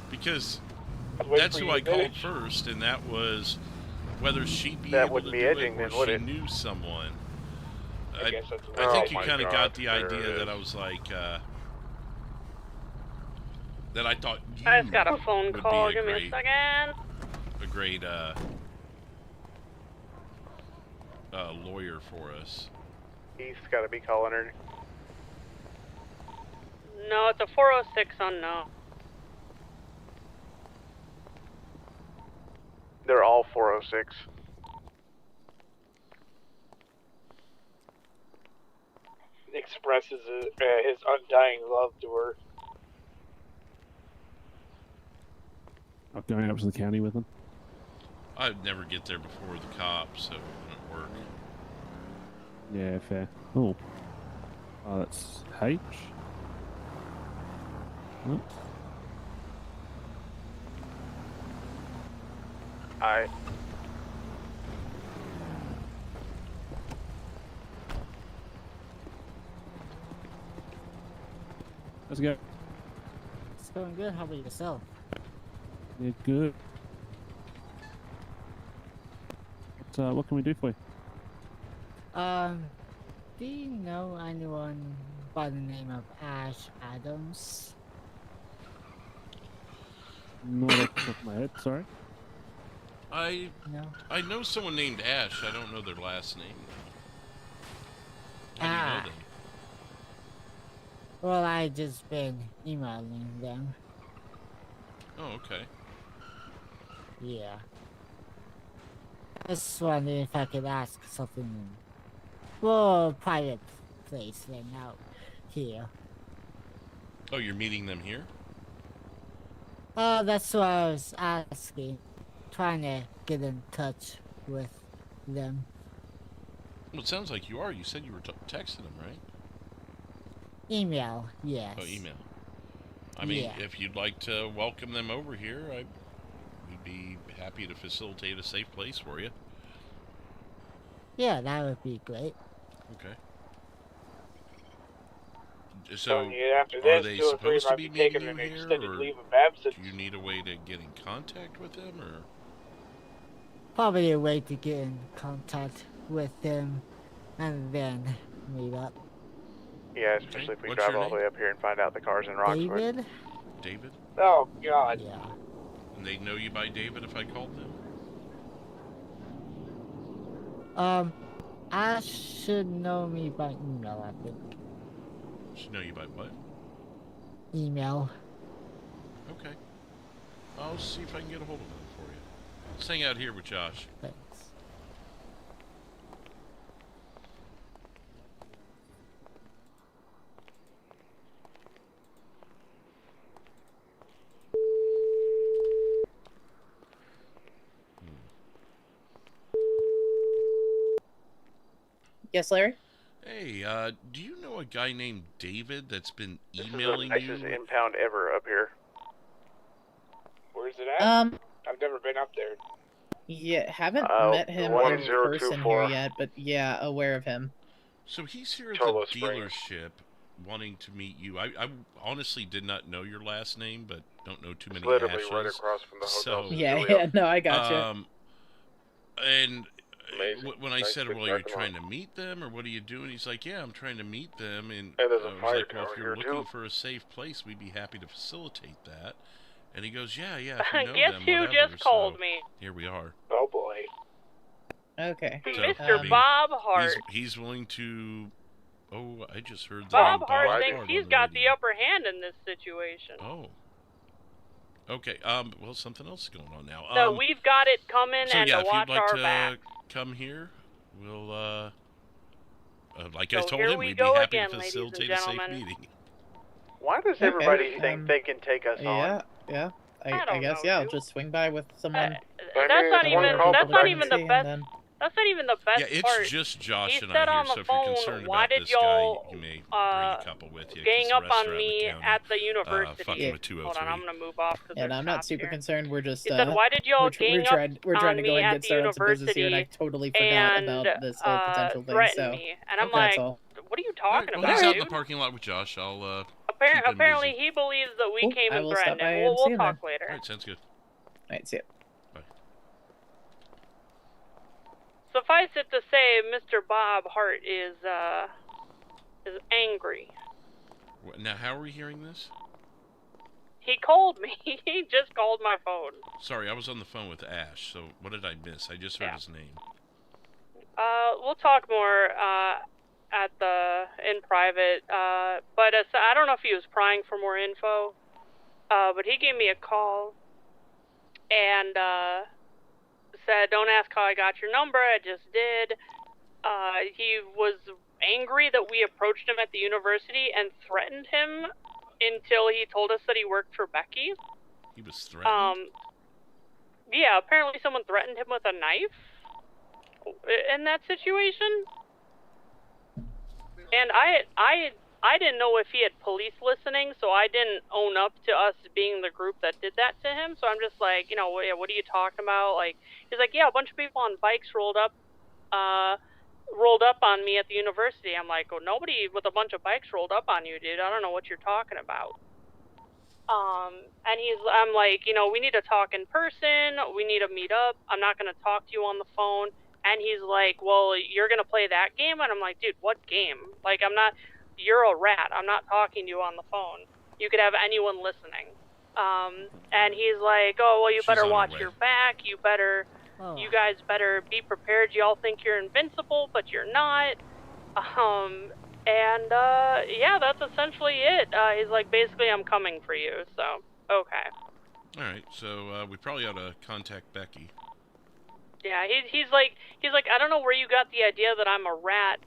Because that's who I called first, and that was whether she'd be able to do it or she knew someone. I think you kind of got the idea that I was like, that I thought you
I just got a phone
would
call.
be
Give me a second.
a great lawyer for us.
He's got to be calling her.
No, it's a 406 unknown.
They're all 406.
Expresses his undying love to her.
I'm going up to the county with them.
I'd never get there before the cops, so it wouldn't work.
Yeah, fair. Oh. Oh, that's H. Oh.
I.
Let's go.
It's going good. How about yourself?
Yeah, good. What can we do for you?
Do you know anyone by the name of Ash Adams?
Not off the top of my head, sorry.
I know someone named Ash. I don't know their last name. How do you know them?
Well, I just been emailing them.
Oh, okay.
Yeah. I was wondering if I could ask something for a private place right now here.
Oh, you're meeting them here?
That's what I was asking. Trying to get in touch with them.
Well, it sounds like you are. You said you were texting them, right?
Email, yes.
Oh, email. I mean,
yeah.
if you'd like to welcome them over here, we'd be happy to facilitate a safe place for you.
Yeah, that would be great.
Okay. So,
after
are
this,
they
2 or 3
supposed to
might
be
be taking
meeting
an
you here,
extended
or
leave of absence.
do you need a way to get in contact with them, or?
Probably a way to get in contact with them and then meet up.
Yeah, especially if we
What's
drive
your
all the way up here and find out the car's in Roxwood.
David?
David?
Oh, God.
Yeah.
And they know you by David if I called them?
Ash should know me by email, I think.
Should know you by what?
Email.
Okay. I'll see if I can get a hold of him for you. Let's hang out here with Josh.
Thanks.
Yes, Larry?
Hey, do you know a guy named David that's been
This
emailing
is the nicest
you?
impound ever up here.
Where's it at? I've never been up there.
Yeah, haven't met him
one
in
in
person
024.
here yet, but yeah, aware of him.
So he's here at
Tolo
the
Springs.
dealership wanting to meet you. I honestly did not know your last name, but don't know too many
literally
Ashes.
right across from the hotel.
So,
Yeah, no, I gotcha.
And
Amazing.
when I
Nice
said,
big
well, are you
parking lot.
trying to meet them, or what are you doing? He's like, yeah, I'm trying to meet them. And
there's a
I was
fire
like, well,
tower
if you're
here,
looking
too.
for a safe place, we'd be happy to facilitate that. And he goes, yeah, if you know
Guess
them,
who
whatever.
just called
So,
me?
Here we are.
Oh boy.
Okay.
So,
Mr.
I mean,
Bob Hart.
He's willing to. Oh, I just heard the
Bob
name
Hart
Bob
thinks
Hart
he's
on
got
radio.
the upper hand in this situation.
Oh. Okay. Well, something else is going on now.
So we've got it coming,
So
and
yeah,
to
if
watch
you'd like
our
to
back.
come here, we'll like I
So
told
here
him,
we
we'd
go
be happy
again,
to
ladies and
facilitate a safe
gentlemen.
meeting.
Why does
Okay,
everybody think they can take us
Yeah,
on?
yeah.
I
I
don't
guess,
know,
yeah, I'll
dude.
just swing by with someone.
That's not even. That's not even the
and
best.
then-
That's not even the best
Yeah, it's
part.
just Josh
He
and
said
I here,
on the
so if you're
phone,
concerned
why
about
did
this guy,
y'all
you may bring a couple with you. 'cause
gang
the
up
rest
on
are out in
me
the county,
at the university?
fucking with 203.
Hold on, I'm gonna move off because
Yeah, no, I'm not super concerned. We're just
He said, why did y'all gang up
we're trying to
on
go
me
ahead and
at
get
the
started on some business here, and I
university
totally forgot
and
about this whole potential thing.
threatened
So
me, and I'm
that's
like,
all.
what are you talking
Well,
about,
he's out in
dude?
the parking lot with Josh. I'll
Apparently, he believes that we
Cool.
came
I
and
will stop
threatened
by
him.
and
We'll
see him
talk
then.
later.
All right, sounds good.
All right, see ya.
Suffice it to say, Mr. Bob Hart is angry.
Now, how are we hearing this?
He called me. He just called my phone.
Sorry, I was on the phone with Ash, so what did I miss? I just heard his name.
We'll talk more in private. But I don't know if he was prying for more info. But he gave me a call and said, "Don't ask how I got your number. I just did." He was angry that we approached him at the university and threatened him until he told us that he worked for Becky.
He was threatened?
Yeah, apparently someone threatened him with a knife in that situation. And I didn't know if he had police listening, so I didn't own up to us being the group that did that to him. So I'm just like, what are you talking about? Like, he's like, yeah, a bunch of people on bikes rolled up on me at the university. I'm like, well, nobody with a bunch of bikes rolled up on you, dude. I don't know what you're talking about. And I'm like, we need to talk in person. We need to meet up. I'm not going to talk to you on the phone. And he's like, well, you're going to play that game? And I'm like, dude, what game? Like, you're a rat. I'm not talking to you on the phone. You could have anyone listening. And he's like, oh, well, you
She's
better
on her
watch
way.
your back. You guys better be prepared. Y'all think you're invincible, but you're not. Yeah, that's essentially it. He's like, basically, I'm coming for you. So, okay.
All right, so we probably ought to contact Becky.
Yeah, he's like, I don't know where you got the idea that I'm a rat.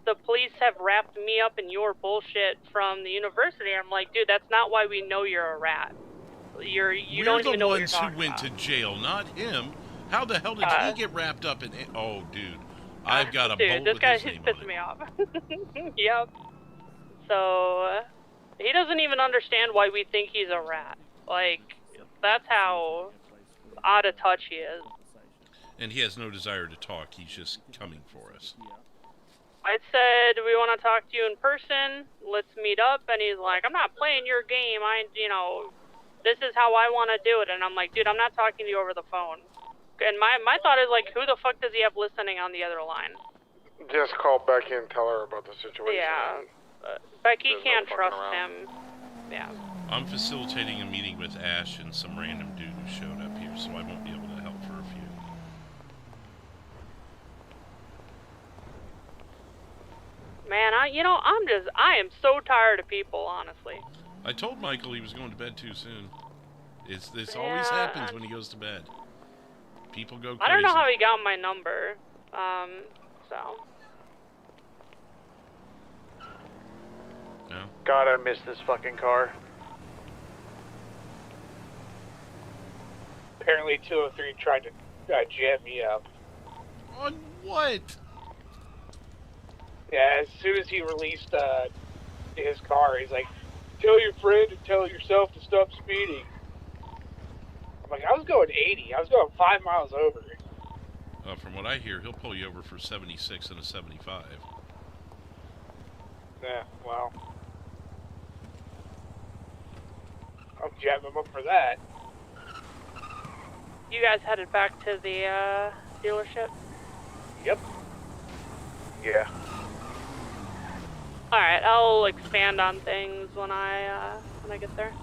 The police have wrapped me up in your bullshit from the university. I'm like, dude, that's not why we know you're a rat. You don't even know what you're talking
We're the ones who went to jail, not him. How the hell did he get wrapped up in it? Oh, dude. I've got a bolt
this
with
guy
his
is
name on
pissing
it.
me off. Yep. So, he doesn't even understand why we think he's a rat. Like, that's how out of touch he is.
And he has no desire to talk. He's just coming for us.
I said, we want to talk to you in person. Let's meet up. And he's like, I'm not playing your game. This is how I want to do it. And I'm like, dude, I'm not talking to you over the phone. And my thought is like, who the fuck does he have listening on the other line?
Just call Becky and tell her about the situation.
Yeah. Becky
There's no
can't
fucking
trust
around.
him. Yeah.
I'm facilitating a meeting with Ash and some random dude who showed up here, so I won't be able to help for a few.
Man, I am so tired of people, honestly.
I told Michael he was going to bed too soon. This always
Yeah,
happens when he goes to bed. People go crazy.
I don't know how he got my number. So.
No.
God, I miss this fucking car.
Apparently 203 tried to jam me up.
On what?
Yeah, as soon as he released his car, he's like, tell your friend and tell yourself to stop speeding. I'm like, I was going 80. I was going 5 miles over.
From what I hear, he'll pull you over for 76 and a 75.
Yeah, well. I'll jam him up for that.
You guys headed back to the dealership?
Yep.
Yeah.
Alright, I'll expand on things when I get there.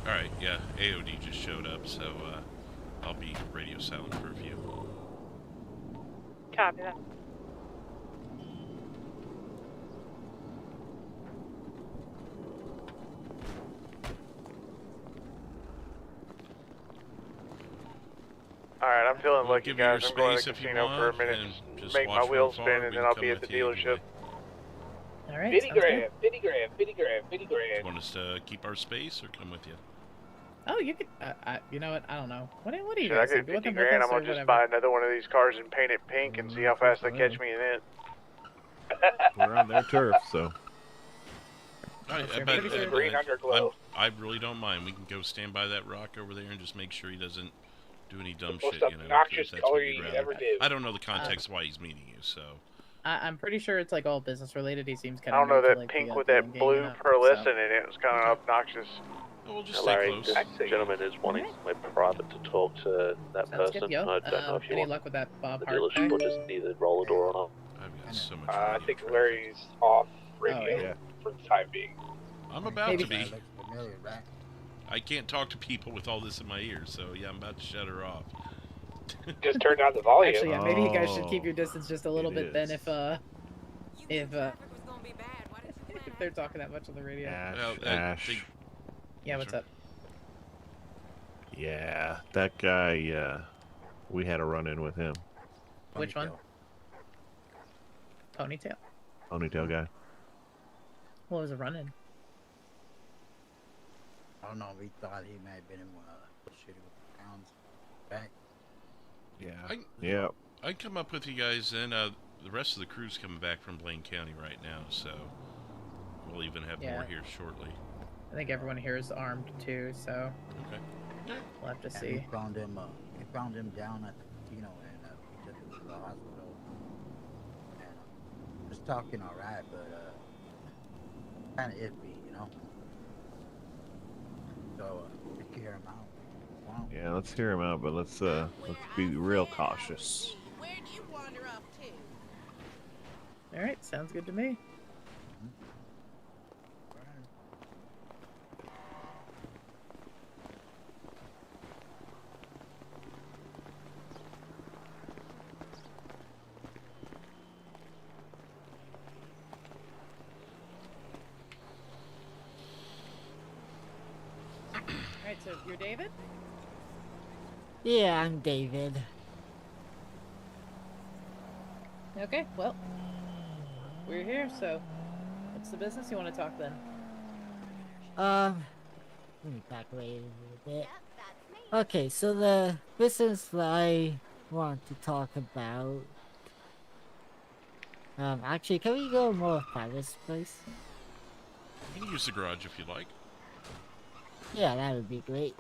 Alright, yeah, AOD just showed up, so I'll be radio silent for a few.
Copy that.
Alright, I'm feeling
We'll
lucky,
give you your
guys. I'm going to
space
the
if you
casino
want,
for a minute,
and
just
just
make
watch
my
from
wheels
afar.
spin,
We
and
can
then I'll
come
be at
with
the
you
dealership.
Alright,
50
sounds
grand,
good.
50 grand, 50 grand, 50 grand, 50 grand.
Want us to keep our space or come with you?
Oh, you could. You know what? I don't know. What do you
Shit,
guys
I
think?
get
You want
50
them with
grand,
us
I'm
or
going to just
whatever?
buy another one of these cars and paint it pink and see how fast they catch me in it.
We're on their turf, so.
I really don't mind. We can go stand by that rock over there and just make sure he doesn't do any dumb
Most
shit, you know.
obnoxious
if that's
color
what you'd
you
rather.
ever do.
I don't know the context why he's meeting you, so.
I'm pretty sure it's like all business related. He seems kind
I
of.
don't know,
new to,
that
like,
pink
the,
with
the
that
game,
blue
you know,
pearlescent
so.
in it was kind of obnoxious.
Oh, we'll just
Larry,
stay close.
this gentleman is wanting somewhere private to talk to that
Sounds
person.
good, yo.
I don't know if you
Any
want
luck with that Bob
the
Hart
dealership
guy?
or just either roll a door or not.
I've got so much
I think Larry's off radio for the time being.
I'm about
Maybe.
to be.
Looks familiar, right?
I can't talk to people with all this in my ears, so yeah, I'm about to shut her off.
Just turn down the volume.
Actually, yeah, maybe you guys should keep your distance just a little
it
bit then
is.
if they're talking that much on the radio.
Ash.
Yeah, what's up?
Yeah, that guy, we had a run-in with him.
Which one? Ponytail?
Ponytail guy.
What was a run-in?
I don't know. We thought he may have been in shooting with pounds back.
Yeah.
I can come up with you guys then. The rest of the crew's coming back from Blaine County right now, so we'll even have more here shortly.
I think everyone here is armed too, so
okay.
We'll have to
And
see.
we found him down at the casino, and we took him to the hospital. And was talking all right, but kind of iffy, you know. So let's hear him out. Wow.
Yeah, let's hear him out, but let's be real cautious.
Where'd you wander off to?
All right, sounds good to me. Alright, so you're David?
Yeah, I'm David.
Okay, well, we're here, so what's the business you want to talk then?
Let me back away a little bit. Okay, so the business that I want to talk about. Actually, can we go more private place?
You can use the garage if you like.
Yeah, that would be great.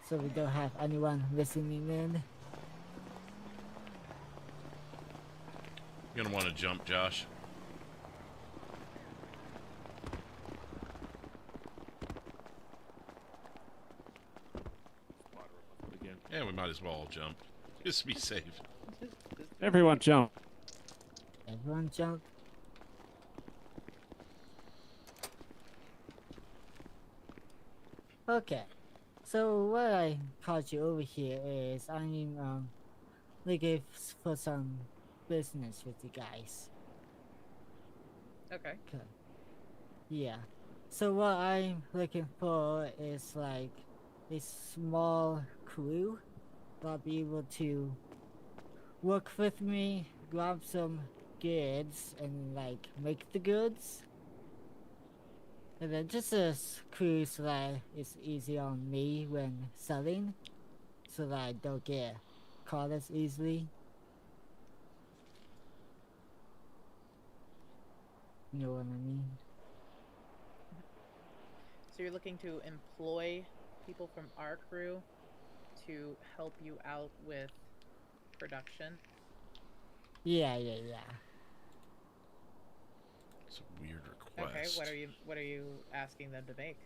So we don't have anyone listening in.
You're gonna want to jump, Josh. Yeah, we might as well all jump. Just to be safe.
Everyone jump.
Everyone jump. Okay. So what I called you over here is looking for some business with you guys.
Okay.
Okay. Yeah. So what I'm looking for is like a small crew that'll be able to work with me, grab some goods, and like make the goods. And then just a crew so that it's easy on me when selling, so that I don't get caught as easily. You know what I mean?
So you're looking to employ people from our crew to help you out with production?
Yeah.
It's a weird request.
Okay, what are you asking them to make?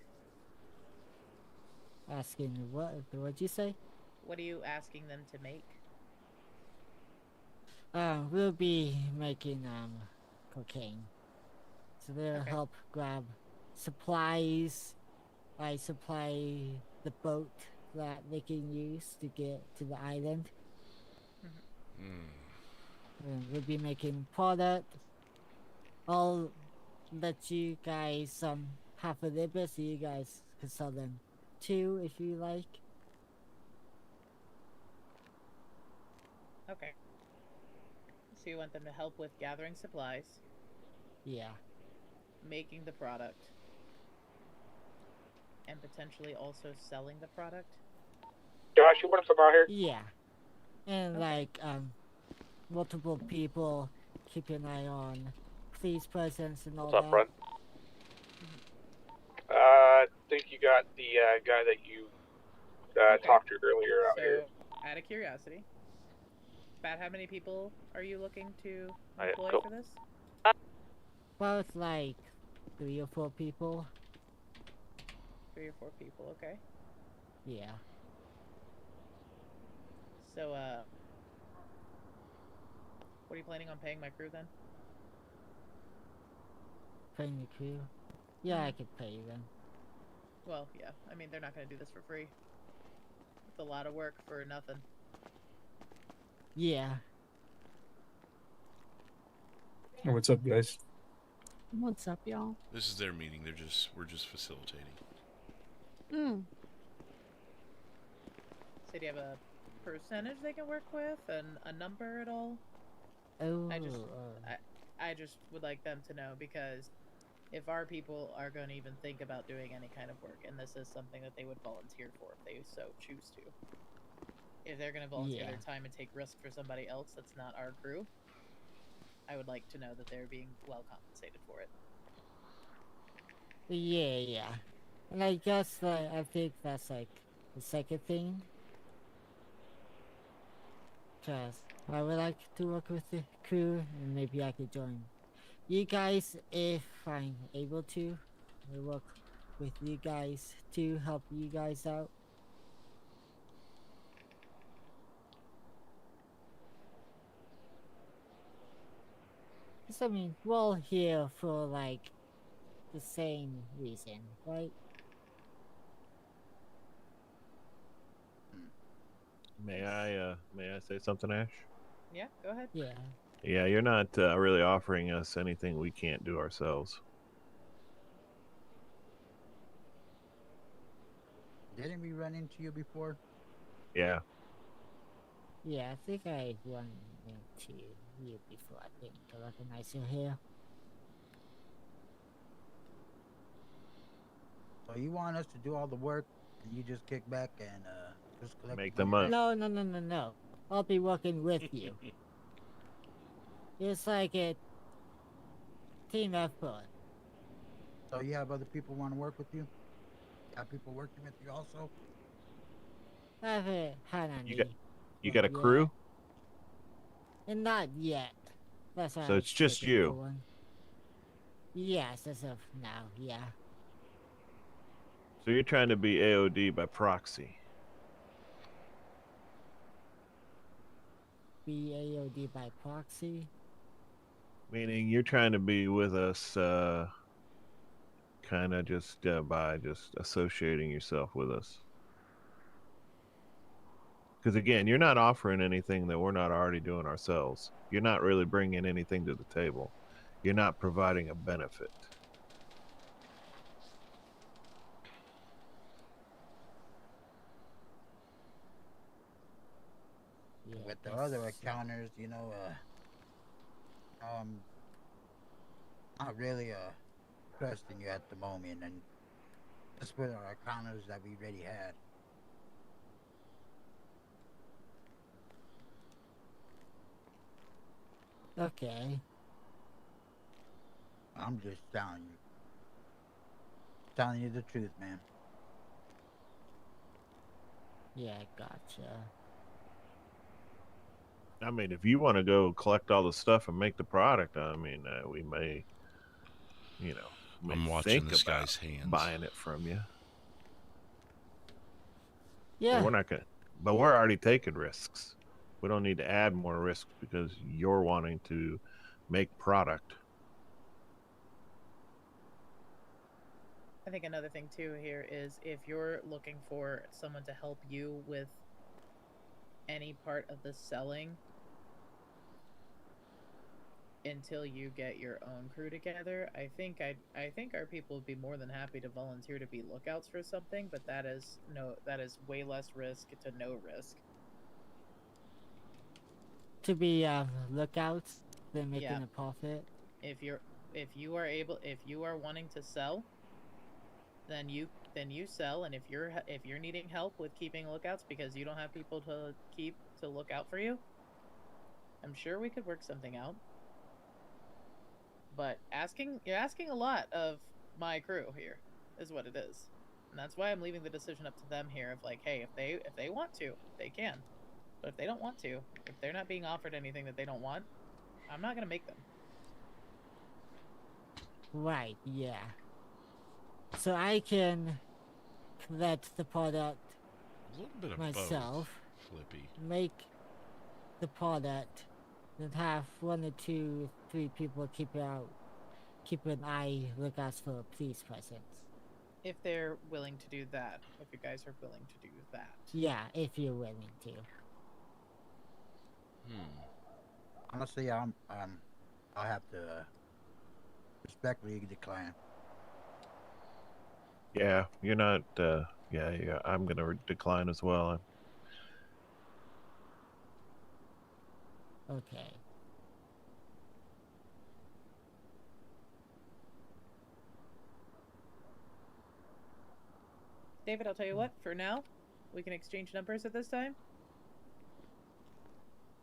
Asking what'd you say?
What are you asking them to make?
We'll be making cocaine. So they'll help grab supplies. I supply the boat that they can use to get to the island. And we'll be making product. I'll let you guys half a little bit so you guys can sell them too if you like.
Okay. So you want them to help with gathering supplies,
Yeah.
making the product, and potentially also selling the product?
Josh, you want to come out here?
Yeah. And like multiple people keep an eye on police presence and all
What's up,
that.
Brent?
I think you got the guy that you talked to earlier out here.
Out of curiosity, about how many people are you looking to
Alright,
employ
cool.
for this?
About like 3 or 4 people.
3 or 4 people, okay.
Yeah.
So, what are you planning on paying my crew then?
Paying the crew? Yeah, I could pay you then.
Well, yeah. I mean, they're not going to do this for free. It's a lot of work for nothing.
Yeah.
What's up, guys?
What's up, y'all?
This is their meeting. We're just facilitating.
So do you have a percentage they can work with and a number at all?
Oh.
I just would like them to know, because if our people are going to even think about doing any kind of work, and this is something that they would volunteer for if they so choose to, if they're going to volunteer their time and take risk for somebody else that's not our crew, I would like to know that they're being well compensated for it.
Yeah. And I guess I think that's like the second thing. Cause I would like to work with the crew, and maybe I could join you guys if I'm able to. I work with you guys to help you guys out. Cause I mean, we're all here for like the same reason, right?
May I say something, Ash?
Yeah, go ahead.
Yeah.
Yeah, you're not really offering us anything we can't do ourselves.
Didn't we run into you before?
Yeah.
Yeah, I think I run into you before. I think I recognize your hair.
So you want us to do all the work, and you just kick back and just collect
Make
the
them
money?
up.
No. I'll be working with you. It's like a team effort.
So you have other people want to work with you? Got people working with you also?
I haven't had any.
You got a crew?
And not yet. That's why
So
I'm
it's just
looking
you.
for one. Yes, as of now, yeah.
So you're trying to be AOD by proxy.
Be AOD by proxy?
Meaning you're trying to be with us kind of just by just associating yourself with us. Because again, you're not offering anything that we're not already doing ourselves. You're not really bringing anything to the table. you're not providing a benefit.
With the other encounters, not really trusting you at the moment, and just with our encounters that we already had.
Okay.
I'm just telling you the truth, man.
Yeah, gotcha.
I mean, if you want to go collect all the stuff and make the product, I mean, we may,
I'm watching
think
this
about
guy's hands.
buying it from you.
Yeah.
But we're not gonna. But we're already taking risks. We don't need to add more risks because you're wanting to make product.
I think another thing too here is if you're looking for someone to help you with any part of the selling until you get your own crew together, I think our people would be more than happy to volunteer to be lookouts for something, but that is way less risk to no risk.
To be lookouts, then making
Yeah.
a profit.
If you are wanting to sell, then you sell, and if you're needing help with keeping lookouts because you don't have people to look out for you, I'm sure we could work something out. But you're asking a lot of my crew here, is what it is, and that's why I'm leaving the decision up to them here. Of like, hey, if they want to, they can, but if they don't want to, if they're not being offered anything that they don't want, I'm not gonna make them.
Right, yeah. So I can collect the product
A little bit of
myself,
both, Flippy.
make the product, then have 1 or 2, 3 people keep an eye lookouts for a police presence.
If they're willing to do that, if you guys are willing to do that.
Yeah, if you're willing to.
Honestly, I'll have to respectfully decline.
Yeah, you're not. Yeah. I'm gonna decline as well.
Okay.
David, I'll tell you what, for now, we can exchange numbers at this time.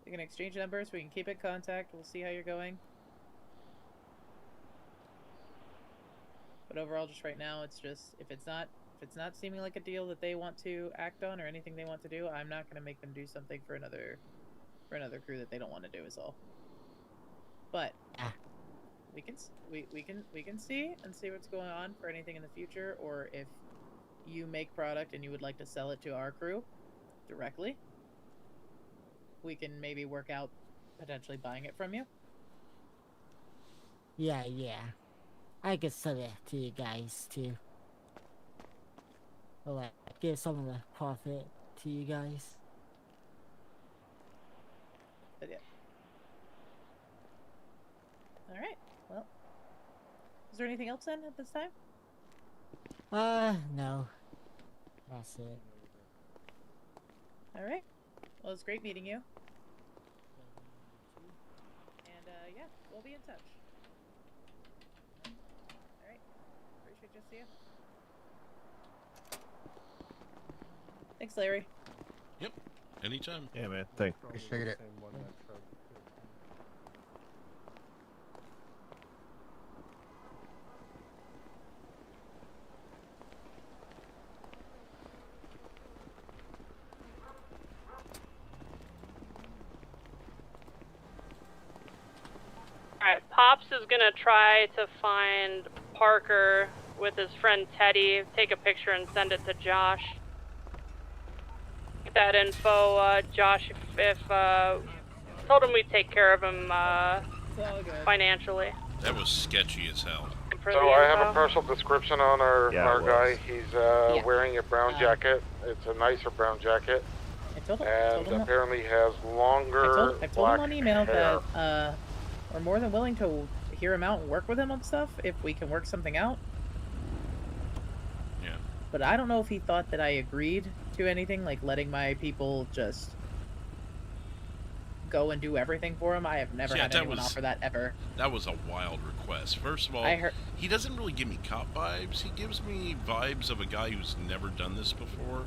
We can exchange numbers, we can keep in contact, we'll see how you're going. But overall, just right now, it's just, if it's not seeming like a deal that they want to act on or anything they want to do, I'm not going to make them do something for another crew that they don't want to do is all. But we can see and see what's going on for anything in the future, or if you make product and you would like to sell it to our crew directly, we can maybe work out potentially buying it from you.
Yeah. I could sell it to you guys too. Or like, give some of the profit to you guys.
But yeah. Alright, well. Is there anything else then at this time?
No. That's it.
Alright. Well, it's great meeting you. And, yeah, we'll be in touch. Alright. Appreciate you. See you. Thanks, Larry.
Yep. Anytime.
Yeah, man. Thanks.
Appreciate it.
Alright, Pops is gonna try to find Parker with his friend Teddy, take a picture and send it to Josh. Get that info, Josh, if told him we'd take care of him, financially.
That was sketchy as hell.
So I have a partial description on our guy. He's wearing a brown jacket. It's a nicer brown jacket. And apparently has longer
I told him on email
hair.
that we're more than willing to hear him out and work with him on stuff if we can work something out.
Yeah.
But I don't know if he thought that I agreed to anything, like letting my people just go and do everything for him. I have never had anyone offer that ever.
That was a wild request. First of all, he doesn't really give me cop vibes. He gives me vibes of a guy who's never done this before.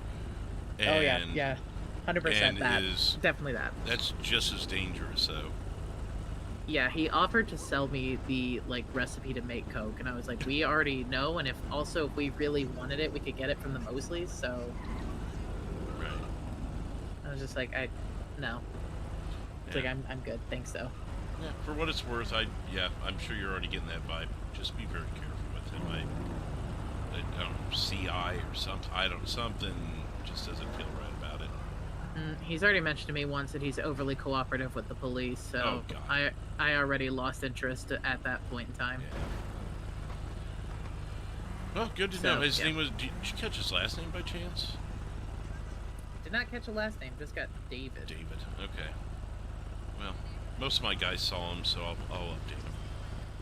And,
oh yeah, 100% that. Definitely that.
That's just as dangerous, though.
Yeah, he offered to sell me the recipe to make Coke, and I was like, we already know, and if we really wanted it, we could get it from the Mosleys. So
right.
I was just like, no. It's like I'm good, thanks though.
Yeah, for what it's worth, I'm sure you're already getting that vibe. Just be very careful with him. I don't know, CI or something. Something just doesn't feel right about it.
He's already mentioned to me once that he's overly cooperative with the police, so I already lost interest at that point in time.
Yeah. Well, good to know. His name was. Did you catch his last name by chance?
Did not catch a last name. Just got David.
David. Okay. Well, most of my guys saw him, so I'll update him.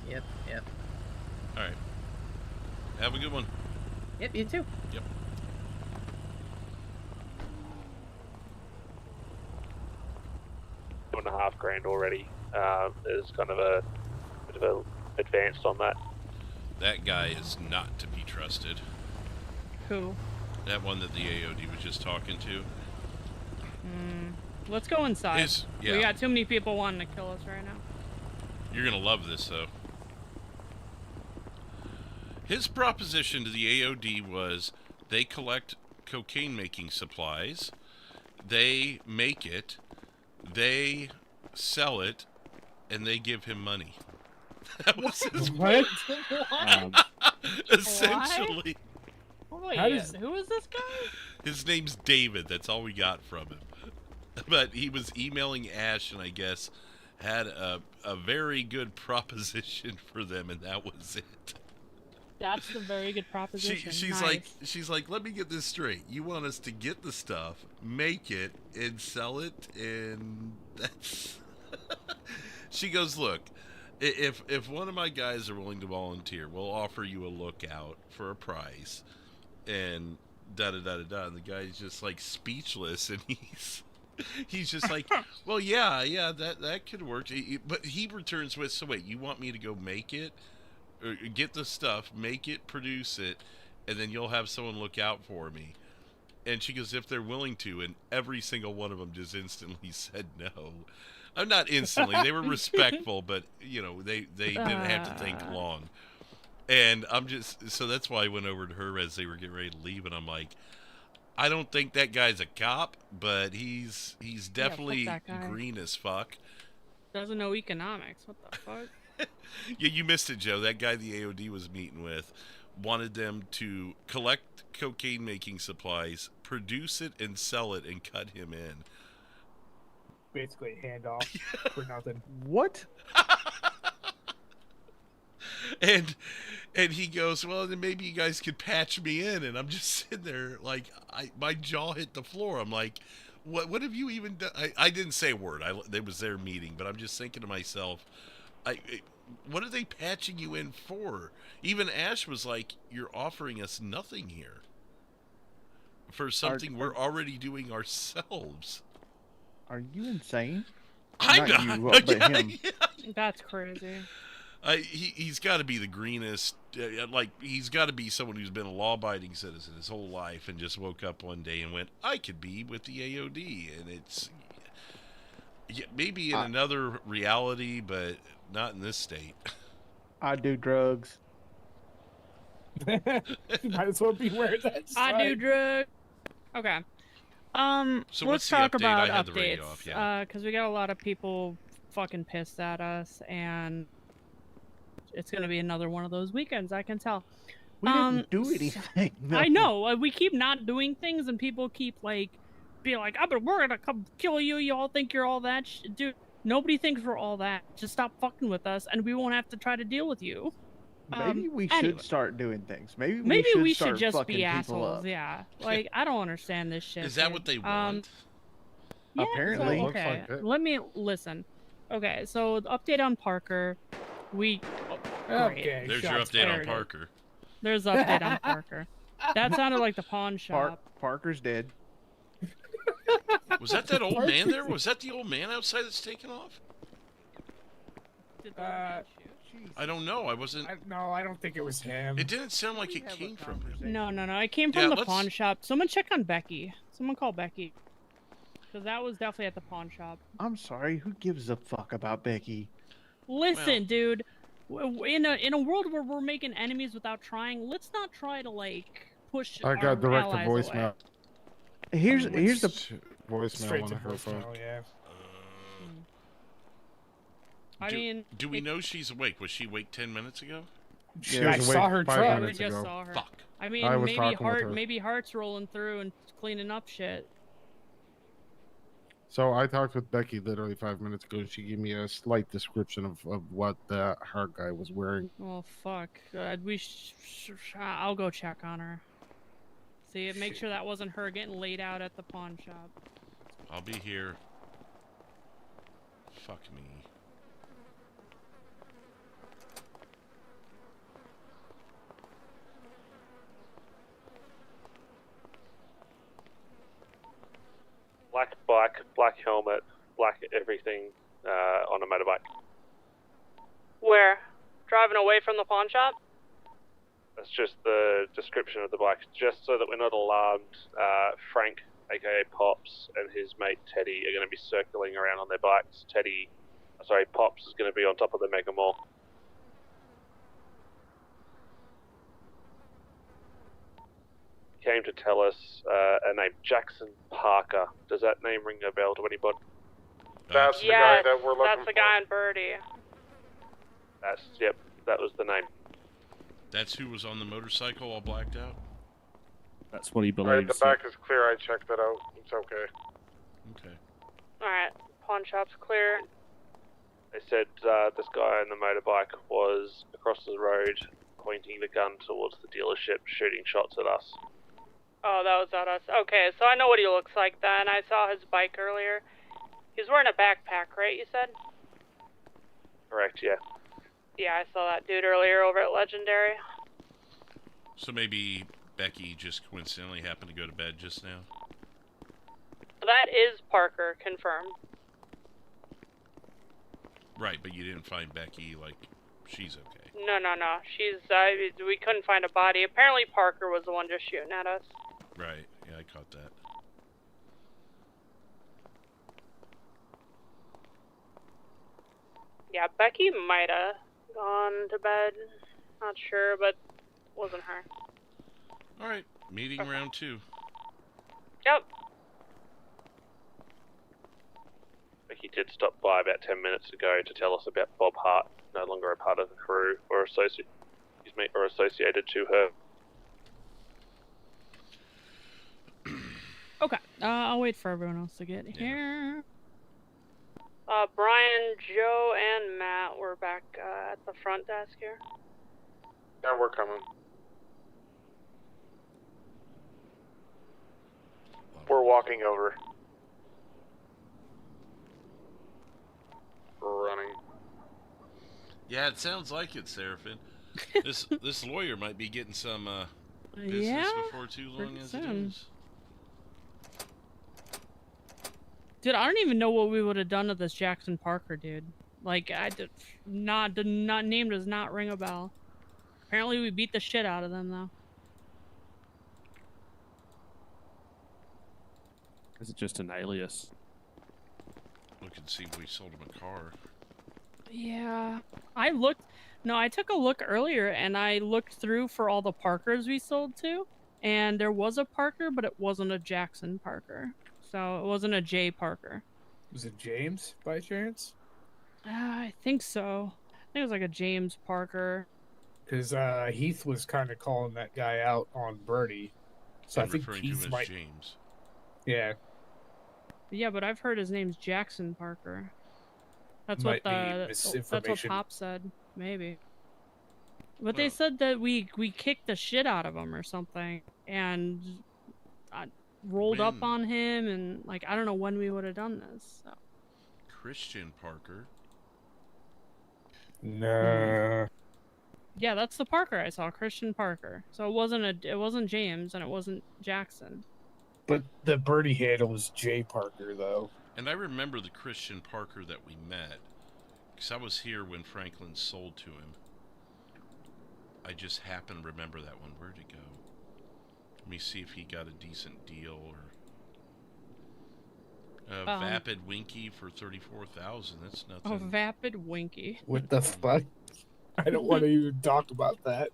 Yep.
All right. Have a good one.
Yep, you too.
Yep.
$2.5 grand already. Is kind of a bit of a advanced on that.
That guy is not to be trusted.
Who?
That one that the AOD was just talking to.
Let's go inside. We got too many people wanting to kill us right now.
You're gonna love this, though. His proposition to the AOD was they collect cocaine-making supplies, they make it, they sell it, and they give him money. That was his
what?
Essentially.
Wait, who is this guy?
His name's David. That's all we got from him. But he was emailing Ash, and I guess had a very good proposition for them, and that was it.
That's a very good proposition.
She's
nice.
like, let me get this straight. You want us to get the stuff, make it, and sell it, and that's. She goes, look, if one of my guys are willing to volunteer, we'll offer you a lookout for a price, and da da da da da. And the guy's just like speechless, and he's just like, well, yeah, that could work. But he returns with, so wait, you want me to go make it? Or get the stuff, make it, produce it, and then you'll have someone look out for me. And she goes, if they're willing to, and every single one of them just instantly said no. I'm not instantly, they were respectful, but, you know, they didn't have to think long. And I'm just, so that's why I went over to her as they were getting ready to leave, and I'm like, I don't think that guy's a cop, but he's definitely green as fuck.
Doesn't know economics, what the fuck?
Yeah, you missed it, Joe. That guy the AOD was meeting with wanted them to collect cocaine-making supplies, produce it, and sell it, and cut him in.
Basically, handoff for nothing.
What?
And he goes, well, then maybe you guys could patch me in. And I'm just sitting there like, my jaw hit the floor. I'm like, what have you even done? I didn't say a word. It was their meeting, but I'm just thinking to myself, what are they patching you in for? Even Ash was like, you're offering us nothing here for something we're already doing ourselves.
Are you insane?
I'm
not
not.
You, but him.
That's crazy.
He's got to be the greenest. He's got to be someone who's been a law-abiding citizen his whole life and just woke up one day and went, I could be with the AOD. And it's maybe in another reality, but not in this state.
I do drugs.
Might as well be where that's.
I do drugs. Okay.
So
let's talk about
I had the radio
updates.
off, yeah.
Because we got a lot of people fucking pissed at us, and it's gonna be another one of those weekends. I can tell.
We didn't do anything. No.
I know. We keep not doing things, and people keep being like, we're gonna come kill you. You all think you're all that, dude. Nobody thinks we're all that. Just stop fucking with us, and we won't have to try to deal with you.
Maybe we should start doing things. Maybe
we should
start
just be
assholes.
Up. Yeah, I don't understand this shit.
Is that what they want?
Yeah,
apparently.
So, okay, let me listen. Okay, so the update on Parker. We.
Okay,
There's your
shots
update on
fired.
Parker.
There's an update on Parker. That sounded like the pawn shop.
Parker's dead.
Was that old man there? Was that the old man outside that's taken off? I don't know. I wasn't.
No, I don't think it was him.
It didn't sound like it came from him.
No. It came from
Yeah,
the
let's-
pawn shop. Someone check on Becky. Someone call Becky. Because that was definitely at the pawn shop.
I'm sorry. Who gives a fuck about Becky?
Listen, dude. In a world where we're making enemies without trying, let's not try to like push.
I
our
got direct to
allies
voicemail.
away.
Here's the
voicemail
Straight
on
to
her phone.
voicemail, yeah.
I mean,
do we know she's awake? Was she awake 10 minutes ago?
I saw her truck.
We just saw her.
Fuck.
I mean,
I was
maybe
talking with her.
maybe Heart's rolling through and cleaning up shit.
So I talked with Becky literally 5 minutes ago, and she gave me a slight description of what that Heart guy was wearing.
Well, fuck. I'll go check on her. See, make sure that wasn't her getting laid out at the pawn shop.
I'll be here. Fuck me.
Black bike, black helmet, black everything on a motorbike.
Where? Driving away from the pawn shop?
That's just the description of the bike, just so that we're not alarmed. Frank, aka Pops, and his mate Teddy are going to be circling around on their bikes. Pops is going to be on top of the Mega Mall. Came to tell us a name, Jackson Parker. Does that name ring a bell to anybody?
That's the guy that we're looking
that's the guy on Birdie.
Yep, that was the name.
That's who was on the motorcycle all blacked out?
That's what he
Alright,
believes.
the back is clear. I checked that out. It's okay.
Okay.
Alright, pawn shop's clear.
They said this guy on the motorbike was across the road, pointing the gun towards the dealership, shooting shots at us.
Oh, that was at us. Okay, so I know what he looks like then. I saw his bike earlier. He was wearing a backpack, right, you said?
Correct, yeah.
Yeah, I saw that dude earlier over at Legendary.
So maybe Becky just coincidentally happened to go to bed just now?
That is Parker, confirmed.
Right, but you didn't find Becky, like, she's okay.
No. She's, we couldn't find a body. Apparently Parker was the one just shooting at us.
Right, yeah, I caught that.
Yeah, Becky might have gone to bed. Not sure, but wasn't her.
Alright, meeting round 2.
Yep.
Becky did stop by about 10 minutes ago to tell us about Bob Hart, no longer a part of the crew or associated to her.
Okay, I'll wait for everyone else to get here. Brian, Joe, and Matt were back at the front desk here.
Yeah, we're coming.
We're walking over.
Running.
Yeah, it sounds like it, Seraphin. This lawyer might be getting some business
Yeah,
before too long as it
soon.
is.
Dude, I don't even know what we would have done to this Jackson Parker dude. Like, name does not ring a bell. Apparently we beat the shit out of them, though.
Is it just an alias?
Look and see if we sold him a car.
Yeah. I took a look earlier, and I looked through for all the Parkers we sold to, and there was a Parker, but it wasn't a Jackson Parker. So it wasn't a J Parker.
Was it James, by chance?
I think so. I think it was like a James Parker.
Because Heath was kind of calling that guy out on Birdie. So
I'm
I think
referring to
Heath
him as
might...
James.
Yeah.
Yeah, but I've heard his name's Jackson Parker. That's
Might
what
be
that's what
misinformation.
Pop said. Maybe. But they said that we kicked the shit out of him or something, and I rolled up on him, and like I don't know when we would have done this. So.
Christian Parker.
Nah.
Yeah, that's the Parker I saw, Christian Parker. So it wasn't James and it wasn't Jackson.
But the birdie handle was Jay Parker, though.
And I remember the Christian Parker that we met, because I was here when Franklin sold to him. I just happen to remember that one. Where'd it go? Let me see if he got a decent deal or... Vapid Winky for 34,000. That's nothing.
Oh, Vapid Winky.
What the fuck? I don't want to even talk about that.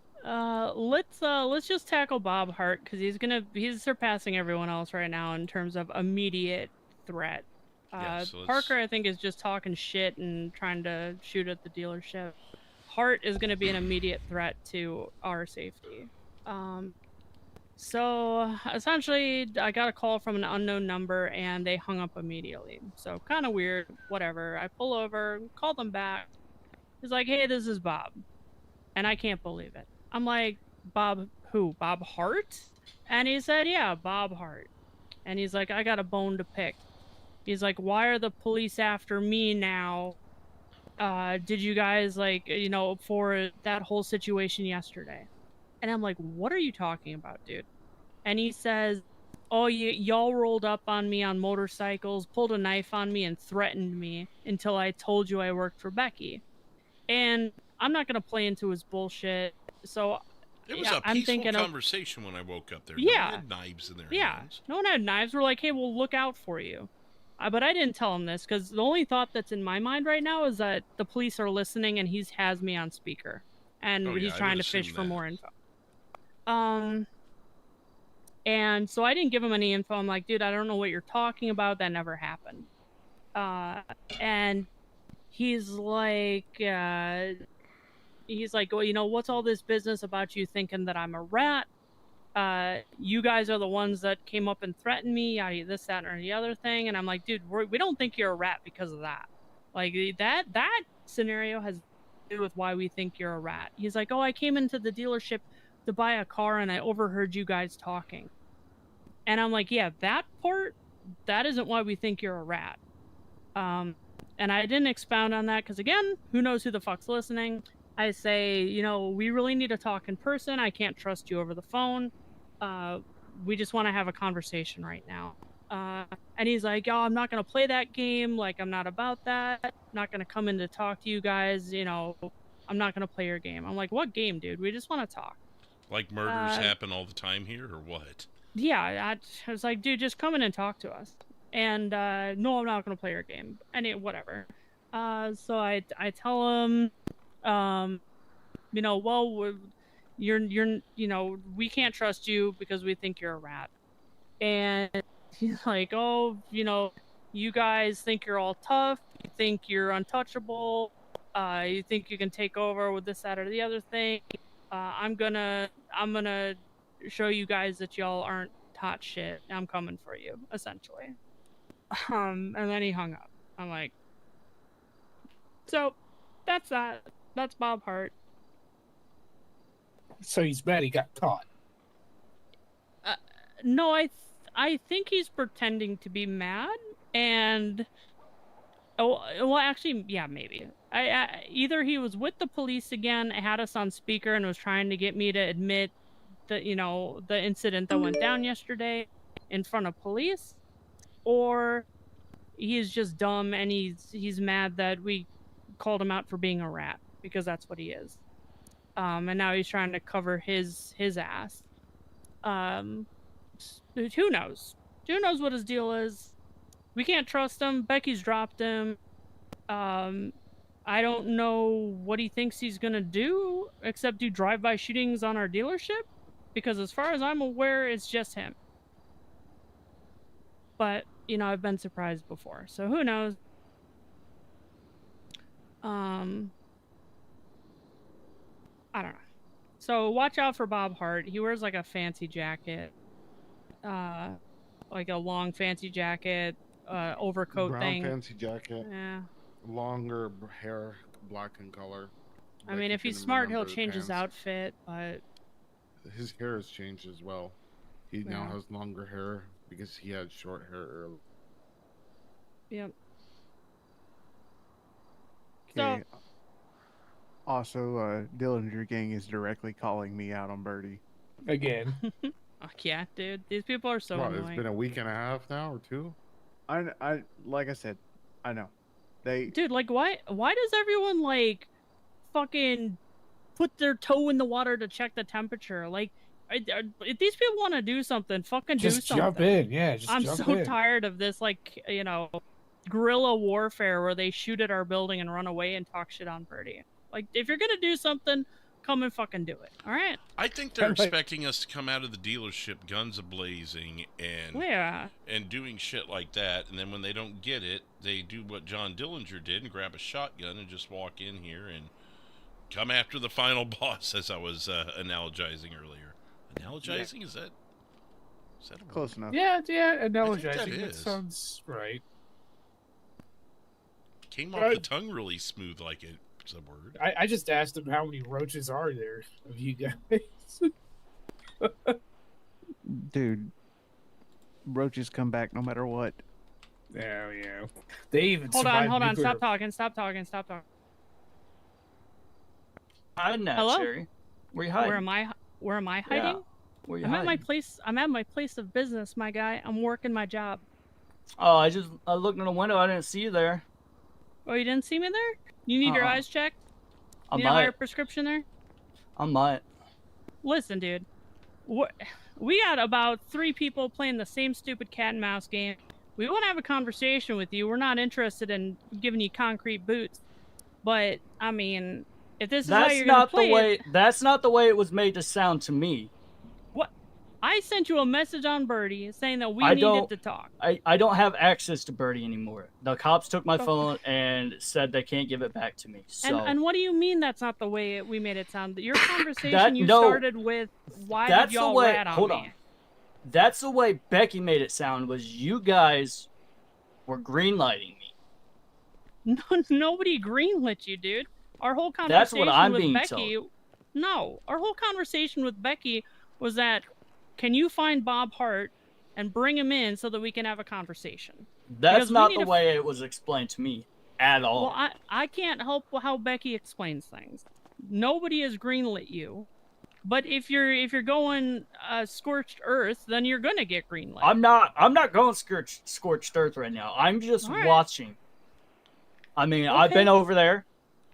Let's just tackle Bob Hart because he's surpassing everyone else right now in terms of immediate threat.
Yeah, so
Parker, I think, is just talking shit and trying to shoot at the dealership. Hart is going to be an immediate threat to our safety. So essentially, I got a call from an unknown number and they hung up immediately. So kind of weird, whatever. I pull over, call them back. He's like, hey, this is Bob. And I can't believe it. I'm like, Bob who? Bob Hart? And he said, yeah, Bob Hart. And he's like, I got a bone to pick. He's like, why are the police after me now? Did you guys, like, you know, for that whole situation yesterday? And I'm like, what are you talking about, dude? And he says, oh, y'all rolled up on me on motorcycles, pulled a knife on me, and threatened me until I told you I worked for Becky. And I'm not going to play into his bullshit. So
it was a peaceful conversation when I woke up there.
Yeah.
No one had knives in their hands.
No one had knives. We're like, hey, we'll look out for you. But I didn't tell him this because the only thought that's in my mind right now is that the police are listening and he has me on speaker. And he's trying to fish for more info. And so I didn't give him any info. I'm like, dude, I don't know what you're talking about. That never happened. And he's like, well, you know, what's all this business about you thinking that I'm a rat? You guys are the ones that came up and threatened me, this, that, or the other thing. And I'm like, dude, we don't think you're a rat because of that. Like, that scenario has to do with why we think you're a rat. He's like, oh, I came into the dealership to buy a car and I overheard you guys talking. And I'm like, yeah, that part, that isn't why we think you're a rat. And I didn't expound on that because, again, who knows who the fuck's listening. I say, you know, we really need to talk in person. I can't trust you over the phone. We just want to have a conversation right now. And he's like, oh, I'm not going to play that game. Like, I'm not about that. I'm not going to come in to talk to you guys. You know, I'm not going to play your game. I'm like, what game, dude? We just want to talk.
Like murders happen all the time here, or what?
Yeah, I was like, dude, just come in and talk to us. And no, I'm not going to play your game. Whatever. So I tell him, you know, well, you're, you know, we can't trust you because we think you're a rat. And he's like, oh, you know, you guys think you're all tough. You think you're untouchable. You think you can take over with this, that, or the other thing. I'm gonna show you guys that y'all aren't hot shit. I'm coming for you, essentially. And then he hung up. I'm like, so that's that. That's Bob Hart.
So he's mad he got caught.
No, I think he's pretending to be mad, and well, actually, yeah, maybe. Either he was with the police again, had us on speaker, and was trying to get me to admit that, you know, the incident that went down yesterday in front of police, or he's just dumb and he's mad that we called him out for being a rat, because that's what he is. And now he's trying to cover his ass. Who knows? Who knows what his deal is? We can't trust him. Becky's dropped him. I don't know what he thinks he's gonna do, except do drive-by shootings on our dealership, because as far as I'm aware, it's just him. But, you know, I've been surprised before, so who knows? I don't know. So watch out for Bob Hart. He wears like a fancy jacket, like a long fancy jacket, overcoat
brown
thing.
Fancy jacket.
Yeah.
Longer hair, black in color.
I mean, if he's smart, he'll change his outfit, but
his hair has changed as well. He now has longer hair because he had short hair earlier.
Yep.
Okay. Also, Dillinger Gang is directly calling me out on Birdie.
Again.
Oh, yeah, dude. These people are so
What,
annoying.
it's been a week and a half now, or 2?
I like I said, I know.
Dude, like, why does everyone, like, fucking put their toe in the water to check the temperature? Like, if these people want to do something, fucking do something.
Just jump in, yeah. Just
I'm
jump
so
in.
tired of this, like, you know, guerrilla warfare where they shoot at our building and run away and talk shit on Birdie. Like, if you're gonna do something, come and fucking do it. All right?
I think they're expecting us to come out of the dealership guns a-blazing and doing shit like that, and then when they don't get it, they do what John Dillinger did and grab a shotgun and just walk in here and come after the final boss, as I was analogizing earlier. Analogizing?
Yeah.
Is that a
close
word?
enough?
Yeah,
I think
analogizing.
that
That sounds right.
Came off the tongue really smooth like it's a word.
I just asked him how many roaches are there of you guys.
Dude, roaches come back no matter what.
Yeah, yeah. They even
Hold
survived
on.
nuclear-
Stop talking.
Hiding that,
Hello?
Cherry. Where you hiding?
Where am I hiding?
Yeah. Where you
I'm
hiding?
at my place. I'm at my place of business, my guy. I'm working my job.
Oh, I looked in the window. I didn't see you there.
Oh, you didn't see me there? You need your
Uh-uh.
eyes checked?
I
You need a higher
might.
prescription there?
I might.
Listen, dude. We got about 3 people playing the same stupid cat and mouse game. We want to have a conversation with you. We're not interested in giving you concrete boots. But, I mean, if this is how you're going to play it...
That's not the way it was made to sound to me.
What? I sent you a message on Birdie saying that we
I
needed
don't-
to talk.
I don't have access to Birdie anymore. The cops took my
Okay.
phone and said they can't give it back to me. So
And what do you mean that's not the way we made it sound? Your conversation
That-
started with, why
that's
did y'all
the way.
rat on
Hold
me?
on. That's the way Becky made it sound. Was you guys were greenlighting me?
No, nobody greenlit you, dude. Our whole
That's
conversation
what I'm
with
being
Becky.
told.
No, our whole conversation with Becky was that, can you find Bob Hart and bring him in so that we can have a conversation?
That's
Because we
not
need
the
to
way it was explained to me at all.
Well, I can't help how Becky explains things. Nobody has greenlit you, but if you're going scorched earth, then you're gonna get greenlit.
I'm not going scorched earth right now. I'm just
All right.
watching. I mean, I've been
Okay.
over there.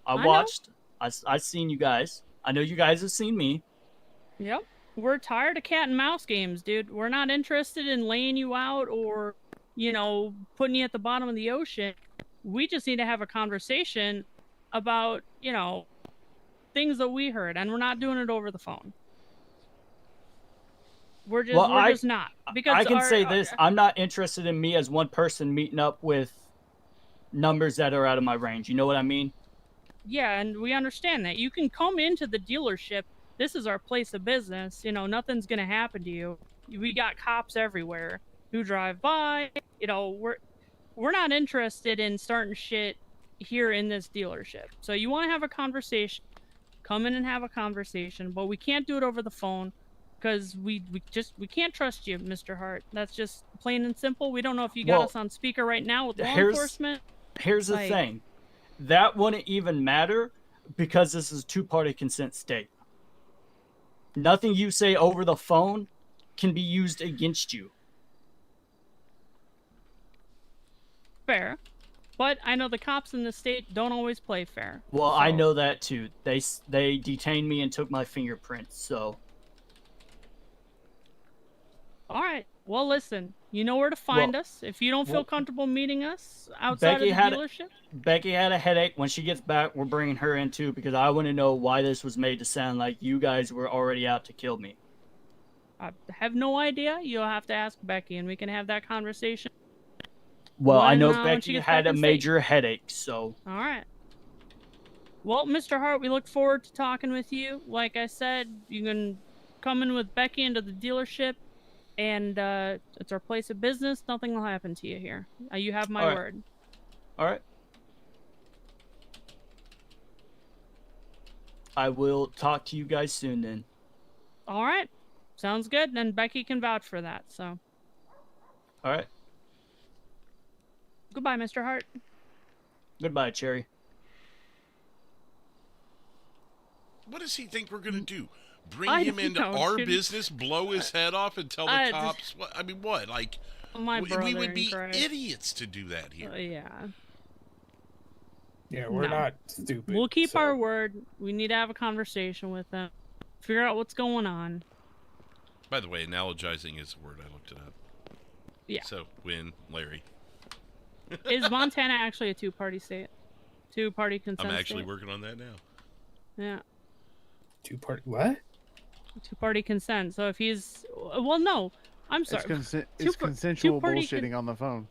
I
I know.
watched. I've seen you guys. I know you guys have seen me.
Yep. We're tired of cat and mouse games, dude. We're not interested in laying you out or, putting you at the bottom of the ocean. We just need to have a conversation about, things that we heard, and we're not doing it over the phone. We're just not. Because
I can say this: I'm not interested in me as one person meeting up with numbers that are out of my range. You know what I mean?
Yeah, and we understand that. You can come into the dealership. This is our place of business. Nothing's going to happen to you. We got cops everywhere who drive by. We're not interested in starting shit here in this dealership. So you want to have a conversation, come in and have a conversation, but we can't do it over the phone because we can't trust you, Mr. Hart. That's just plain and simple. We don't know if you got
Well,
us on speaker right now with law
here's-
enforcement.
Here's the
Like-
thing. That wouldn't even matter because this is a two-party consent state. Nothing you say over the phone can be used against you.
Fair. But I know the cops in the state don't always play fair.
Well, I know that too. They detained me and took my fingerprints, so...
All right. Well, listen. You know where to find us. If you don't feel comfortable meeting us outside of the dealership.
Becky had a headache. When she gets back, we're bringing her in too because I want to know why this was made to sound like you guys were already out to kill me.
I have no idea. You'll have to ask Becky, and we can have that conversation.
Well, I know
when she
Becky
gets
had
back
a
in
major headache, so...
All right. Well, Mr. Hart, we look forward to talking with you. Like I said, you can come in with Becky into the dealership, and it's our place of business. Nothing will happen to you here. You have my
All right.
word.
All right. I will talk to you guys soon then.
All right. Sounds good. And Becky can vouch for that, so.
All right.
Goodbye, Mr. Hart.
Goodbye, Cherry.
What does he think we're gonna do? Bring
I
him
don't
into
know,
our
dude.
business, blow his head off, and tell the
I
cops? What? I mean, what? Like,
My
we
brother
would
in
be
Christ.
idiots to do that here.
Yeah.
Yeah, we're
No.
not stupid.
We'll keep
so-
our word. We need to have a conversation with them. Figure out what's going on.
By the way, analogizing is a word. I looked it up.
Yeah.
So, win, Larry.
Is Montana actually a two-party state? Two-party consent
I'm actually
state?
working on that now.
Yeah.
Two-party what?
Two-party consent. So if he's... Well, no. I'm sorry.
It's consensual
two-party
bullshitting on the phone.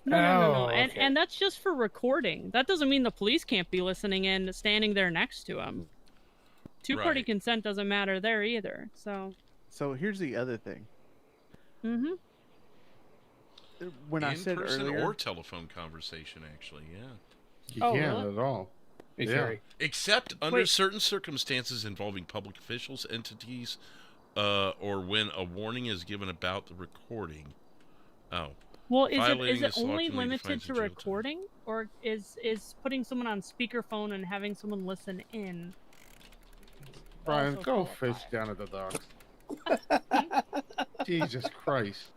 No.
Oh,
And that's just for recording. That doesn't mean the police can't be listening and standing there next to him. Two-party
Right.
consent doesn't matter there either.
So here's the other thing.
Mm-hmm.
When I
In
said
person
earlier,
or telephone conversation, actually, yeah.
You
Oh,
can't
really?
at all.
Hey,
Yeah.
Jerry.
Except under
Wait.
certain circumstances involving public officials, entities, or when a warning is given about the recording. Oh.
Well, is
Violating
it
this law
only
can lead to
limited
fines
to
and jail time.
recording, or is putting someone on speakerphone and having someone listen in?
Brian,
also
go
qualify?
fish down at the docks. Jesus Christ.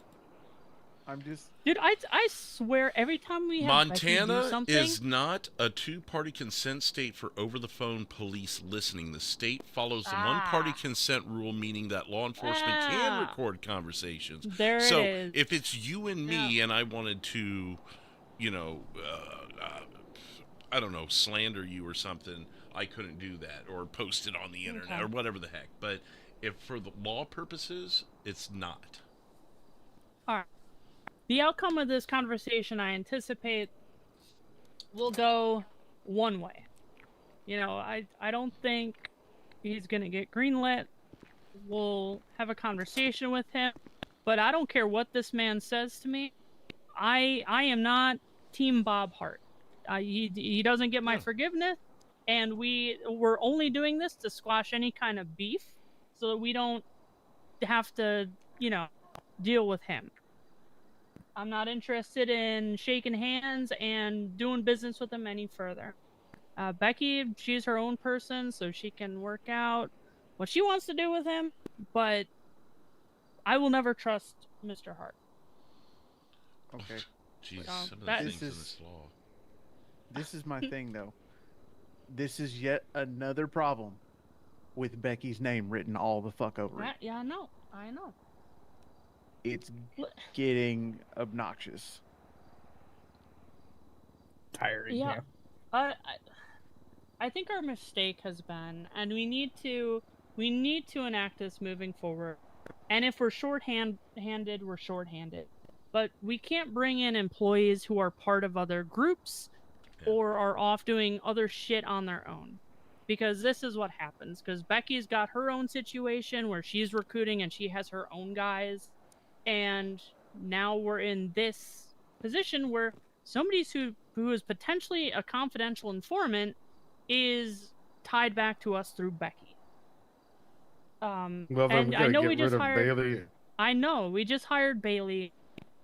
I'm just
Dude, I swear every time we have Becky do
Montana
something,
is not a two-party consent state for over-the-phone police listening. The state follows the one-party consent rule, meaning that law enforcement can record conversations.
There it
so
is.
if it's you and me and I wanted to, I don't know, slander you or something, I couldn't do that, or post it on the internet,
Okay.
or whatever the heck. But if for the law purposes, it's not.
all right. The outcome of this conversation, I anticipate, will go one way. I don't think he's gonna get greenlit. We'll have a conversation with him, but I don't care what this man says to me. I am not Team Bob Hart. He doesn't get my forgiveness, and we're only doing this to squash any kind of beef, so that we don't have to, deal with him. I'm not interested in shaking hands and doing business with him any further. Becky, she's her own person, so she can work out what she wants to do with him, but I will never trust Mr. Hart.
okay.
Jeez,
So,
some of the
that-
things in
This is-
this law.
This is my thing, though. This is yet another problem with Becky's name written all the fuck over it.
Yeah, I know.
It's getting obnoxious.
Tiring.
Yeah. I think our mistake has been, and we need to enact this moving forward. And if we're short-handed, we're short-handed. But we can't bring in employees who are part of other groups or are off doing other shit on their own. Because this is what happens. Because Becky's got her own situation where she's recruiting and she has her own guys. And now we're in this position where somebody who is potentially a confidential informant is tied back to us through Becky.
Well, then
And
we
I
gotta
know
get
we
rid
just
of
hired.
Bailey.
I know we just hired Bailey,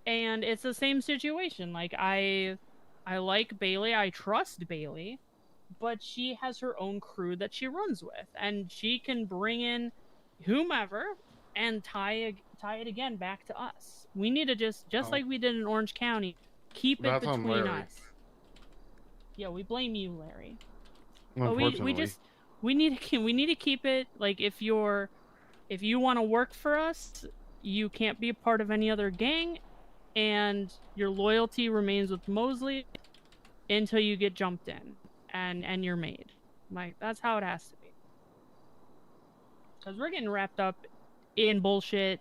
and it's the same situation. Like I like Bailey, I trust Bailey, but she has her own crew that she runs with, and she can bring in whomever and tie it again back to us. We need to just like we did in Orange County, keep it
That's on
between
Larry.
us. Yeah, we blame you, Larry. But
Unfortunately.
we need to keep it like if you want to work for us, you can't be a part of any other gang, and your loyalty remains with Mosley until you get jumped in and you're made. Like that's how it has to be. Because we're getting wrapped up in bullshit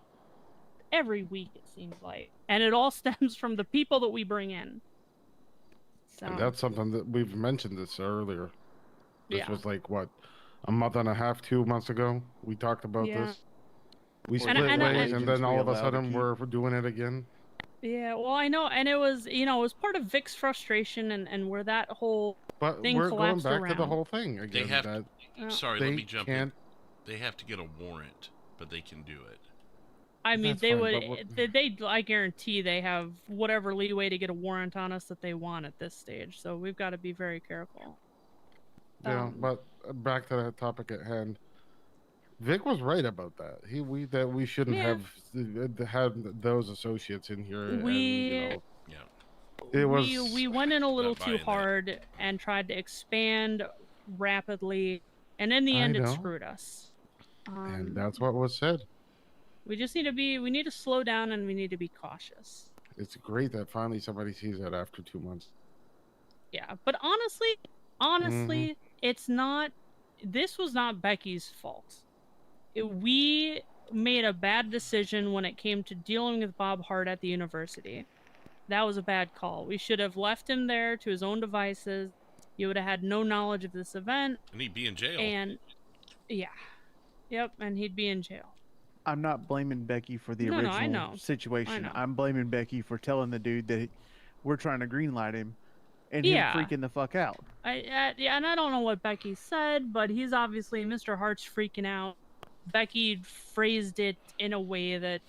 every week, it seems like, and it all stems from the people that we bring in. So
And that's something that we've mentioned this earlier. This
Yeah.
was like, what, a month and a half, 2 months ago? We talked about
Yeah.
this. We
And-
split
and-
ways, and then
we
all of a
allowed to
sudden
keep.
we're doing it again.
Yeah, well, I know, and it was part of Vic's frustration and where that whole
But
thing
we're going
collapsed
back
around.
to the whole thing
They
again.
have.
that
Sorry,
they
let me jump
can't.
in. They have to get a warrant, but they can do it.
I mean,
That's
they
fine,
would.
but
They, I guarantee they have whatever leeway to get a warrant on us that they want at this stage. So we've got to be very careful.
Yeah, but back to that topic at hand. Vic was right about that. We shouldn't
Yeah.
have had those associates in here, and
We
it was.
we went in a little
not
too
buying that.
hard and tried to expand rapidly, and in the
I
end, it
know.
screwed us.
And that's what was said.
We just need to we need to slow down and we need to be cautious.
It's great that finally somebody sees that after 2 months.
Yeah, but honestly, it's not. This was not Becky's fault. We made a bad decision when it came to dealing with Bob Hart at the university. That was a bad call. We should have left him there to his own devices. You would have had no knowledge of this event.
And he'd be in jail.
And yeah, yep, and he'd be in jail.
I'm not blaming Becky for the
No, no,
original
I know.
situation.
I know.
I'm blaming Becky for telling the dude that we're trying to greenlight him, and
Yeah.
him freaking the fuck out.
Yeah, and I don't know what Becky said, but he's obviously Mr. Hart's freaking out. Becky phrased it in a way that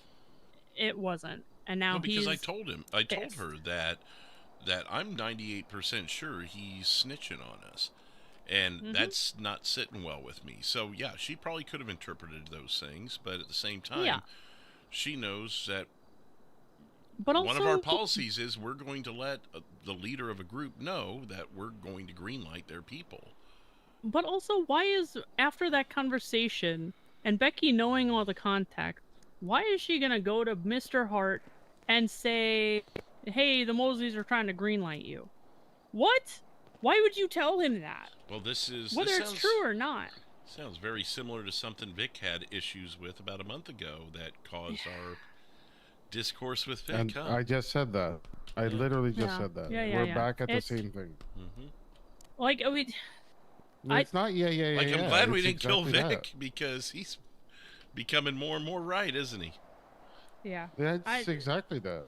it wasn't, and now
No, because
he's
I told
pissed.
her that I'm 98% sure he's snitching on us, and that's not sitting well with me. So yeah, she probably could have interpreted those things, but at the same time,
Yeah.
she knows that.
But
one of our
also-
policies is we're going to let the leader of a group know that we're going to greenlight their people.
But also, why is after that conversation and Becky knowing all the context, why is she gonna go to Mr. Hart and say, "Hey, the Mosleys are trying to greenlight you"? What? Why would you tell him that?
Well, this
Whether it's
sounds,
true or not.
sounds very similar to something Vic had issues with about a month ago that caused our discourse with Vic.
And I just said that. I literally just
Yeah.
said that.
Yeah, yeah,
We're
yeah.
back at
It's-
the same thing.
Like, I mean,
It's not. Yeah.
Like, I'm glad we
it's
didn't kill
exactly
Vic because he's becoming more and more right, isn't he?
yeah.
That's exactly that.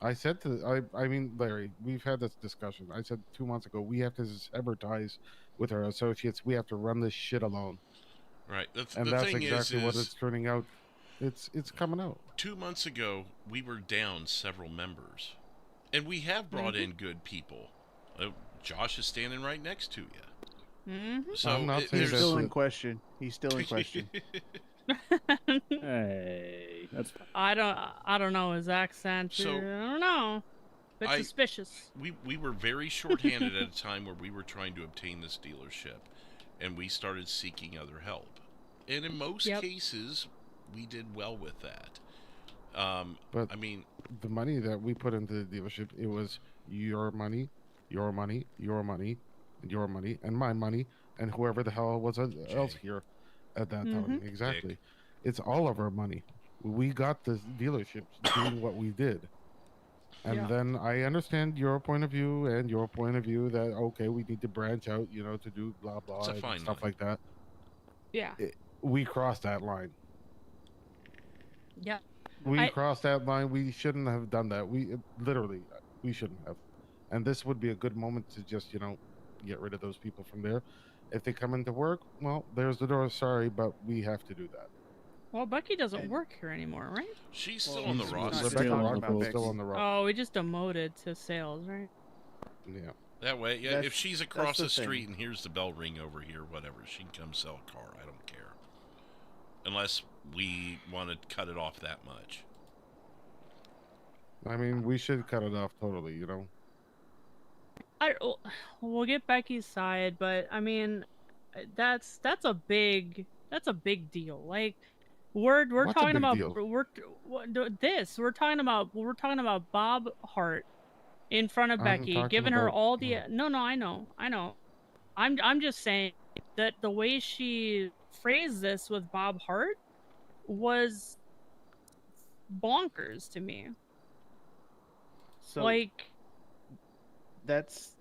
I said I mean, Larry, we've had this discussion. I said 2 months ago, we have to sever ties with our associates. We have to run this shit alone.
Right. That's
exactly what
is
it's turning out. It's coming out.
2 months ago, we were down several members, and we have brought in good people. Josh is standing right next to you. So
I'm not saying he's still in question. He's still in question.
Hey, that's fine.
I don't know his accent.
So,
I don't know. Bit suspicious.
We were very short-handed at a time where we were trying to obtain this dealership, and we started seeking other help. And in most cases, we did well with that.
But
I mean,
the money that we put into the dealership, it was your money, your money, your money, your money, and my money, and whoever the hell was else here at that time. Exactly. It's all of our money. We got the dealership doing what we did. And then I understand your point of view and your point of view that, okay, we need to branch out, to do blah, blah,
It's a
and
fine
stuff
line.
like that.
Yeah.
We crossed that line.
Yeah.
We crossed that line. We shouldn't have done that. We shouldn't have. And this would be a good moment to just, get rid of those people from there. If they come into work, well, there's the door. Sorry, but we have to do that.
Well, Becky doesn't work here anymore, right?
She's still on the roster.
Rebecca Rockville's still on the roster.
Oh, we just demoted to sales, right?
Yeah.
That way, yeah.
That's-
If she's
that's
across
the
the
thing.
street and here's the bell ring over here, whatever, she can come sell a car. I don't care. Unless we want to cut it off that much.
I mean, we should cut it off totally,
We'll get Becky's side, but I mean, that's a big deal. Like, we're
What's a
talking
big
about
deal?
we're talking about Bob Hart in front of
I'm
Becky,
talking
giving her
about-
all the no, I know. I'm just saying that the way she phrased this with Bob Hart was bonkers to me.
So
like,
that's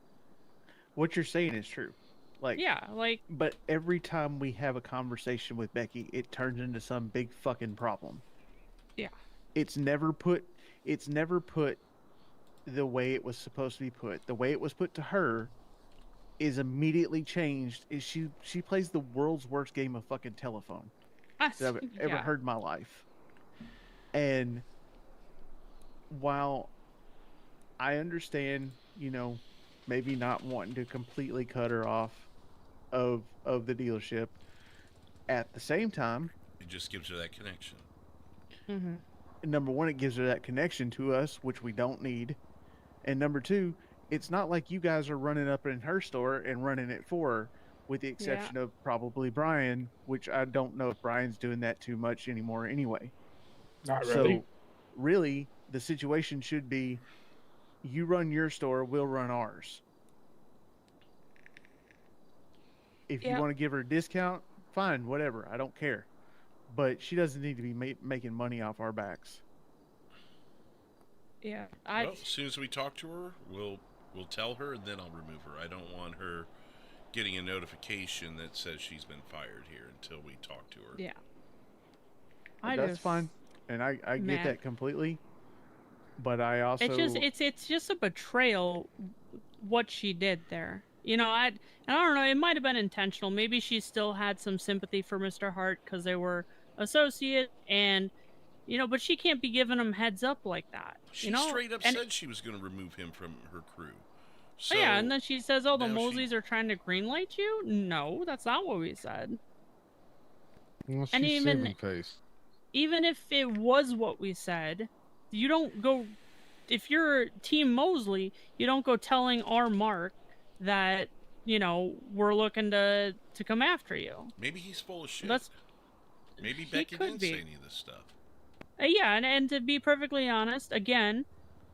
what you're saying is true. Like,
yeah, like,
but every time we have a conversation with Becky, it turns into some big fucking problem.
yeah.
It's never put the way it was supposed to be put. The way it was put to her is immediately changed. Is she plays the world's worst game of fucking telephone that I've ever
Yeah.
heard in my life. And while I understand,
maybe not wanting to completely cut her off of the dealership. At the same time,
It just gives her that connection.
Number one, it gives her that connection to us, which we don't need. And number two, it's not like you guys are running up in her store and running it for her, with the exception of probably Brian, which I don't know if Brian's doing that too much anymore anyway.
Not really.
So, really, the situation should be, you run your store, we'll run ours. If you want to give her a discount, fine, whatever, I don't care. But she doesn't need to be making money off our backs.
Yeah,
Well, as soon as we talk to her, we'll tell her, and then I'll remove her. I don't want her getting a notification that says she's been fired here until we talk to her.
Yeah.
That's fine, and I get that completely. But I also
it's just a betrayal what she did there. You know, I don't know. It might have been intentional. Maybe she still had some sympathy for Mr. Hart because they were associates, and but she can't be giving him heads up like that.
She straight up said she was going to remove him from her crew. So
yeah, and then she says, "Oh, the Mosleys are trying to greenlight you." No, that's not what we said.
Well,
And
she's
even
saving face.
even if it was what we said, you don't go. If you're Team Mosley, you don't go telling our Mark that we're looking to come after you.
Maybe he's full of shit. Maybe
he
Becky
could
didn't
be.
say any of this stuff.
Yeah, and to be perfectly honest, again,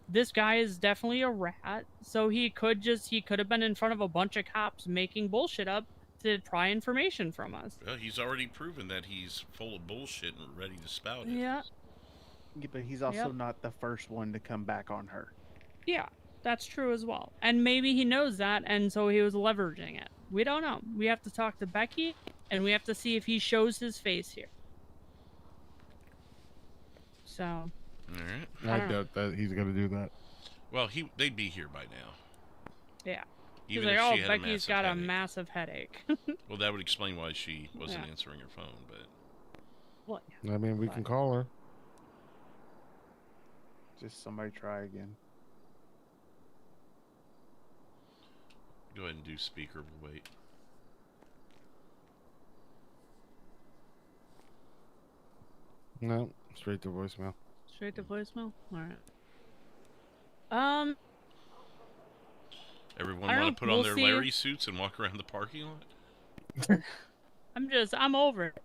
this guy is definitely a rat. So he could have been in front of a bunch of cops making bullshit up to pry information from us.
Well, he's already proven that he's full of bullshit and ready to spout it.
Yeah.
Yeah, but he's also not the first one to come back on her.
Yeah, that's true as well. And maybe he knows that, and so he was leveraging it. We don't know. We have to talk to Becky, and we have to see if he shows his face here. So.
All right.
I doubt that he's going to do that.
Well, they'd be here by now.
Yeah.
Even
He's
if
like,
she had
Becky's got a massive headache.
Well, that would explain why she wasn't answering her phone, but...
What?
I mean, we can call her.
Just somebody try again.
Go ahead and do speaker. We'll wait.
No, straight to voicemail.
Straight to voicemail? Alright.
Everyone want to put on their Larry suits and walk around the parking lot?
I'm over it.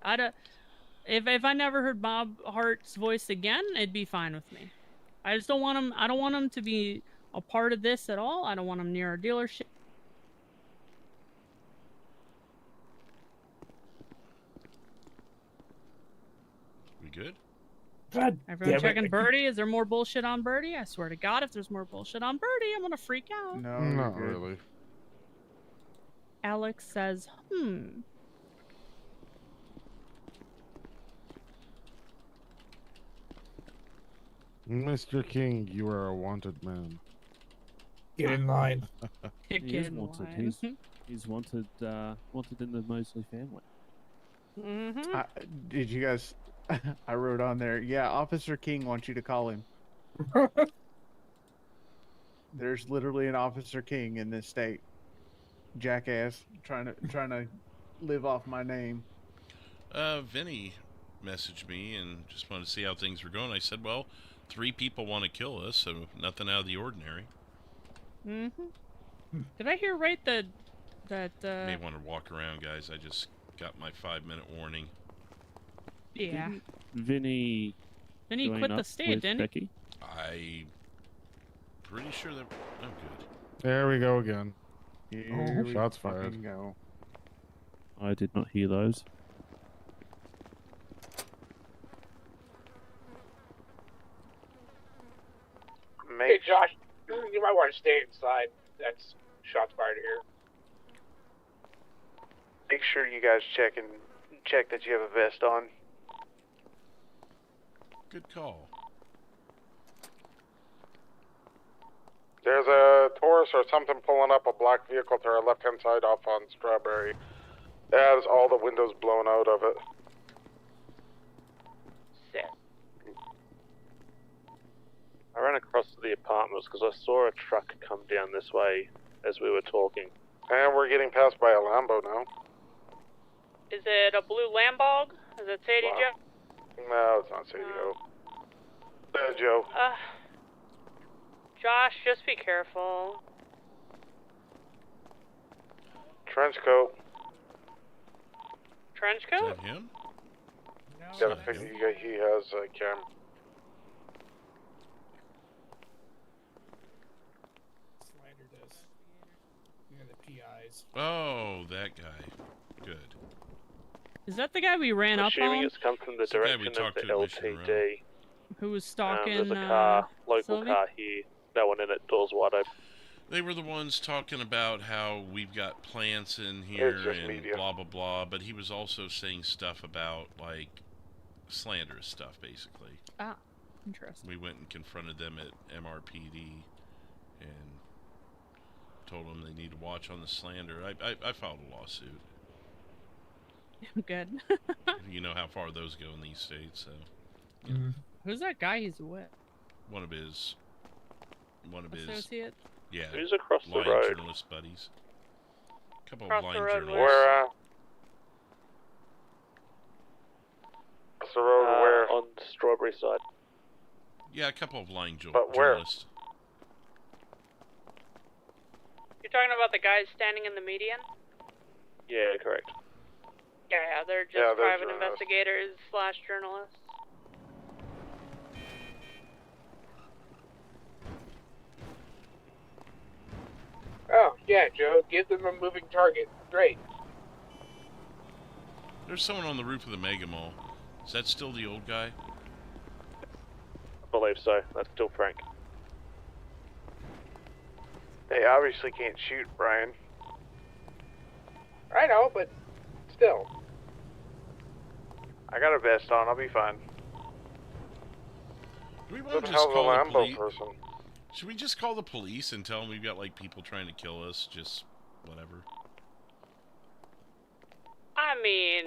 If I never heard Bob Hart's voice again, it'd be fine with me. I just don't want him. I don't want him to be a part of this at all. I don't want him near our dealership.
We good?
God
Everyone checking Birdie? Is there more bullshit on Birdie? I swear to God, if there's more bullshit on Birdie, I'm gonna freak out.
No,
not really.
Alex says,
Mr. King, you are a wanted man.
Get in line.
He is wanted. He's wanted. Wanted in the Mosley family.
Did you guys? I wrote on there. Yeah, Officer King wants you to call him. There's literally an Officer King in this state. Jackass, trying to live off my name.
Vinny messaged me and just wanted to see how things were going. I said, well, 3 people want to kill us, so nothing out of the ordinary.
Did I hear right that
May want to walk around, guys. I just got my 5-minute warning.
Yeah.
Vinny
quit the state, didn't
Becky?
I'm pretty sure that... Oh, good.
There we go again.
Here we
Shots fired.
fucking go.
I did not hear those.
Hey, Josh, you might want to stay inside. That's shots fired here.
Make sure you guys check that you have a vest on.
Good call.
There's a Taurus or something pulling up a black vehicle to our left-hand side off on Strawberry. It has all the windows blown out of it.
I ran across to the apartments because I saw a truck come down this way as we were talking.
And we're getting passed by a Lambo now.
Is it a blue Lambog? Is it Sadie
Wow.
Joe?
No, it's not Sadie Joe. Joe.
Josh, just be careful.
Trench coat.
Trench coat?
Is that him?
Gotta fix it. He has a camera.
Slander does. Yeah, the PIs.
Oh, that guy. Good.
Is that the guy we ran up
Assuming
on?
it's come from the
It's the guy we
direction of
talked
the
to at Mission
LTD.
Who was stalking,
There's a car, local
Sylvie?
car here. No one in it, doors wide open.
They were the ones talking about how we've got plants in here
just
and
media.
blah, blah, blah. But he was also saying stuff about, like, slanderous stuff, basically.
Ah, interesting.
We went and confronted them at MRPD and told them they need to watch on the slander. I filed a lawsuit.
Good.
You know how far those go in these states, so. You know,
Who's that guy he's with?
one of his
Associate?
yeah,
Who's across the
line
road?
journalist buddies. A couple
Across
of
the
line
road
journalists.
Where, What's the road where?
On Strawberry side.
Yeah, a couple of line
But where?
journalists.
You're talking about the guys standing in the median?
Yeah, correct.
Yeah, they're just
Yeah, they're
private
journalists.
investigators / journalists.
Oh, yeah, Joe, give them a moving target. Great.
There's someone on the roof of the Mega Mall. Is that still the old guy?
I believe so. That's still Frank.
They obviously can't shoot, Brian.
I know, but still.
I got a vest on, I'll be fine.
Do we
Who
want
the
to just
hell's a
call the
Lambo
police?
person?
Should we just call the police and tell them we've got like people trying to kill us? Just whatever.
I mean,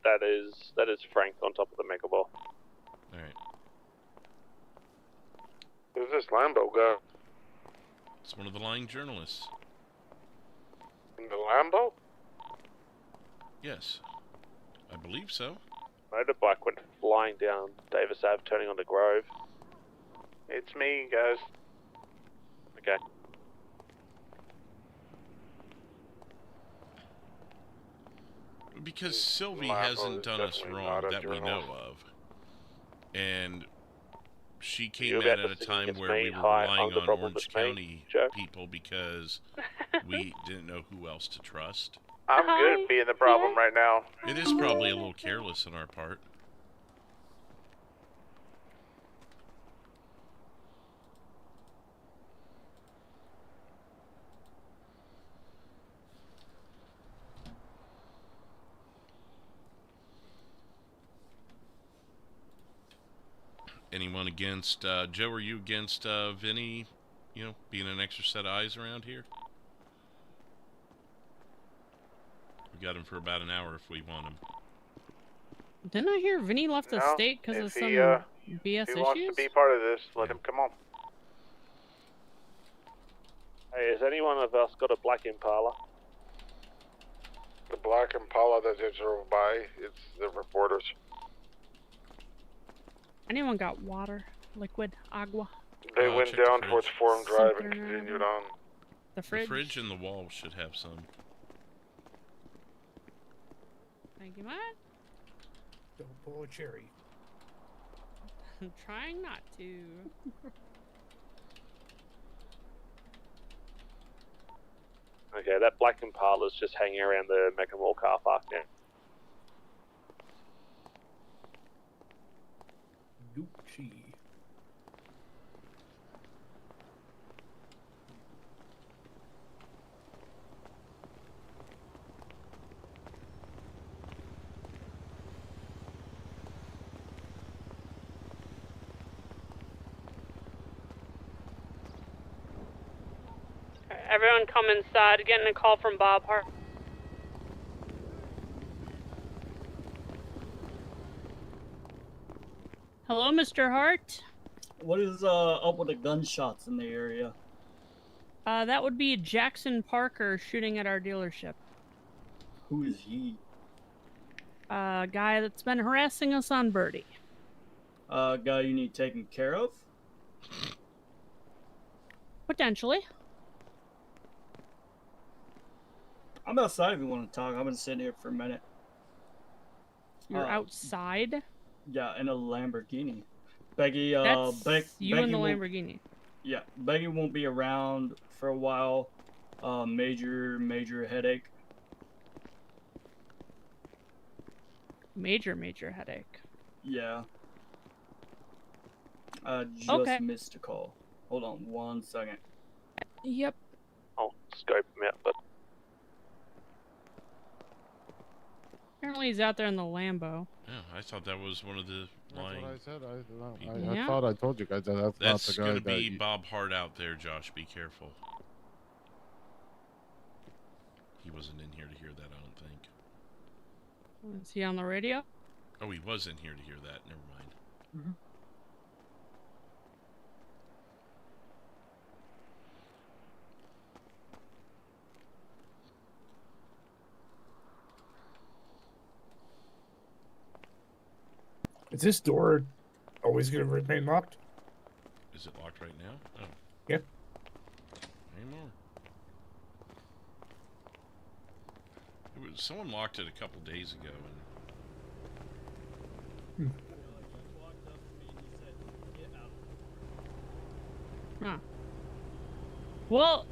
That is Frank on top of the Mega Ball.
Alright.
Who's this Lambo guy?
It's one of the lying journalists.
In the Lambo?
Yes. I believe so.
Motorbike went flying down Davis Ave, turning onto Grove.
It's me, guys.
Okay.
Because Sylvie
Lambo
hasn't
is
done us
definitely
wrong
not a
that we know
journalist.
of. And she
You're
came in
about
at
to
a
sing
time
against
where
me.
we were
Hi,
relying
I'm the
on
problem
Orange
with me,
County
Joe.
people because we didn't know who else to trust.
I'm good at being the problem right now.
It is probably a little careless on our part. Anyone against, Joe, are you against Vinny, you know, being an extra set of eyes around here? We got him for about an hour if we want him.
didn't I hear Vinny left the
No,
state because of
if
some
he,
BS
He
issues?
wants to be part of this, let him come on.
Hey, has anyone of us got a black Impala?
The black Impala that just drove by, it's the reporters.
Anyone got water? Liquid? Agua?
They
check
went
the
down
fridge.
towards Forum Drive and
Something or
continued
other.
on.
The fridge?
The fridge and the wall should have some.
Thank you, Matt.
Don't pull a cherry.
I'm trying not to.
Okay, that black Impala's just hanging around the Mecca Mall car park now.
Gucci.
Everyone come inside. Getting a call from Bob Hart. Hello, Mr. Hart.
What is up with the gunshots in the area?
That would be Jackson Parker shooting at our dealership.
Who is he?
Guy that's been harassing us on Birdie.
Guy you need taken care of?
Potentially.
I'm outside if you want to talk. I've been sitting here for a minute.
You're outside?
Yeah, in a Lamborghini. Becky,
That's you
Becky
in the
won't-
Lamborghini.
Yeah, Becky won't be around for a while. Major headache.
Major headache.
Yeah. Just
Okay.
missed a call. Hold on 1 second.
Yep.
I'll scope him out, but
Apparently he's out there in the Lambo.
Yeah, I thought that was one of the lying.
That's what I said. I
Yeah.
thought I told you guys that that's not the guy
gonna
that
be
you-
Bob Hart out there, Josh. Be careful. He wasn't in here to hear that, I don't think.
Is he on the radio?
Oh, he was in here to hear that. Never mind.
Mm-hmm.
Is this door always going to remain locked?
Is it locked right now? Oh.
Yep.
Anymore. Someone locked it a couple days ago.
Huh. Well,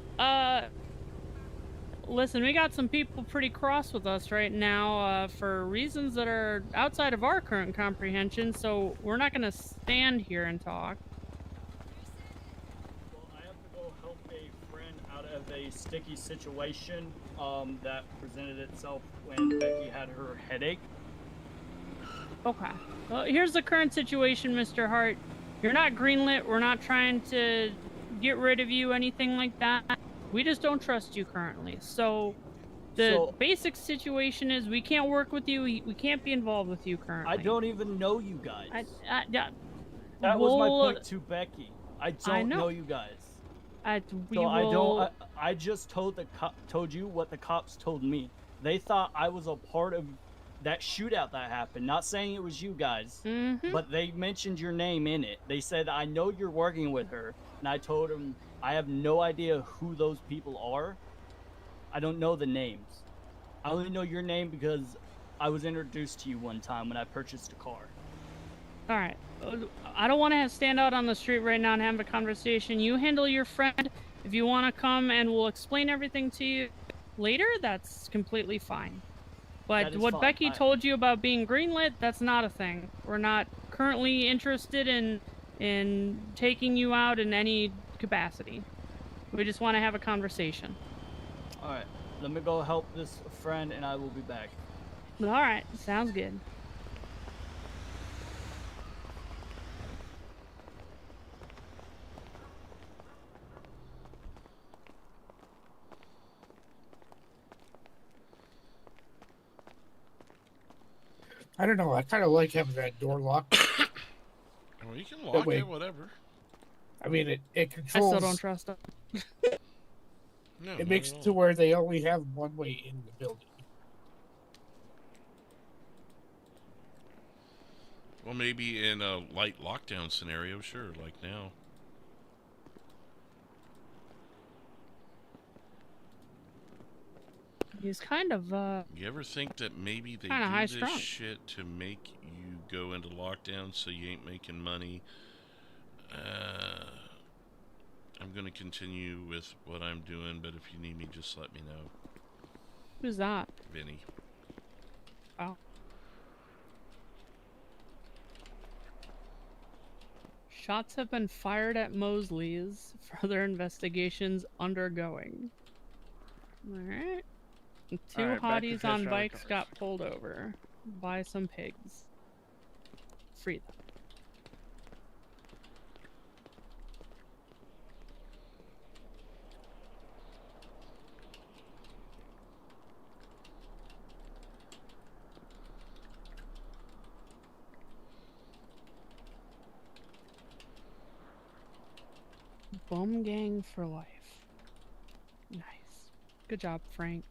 listen, we got some people pretty cross with us right now for reasons that are outside of our current comprehension, so we're not going to stand here and talk.
Well, I have to go help a friend out of a sticky situation that presented itself when Becky had her headache.
Okay. Well, here's the current situation, Mr. Hart. You're not greenlit. We're not trying to get rid of you, anything like that. We just don't trust you currently. So the basic situation is we can't work with you. We can't be involved with you currently.
I don't even know you guys.
That
was my point to Becky. I don't know you guys. I just told you what the cops told me. They thought I was a part of that shootout that happened. Not saying it was you guys, but they mentioned your name in it. They said, I know you're working with her. And I told them, I have no idea who those people are. I don't know the names. I only know your name because I was introduced to you one time when I purchased a car.
All right. I don't want to stand out on the street right now and have a conversation. You handle your friend. If you want to come and we'll explain everything to you later, that's completely fine. But what
fine.
Becky told you about being greenlit, that's not a thing. We're not currently interested in taking you out in any capacity. We just want to have a conversation.
All right. Let me go help this friend and I will be back.
All right. Sounds good.
I don't know. I kind of like having that door locked.
Well, you can lock it, whatever.
I mean, it
I
controls.
still don't trust them.
No,
it makes it to where they only have one way in the building.
Well, maybe in a light lockdown scenario, sure, like now.
He's kind of
You ever think that maybe they
kinda
do this
high-strung.
shit to make you go into lockdown so you ain't making money? I'm gonna continue with what I'm doing, but if you need me, just let me know.
Who's that?
Vinny.
Oh. Shots have been fired at Mosley's. Further investigations undergoing. Alright. Two
Alright, back to
hotties
test
on
drive
bikes
cars.
got pulled over. By some pigs. Free them. Bum gang for life. Nice. Good job, Frank.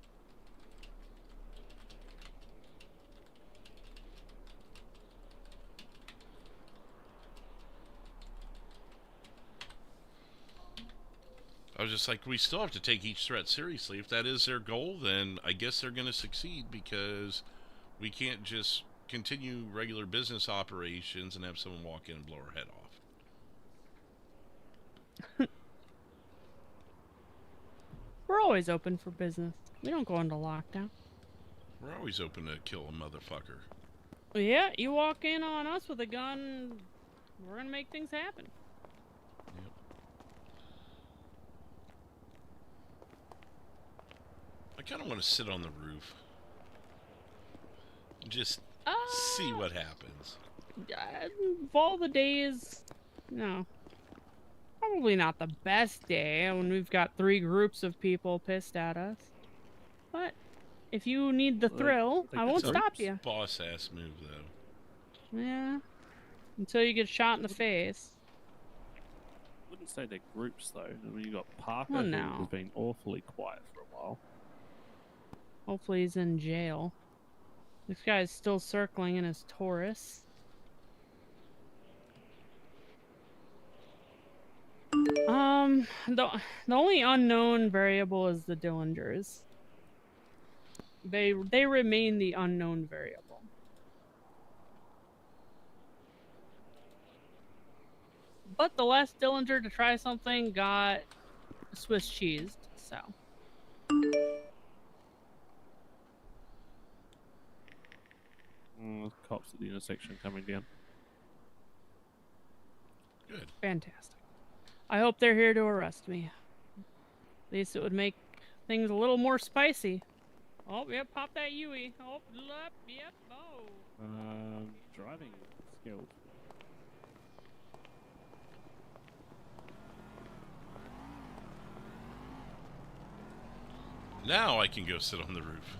I was just like, we still have to take each threat seriously. If that is their goal, then I guess they're going to succeed, because we can't just continue regular business operations and have someone walk in and blow our head off.
We're always open for business. We don't go into lockdown.
We're always open to kill a motherfucker.
Yeah, you walk in on us with a gun, we're gonna make things happen.
Yep. I kind of want to sit on the roof. Just see what happens.
Of all the days, no. Probably not the best day when we've got 3 groups of people pissed at us. But if you need the thrill, I won't stop you.
Boss ass move, though.
Yeah. Until you get shot in the face.
I wouldn't say they're groups, though. I mean, you got Parker,
Well, no.
who's been awfully quiet for a while.
Hopefully he's in jail. This guy's still circling in his Taurus. The only unknown variable is the Dillingers. They remain the unknown variable. But the last Dillinger to try something got Swiss cheesed, so.
Cops at the intersection coming down.
Good.
Fantastic. I hope they're here to arrest me. At least it would make things a little more spicy. Oh, yep, pop that Yui. Oh, yep, oh.
Driving skills.
Now I can go sit on the roof.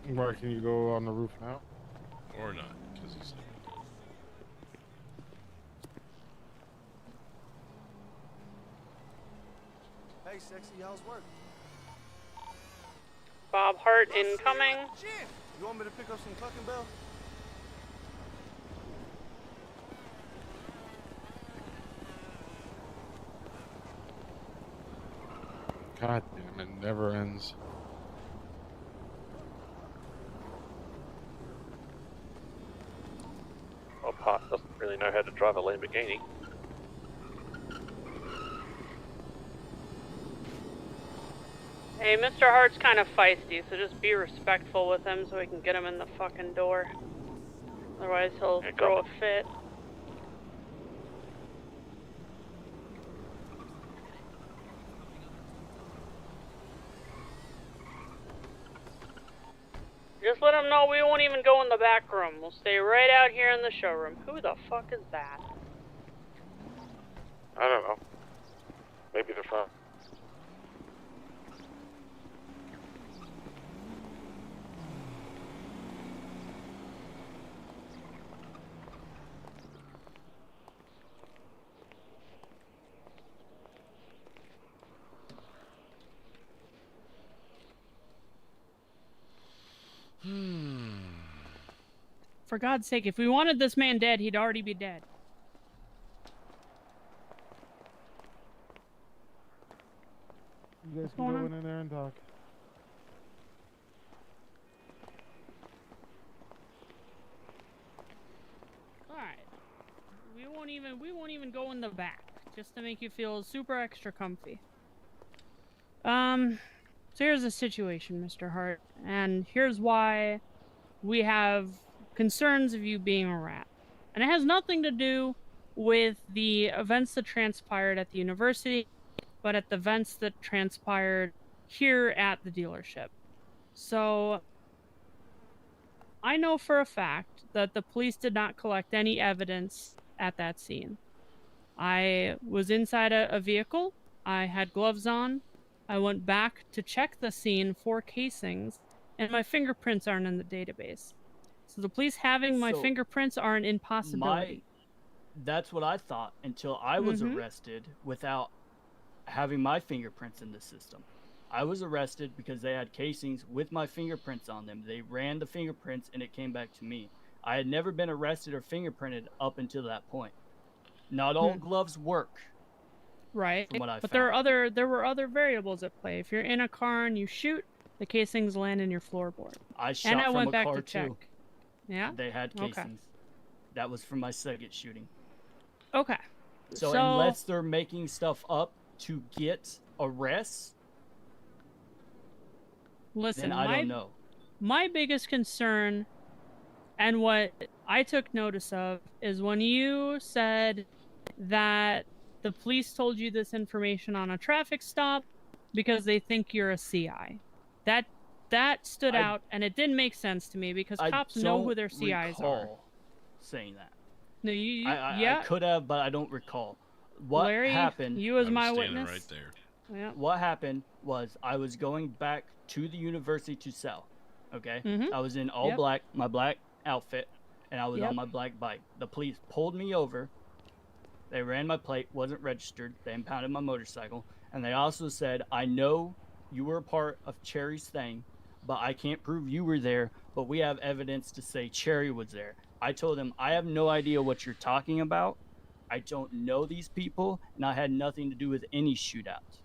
Mark, can you go on the roof now?
Or not, because he's...
Hey, sexy, how's work?
Bob Hart incoming.
You want me to pick up some Clucking Bell?
God damn, it never ends.
Bob Hart doesn't really know how to drive a Lamborghini.
Hey, Mr. Hart's kind of feisty, so just be respectful with him so we can get him in the fucking door. Otherwise he'll throw a fit. Just let him know we won't even go in the back room. We'll stay right out here in the showroom. Who the fuck is that?
I don't know. Maybe they're fine.
For God's sake, if we wanted this man dead, he'd already be dead.
You guys can go in there and talk.
Alright. We won't even go in the back, just to make you feel super extra comfy. So here's the situation, Mr. Hart, and here's why we have concerns of you being a rat. And it has nothing to do with the events that transpired at the university, but at the events that transpired here at the dealership. So I know for a fact that the police did not collect any evidence at that scene. I was inside a vehicle. I had gloves on. I went back to check the scene for casings, and my fingerprints aren't in the database. So the police having my fingerprints are an impossibility.
That's what I thought until I was arrested without having my fingerprints in the system. I was arrested because they had casings with my fingerprints on them. They ran the fingerprints and it came back to me. I had never been arrested or fingerprinted up until that point. Not all gloves work.
Right.
From what I
but
found.
there were other variables at play. If you're in a car and you shoot, the casings land in your floorboard.
I shot
and I
from
went
a
back
car
to check.
too.
Yeah.
They had casings.
Okay.
That was from my second shooting.
Okay.
So unless they're making stuff up to get arrests,
listen,
then I don't know.
My biggest concern, and what I took notice of, is when you said that the police told you this information on a traffic stop because they think you're a CI. That stood out, and it didn't make sense to me because cops know who their CIs are.
Saying that.
No, you
I could have, but I don't recall. What
Larry,
happened?
you as my
standing
witness.
right there.
Yeah.
What happened was I was going back to the university to sell. Okay. I was in all black, my black outfit, and I was on my black bike. The police pulled me over. They ran my plate, wasn't registered. They impounded my motorcycle, and they also said, "I know you were a part of Cherry's thing, but I can't prove you were there. But we have evidence to say Cherry was there." I told them, "I have no idea what you're talking about. I don't know these people, and I had nothing to do with any shootouts."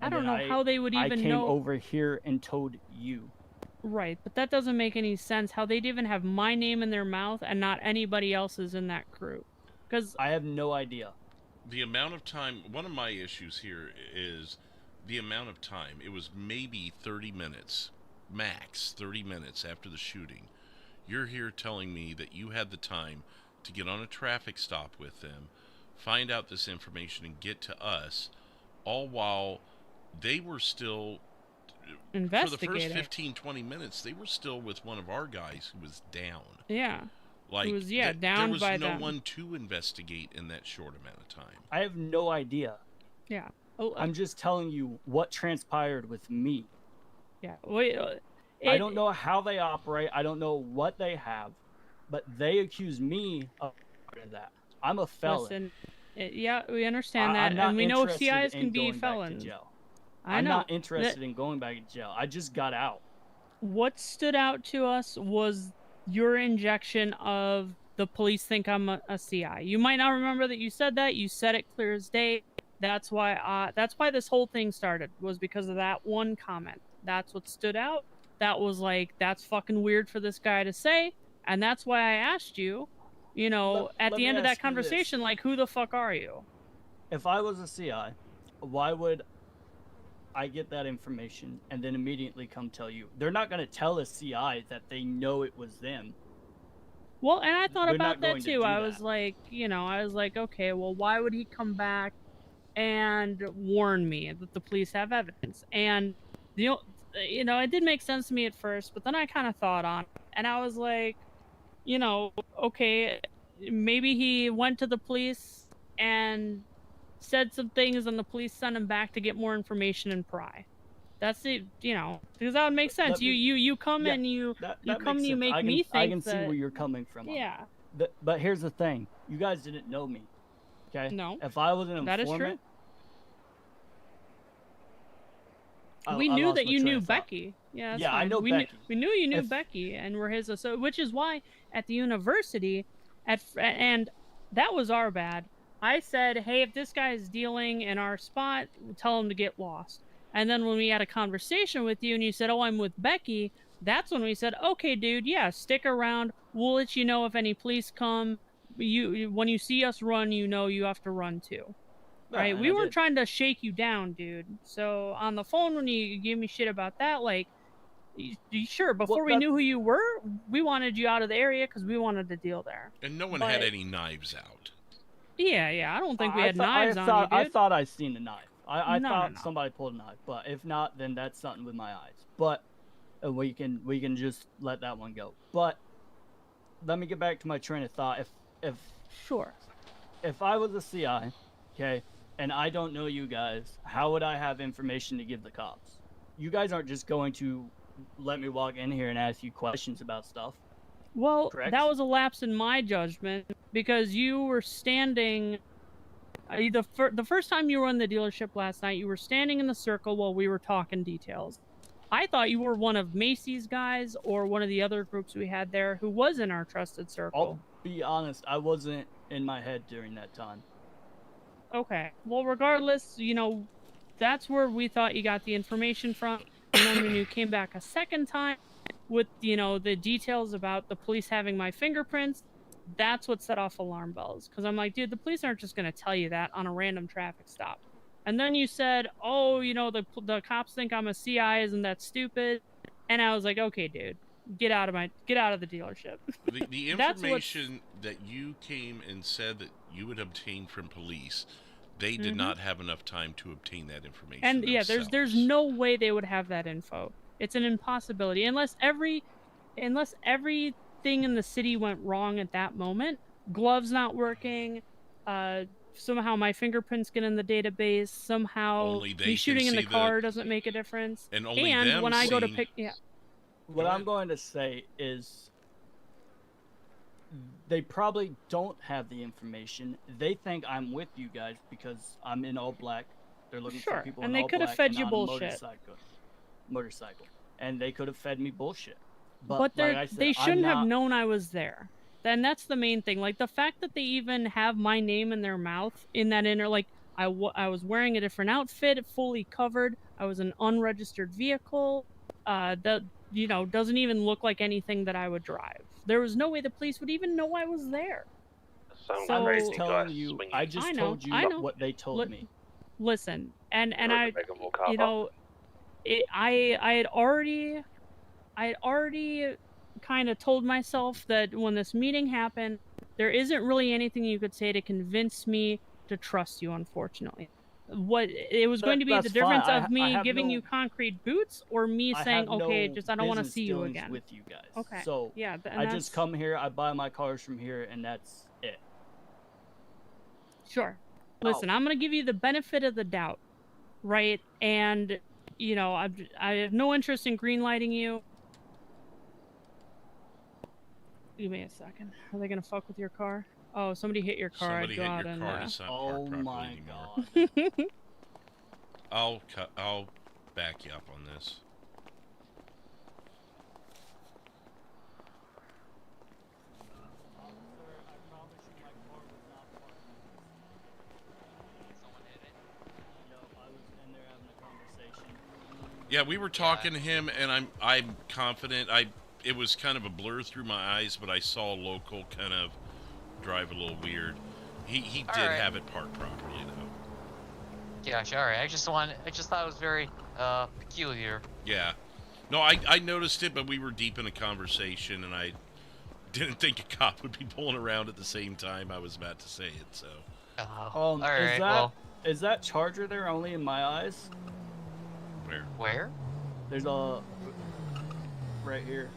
I don't know how they would even
I came
know.
over here and told you.
Right, but that doesn't make any sense. How they'd even have my name in their mouth and not anybody else's in that crew. Because
I have no idea.
The amount of time, one of my issues here is the amount of time. It was maybe 30 minutes, max 30 minutes after the shooting. You're here telling me that you had the time to get on a traffic stop with them, find out this information, and get to us, all while they were still, for the first 15, 20 minutes, they were still with one of our guys who was down.
Yeah.
Like,
Who was, down by
there was no
them.
one to investigate in that short amount of time.
I have no idea.
Yeah. Oh,
I'm just telling you what transpired with me.
Yeah. Wait.
I don't know how they operate. I don't know what they have, but they accuse me of that. I'm a felon.
Listen, yeah, we understand that,
I'm not
and we know
interested
CIs
in
can be
going back to
felons.
jail.
I
I'm
know.
not interested in going back to jail. I just got out.
What stood out to us was your injection of the police think I'm a CI. You might not remember that you said that. You said it clear as day. That's why this whole thing started, was because of that one comment. That's what stood out. That was like, that's fucking weird for this guy to say. And that's why I asked you, at the end of that conversation, like, who the fuck are you?
If I was a CI, why would I get that information and then immediately come tell you? They're not going to tell a CI that they know it was them.
Well, and I thought
They're
about
not
that
going to
too.
do
I
that.
was like, okay, well, why would he come back and warn me that the police have evidence? And it did make sense to me at first, but then I kind of thought on it, and I was like, okay, maybe he went to the police and said some things, and the police sent him back to get more information and pry. That's it, because that would make sense. You come and you make me think
I can see
that,
where you're coming from.
Yeah.
But here's the thing: you guys didn't know me. Okay.
No.
If I was an
That is
informant,
we knew that you knew Becky. Yeah, that's
Yeah, I
fine.
know
we
Becky.
we knew you knew Becky, and we're his. So, which is why at the university, and that was our bad. I said, hey, if this guy is dealing in our spot, tell him to get lost. And then when we had a conversation with you, and you said, oh, I'm with Becky, that's when we said, okay, dude, yeah, stick around. We'll let you know if any police come. When you see us run, you have to run too. Right?
and
We
I
weren't
did.
trying to shake you down, dude. So on the phone, when you gave me shit about that, like, sure, before we knew who you were, we wanted you out of the area because we wanted to deal there.
And no one had any knives out.
Yeah, I don't think we had knives on you, dude.
I thought I seen a knife. I
No,
thought
no.
somebody pulled a knife, but if not, then that's something with my eyes. But we can just let that one go. But let me get back to my train of thought. If I was a CI, okay, and I don't know you guys, how would I have information to give the cops? You guys aren't just going to let me walk in here and ask you questions about stuff.
Well,
Correct?
that was a lapse in my judgment because you were standing. The first time you were in the dealership last night, you were standing in the circle while we were talking details. I thought you were one of Macy's guys or one of the other groups we had there who was in our trusted circle.
I'll be honest, I wasn't in my head during that time.
Okay. Well, regardless, that's where we thought you got the information from. And then when you came back a second time with, the details about the police having my fingerprints, that's what set off alarm bells. Because I'm like, dude, the police aren't just going to tell you that on a random traffic stop. And then you said, oh, the cops think I'm a CI, isn't that stupid? And I was like, okay, dude, get out of the dealership.
The information that you came and said that you would obtain from police, they did not have enough time to obtain that information.
And
themselves.
yeah, there's no way they would have that info. It's an impossibility unless everything in the city went wrong at that moment. Gloves not working, somehow my fingerprints get in the database, somehow me shooting in the car doesn't make a difference.
And when
I go to pick,
What I'm going to say is they probably don't have the information. They think I'm with you guys because I'm in all black. They're looking for people
and
in
they
all
could have
black
fed
and
you
on a
bullshit.
Motorcycle. And they could have fed me bullshit.
But
like I said,
they shouldn't have known I was there. Then that's the main thing. Like the fact that they even have my name in their mouth in that I was wearing a different outfit, fully covered. I was an unregistered vehicle. That doesn't even look like anything that I would drive. There was no way the police would even know I was there.
I'm just telling you. I just told you what they told me.
Listen, and I had already kind of told myself that when this meeting happened, there isn't really anything you could say to convince me to trust you, unfortunately. What it was going to be the difference of me giving you concrete boots or me saying, okay, I don't want to see you again.
With you guys.
Okay.
So
yeah,
I just come here, I buy my cars from here, and that's it.
Sure. Listen, I'm going to give you the benefit of the doubt, right? And, I have no interest in greenlighting you. Give me a second. Are they going to fuck with your car? Oh, somebody hit your car.
Somebody hit your car. It's not parked properly anymore. I'll back you up on this. Yeah, we were talking to him, and I'm confident. It was kind of a blur through my eyes, but I saw a local kind of drive a little weird. He did have it parked properly though.
Yeah, sure. I just thought it was very peculiar.
Yeah. No, I noticed it, but we were deep in a conversation, and I didn't think a cop would be pulling around at the same time I was about to say it. So.
All right.
Is that Charger there only in my eyes?
Where?
There's a right here.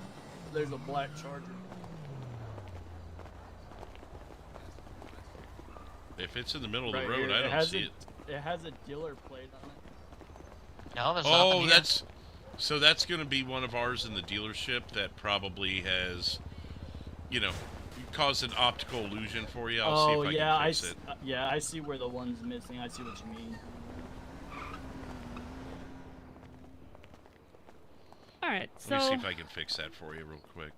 There's a black Charger.
If it's in the middle of the road, I don't see it.
It has a dealer plate on it.
No, there's nothing here.
That's going to be one of ours in the dealership that probably has, caused an optical illusion for you. I'll see if I can fix it.
Yeah, I see where the one's missing. I see what you mean.
All right, so...
Let me see if I can fix that for you real quick.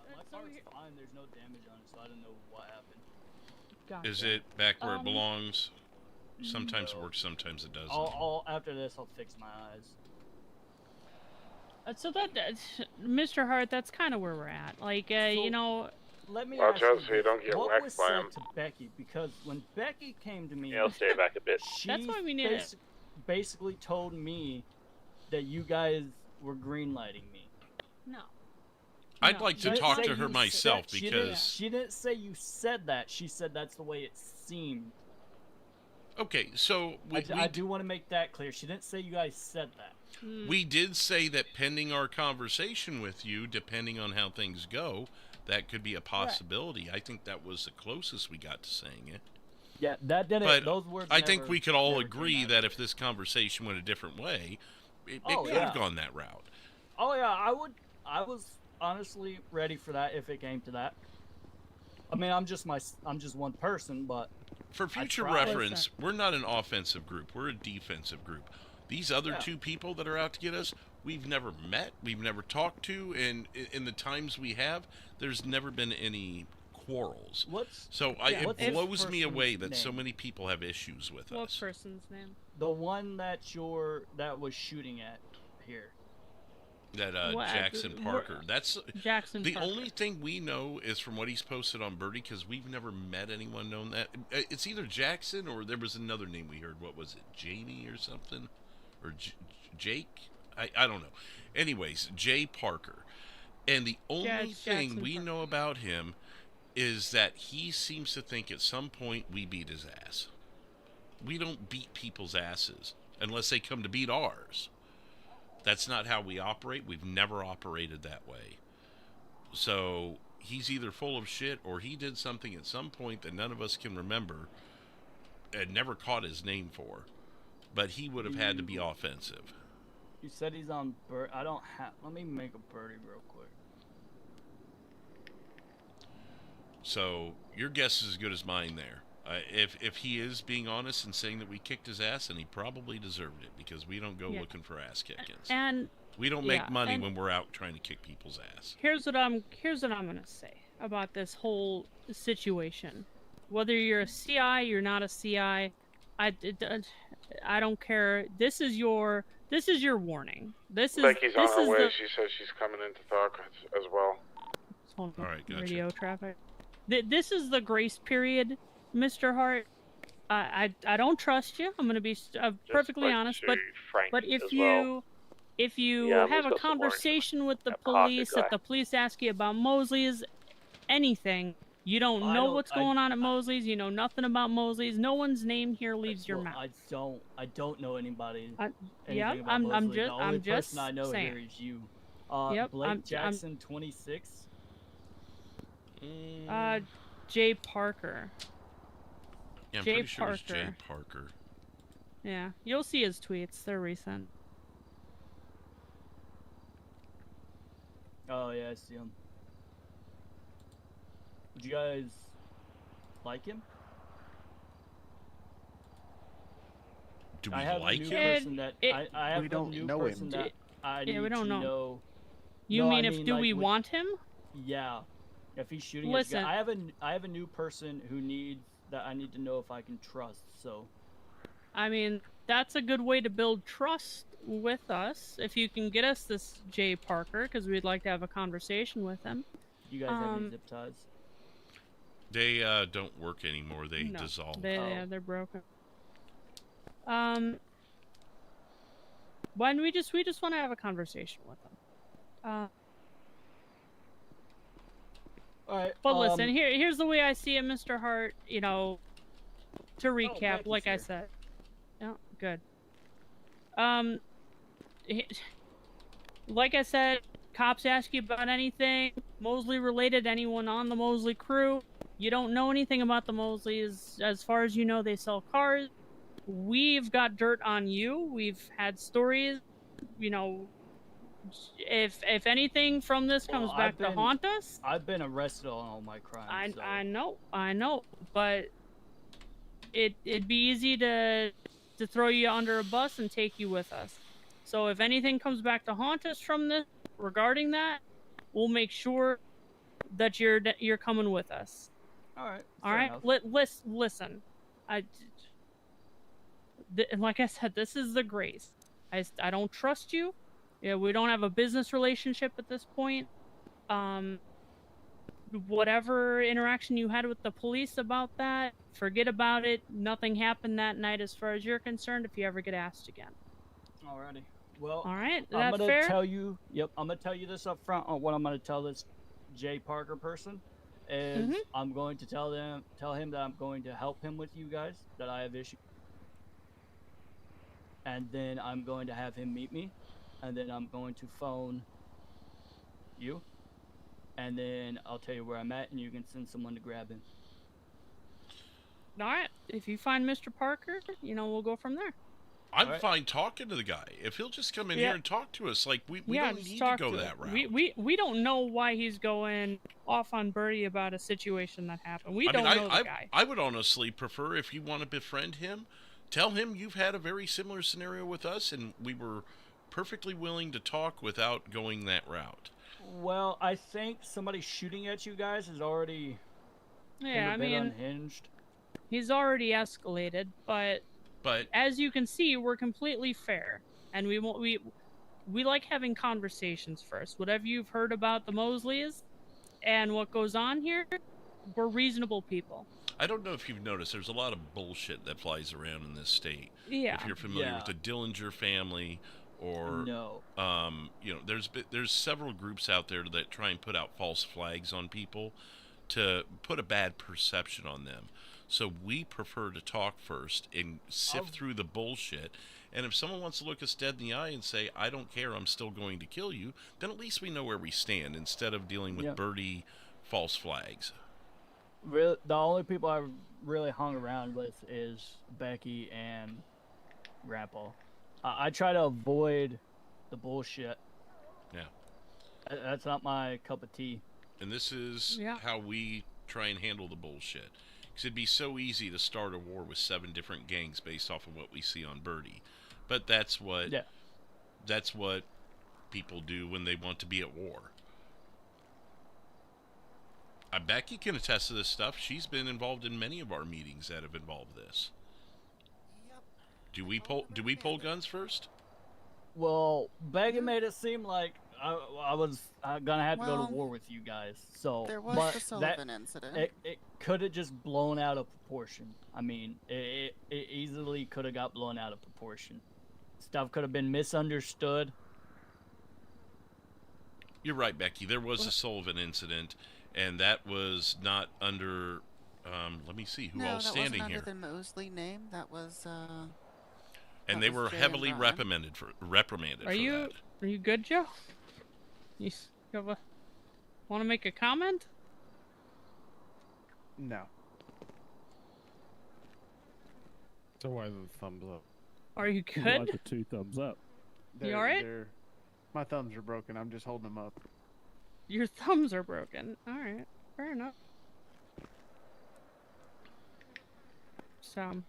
My car's fine. There's no damage on it, so I don't know what happened.
Gotcha.
Is it back where it belongs? Sometimes it works, sometimes it doesn't.
After this, I'll fix my eyes.
So Mr. Hart, that's kind of where we're at. Like,
Let me
Watch
ask
out
you
so you don't get
what
whacked
was
by
said
him.
to Becky? Because when Becky came to me,
Yeah, I'll stay back a bit.
She
That's why we need it.
basically told me that you guys were greenlighting me.
No.
I'd like to talk to her myself because...
She didn't say you said that. She said that's the way it seemed.
Okay, so...
I do want to make that clear. She didn't say you guys said that.
We did say that pending our conversation with you, depending on how things go, that could be a possibility. I think that was the closest we got to saying it.
Yeah, that didn't.
But
those words.
I think
never-
we could all
never
agree
came out.
that if this conversation went a different way, it
Oh,
could
yeah.
have gone that route.
Oh yeah, I was honestly ready for that if it came to that. I mean, I'm just one person, but
For future reference, we're not an offensive group. We're a defensive group. These other two people that are out to get us, we've never met, we've never talked to, and in the times we have, there's never been any quarrels. It blows me away that so many people have issues with
What
us.
person's name?
The one that was shooting at here.
That
What?
Jackson Parker. That's
Jackson
the
Parker.
only thing we know is from what he's posted on Birdie, because we've never met anyone known that. It's either Jackson or there was another name we heard. What was it? Jamie or something? Or Jake? I don't know. Anyways, Jay Parker. And the only thing
Jackson
we
Parker.
know about him is that he seems to think at some point we beat his ass. We don't beat people's asses unless they come to beat ours. That's not how we operate. We've never operated that way. So he's either full of shit or he did something at some point that none of us can remember and never caught his name for. But he would have had to be offensive.
You said he's on Bird. I don't have. Let me make a Birdie real quick.
So your guess is as good as mine there. If he is being honest and saying that we kicked his ass, then he probably deserved it, because we don't go looking for ass kickings.
And
we don't make money when we're out trying to kick people's ass.
Here's what I'm gonna say about this whole situation. Whether you're a CI, you're not a CI, I don't care. This is your warning.
Becky's on her way. She says she's coming in to talk as well.
All right, gotcha.
Radio traffic. This is the grace period, Mr. Hart. I don't trust you. I'm gonna be perfectly honest. But if you have a conversation with the police, if the police ask you about Mosley's, anything, you don't know what's going on at Mosley's. You know nothing about Mosley's. No one's name here leaves your mouth.
I don't know anybody.
Yeah,
about
I'm
Mosley.
just
The only
just
person I know
saying.
here is you.
Yep,
Blake Jackson, 26.
Jay Parker.
Yeah, I'm
Jay
pretty sure
Parker.
it's Jay Parker.
Yeah, you'll see his tweets. They're recent.
Oh yeah, I see him. Would you guys like him?
Do we
I have
like
a new
him?
person that I have
We don't
a new
know
person
him.
that I
Yeah,
need
we don't
to
know.
No,
mean
I
if do
like,
we
would-
want him?
Yeah, if he's shooting.
Listen.
I have a new person who I need to know if I can trust. So.
I mean, that's a good way to build trust with us. If you can get us this Jay Parker, because we'd like to have a conversation with him.
You guys have any zip ties?
They don't work anymore. They dissolved.
Yeah, they're broken. When we just want to have a conversation with them.
All right.
But listen, here's the way I see it, Mr. Hart. You know, to recap,
Becky's
like I
here.
said. Yeah, good. Like I said, cops ask you about anything Mosley related, anyone on the Mosley crew. You don't know anything about the Mosleys. As far as you know, they sell cars. We've got dirt on you. We've had stories. You know, if anything from this comes back to haunt us,
I've been arrested on all my crimes.
I know, but it'd be easy to throw you under a bus and take you with us. So if anything comes back to haunt us from this regarding that, we'll make sure that you're coming with us.
All right.
All right. Listen. Like I said, this is the grace. I don't trust you. Yeah, we don't have a business relationship at this point. Whatever interaction you had with the police about that, forget about it. Nothing happened that night as far as you're concerned if you ever get asked again.
Alrighty. Well,
all right.
I'm
That
gonna
fair?
tell you. Yep, I'm gonna tell you this up front on what I'm gonna tell this Jay Parker person. Is I'm going to tell him that I'm going to help him with you guys, that I have issues. And then I'm going to have him meet me, and then I'm going to phone you, and then I'll tell you where I'm at, and you can send someone to grab him.
All right. If you find Mr. Parker, you know, we'll go from there.
I'm fine talking to the guy. If he'll just come in here and talk to us, like, we don't
just
need to
talk
go
to
that
him.
route.
We don't know why he's going off on Birdie about a situation that happened. We
I
don't
mean,
know the guy.
I would honestly prefer, if you want to befriend him, tell him you've had a very similar scenario with us, and we were perfectly willing to talk without going that route.
Well, I think somebody shooting at you guys is already
Yeah,
a bit unhinged.
He's already escalated, but as you can see, we're completely fair, and we like having conversations first. Whatever you've heard about the Mosleys and what goes on here, we're reasonable people.
I don't know if you've noticed, there's a lot of bullshit that flies around in this state.
Yeah.
If you're familiar with the Dillinger family, or you know, there's several groups out there that try and put out false flags on people to put a bad perception on them. So we prefer to talk first and sift through the bullshit. And if someone wants to look us dead in the eye and say, I don't care, I'm still going to kill you, then at least we know where we stand instead of dealing with Birdie false flags.
The only people I've really hung around with is Becky and Grandpa. I try to avoid the bullshit.
Yeah.
That's not my cup of tea.
And this is how we try and handle the bullshit. Because it'd be so easy to start a war with 7 different gangs based off of what we see on Birdie. But that's what people do when they want to be at war. Becky can attest to this stuff. She's been involved in many of our meetings that have involved this. Do we pull guns first?
Well, Becky made it seem like I was gonna have to go to war with you guys. So
there was the Sullivan incident.
It could have just blown out of proportion. I mean, it easily could have got blown out of proportion. Stuff could have been misunderstood.
You're right, Becky. There was a Sullivan incident, and that was not under. Let me see who all's standing here.
No, that wasn't under the Mosley name. That was.
And they were heavily reprimanded for that.
Are you good, Joe? You want to make a comment?
No.
So why the thumbs up?
Are you good?
Why the 2 thumbs up?
You alright?
My thumbs are broken. I'm just holding them up.
Your thumbs are broken. Alright. Fair enough. So...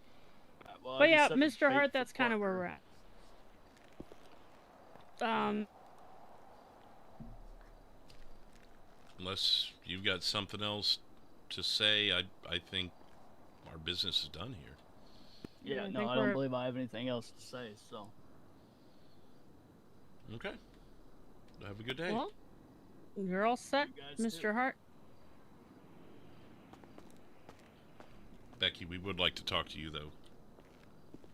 Well,
but yeah, Mr. Hart, that's kind of where we're at.
Unless you've got something else to say, I think our business is done here.
Yeah, no, I don't believe I have anything else to say, so.
Okay. Have a good day.
Well, you're all set, Mr. Hart.
Becky, we would like to talk to you, though.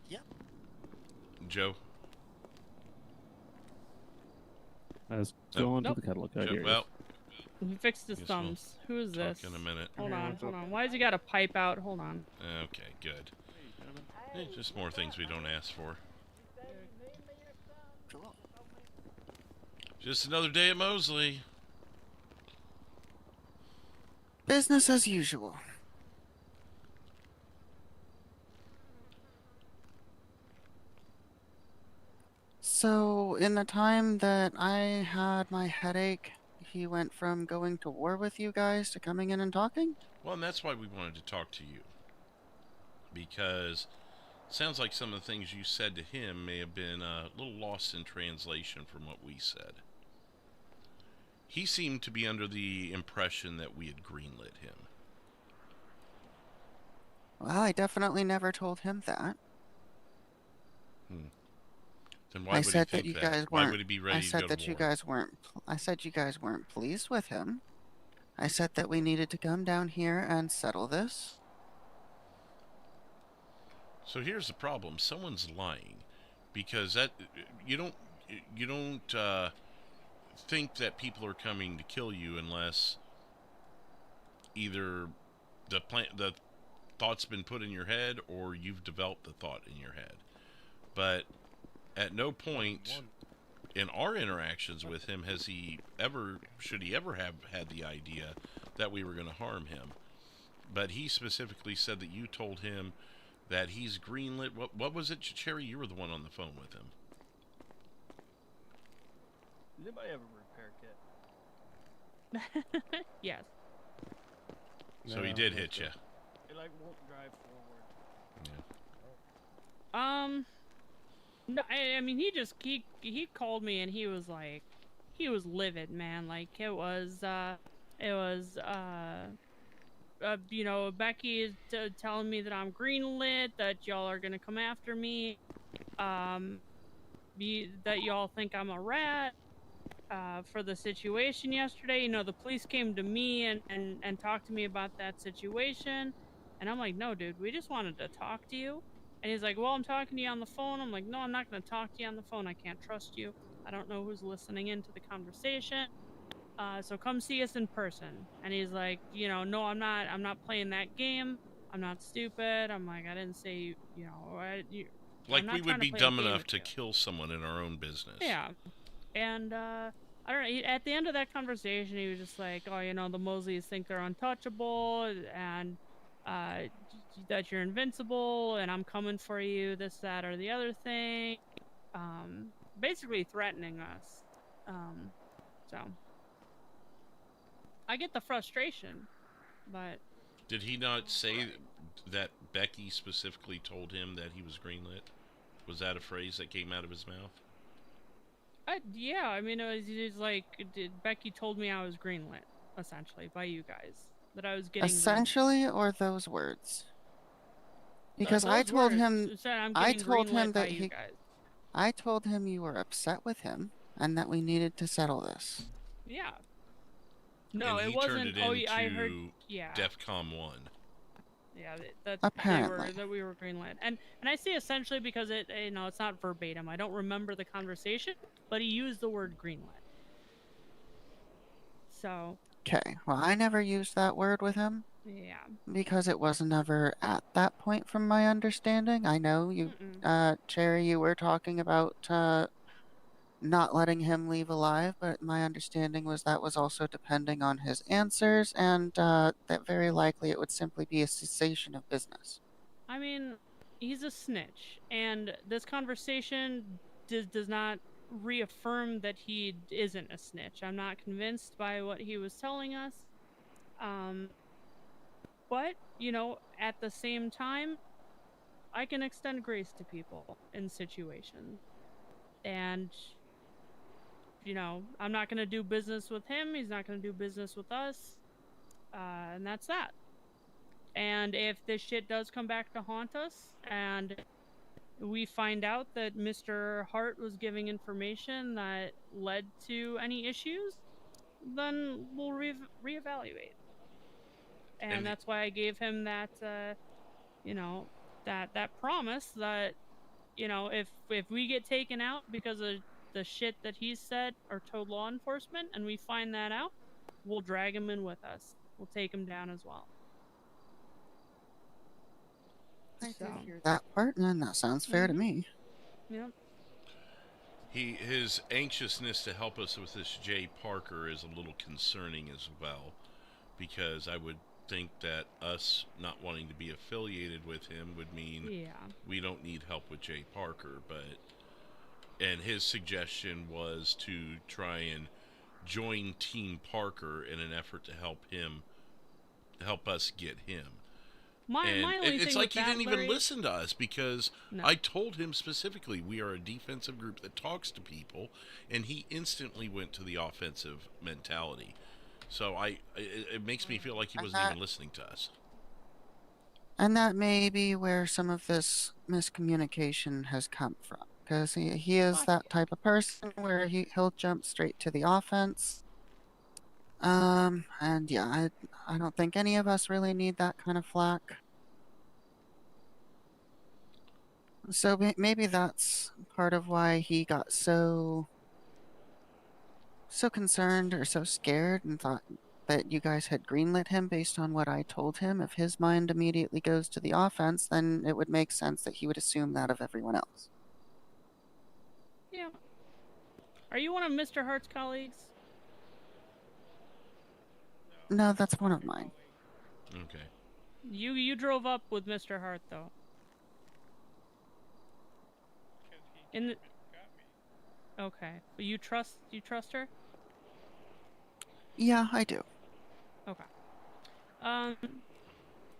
Yep.
Joe?
Let's go on to the catalog code here.
Well,
he fixed his thumbs. Who is this?
Talk in a minute.
Hold on. Why has he got a pipe out? Hold on.
Okay, good. Just more things we don't ask for. Just another day at Mosley.
Business as usual. So, in the time that I had my headache, he went from going to war with you guys to coming in and talking?
Well, and that's why we wanted to talk to you. Because it sounds like some of the things you said to him may have been a little lost in translation from what we said. He seemed to be under the impression that we had greenlit him.
Well, I definitely never told him that.
Then why would he think that? Why would he be ready
I
to
said
go
that
to
you
war?
guys weren't. I said you guys weren't pleased with him. I said that we needed to come down here and settle this.
So here's the problem: someone's lying, because that you don't think that people are coming to kill you unless either the thought's been put in your head or you've developed the thought in your head. But at no point in our interactions with him should he ever have had the idea that we were going to harm him. but he specifically said that you told him that he's greenlit. What was it, Cherry? You were the one on the phone with him.
Does anybody have a repair kit?
Yes.
So he did hit you.
It like won't drive forward.
Yeah.
No, I mean he called me and he was like, he was livid, man. Like it was you know, Becky is telling me that I'm greenlit, that y'all are gonna come after me, that y'all think I'm a rat, for the situation yesterday. You know, the police came to me and talked to me about that situation, and I'm like, no, dude, we just wanted to talk to you. And he's like, well, I'm talking to you on the phone. I'm like, no, I'm not gonna talk to you on the phone. I can't trust you. I don't know who's listening into the conversation. So come see us in person. And he's like, you know, no, I'm not playing that game. I'm not stupid. I'm like, I didn't say, you know,
like we would be dumb enough to kill someone in our own business.
Yeah. And I don't know, at the end of that conversation, he was just like, oh, you know, the Mosleys think they're untouchable, and that you're invincible, and I'm coming for you, this, that, or the other thing. Basically threatening us. So I get the frustration, but...
Did he not say that Becky specifically told him that he was greenlit? Was that a phrase that came out of his mouth?
Yeah, I mean, it was like, Becky told me I was greenlit, essentially, by you guys. That I was getting...
Essentially, or those words? Because I told him... I told him that he... I told him you were upset with him, and that we needed to settle this.
Yeah. No,
and
it
he
wasn't.
Turned it into
I heard. Yeah.
DEFCON 1.
Yeah, that
apparently
that we were greenlit, and I say essentially because it, you know, it's not verbatim. I don't remember the conversation, but he used the word greenlit. So.
Okay. Well, I never used that word with him.
Yeah.
Because it wasn't ever at that point, from my understanding. I know you, Cherry, you were talking about not letting him leave alive, but my understanding was that was also depending on his answers, and that very likely it would simply be a cessation of business.
I mean, he's a snitch, and this conversation does not reaffirm that he isn't a snitch. I'm not convinced by what he was telling us. But, you know, at the same time, I can extend grace to people in situations. And, you know, I'm not going to do business with him. He's not going to do business with us. And that's that. And if this shit does come back to haunt us, and we find out that Mr. Hart was giving information that led to any issues, then we'll reevaluate. And that's why I gave him that, you know, that promise that, you know, if we get taken out because of the shit that he said or told law enforcement, and we find that out, we'll drag him in with us. We'll take him down as well.
I did hear that part, and that sounds fair to me.
Yep.
His anxiousness to help us with this Jay Parker is a little concerning as well, because I would think that us not wanting to be affiliated with him would mean we don't need help with Jay Parker, and his suggestion was to try and join Team Parker in an effort to help us get him. It's like he didn't even listen to us, because I told him specifically we are a defensive group that talks to people, and he instantly went to the offensive mentality. So it makes me feel like he wasn't even listening to us.
And that may be where some of this miscommunication has come from, because he is that type of person where he'll jump straight to the offense. And yeah, I don't think any of us really need that kind of flack. So maybe that's part of why he got so concerned or so scared and thought that you guys had greenlit him based on what I told him. If his mind immediately goes to the offense, then it would make sense that he would assume that of everyone else.
Yeah. Are you one of Mr. Hart's colleagues?
No, that's one of mine.
Okay.
You drove up with Mr. Hart though. In the... Okay, but you trust her?
Yeah, I do.
Okay.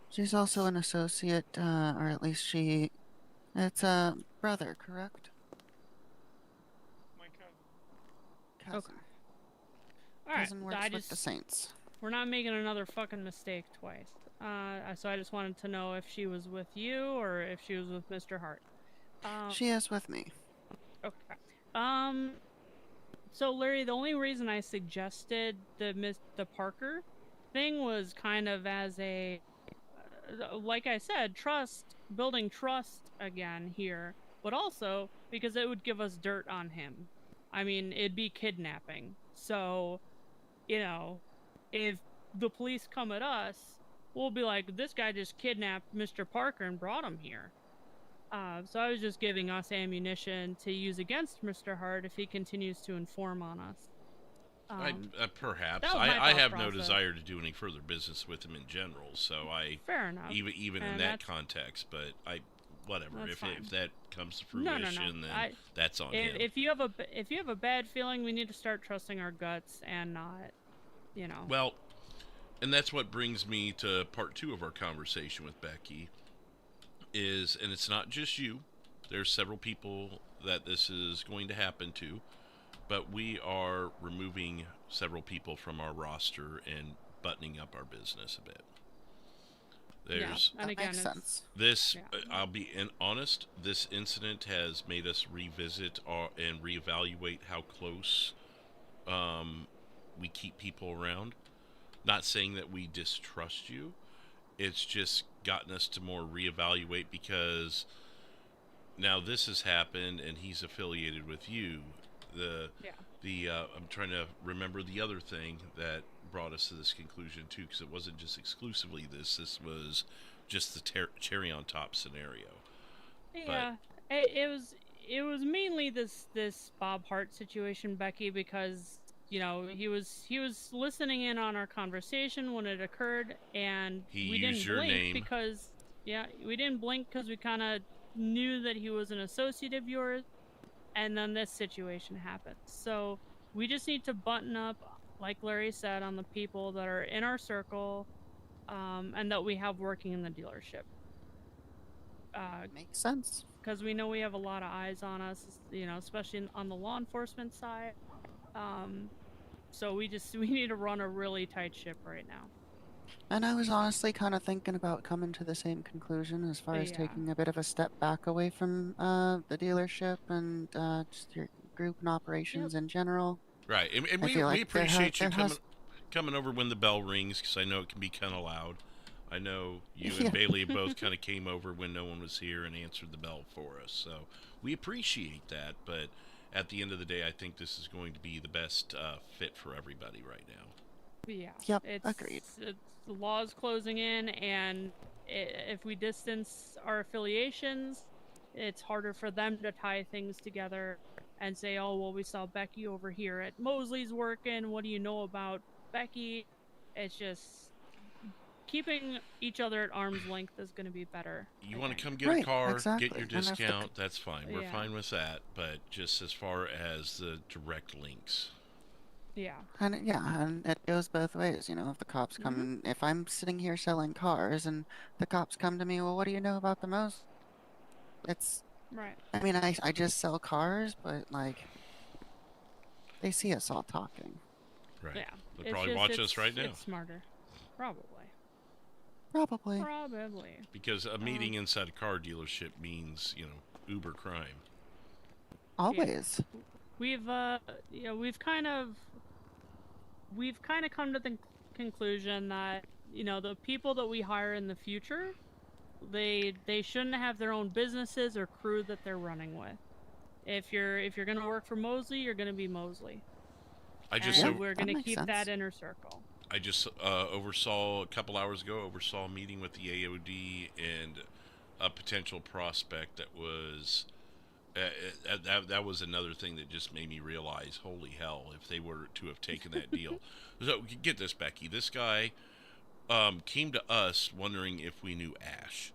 She's also an associate, or at least it's a brother, correct?
My
cousin.
Okay. All right.
Cousin works with the Saints.
We're not making another fucking mistake twice. So I just wanted to know if she was with you or if she was with Mr. Hart.
She is with me.
Okay. So Larry, the only reason I suggested the Parker thing was kind of as a, like I said, building trust again here, but also because it would give us dirt on him. I mean, it'd be kidnapping. So, you know, if the police come at us, we'll be like, this guy just kidnapped Mr. Parker and brought him here. So I was just giving us ammunition to use against Mr. Hart if he continues to inform on us.
Perhaps. I have no desire to do any further business with him in general, so
fair enough.
Even in that context, but whatever. If that comes to fruition, then that's on him.
If you have a bad feeling, we need to start trusting our guts and not, you know.
Well, and that's what brings me to part 2 of our conversation with Becky. And it's not just you. There's several people that this is going to happen to, but we are removing several people from our roster and buttoning up our business a bit.
And again, makes sense.
I'll be honest, this incident has made us revisit and reevaluate how close we keep people around. Not saying that we distrust you. It's just gotten us to more reevaluate because now this has happened and he's affiliated with you. I'm trying to remember the other thing that brought us to this conclusion too, because it wasn't just exclusively this was just the cherry on top scenario.
Yeah, it was mainly this Bob Hart situation, Becky, because you know he was listening in on our conversation when it occurred, and we didn't blink because we didn't blink because we kind of knew that he was an associate of yours, and then this situation happened. So we just need to button up, like Larry said, on the people that are in our circle, and that we have working in the dealership.
Makes sense.
Because we know we have a lot of eyes on us, you know, especially on the law enforcement side. So we need to run a really tight ship right now.
And I was honestly kind of thinking about coming to the same conclusion as far as taking a bit of a step back away from the dealership and just your group and operations in general.
Right, and we appreciate you coming over when the bell rings, because I know it can be kind of loud. I know you and Bailey both kind of came over when no one was here and answered the bell for us, so we appreciate that, but at the end of the day, I think this is going to be the best fit for everybody right now.
Yeah.
Yep, agreed.
The law is closing in, and if we distance our affiliations, it's harder for them to tie things together and say, oh, well, we saw Becky over here at Mosley's working. What do you know about Becky? It's just keeping each other at arm's length is going to be better.
You want to come get a car, get your discount, that's fine. We're fine with that, but just as far as the direct links.
Yeah.
And it goes both ways, you know, if the cops come, if I'm sitting here selling cars and the cops come to me, well, what do you know about the most? It's,
right.
I mean, I just sell cars, but like, they see us all talking.
Right.
Yeah.
They'll probably watch us right now.
It's smarter. Probably.
Because a meeting inside a car dealership means, you know, uber crime.
Always.
Yeah. We've kind of come to the conclusion that, you know, the people that we hire in the future, they shouldn't have their own businesses or crew that they're running with. If you're going to work for Mosley, you're going to be Mosley. We're going to keep that inner circle.
I just oversaw a couple hours ago a meeting with the AOD and a potential prospect that was that was another thing that just made me realize, holy hell, if they were to have taken that deal. So get this, Becky, this guy came to us wondering if we knew Ash,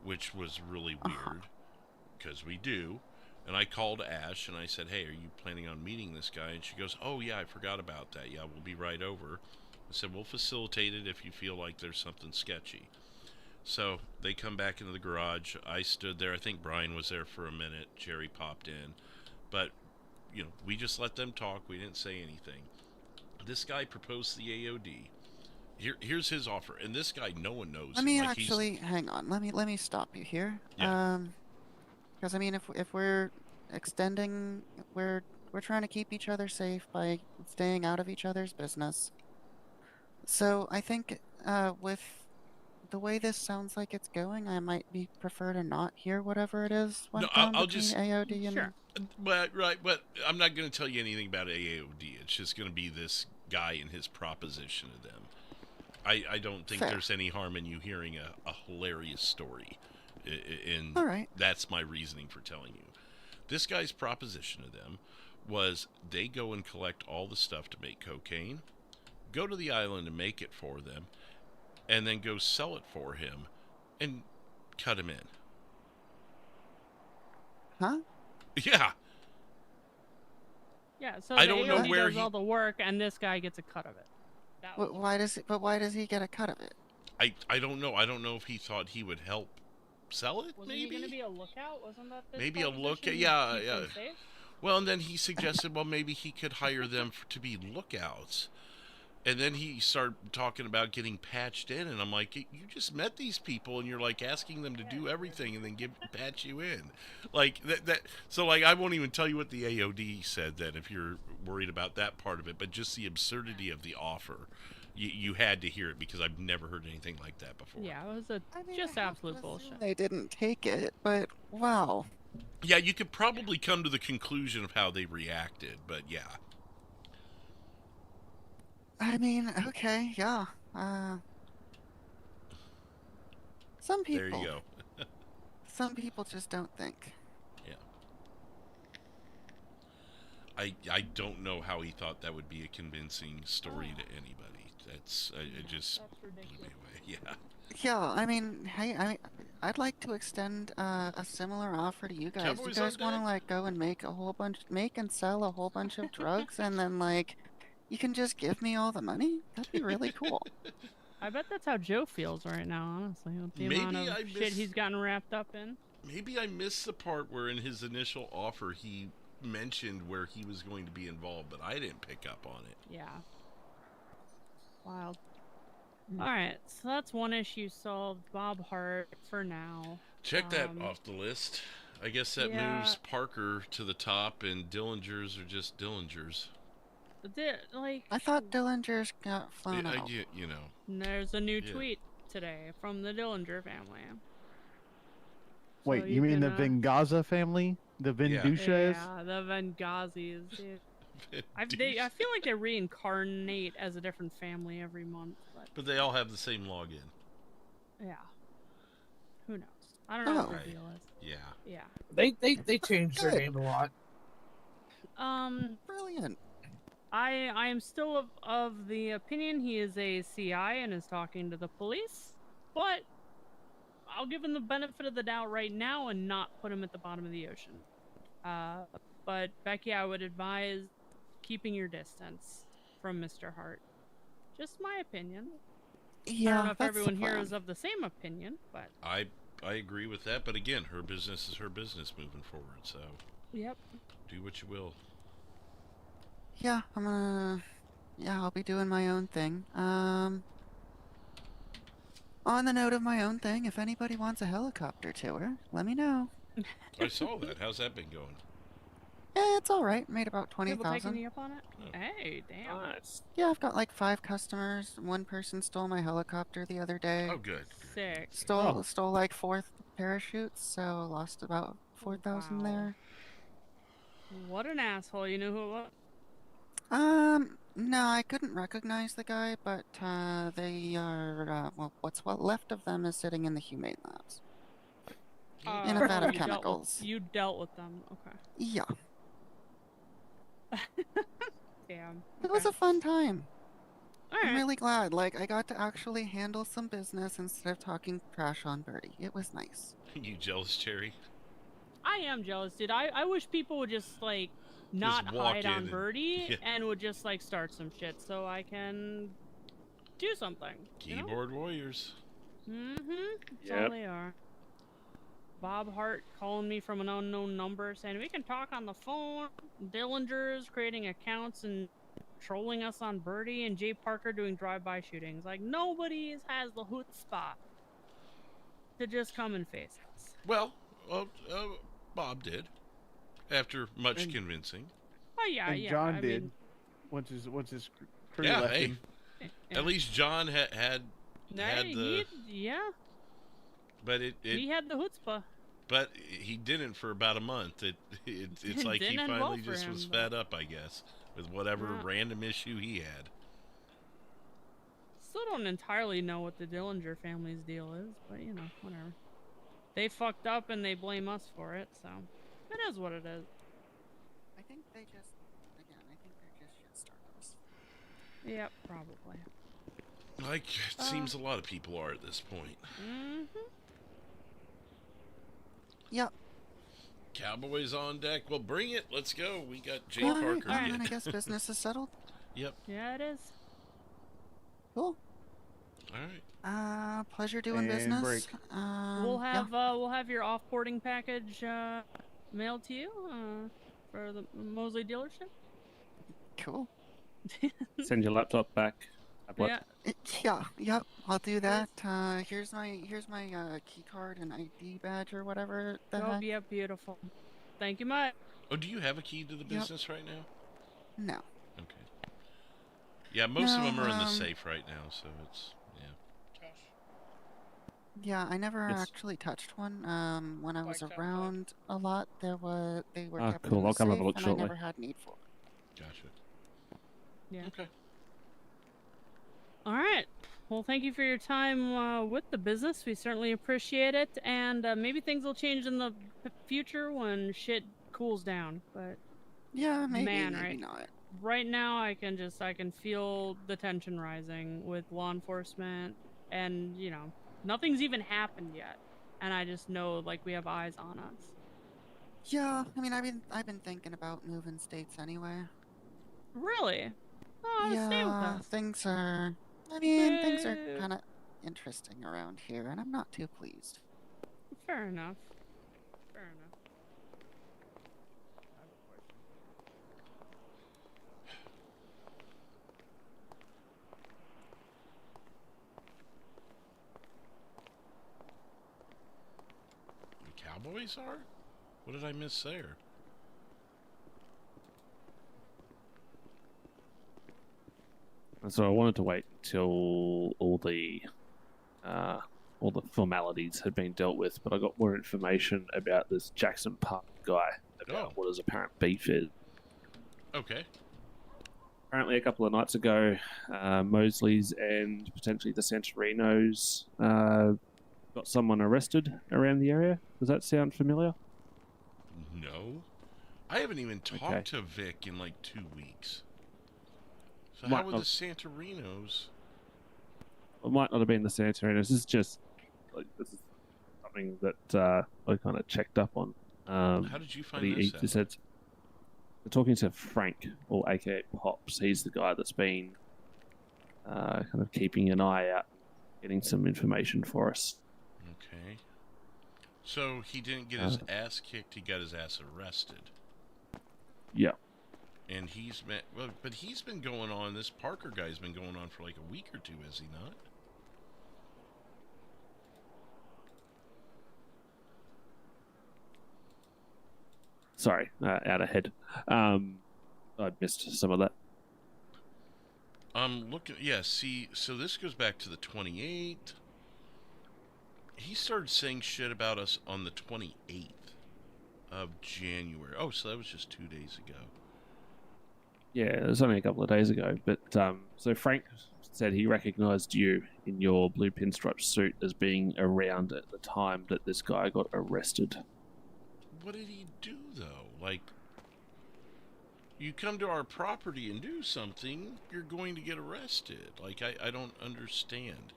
which was really weird because we do. And I called Ash and I said, hey, are you planning on meeting this guy? And she goes, oh, yeah, I forgot about that. Yeah, we'll be right over. I said, we'll facilitate it if you feel like there's something sketchy. So they come back into the garage. I stood there. I think Brian was there for a minute. Jerry popped in. But, you know, we just let them talk. We didn't say anything. This guy proposed the AOD. Here's his offer. And this guy, no one knows.
Let me hang on. Let me stop you here.
Yeah.
Because I mean, if we're extending, we're trying to keep each other safe by staying out of each other's business. So I think with the way this sounds like it's going, I might prefer to not hear whatever it is went down
I'll
between
just
AOD and.
Sure. But I'm not going to tell you anything about AOD. It's just going to be this guy and his proposition to them. I don't think there's any harm in you hearing a hilarious story. All right. That's my reasoning for telling you. This guy's proposition to them was they go and collect all the stuff to make cocaine, go to the island and make it for them, and then go sell it for him and cut him in.
Huh?
Yeah.
Yeah, so
I don't know where
does all the work and this guy gets a cut of it.
Why does he get a cut of it?
I don't know. I don't know if he thought he would help sell it.
Wasn't he gonna be a lookout? Wasn't that the
Maybe a lookout?
proposition?
Yeah,
Keep
yeah.
them safe?
Well, and then he suggested, well, maybe he could hire them to be lookouts. And then he started talking about getting patched in, and I'm like, you just met these people, and you're like asking them to do everything, and then patch you in, like that. So like, I won't even tell you what the AOD said then, if you're worried about that part of it. But just the absurdity of the offer, you had to hear it because I've never heard anything like that before.
Yeah, it was just absolute bullshit.
They didn't take it, but wow.
Yeah, you could probably come to the conclusion of how they reacted, but yeah.
I mean, okay, yeah. Some people.
There you go.
Some people just don't think.
Yeah. I don't know how he thought that would be a convincing story to anybody. It just blew me away. Yeah.
Yeah, I mean, hey, I'd like to extend a similar offer to you guys.
Cowboys
Do you guys
on
want to
deck.
like go and make and sell a whole bunch of drugs, and then like, you can just give me all the money? That'd be really cool.
I bet that's how Joe feels right now, honestly, with the amount of shit he's gotten wrapped up in.
Maybe I missed the part where in his initial offer he mentioned where he was going to be involved, but I didn't pick up on it.
Yeah. Wild. Alright, so that's one issue solved. Bob Hart for now.
Check that off the list. I guess that moves Parker to the top, and Dillingers are just Dillingers.
I thought Dillinger's got flown out.
You know.
There's a new tweet today from the Dillinger family.
Wait,
So
you
you
mean the
can,
Vengaza family? The Vendushes?
Yeah, the Vengazis. I feel like they reincarnate as a different family every month.
But they all have the same login.
Yeah. Who knows? I don't know what the deal is.
Yeah.
Yeah.
They changed their name a lot.
Brilliant.
I am still of the opinion he is a CI and is talking to the police, but I'll give him the benefit of the doubt right now and not put him at the bottom of the ocean. But Becky, I would advise keeping your distance from Mr. Hart. Just my opinion.
Yeah,
I don't know if
that's
everyone
the
here
plan.
is of the same opinion, but
I agree with that, but again, her business is her business moving forward, so
yep.
Do what you will.
Yeah, I'll be doing my own thing. On the note of my own thing, if anybody wants a helicopter tour, let me know.
I saw that. How's that been going?
Yeah, it's all right. Made about
People taking
20,000.
you up on it? Hey, damn.
Nice.
Yeah, I've got like 5 customers. One person stole my helicopter the other day.
Oh, good.
Sick.
Stole like 4 parachutes, so lost about 4,000 there.
What an asshole. You know who it was?
No, I couldn't recognize the guy, but they are well, what's left of them is sitting in the humane labs. In a vat of chemicals.
You dealt with them. Okay.
Yeah.
Damn.
It was a fun time. I'm really glad. Like, I got to actually handle some business instead of talking trash on Birdie. It was nice.
You jealous, Cherry?
I am jealous, dude. I wish people would just like not
walk
hide
in
on
and-
Birdie
yeah.
and would just like start some shit so I can do something.
Keyboard warriors.
Mm-hmm. That's
Yep.
all they are. Bob Hart calling me from an unknown number saying we can talk on the phone. Dillinger's creating accounts and trolling us on Birdie, and Jay Parker doing drive-by shootings. Like nobody has the chutzpah to just come and face us.
Well, Bob did, after much convincing.
Oh yeah,
And
yeah.
John
I
did.
mean,
Once his crew
Yeah,
left
hey.
him.
At least John had the.
yeah.
But
He had the chutzpah.
But he didn't for about a month. It's like he
Didn't end well
finally
for
just
him,
was
but-
fed up, I guess, with whatever
Yeah.
random issue he had.
Still don't entirely know what the Dillinger family's deal is, but you know, whatever. They fucked up and they blame us for it, so it is what it is.
I think they just, again, I think they're just shit-starters.
Yep, probably.
Like it seems a lot of people are at this point.
Mm-hmm.
Yep.
Cowboys on deck. Well, bring it. Let's go. We got Jay
All
Parker.
right, well,
yet.
then I guess business is settled.
Yep.
Yeah, it is.
Cool.
All right.
Pleasure doing
And
business.
break.
We'll have your off-boarding package mailed to you for the Mosley dealership.
Cool.
Send your laptop back.
Yeah.
Yep, I'll do that. Here's my key card and ID badge or whatever the
Oh,
heck.
yeah, beautiful. Thank you much.
Oh, do you have a key to the
Yep.
business right now?
No.
Okay. Yeah, most of
No,
them are in the safe right now, so it's
Yeah, I never
Yes.
actually touched one. When I was around a lot, they were kept
cool.
in the
I'll come have a
safe,
look
and
shortly.
I never had need for it.
Gotcha.
Yeah.
Okay.
All right. Well, thank you for your time with the business. We certainly appreciate it, and maybe things will change in the future when shit cools down. But
Yeah, maybe,
man,
maybe
right,
not.
right now I can feel the tension rising with law enforcement, and you know, nothing's even happened yet, and I just know like we have eyes on us.
Yeah, I mean, I've been thinking about moving states anyway.
Really? Oh,
yeah,
stay with us.
things are. I mean, things are
Boo.
kind of interesting around here, and I'm not too pleased.
Fair enough. Fair enough.
The Cowboys are? What did I miss there?
And so I wanted to wait until all the formalities had been dealt with, but I got more information about this Jackson Park guy, about what his apparent beef is.
Okay.
Apparently, a couple of nights ago, Mosley's and potentially the Santarinos got someone arrested around the area. Does that sound familiar?
No. I haven't even talked
Okay.
to Vic in like 2 weeks. So
Might
how were the
not-
Santarinos?
It might not have been the Santarinos. This is just this is something that I kind of checked up on.
How did you find
he
this
just
out?
said, they're talking to Frank, or aka Pops. He's the guy that's been kind of keeping an eye out, getting some information for us.
Okay. So he didn't get his ass kicked, he got his ass arrested.
Yeah.
And he's been, well, but he's been going on, this Parker guy's been going on for like a week or two, has he not?
Sorry, out ahead. I missed some of that.
Look at, yeah, see, so this goes back to the 28th. He started saying shit about us on the 28th of January. Oh, so that was just 2 days ago.
Yeah, it was only a couple of days ago. But so Frank said he recognized you in your blue pinstripe suit as being around at the time that this guy got arrested.
What did he do, though? Like, you come to our property and do something, you're going to get arrested. Like, I don't understand.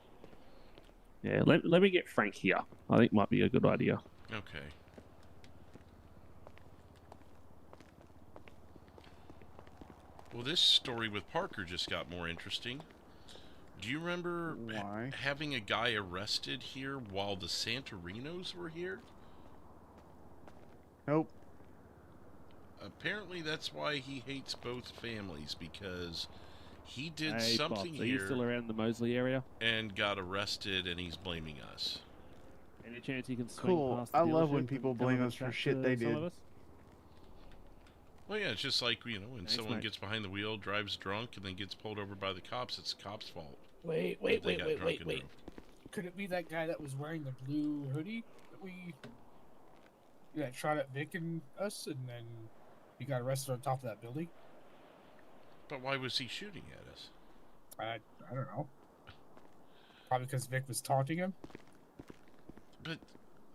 Yeah, let me get Frank here. I think might be a good idea.
Okay. Well, this story with Parker just got more interesting. Do you remember having a guy arrested here while the Santarinos were here?
Nope.
Apparently that's why he hates both families, because he did
Hey,
something
Bob, are
here
you still around the Mosley area?
and got arrested, and he's blaming us.
Any chance you can swing
Cool.
past the
I love when
dealership
people
and come
blame
and
us for
chat
shit
to
they
some of
did.
us?
Well, yeah, it's just like, you know, when
Thanks,
someone
mate.
gets behind the wheel, drives drunk, and then gets pulled over by the cops, it's the cops' fault.
Wait.
that they got drunk and drove.
Could it be that guy that was wearing the blue hoodie that shot at Vic and us, and then he got arrested on top of that building?
But why was he shooting at us?
I don't know. Probably because Vic was taunting him.
But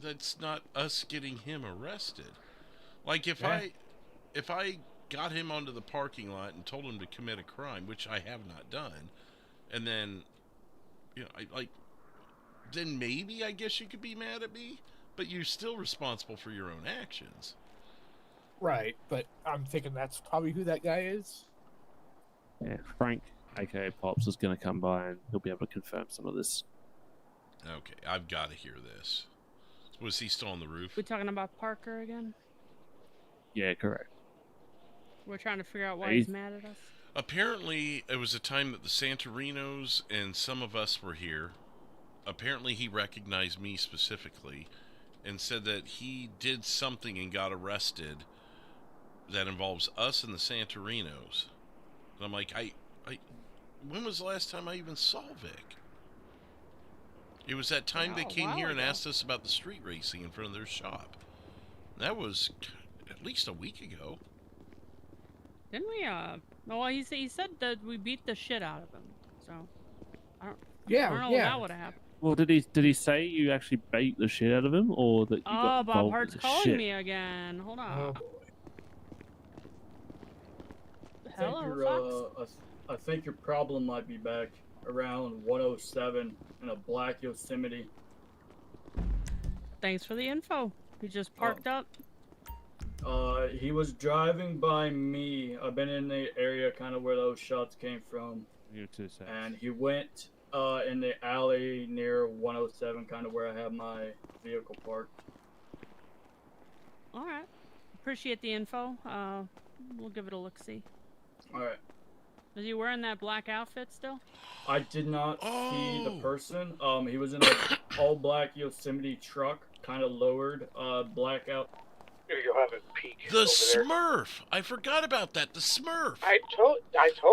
that's not us getting him arrested. Like, if
Yeah.
I got him onto the parking lot and told him to commit a crime, which I have not done, and then, you know, then maybe I guess you could be mad at me, but you're still responsible for your own actions.
Right, but I'm thinking that's probably who that guy is.
Yeah, Frank, aka Pops, is going to come by and he'll be able to confirm some of this.
Okay, I've got to hear this. Was he still on the roof?
We talking about Parker again?
Yeah, correct.
We're trying to figure out why he's mad at us.
Apparently, it was a time that the Santarinos and some of us were here. Apparently, he recognized me specifically and said that he did something and got arrested that involves us and the Santarinos. And I'm like, when was the last time I even saw Vic? It was that time they came here and asked us about the street racing in front of their shop. That was at least a week ago.
Didn't we, well, he said that we beat the shit out of him, so, I don't know what that would have happened.
Well, did he say you actually beat the shit out of him, or that you got
Bob
involved
Hart's
with the
calling
shit?
me again. Hold on.
I think your problem might be back around 107 in a black Yosemite.
Thanks for the info. He just parked up.
He was driving by me. I've been in the area kind of where those shots came from.
You too, Sam.
And he went in the alley near 107, kind of where I have my vehicle parked.
All right. Appreciate the info. We'll give it a look-see.
All right.
Is he wearing that black outfit still?
I did not see the person. He was in an all-black Yosemite truck, kind of lowered, blackout.
Here you have a peek.
The Smurf! I forgot about that. The Smurf!
I told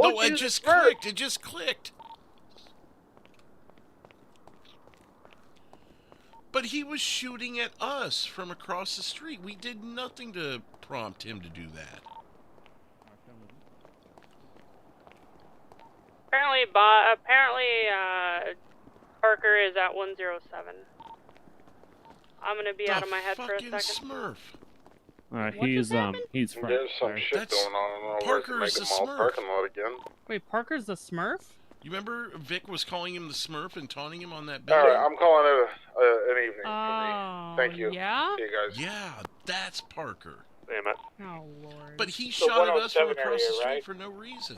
No,
you.
it just clicked. It just clicked. But he was shooting at us from across the street. We did nothing to prompt him to do that.
Apparently, Parker is at 107. I'm gonna be out of my head for a second.
Smurf.
Alright,
What just happened?
he's Frank.
There's some shit going on.
Parker's the Smurf.
Parking lot again.
Wait, Parker's the Smurf?
You remember Vic was calling him the Smurf and taunting him on that
All
building?
right, I'm calling it an evening
Oh,
for me. Thank you.
Yeah?
See you guys.
Yeah, that's Parker.
Damn it.
Oh, Lord.
But he
The
shot at us from
107
across the
area,
street
right?
for no reason.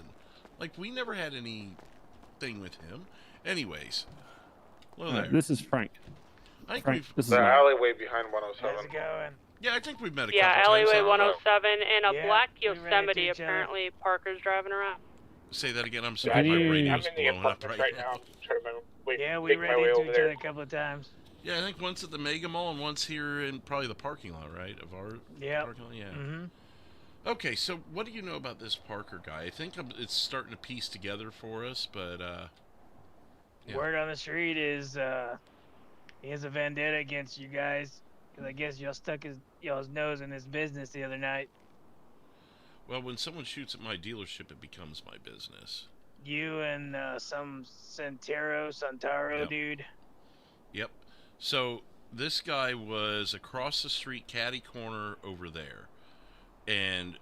Like, we never had anything with him. Anyways. Hello there.
This is Frank.
I think
Frank,
we've...
this is
The
Frank.
alleyway behind 107.
How's it going?
Yeah, I think we've met a
Yeah,
couple
alleyway
times.
107 in a
Yeah,
black
we ran into
Yosemite.
each other.
Apparently, Parker's driving around.
Say that again. I'm
Yeah,
sorry. My
I'm
radio's
in the
blowing up
apartment
right
right now. I'm trying to
Yeah, we
make my
ran
way
into
over
each
there.
other a couple of times.
Yeah, I think once at the Mega Mall and once here in probably the parking lot, right? Of our parking lot? Yeah.
Mm-hmm.
Okay, so what do you know about this Parker guy? I think it's starting to piece together for us, but, yeah.
Word on the street is he has a vendetta against you guys because I guess y'all stuck y'all's nose in his business the other night.
Well, when someone shoots at my dealership, it becomes my business.
You and some Santaro
Yep.
dude.
Yep. So this guy was across the street, catty corner over there, and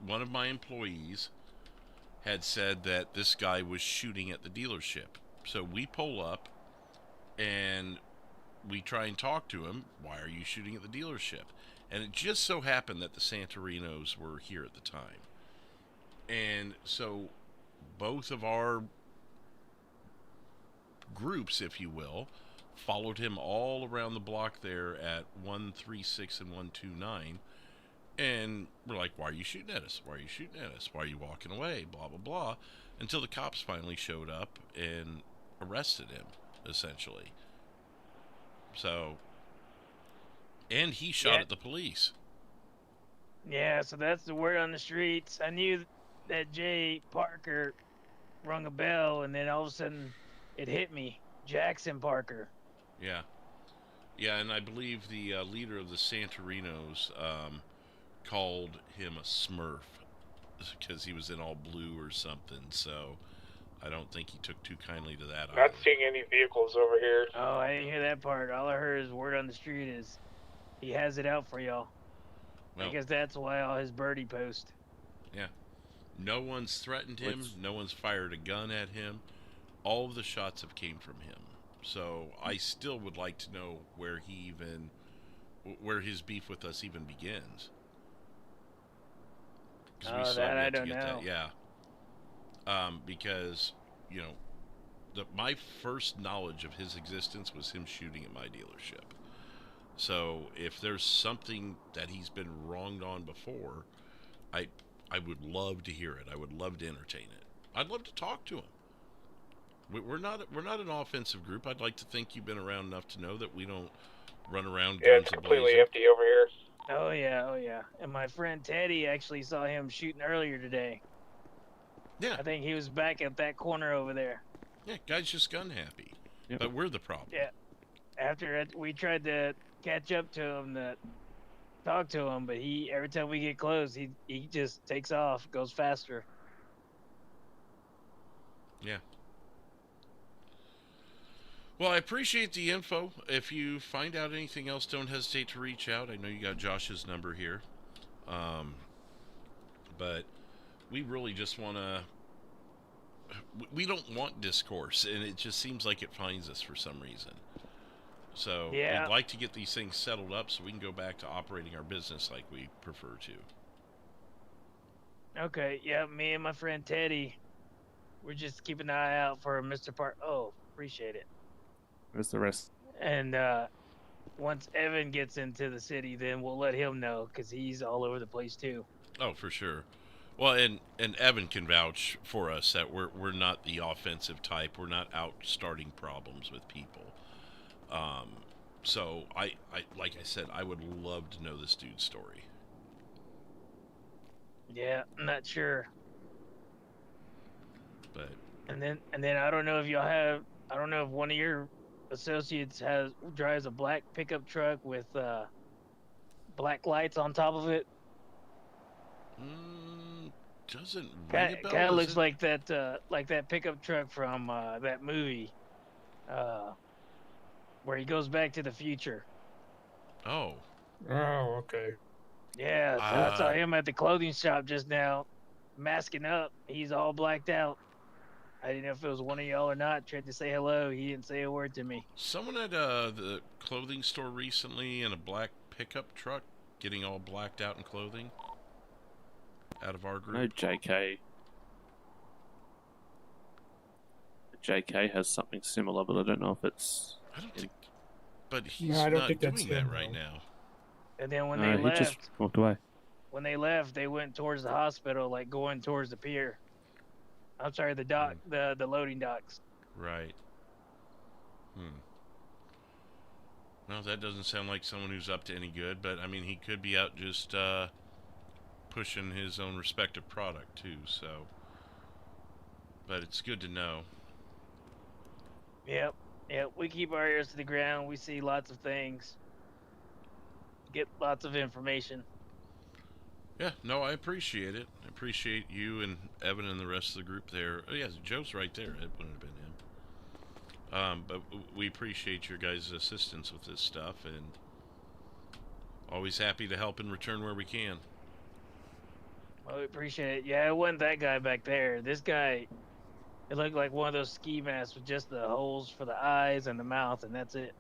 one of my employees had said that this guy was shooting at the dealership. So we pull up and we try and talk to him. Why are you shooting at the dealership? And it just so happened that the Santarinos were here at the time. And so both of our groups, if you will, followed him all around the block there at 136 and 129. And we're like, why are you shooting at us? Why are you shooting at us? Why are you walking away? Blah, blah, blah. Until the cops finally showed up and arrested him, essentially. So, and he shot at the police.
Yeah, so that's the word on the streets. I knew that Jay Parker rung a bell, and then all of a sudden it hit me. Jackson Parker.
Yeah. Yeah, and I believe the leader of the Santarinos called him a Smurf because he was in all blue or something, so I don't think he took too kindly to that.
Not seeing any vehicles over here.
Oh, I didn't hear that part. All I heard is word on the street is he has it out for y'all.
Well,
I guess that's why all his birdie post.
Yeah. No one's threatened him. No one's fired a gun at him. All of the shots have came from him. So I still would like to know where his beef with us even begins.
Oh, that I don't know.
Yeah. Because, you know, my first knowledge of his existence was him shooting at my dealership. So if there's something that he's been wronged on before, I would love to hear it. I would love to entertain it. I'd love to talk to him. We're not an offensive group. I'd like to think you've been around enough to know that we don't run around.
Yeah, it's completely empty over here.
Oh yeah. And my friend Teddy actually saw him shooting earlier today.
Yeah.
I think he was back at that corner over there.
Yeah, guy's just gun happy. Yep. But we're the problem.
Yeah. After we tried to catch up to him, to talk to him, but every time we get close, he just takes off, goes faster.
Yeah. Well, I appreciate the info. If you find out anything else, don't hesitate to reach out. I know you got Josh's number here. But we really just want to... We don't want discourse, and it just seems like it finds us for some reason. So
yeah.
We'd like to get these things settled up so we can go back to operating our business like we prefer to.
Okay, yeah, me and my friend Teddy, we're just keeping an eye out for Mr. Park. Oh, appreciate it.
Where's the rest?
And once Evan gets into the city, then we'll let him know, because he's all over the place too.
Oh, for sure. Well, and Evan can vouch for us that we're not the offensive type. We're not out starting problems with people. So I like I said, I would love to know this dude's story.
Yeah, I'm not sure.
But
and then I don't know if I don't know if one of your associates drives a black pickup truck with black lights on top of it.
Doesn't ring a bell.
Kind of looks like that pickup truck from that movie, where he goes back to the future.
Oh.
Oh, okay.
Yeah, so I saw him at the clothing shop just now, masking up. He's all blacked out. I didn't know if it was one of y'all or not. Tried to say hello. He didn't say a word to me.
Someone at the clothing store recently in a black pickup truck, getting all blacked out in clothing. Out of our group.
No, JK. JK has something similar, but I don't know if it's.
I don't think. But he's
No, I don't
not
think that's
doing that
him,
right
though.
now.
And then when
No,
they
he
left,
just walked away.
when they left, they went towards the hospital, like going towards the pier. I'm sorry, the dock, the loading docks.
Right. Well, that doesn't sound like someone who's up to any good, but I mean, he could be out just pushing his own respective product too. So, but it's good to know.
Yep. We keep our ears to the ground. We see lots of things. Get lots of information.
Yeah, no, I appreciate it. I appreciate you and Evan and the rest of the group there. Oh, yeah, Joe's right there. It wouldn't have been him. But we appreciate your guys' assistance with this stuff, and always happy to help in return where we can.
Oh, appreciate it. Yeah, it wasn't that guy back there. This guy, it looked like one of those ski masks with just the holes for the eyes and the mouth, and that's it.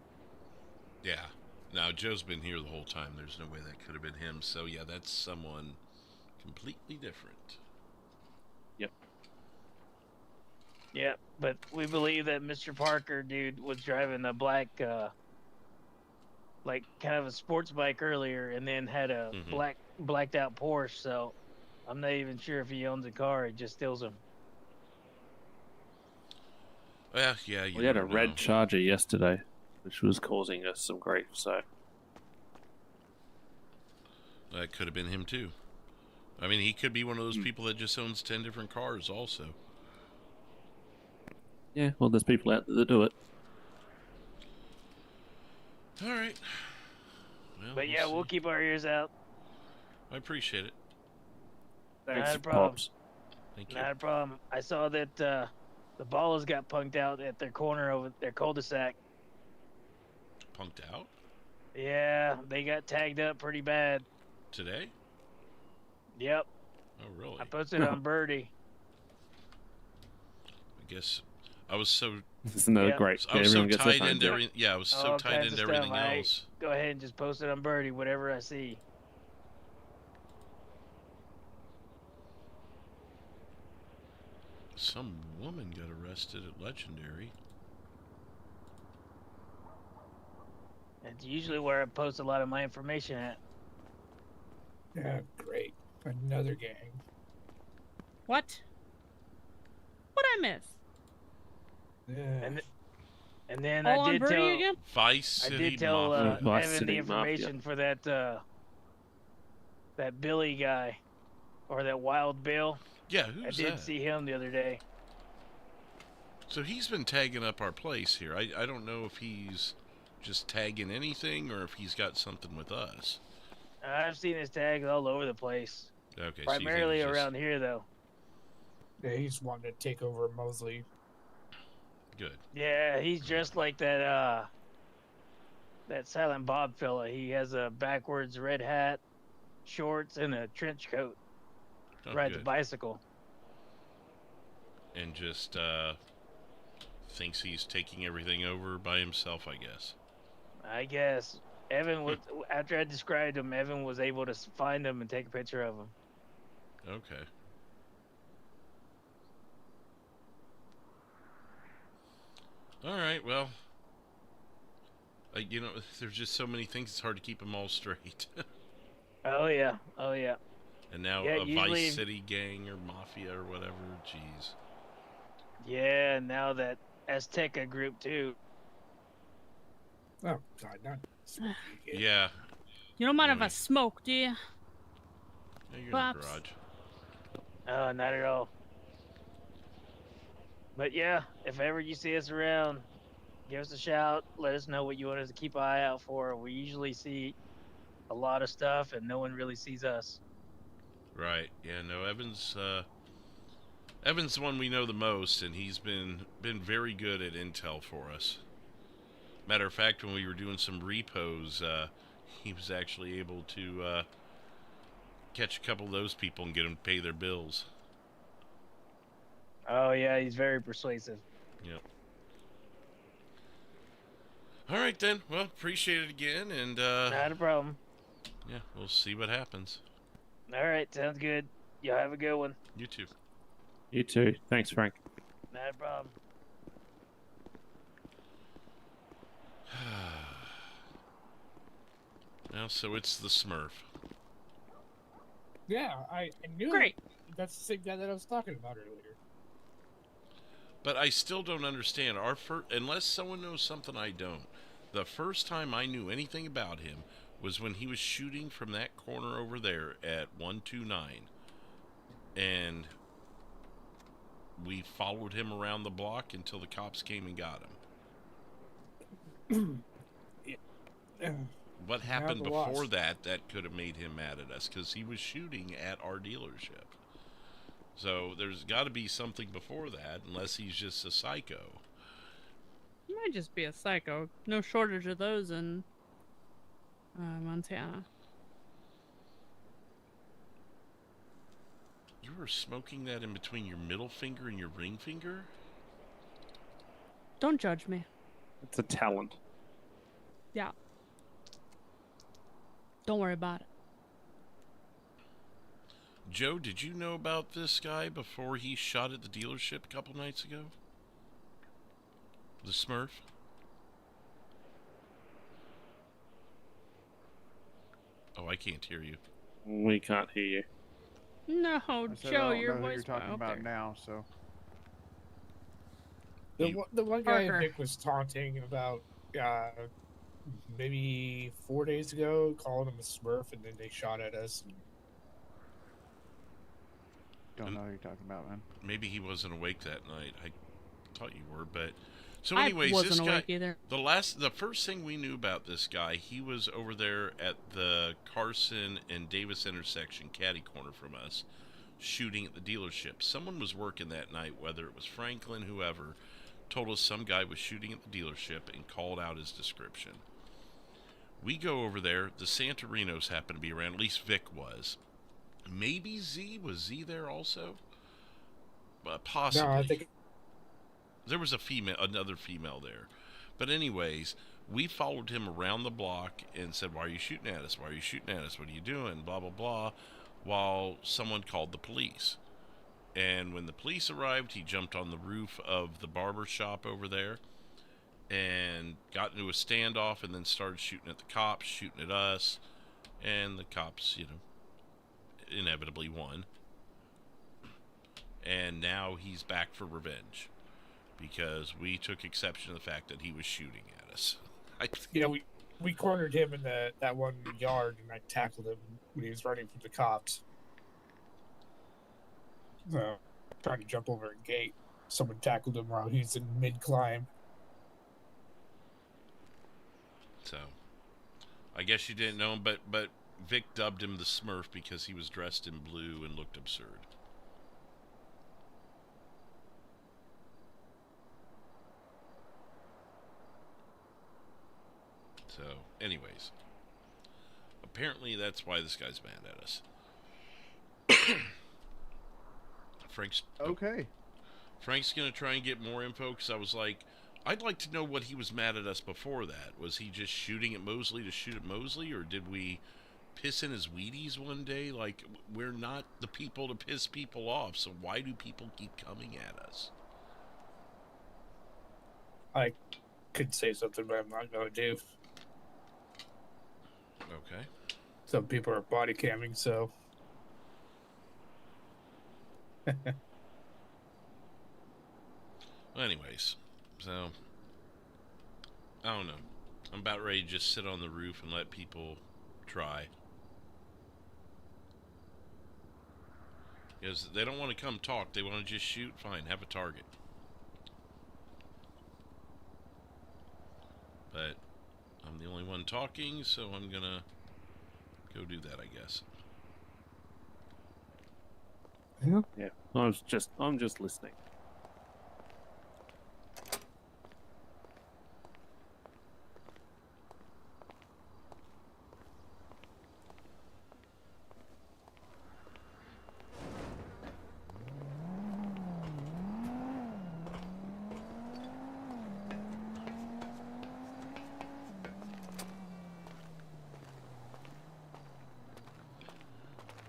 Yeah. Now, Joe's been here the whole time. There's no way that could have been him. So, yeah, that's someone completely different.
Yep.
Yeah, but we believe that Mr. Parker, dude, was driving a black, like, kind of a sports bike earlier, and then had a blacked out Porsche, so I'm not even sure if he owns a car. He just steals them.
Well, yeah,
We had a red Charger yesterday, which was causing us some grief, so...
That could have been him, too. I mean, he could be one of those people that just owns 10 different cars also.
Yeah, well, there's people out there that do it.
All right. Well,
But yeah, we'll keep our ears out.
I appreciate it.
Not a problem.
Pops. Thank you.
Not a problem. I saw that the Ballas got punked out at their corner over their cul-de-sac.
Punked out?
Yeah, they got tagged up pretty bad.
Today?
Yep.
Oh, really?
I posted on Birdie.
I guess I was so...
Isn't that great?
I was so
Everyone gets their
tied
phone
into
back.
everything. Yeah, I was so
All
tied
kinds
into
of stuff.
everything else.
Go ahead and just post it on Birdie, whatever I see.
Some woman got arrested at Legendary.
That's usually where I post a lot of my information at.
Yeah, great. Another gang.
What? What'd I miss?
Yeah.
And then
All
I
on
did
Birdie
tell
again?
Vice
I
City
did tell
Mafia.
Vice
Evan
City
the information
Mafia.
for that Billy guy, or that Wild Bill.
Yeah, who's
I did
that?
see him the other day.
So he's been tagging up our place here. I don't know if he's just tagging anything or if he's got something with us.
I've seen his tags all over the place.
Okay, so you think
Primarily
he's just-
around here, though.
Yeah, he's wanting to take over Mosley.
Good.
Yeah, he's just like that Silent Bob fella. He has a backwards red hat, shorts, and a trench coat.
Oh,
Rides a
good.
bicycle.
And just thinks he's taking everything over by himself, I guess.
I guess. Evan was, after I described him, Evan was able to find him and take a picture of him.
Okay. All right, well, you know, there's just so many things, it's hard to keep them all straight.
Oh, yeah. Oh, yeah.
And now
Yeah,
a
usually-
Vice City gang or Mafia or whatever, jeez.
Yeah, and now that Azteca group, too.
Oh, God, not smoking again.
Yeah.
You don't mind if I smoke, do you?
Yeah, you're in the
Pops.
garage.
Oh, not at all. But yeah, if ever you see us around, give us a shout. Let us know what you want us to keep an eye out for. We usually see a lot of stuff, and no one really sees us.
Right. Yeah, no, Evan's the one we know the most, and he's been very good at intel for us. Matter of fact, when we were doing some repos, he was actually able to catch a couple of those people and get them to pay their bills.
Oh yeah, he's very persuasive.
Yep. All right then. Well, appreciate it again, and
Not a problem.
yeah, we'll see what happens.
All right, sounds good. Y'all have a good one.
You too.
You too. Thanks, Frank.
Not a problem.
Now, so it's the Smurf.
Yeah, I knew
Great.
That's the same guy that I was talking about earlier.
But I still don't understand. Unless someone knows something I don't. The first time I knew anything about him was when he was shooting from that corner over there at 129. And we followed him around the block until the cops came and got him. What happened before that could have made him mad at us? Because he was shooting at our dealership. So there's got to be something before that, unless he's just a psycho.
He might just be a psycho. No shortage of those in Montana.
You were smoking that in between your middle finger and your ring finger?
Don't judge me.
It's a talent.
Yeah. Don't worry about it.
Joe, did you know about this guy before he shot at the dealership a couple nights ago? The Smurf? Oh, I can't hear you.
We can't hear you.
No,
I said,
Joe,
I don't
your
know who
voice
you're talking
went
about
up there.
now, so.
The one guy
Parker.
Nick was taunting about maybe 4 days ago, calling him a Smurf, and then they shot at us.
Don't know who you're talking about, man.
Maybe he wasn't awake that night. I thought you were, but so
I
anyways,
wasn't
this guy,
awake either.
the first thing we knew about this guy, he was over there at the Carson and Davis intersection, catty corner from us, shooting at the dealership. Someone was working that night, whether it was Franklin, whoever, told us some guy was shooting at the dealership and called out his description. We go over there. The Santarinos happen to be around. At least Vic was. Maybe Z. Was Z there also? Possibly.
No, I think
there was another female there. But anyways, we followed him around the block and said, "Why are you shooting at us? Why are you shooting at us? What are you doing?" Blah, blah, blah. While someone called the police. And when the police arrived, he jumped on the roof of the barber shop over there and got into a standoff and then started shooting at the cops, shooting at us. And the cops, inevitably won. And now he's back for revenge because we took exception to the fact that he was shooting at us.
we cornered him in that one yard, and I tackled him when he was running from the cops. Trying to jump over a gate. Someone tackled him while he's in mid-climb.
So, I guess you didn't know him, but Vic dubbed him the Smurf because he was dressed in blue and looked absurd. So, anyways. Apparently that's why this guy's mad at us. Frank's gonna try and get more info because I was like, I'd like to know what he was mad at us before that. Was he just shooting at Mosley to shoot at Mosley, or did we piss in his Wheaties one day? Like, we're not the people to piss people off, so why do people keep coming at us?
I could say something, but I'm not going to.
Okay.
Some people are body camming, so.
Well, anyways, so I don't know. I'm about ready to just sit on the roof and let people try. Because they don't want to come talk. They want to just shoot. Fine, have a target. But I'm the only one talking, so I'm going to go do that, I guess.
Yeah. I'm just listening.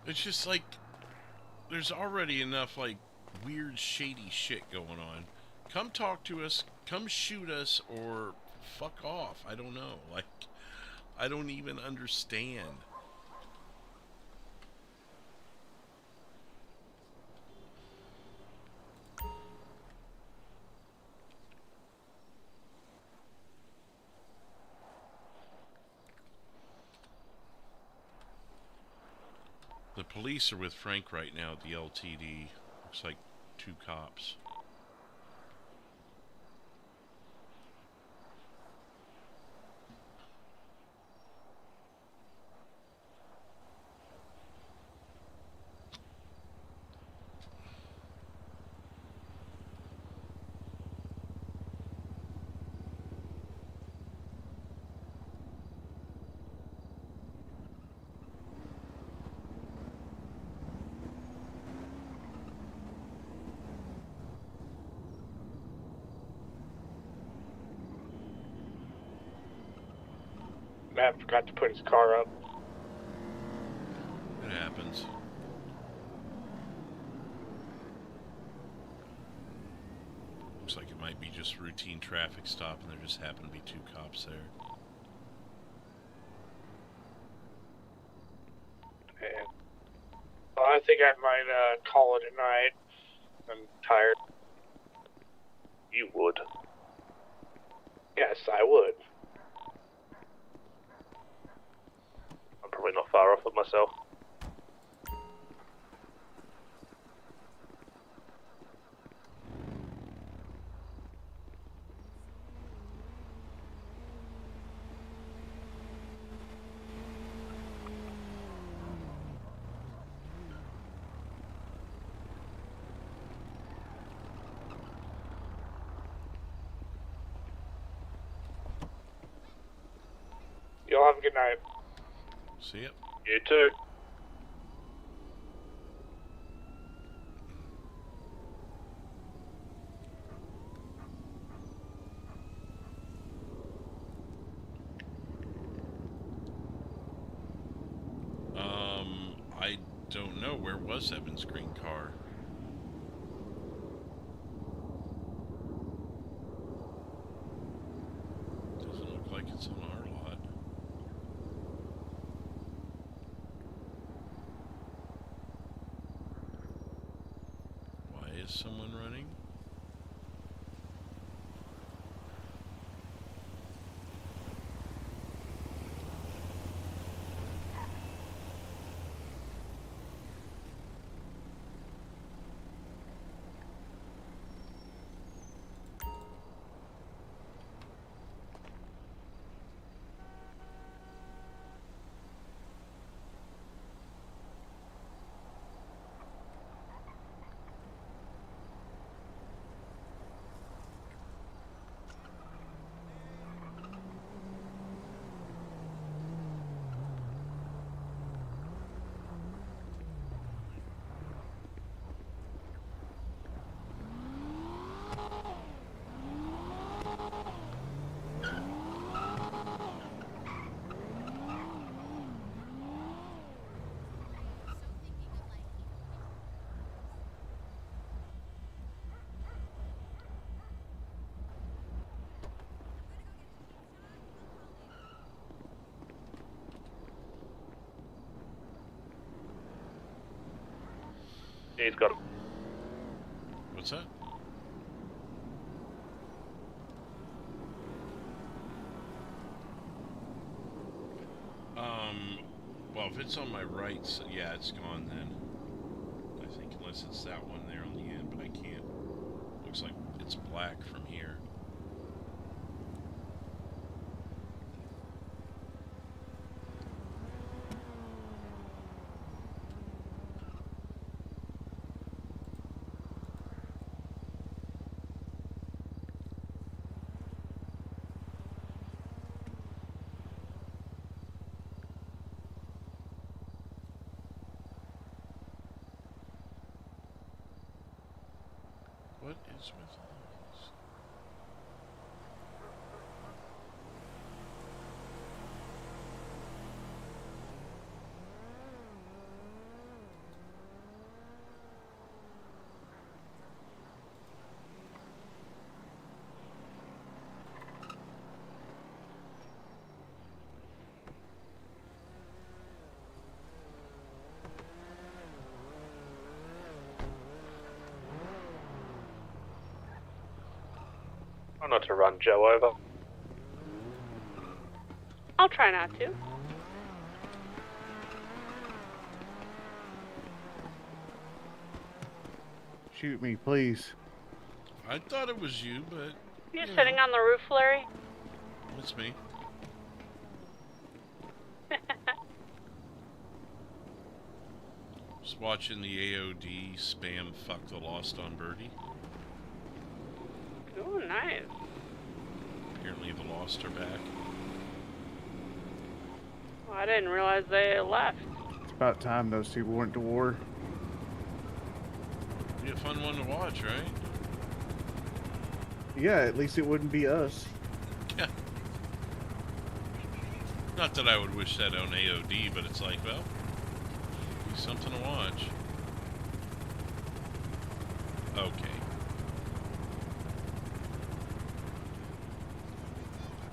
It's just like, there's already enough, like, weird, shady shit going on. Come talk to us, come shoot us, or fuck off. I don't know. Like, I don't even understand. The police are with Frank right now at the LTD. Looks like 2 cops.
Matt forgot to put his car up.
It happens. Looks like it might be just routine traffic stop, and there just happen to be 2 cops there.
And, well, I think I might call it a night. I'm tired.
You would.
Yes, I would.
I'm probably not far off of myself.
Y'all have a good night.
See ya.
You too.
I don't know. Where was Evan's green car? Doesn't look like it's on our lot. Why is someone running?
He's got.
What's that? Well, if it's on my right, so yeah, it's gone then. I think, unless it's that one there on the end, but I can't. Looks like it's black from here. What is with all this?
Try not to run Joe over.
I'll try not to.
Shoot me, please.
I thought it was you, but...
You're sitting on the roof, Larry?
It's me. Just watching the AOD spam fuck the Lost on Birdie.
Ooh, nice.
Apparently the Lost are back.
Well, I didn't realize they left.
It's about time those people went to war.
Be a fun one to watch, right?
Yeah, at least it wouldn't be us.
Yeah. Not that I would wish that on AOD, but it's like, well, be something to watch. Okay.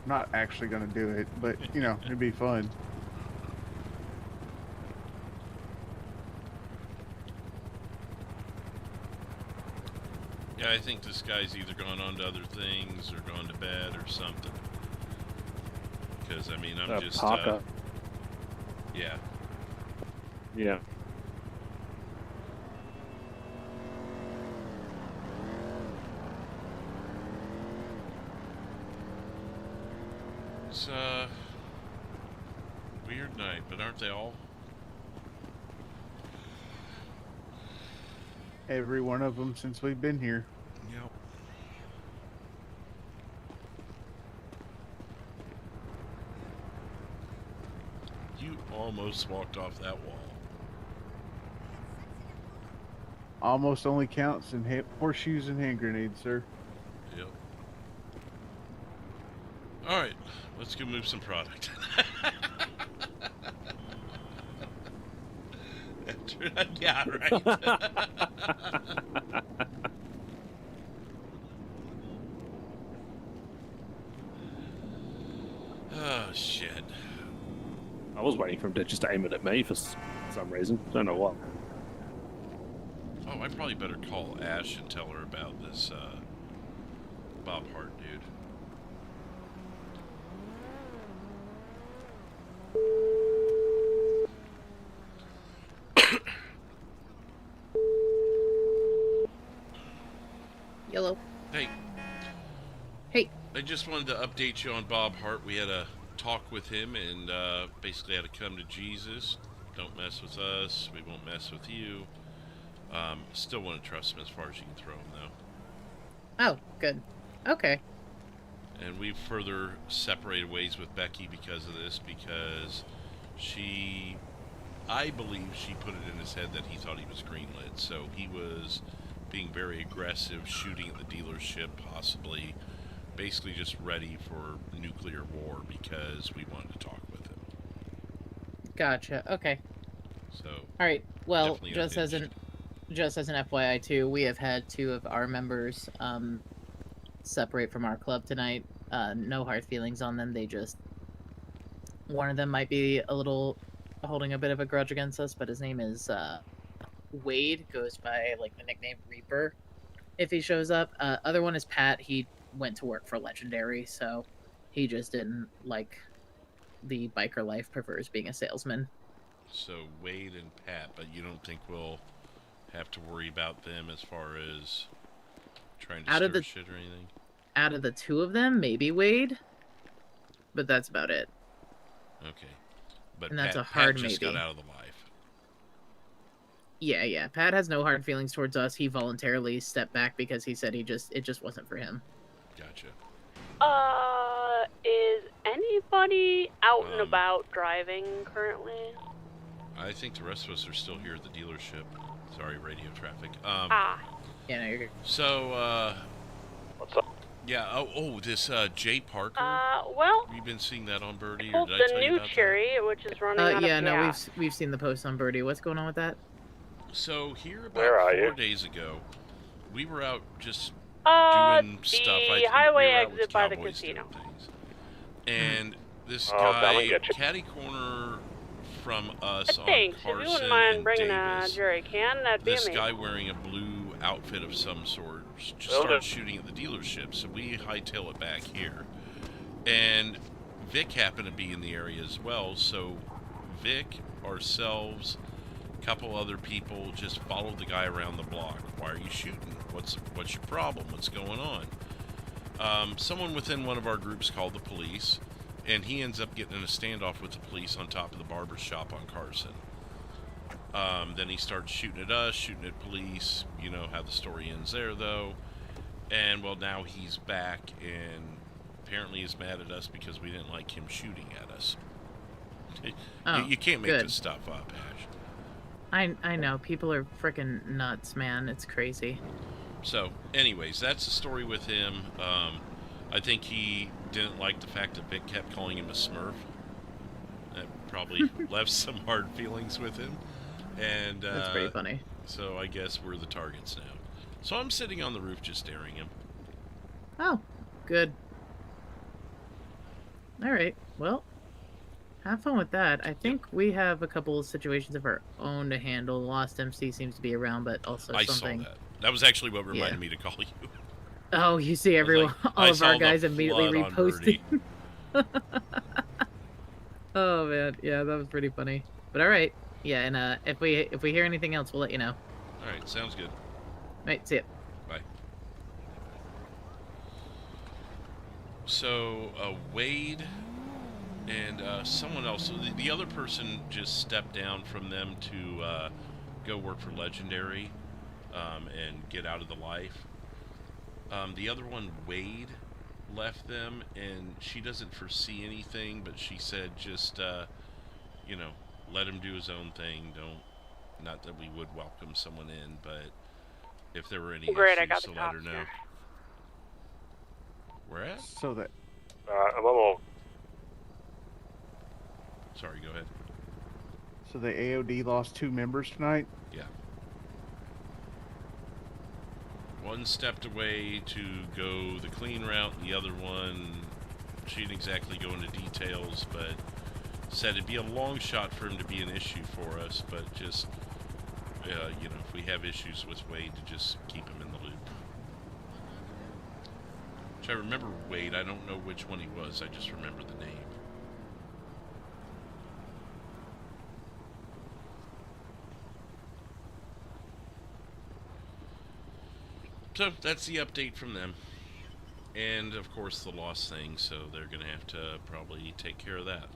I'm not actually going to do it, but, you know, it'd be fun.
Yeah, I think this guy's either gone on to other things or gone to bed or something. Because, I mean, I'm just... yeah.
Yeah.
It's a weird night, but aren't they all?
Every one of them since we've been here.
Yep. You almost walked off that wall.
Almost only counts in horseshoes and hand grenades, sir.
Yep. Alright, let's go move some product. Yeah, right. Oh, shit.
I was waiting for him to just aim it at me for some reason. Don't know what.
Oh, I probably better call Ash and tell her about this, Bob Hart dude.
Yellow.
Hey.
Hey.
I just wanted to update you on Bob Hart. We had a talk with him and basically had to come to Jesus. Don't mess with us. We won't mess with you. Still want to trust him as far as you can throw him, though.
Oh, good. Okay.
And we've further separated ways with Becky because of this, because I believe she put it in his head that he thought he was greenlit. So he was being very aggressive, shooting at the dealership, possibly basically just ready for nuclear war because we wanted to talk with him.
Gotcha. Okay.
So.
All right. Well,
definitely
just as an FYI too, we have had 2 of our members separate from our club tonight. No hard feelings on them. They just, one of them might be a little holding a bit of a grudge against us, but his name is Wade, goes by like the nickname Reaper if he shows up. Other one is Pat. He went to work for Legendary, so he just didn't like the biker life, prefers being a salesman.
So Wade and Pat, but you don't think we'll have to worry about them as far as trying to stir shit or anything?
Out of the 2 of them, maybe Wade, but that's about it.
Okay. But
and that's
Pat,
a hard
Pat just
maybe.
got out of the life.
Yeah. Pat has no hard feelings towards us. He voluntarily stepped back because he said it just wasn't for him.
Gotcha.
Is anybody out and about driving currently?
I think the rest of us are still here at the dealership. Sorry, radio traffic.
Yeah, no, you're good.
So,
what's up?
Yeah, this, Jay Parker.
Well,
we've been seeing that on Birdie, or
pulled
did I
the
tell you
new
about
Cherry, which is running out
yeah,
of
no,
gas.
we've seen the post on Birdie. What's going on with that?
So, here about
Where are
4
you?
days ago, we were out just doing
the
stuff.
highway
we were out with
exit by the
Cowboys doing
casino.
things. And this
Oh, that might
guy,
get you.
catty corner from us on
Thanks. If you
Carson
wouldn't mind
and
bringing
Davis,
a jerry can, that'd be
this
amazing.
guy wearing a blue outfit of some sort just
Well,
started shooting at the dealership, so we hightail it back here. And Vic happened to be in the area as well, so Vic, ourselves, a couple other people just followed the guy around the block. Why are you shooting? What's your problem? What's going on? Someone within one of our groups called the police, and he ends up getting in a standoff with the police on top of the barber shop on Carson. Then he starts shooting at us, shooting at police. You know how the story ends there, though. And, well, now he's back, and apparently is mad at us because we didn't like him shooting at us. You can't make this stuff up, Ash.
I know. People are freaking nuts, man. It's crazy.
So, anyways, that's the story with him. I think he didn't like the fact that Vic kept calling him a Smurf. probably left some hard feelings with him. And
That's pretty funny.
So I guess we're the targets now. So I'm sitting on the roof just staring him.
Oh, good. All right. Well, have fun with that. I think we have a couple of situations of our own to handle. Lost MC seems to be around, but also
I
something.
saw that. That was actually what reminded me to call you.
Oh, you see everyone, all of our guys immediately reposting. Oh man, yeah, that was pretty funny. But all right, yeah, and if we hear anything else, we'll let you know.
All right, sounds good.
All right, see ya.
Bye. So Wade and someone else. So the other person just stepped down from them to go work for Legendary and get out of the life. The other one, Wade, left them, and she doesn't foresee anything, but she said just, you know, let him do his own thing. Not that we would welcome someone in, but if there were any issues, to let her know. Where at?
So that.
I'm almost.
Sorry, go ahead.
So the AOD lost 2 members tonight?
Yeah. One stepped away to go the clean route, the other one, she didn't exactly go into details, but said it'd be a long shot for him to be an issue for us, but just, you know, if we have issues with Wade, to just keep him in the loop. Which I remember Wade, I don't know which one he was, I just remember the name. So that's the update from them. And of course the lost thing, so they're going to have to probably take care of that.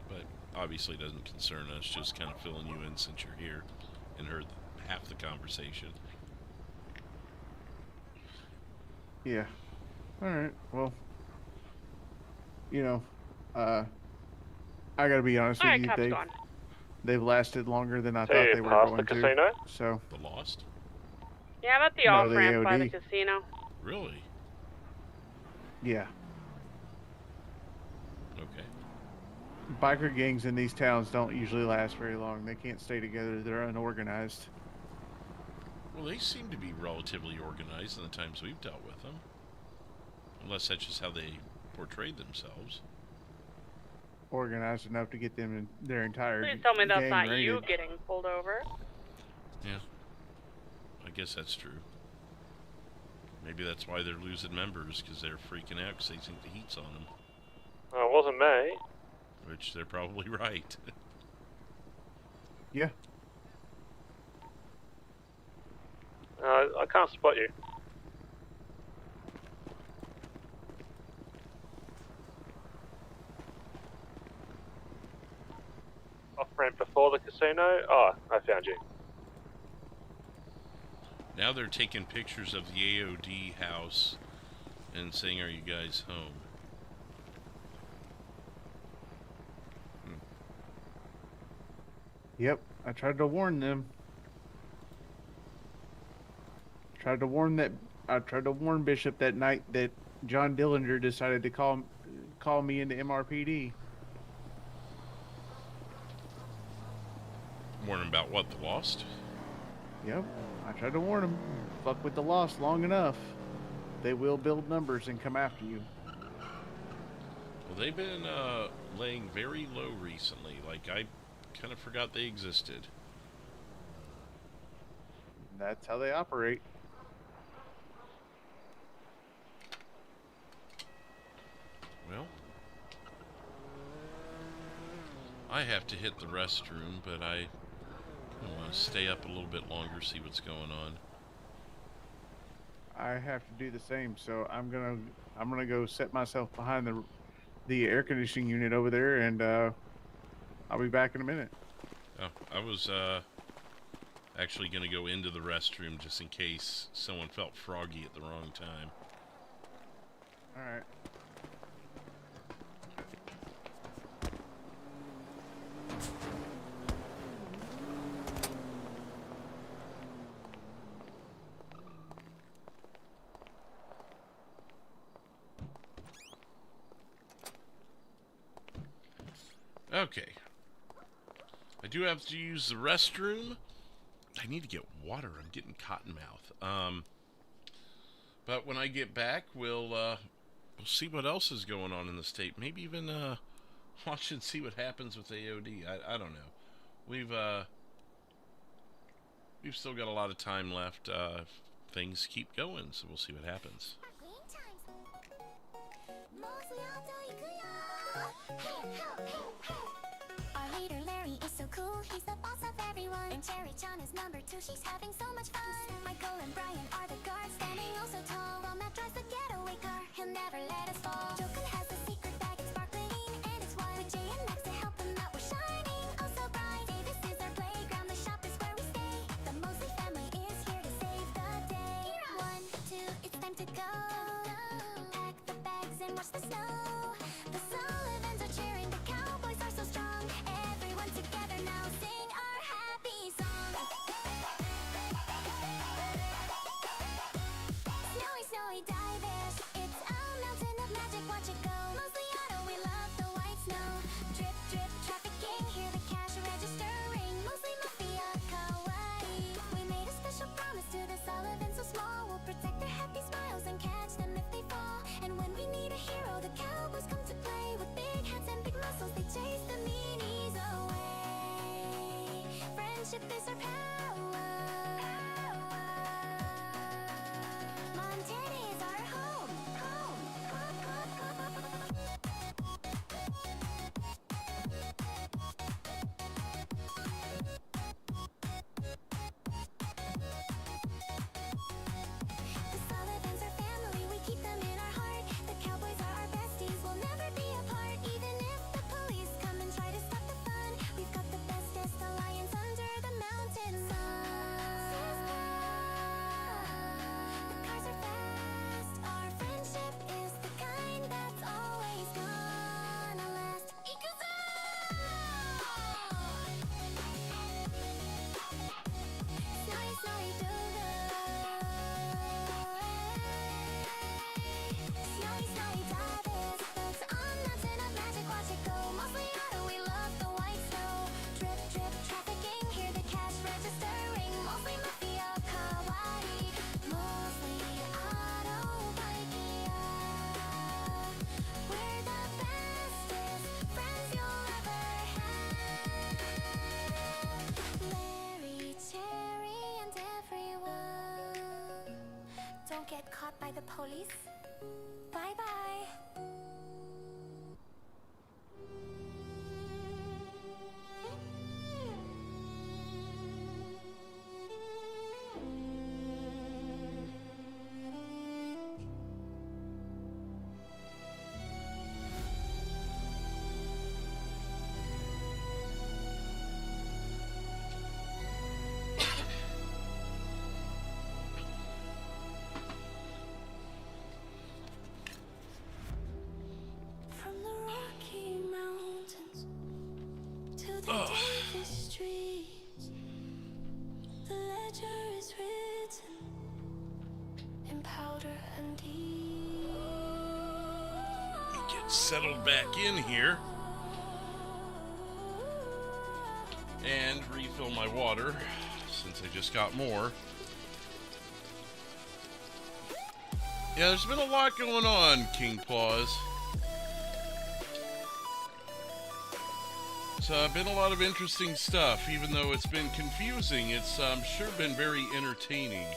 But obviously it doesn't concern us, just kind of filling you in since you're here and heard half the conversation.
Yeah. Alright, well. You know, I gotta be honest with you, they've lasted longer than I thought they were going to.
Casino?
So.
The Lost?
Yeah, I'm at the off-ramp by the casino.
Really?
Yeah.
Okay.
Biker gangs in these towns don't usually last very long. They can't stay together. They're unorganized.
Well, they seem to be relatively organized in the times we've dealt with them. Unless that's just how they portrayed themselves.
Organized enough to get them in their entire
Please tell me that's not
raided.
you getting pulled over.
Yeah. I guess that's true. Maybe that's why they're losing members, because they're freaking out because they think the heat's on them.
Oh, it wasn't me.
Which they're probably right.
Yeah.
I can't spot you. Off-ramp before the casino? Oh, I found you.
Now they're taking pictures of the AOD house and saying, "Are you guys home?"
Yep, I tried to warn them. I tried to warn Bishop that night that John Dillinger decided to call me into MRPD.
Warn them about what? The Lost?
Yep, I tried to warn them. Fuck with the Lost long enough, they will build numbers and come after you.
Well, they've been laying very low recently. Like, I kind of forgot they existed.
That's how they operate.
Well, I have to hit the restroom, but I want to stay up a little bit longer, see what's going on.
I have to do the same, so I'm gonna go set myself behind the air conditioning unit over there, and I'll be back in a minute.
Oh, I was actually gonna go into the restroom just in case someone felt froggy at the wrong time.
All right.
Okay. I do have to use the restroom. I need to get water. I'm getting cotton mouth. But when I get back, we'll see what else is going on in the state. Maybe even watch and see what happens with AOD. I don't know. We've still got a lot of time left. Things keep going, so we'll see what happens.
Our leader Larry is so cool, he's the boss of everyone. And Cherry-chan is number 2, she's having so much fun. Michael and Brian are the guards, standing oh so tall. While Matt drives the getaway car, he'll never let us fall. Joken has the secret bag, it's sparkling, and it's white. With Jay and Max to help him out, we're shining oh so bright. Davis is our playground, the shop is where we stay. The Mosley family is here to save the day. 1, 2, it's time to go. Pack the bags and watch the snow. The Sullivans are cheering, the Cowboys are so strong. Everyone together now, sing our happy song. Snowy, snowy dive-ish, it's a mountain of magic, watch it go. Mosley Auto, we love the white snow. Drip, drip, trafficking, hear the cash register ring. Mosley Mafia, kawaii. We made a special promise to the Sullivans so small. We'll protect their happy smiles and catch them if they fall. And when we need a hero, the Cowboys come to play. With big hats and big muscles, they chase the meanies away. Friendship is our power. Montana is our home. The Sullivans are family, we keep them in our heart. The Cowboys are our besties, we'll never be apart. Even if the police come and try to stop the fun, we've got the bestest alliance under the mountain sun. The cars are fast, our friendship is the kind that's always gonna last. Ikuzo! Snowy, snowy do-do. Snowy, snowy dive-ish, that's a mountain of magic, watch it go. Mosley Auto, we love the white snow. Drip, drip, trafficking, hear the cash register ring. Mosley Mafia, kawaii. Mosley Auto, Ikea. We're the bestest friends you'll ever have. Larry, Cherry, and everyone. Don't get caught by the police. Bye-bye. From the Rocky Mountains to the Davis streets, the ledger is written in powder and ink.
Get settled back in here. And refill my water, since I just got more. Yeah, there's been a lot going on, King Claus. It's been a lot of interesting stuff. Even though it's been confusing, it's sure been very entertaining.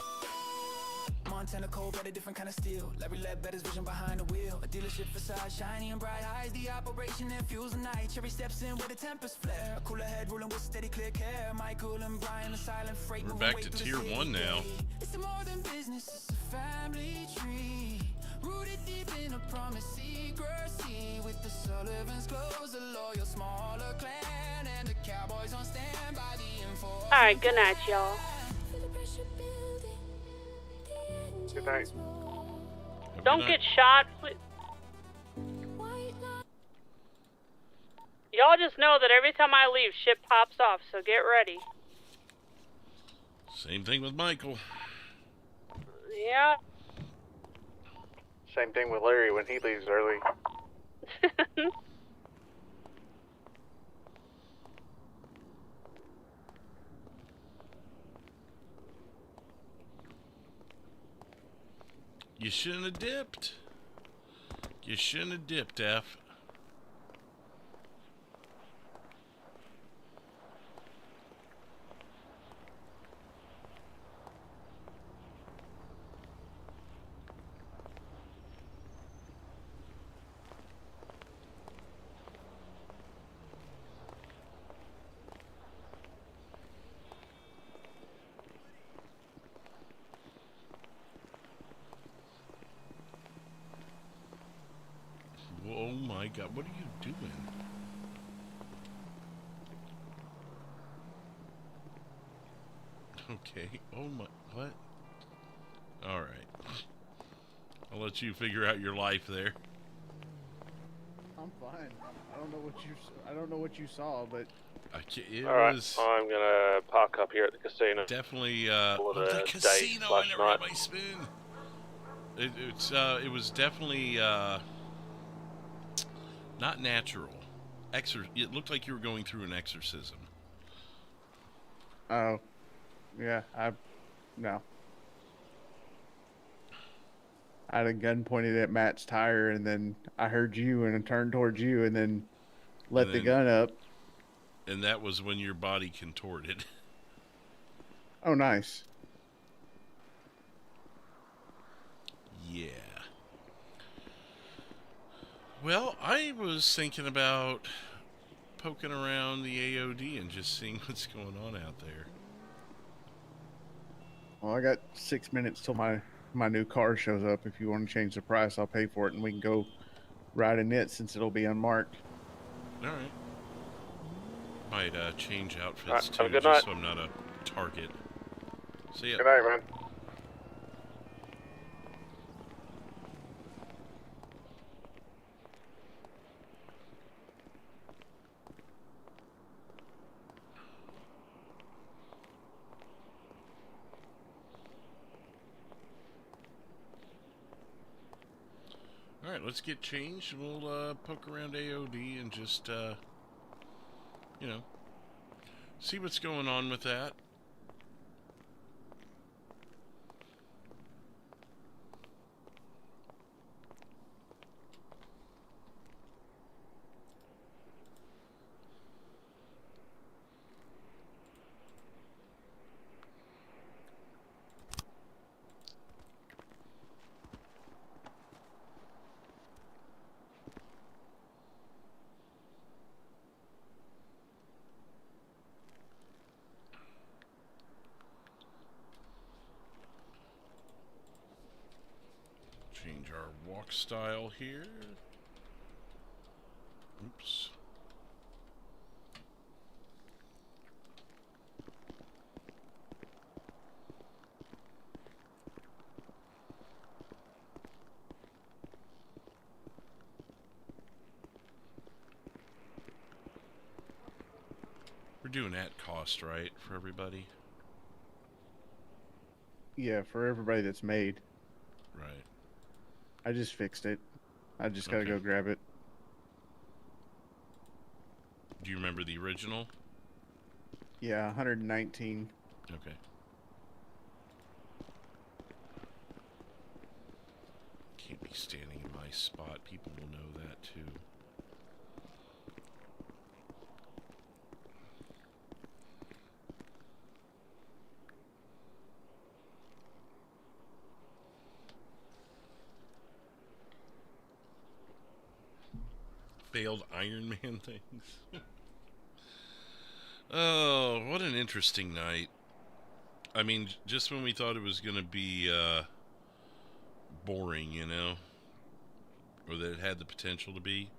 Montana cold, but a different kind of steel. Larry led better's vision behind the wheel. A dealership facade, shiny and bright eyes. The operation that fuels the night. Cherry steps in with a tempest flare. A cooler head rolling with steady clear care. Michael and Brian, the silent freight.
We're back to tier 1 now.
It's more than business, it's a family tree. Rooted deep in a promise, secrecy. With the Sullivans close, a loyal smaller clan. And the Cowboys on standby, the info.
Alright, good night, y'all.
Good night.
Don't get shot, please. Y'all just know that every time I leave, shit pops off, so get ready.
Same thing with Michael.
Yeah.
Same thing with Larry when he leaves early.
You shouldn't have dipped. You shouldn't have dipped, F. Oh my God, what are you doing? Okay, oh my, what? Alright. I'll let you figure out your life there.
I'm fine. I don't know what you saw, but
Alright, I'm gonna park up here at the casino.
Definitely,
the
casino, I never got my spoon. It was definitely, not natural. It looked like you were going through an exorcism.
Oh, yeah, no. I had a gun pointed at Matt's tire, and then I heard you, and I turned towards you, and then let the gun up.
And that was when your body contorted.
Oh, nice.
Yeah. Well, I was thinking about poking around the AOD and just seeing what's going on out there.
Well, I got 6 minutes till my new car shows up. If you want to change the price, I'll pay for it, and we can go ride in it since it'll be unmarked.
All right. Might change outfits too,
have a good
just
night.
so I'm not a target. See ya.
Good night, man.
All right, let's get changed. We'll poke around AOD and just, you know, see what's going on with that. Change our walk style here. Oops. We're doing at cost, right, for everybody?
Yeah, for everybody that's made.
Right.
I just fixed it. I just gotta
Okay.
go grab it.
Do you remember the original?
Yeah, 119.
Okay. Can't be standing in my spot. People will know that too. Failed Iron Man things. Oh, what an interesting night. I mean, just when we thought it was going to be boring, you know, or that it had the potential to be.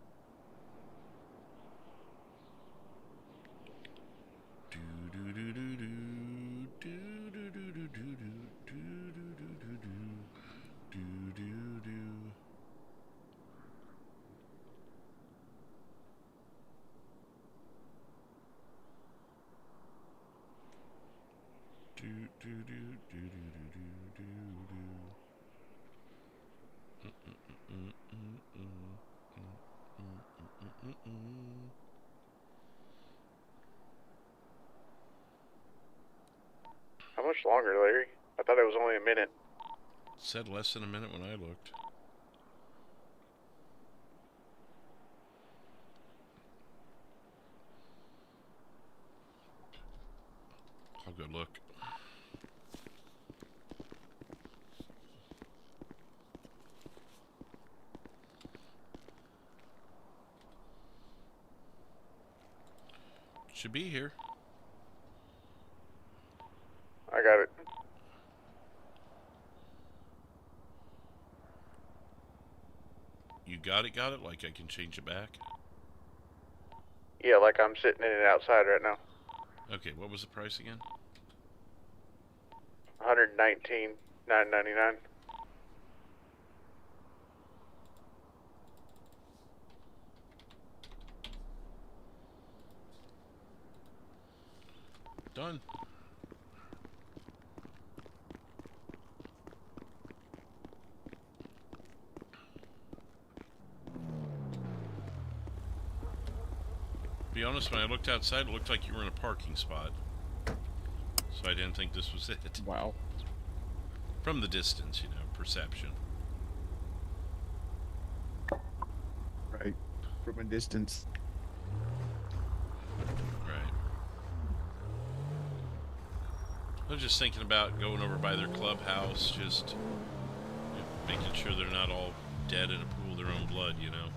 How much longer, Larry? I thought it was only a minute.
said less than a minute when I looked. I'll go look. Should be here.
I got it.
You got it? Like I can change it back?
Yeah, like I'm sitting in it outside right now.
Okay, what was the price again?
$119,999.
Done. To be honest, when I looked outside, it looked like you were in a parking spot. So I didn't think this was it.
Wow.
From the distance, you know, perception.
Right. From a distance.
Right. I was just thinking about going over by their clubhouse, just making sure they're not all dead in a pool of their own blood, you know.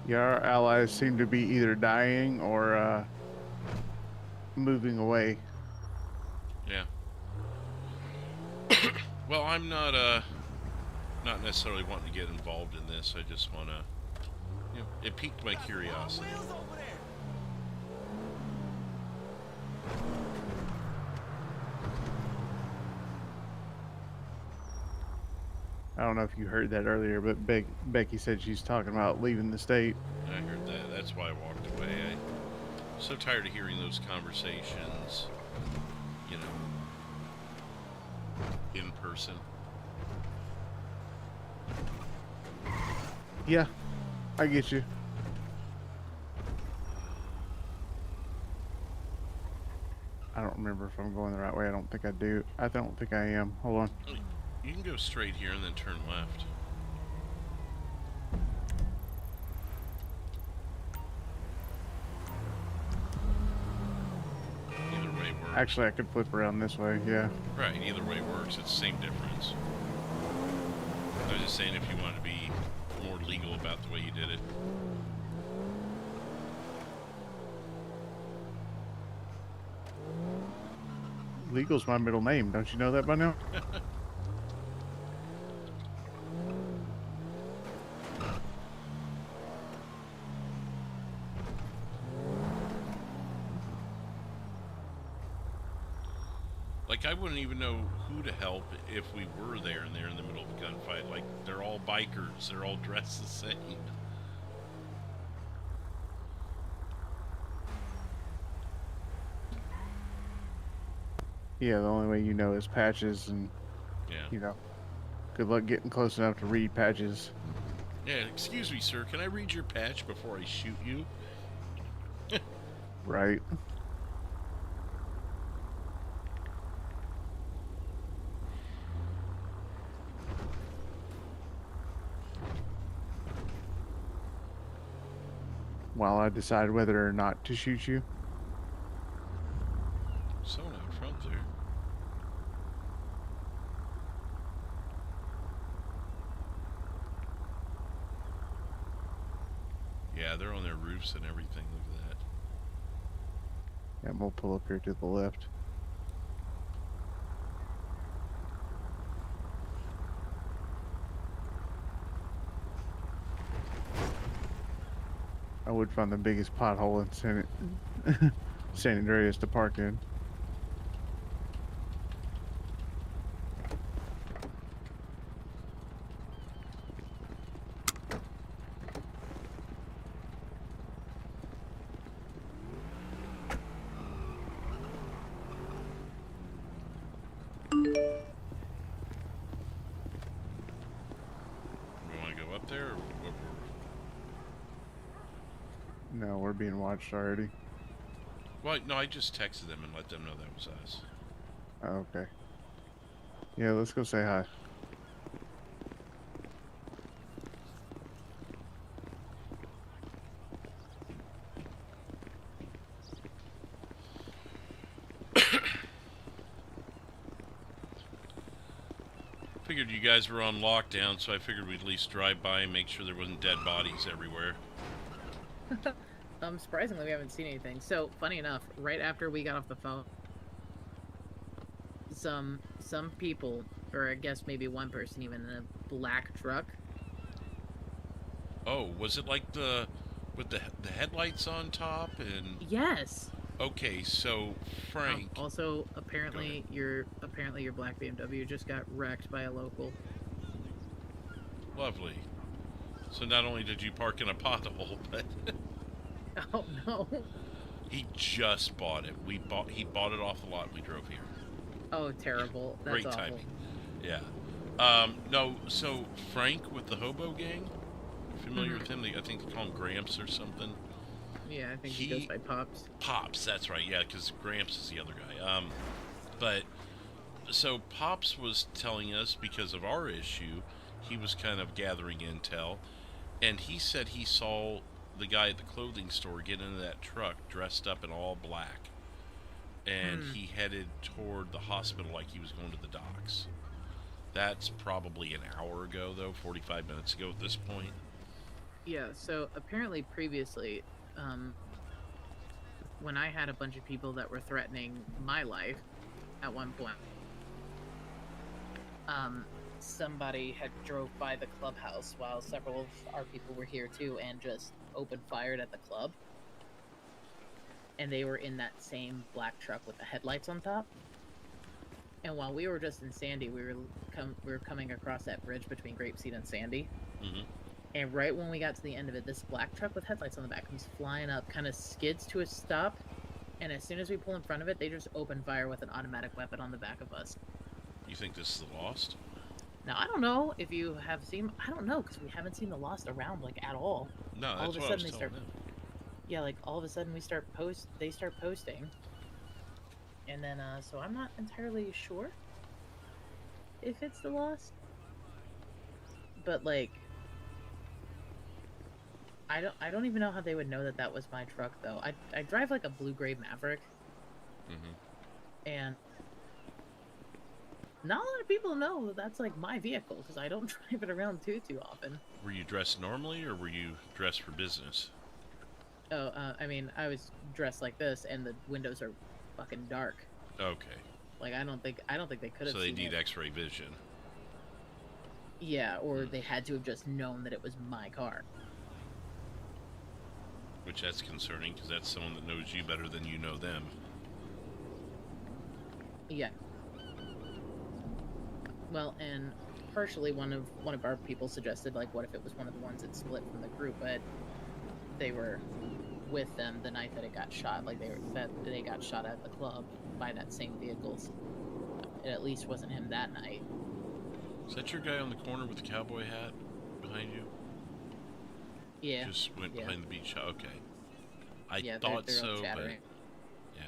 Yeah, our allies seem to be either dying or moving away.
Yeah. Well, I'm not necessarily wanting to get involved in this. I just want to, you know, it piqued my curiosity.
I don't know if you heard that earlier, but Becky said she's talking about leaving the state.
I heard that. That's why I walked away. I'm so tired of hearing those conversations, you know, in person.
Yeah, I get you. I don't remember if I'm going the right way. I don't think I do. I don't think I am. Hold on.
You can go straight here and then turn left. Either way works.
Actually, I could flip around this way, yeah.
Right, either way works. It's the same difference. I was just saying if you want to be more legal about the way you did it.
Legal's my middle name. Don't you know that by now?
Like, I wouldn't even know who to help if we were there and they're in the middle of a gunfight. Like, they're all bikers. They're all dressed the same.
Yeah, the only way you know is patches, and you know, good luck getting close enough to read patches.
Yeah, excuse me, sir. Can I read your patch before I shoot you?
Right. While I decide whether or not to shoot you.
Someone out front there. Yeah, they're on their roofs and everything. Look at that.
Yeah, we'll pull up here to the left. I would find the biggest pothole in San Andreas to park in.
We want to go up there, or what?
No, we're being watched already.
Well, no, I just texted them and let them know that was us.
Oh, okay. Yeah, let's go say hi.
Figured you guys were on lockdown, so I figured we'd at least drive by and make sure there wasn't dead bodies everywhere.
Surprisingly, we haven't seen anything. So, funny enough, right after we got off the phone, some people, or I guess maybe one person even, in a black truck.
Oh, was it like with the headlights on top and?
Yes.
Okay, so Frank.
Also, apparently your black BMW just got wrecked by a local.
Lovely. So not only did you park in a pothole, but.
Oh no.
He just bought it. He bought it off the lot. We drove here.
Oh, terrible.
Yeah,
That's
great
awful.
timing. Yeah. No. So Frank with the hobo gang. Familiar with him? I think they call him Gramps or something.
Yeah, I think he goes by Pops.
Pops, that's right. Yeah, because Gramps is the other guy. But so Pops was telling us because of our issue, he was kind of gathering intel, and he said he saw the guy at the clothing store get into that truck dressed up in all black, and he headed toward the hospital like he was going to the docks. That's probably an hour ago, though, 45 minutes ago at this point.
Yeah, so apparently previously, when I had a bunch of people that were threatening my life at one point, somebody had drove by the clubhouse while several of our people were here too and just opened fire at the club. And they were in that same black truck with the headlights on top. And while we were just in Sandy, we were coming across that bridge between Grapeseed and Sandy. And right when we got to the end of it, this black truck with headlights on the back comes flying up, kind of skids to a stop, and as soon as we pull in front of it, they just open fire with an automatic weapon on the back of us.
You think this is the Lost?
Now, I don't know if you have seen... I don't know, because we haven't seen the Lost around, like, at all.
No, that's what I was telling them.
Yeah, like, all of a sudden they start posting. And then, so I'm not entirely sure if it's the Lost. But, like... I don't even know how they would know that that was my truck, though. I drive like a blue-gray Maverick. And not a lot of people know that that's like my vehicle, because I don't drive it around too often.
Were you dressed normally, or were you dressed for business?
Oh, I mean, I was dressed like this, and the windows are fucking dark.
Okay.
Like, I don't think they could have
So they
seen
need
it.
X-ray vision.
Yeah, or they had to have just known that it was my car.
Which that's concerning, because that's someone that knows you better than you know them.
Yeah. Well, and partially one of our people suggested, like, what if it was one of the ones that split from the group, but they were with them the night that it got shot. Like, they got shot at the club by that same vehicle. It at least wasn't him that night.
Is that your guy on the corner with the cowboy hat behind you?
Yeah.
Just went behind the beach. Okay. I
Yeah,
thought
they're all
so, but
chattering.
yeah.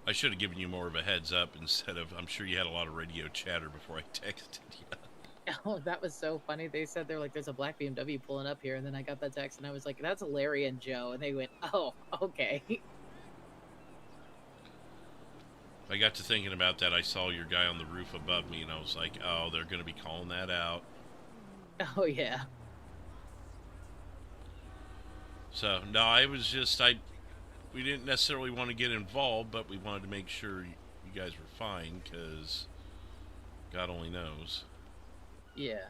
I should have given you more of a heads up instead of. I'm sure you had a lot of radio chatter before I texted you.
Oh, that was so funny. They said they're like, "There's a black BMW pulling up here," and then I got that text, and I was like, "That's Larry and Joe," and they went, "Oh, okay."
I got to thinking about that. I saw your guy on the roof above me, and I was like, "Oh, they're going to be calling that out."
Oh yeah.
So no, I was just we didn't necessarily want to get involved, but we wanted to make sure you guys were fine, because God only knows.
Yeah.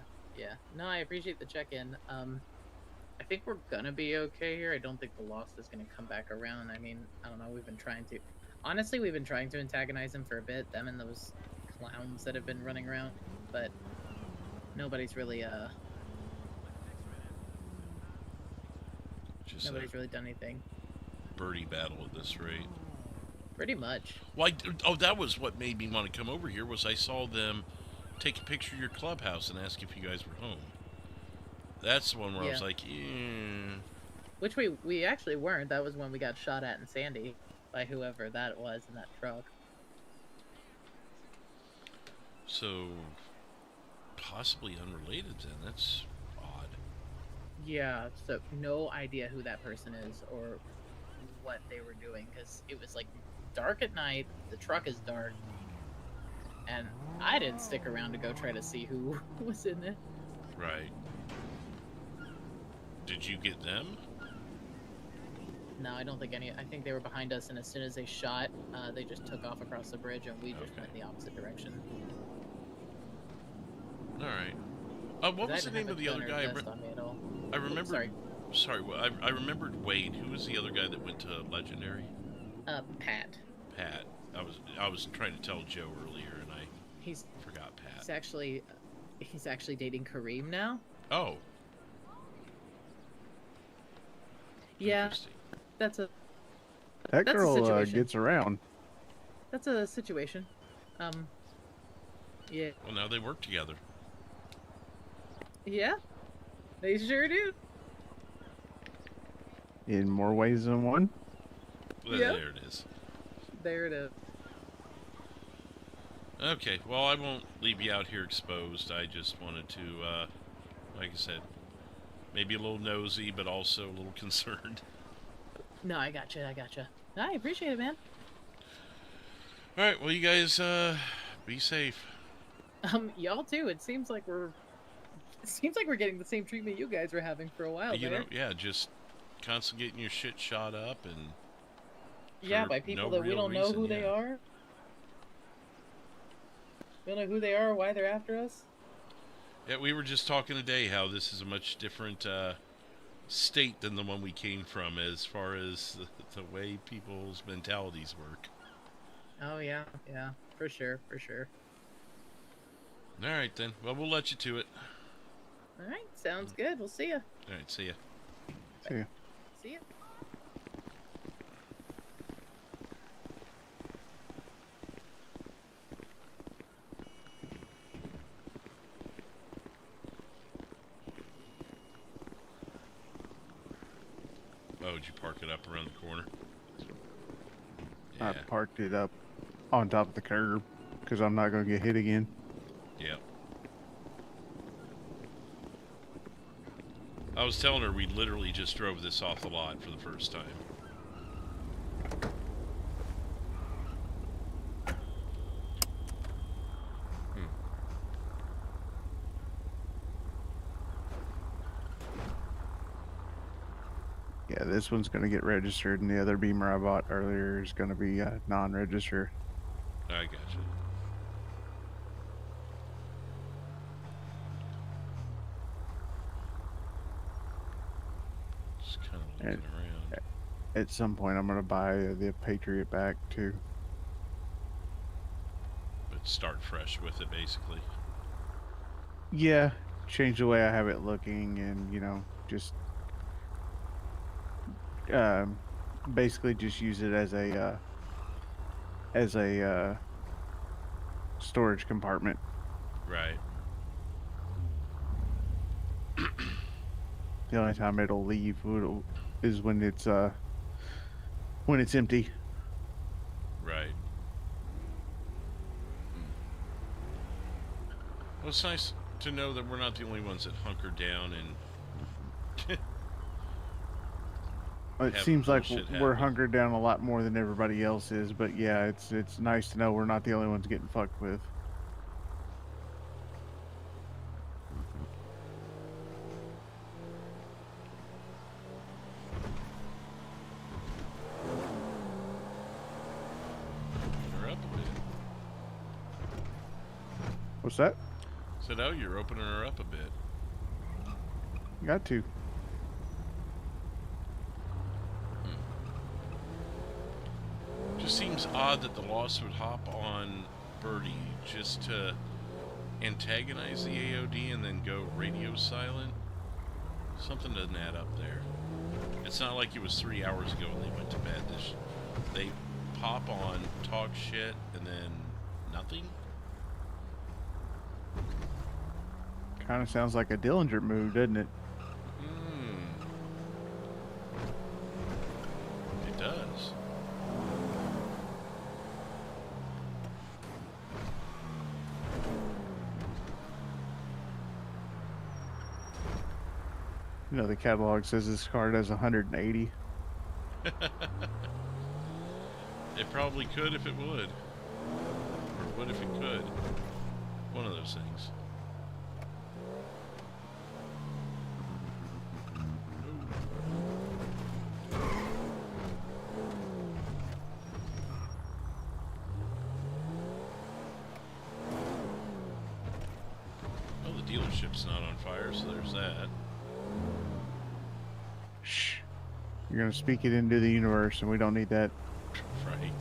No, I appreciate the check-in. I think we're gonna be okay here. I don't think the Lost is gonna come back around. I mean, I don't know. We've been trying to antagonize them for a bit. Them and those clowns that have been running around, but nobody's really nobody's really done anything.
Birdie battle at this rate.
Pretty much.
Well, that was what made me want to come over here. Was I saw them take a picture of your clubhouse and ask if you guys were home. That's the one where I was like,
Which we actually weren't. That was when we got shot at in Sandy by whoever that was in that truck.
So, possibly unrelated then. That's odd.
Yeah, so no idea who that person is or what they were doing, because it was like dark at night, the truck is dark, and I didn't stick around to go try to see who was in it.
Right. Did you get them?
No, I don't think any. I think they were behind us, and as soon as they shot, they just took off across the bridge, and we just went the opposite direction.
All right. What was the name of the other guy? I remember. Sorry. Well, I remembered Wade. Who was the other guy that went to Legendary?
Pat.
Pat. I was trying to tell Joe earlier, and I forgot Pat.
He's actually dating Kareem now.
Oh.
Yeah. That's a
girl gets around.
That's a situation. Yeah.
Well, now they work together.
Yeah, they sure do.
In more ways than one.
Well,
Yep.
There it is.
There it is.
Okay, well, I won't leave you out here exposed. I just wanted to, like I said, maybe a little nosy, but also a little concerned.
No, I gotcha. I appreciate it, man.
All right, well, you guys, be safe.
Y'all too. It seems like we're getting the same treatment you guys were having for a while.
You know, yeah, just constantly getting your shit shot up and.
Yeah, by people that we don't know who they are. We don't know who they are, why they're after us.
Yeah, we were just talking today how this is a much different state than the one we came from as far as the way people's mentalities work.
Oh, yeah, for sure.
All right, then. Well, we'll let you to it.
All right, sounds good. We'll see ya.
All right, see ya.
See ya.
See ya.
Oh, did you park it up around the corner?
I parked it up on top of the curb because I'm not going to get hit again.
Yep. I was telling her we literally just drove this off the lot for the first time.
Yeah, this one's going to get registered, and the other Beamer I bought earlier is going to be non-registered.
I gotcha. Just kind of looking around.
At some point, I'm going to buy the Patriot back, too.
But start fresh with it, basically.
Yeah, change the way I have it looking, and, you know, just... basically just use it as a storage compartment.
Right.
The only time it'll leave is when it's empty.
Right. Well, it's nice to know that we're not the only ones that hunker down and
it seems like we're hunkered down a lot more than everybody else is, but yeah, it's nice to know we're not the only ones getting fucked with.
You're up a bit.
What's that?
So now you're opening her up a bit.
Got to.
Just seems odd that the loss would hop on Birdie just to antagonize the AOD and then go radio silent. Something doesn't add up there. It's not like it was 3 hours ago when they went to bed. They pop on, talk shit, and then nothing?
Kind of sounds like a Dillinger move, doesn't it? You know, the catalog says this car does 180.
It probably could if it would. Or would if it could. One of those things. Well, the dealership's not on fire, so there's that.
Shh. You're going to speak it into the universe, and we don't need that.
Right.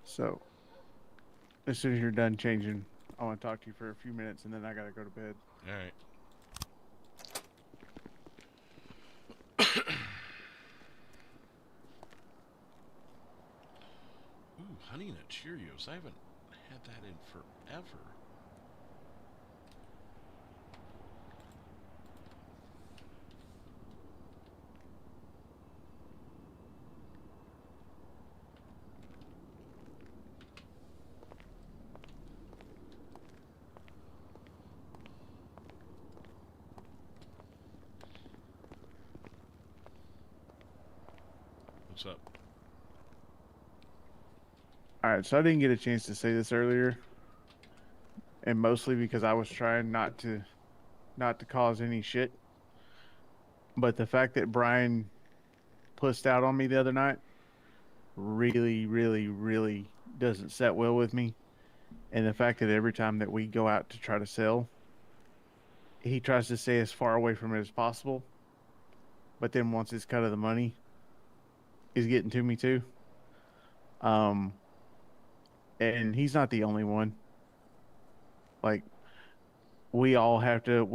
So, as soon as you're done changing, I want to talk to you for a few minutes, and then I got to go to bed.
All right. Ooh, Honey Nut Cheerios. I haven't had that in forever. What's up?
All right, so I didn't get a chance to say this earlier, and mostly because I was trying not to cause any shit. But the fact that Brian pussed out on me the other night really, really, really doesn't set well with me. And the fact that every time that we go out to try to sell, he tries to stay as far away from it as possible. But then once it's cut of the money, is getting to me too. And he's not the only one. Like, we all have to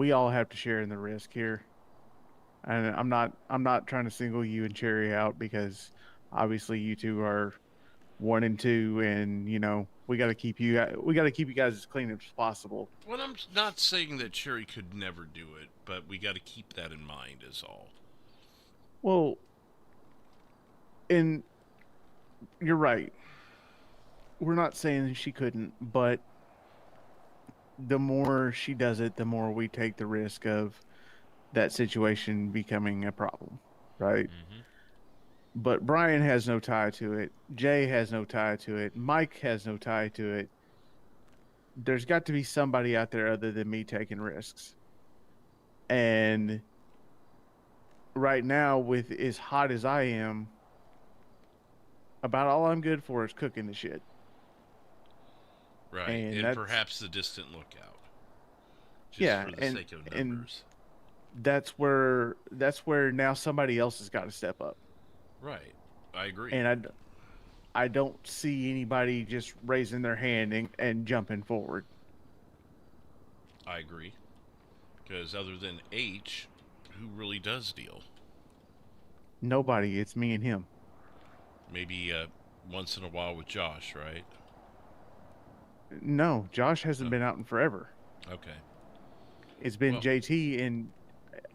share in the risk here. And I'm not trying to single you and Cherry out, because obviously you two are 1 and 2, and you know, we got to keep you guys as clean as possible.
Well, I'm not saying that Cherry could never do it, but we got to keep that in mind is all.
Well, and you're right. We're not saying she couldn't, but the more she does it, the more we take the risk of that situation becoming a problem, right?
Mm-hmm.
But Brian has no tie to it. Jay has no tie to it. Mike has no tie to it. There's got to be somebody out there other than me taking risks. And right now, with as hot as I am, about all I'm good for is cooking the shit.
Right, and perhaps the distant lookout. Just for the sake of numbers.
That's where now somebody else has got to step up.
Right, I agree.
And I don't see anybody just raising their hand and jumping forward.
I agree. Because other than H, who really does deal?
Nobody. It's me and him.
Maybe once in a while with Josh, right?
No, Josh hasn't been out in forever.
Okay.
It's been JT, and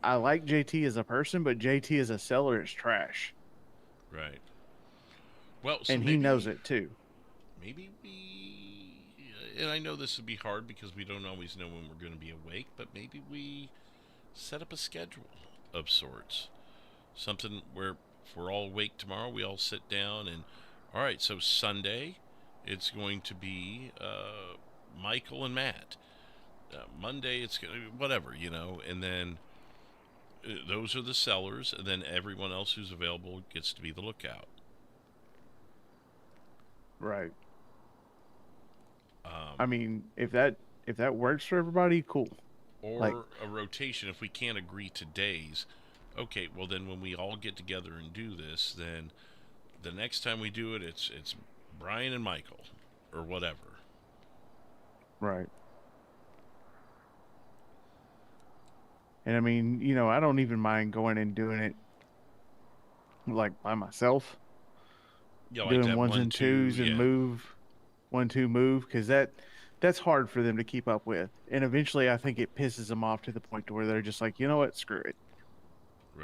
I like JT as a person, but JT as a seller is trash.
Right. Well, so
and he knows it too.
Maybe and I know this would be hard because we don't always know when we're going to be awake, but maybe we set up a schedule of sorts. Something where if we're all awake tomorrow, we all sit down and, all right, so Sunday, it's going to be Michael and Matt. Monday, it's going to be whatever, you know, and then those are the sellers, and then everyone else who's available gets to be the lookout.
Right. I mean, if that works for everybody, cool.
Or a rotation. If we can't agree to days, okay, well then when we all get together and do this, then the next time we do it, it's Brian and Michael, or whatever.
Right. And I mean, you know, I don't even mind going and doing it like by myself.
Yeah, like
doing
that
ones
one,
and
two,
twos and
yeah.
move, 1-2 move, because that's hard for them to keep up with. And eventually, I think it pisses them off to the point to where they're just like, you know what, screw it.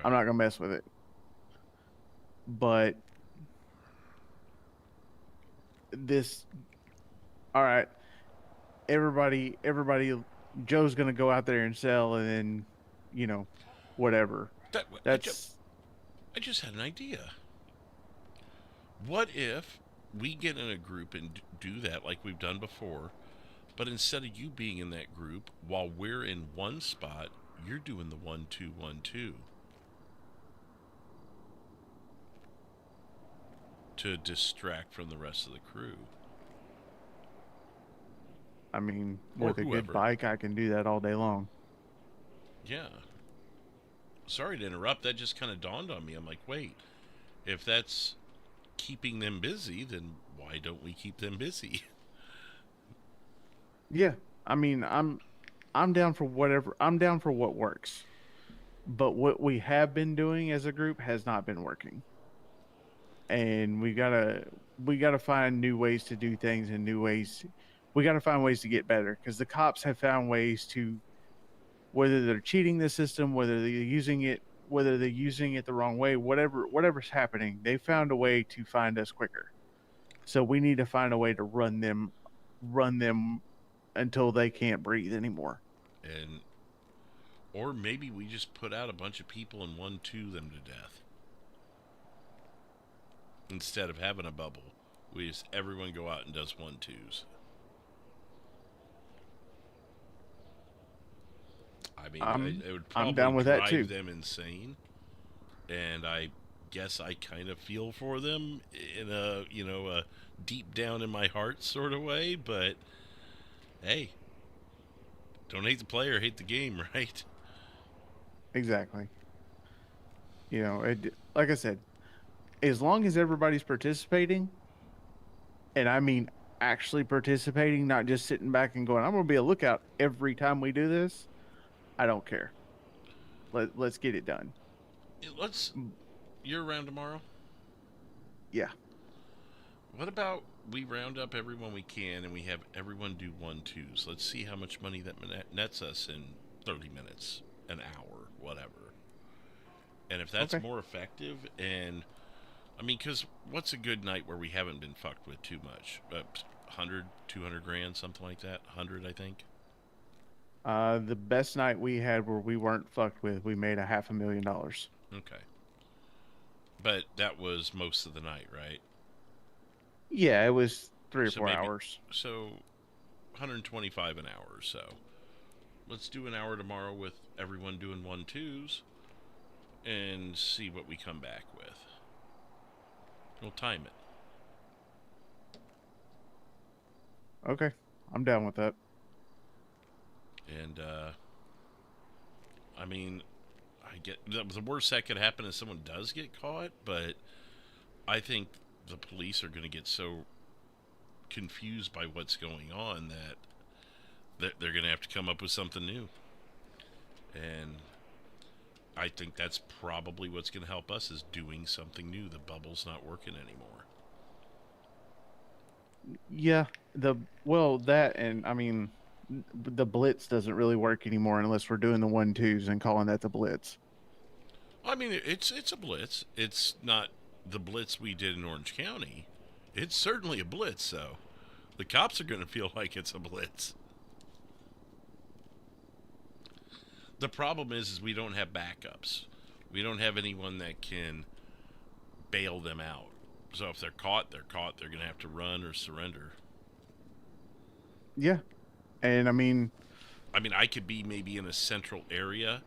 I'm not gonna mess with it. But this, all right, everybody, Joe's gonna go out there and sell, and then, you know, whatever.
I just had an idea. What if we get in a group and do that like we've done before, but instead of you being in that group, while we're in one spot, you're doing the 1-2, 1-2 to distract from the rest of the crew.
I mean,
Or
with a
whoever.
good bike, I can do that all day long.
Yeah. Sorry to interrupt. That just kind of dawned on me. I'm like, wait, if that's keeping them busy, then why don't we keep them busy?
Yeah, I mean, I'm down for whatever. I'm down for what works. But what we have been doing as a group has not been working. And we gotta find new ways to do things and new ways. We gotta find ways to get better, because the cops have found ways to, whether they're cheating the system, whether they're using it the wrong way, whatever's happening, they found a way to find us quicker. So we need to find a way to run them until they can't breathe anymore.
Or maybe we just put out a bunch of people and 1-2 them to death. Instead of having a bubble, everyone go out and does 1-2s. I mean, it would probably
I'm down with that too.
drive them insane, and I guess I kind of feel for them in a deep down in my heart sort of way. But hey, don't hate the player, hate the game, right?
Exactly. You know, like I said, as long as everybody's participating, and I mean actually participating, not just sitting back and going, I'm going to be a lookout every time we do this, I don't care. Let's get it done.
You're around tomorrow?
Yeah.
What about we round up everyone we can and we have everyone do 1-2s? Let's see how much money that nets us in 30 minutes, an hour, whatever. And if that's more effective, and I mean, because what's a good night where we haven't been fucked with too much? 100, 200 grand, something like that? 100, I think.
The best night we had where we weren't fucked with, we made $500,000.
Okay. But that was most of the night, right?
Yeah, it was 3 or 4 hours.
So 125 an hour or so. Let's do an hour tomorrow with everyone doing 1-2s and see what we come back with. We'll time it.
Okay. I'm down with that.
And, I mean, I get the worst that could happen is someone does get caught, but I think the police are going to get so confused by what's going on that they're going to have to come up with something new. And I think that's probably what's going to help us, is doing something new. The bubble's not working anymore.
Yeah, that, and I mean, the blitz doesn't really work anymore unless we're doing the 1-2s and calling that the blitz.
I mean, it's a blitz. It's not the blitz we did in Orange County. It's certainly a blitz, though. The cops are going to feel like it's a blitz. The problem is we don't have backups. We don't have anyone that can bail them out. So if they're caught, they're caught. They're going to have to run or surrender.
Yeah. And I mean,
I could be maybe in a central area,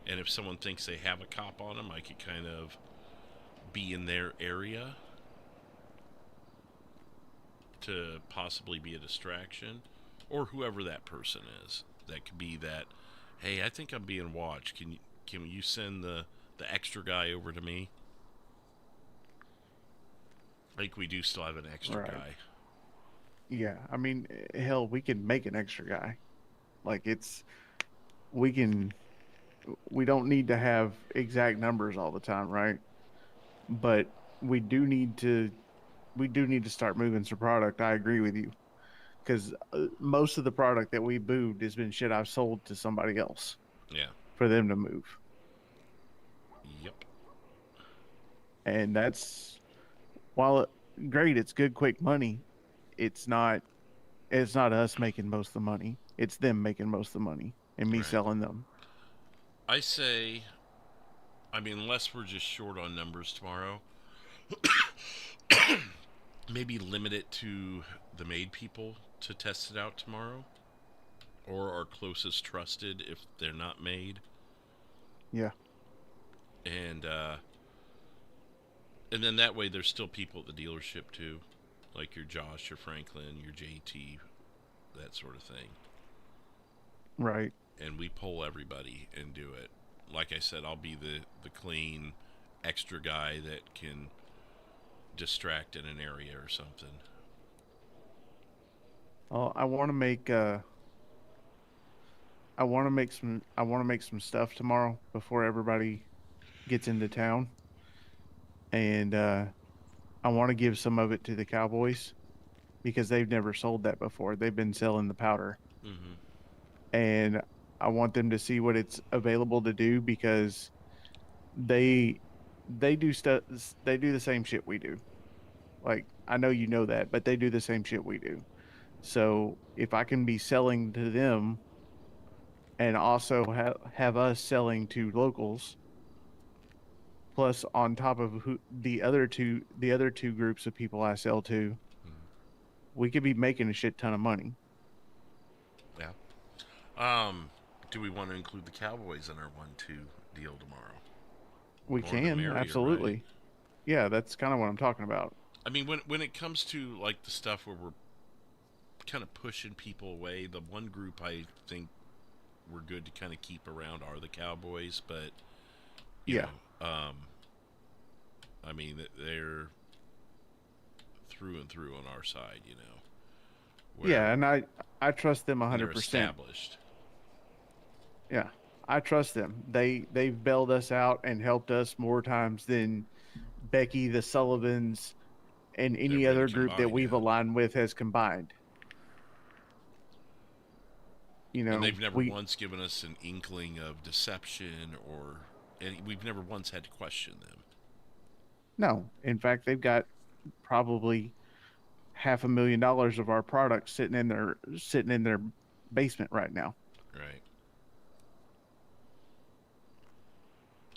and if someone thinks they have a cop on them, I could kind of be in their area to possibly be a distraction, or whoever that person is. That could be that, hey, I think I'm being watched. Can you send the extra guy over to me? I think we do still have an extra guy.
Yeah, I mean, hell, we can make an extra guy. Like, we can we don't need to have exact numbers all the time, right? But we do need to start moving some product. I agree with you, because most of the product that we moved has been shit I've sold to somebody else.
Yeah.
For them to move.
Yep.
And that's, while great, it's good quick money. It's not us making most of the money. It's them making most of the money and me selling them.
I say, I mean, unless we're just short on numbers tomorrow, maybe limit it to the made people to test it out tomorrow, or our closest trusted if they're not made.
Yeah.
And then that way there's still people at the dealership too, like your Josh, your Franklin, your JT, that sort of thing.
Right.
And we pull everybody and do it. Like I said, I'll be the clean extra guy that can distract in an area or something.
Oh, I want to make some stuff tomorrow before everybody gets into town. And I want to give some of it to the Cowboys because they've never sold that before. They've been selling the powder.
Mm-hmm.
And I want them to see what it's available to do, because they do stuff. They do the same shit we do. Like, I know you know that, but they do the same shit we do. So if I can be selling to them and also have us selling to locals, plus on top of the other two groups of people I sell to, we could be making a shit ton of money.
Yeah. Do we want to include the Cowboys in our 1-2 deal tomorrow?
We can,
merrier,
absolutely.
right?
Yeah, that's kind of what I'm talking about.
I mean, when it comes to like the stuff where we're kind of pushing people away, the one group I think we're good to kind of keep around are the Cowboys, but you know, I mean, they're through and through on our side, you know.
Yeah, and I trust them 100%.
They're established.
Yeah, I trust them. They've bailed us out and helped us more times than Becky, the Sullivans, and any other group that we've aligned with has combined. You know,
and they've never once given us an inkling of deception, we've never once had to question them.
No, in fact, they've got probably $500,000 of our products sitting in their basement right now.
Right.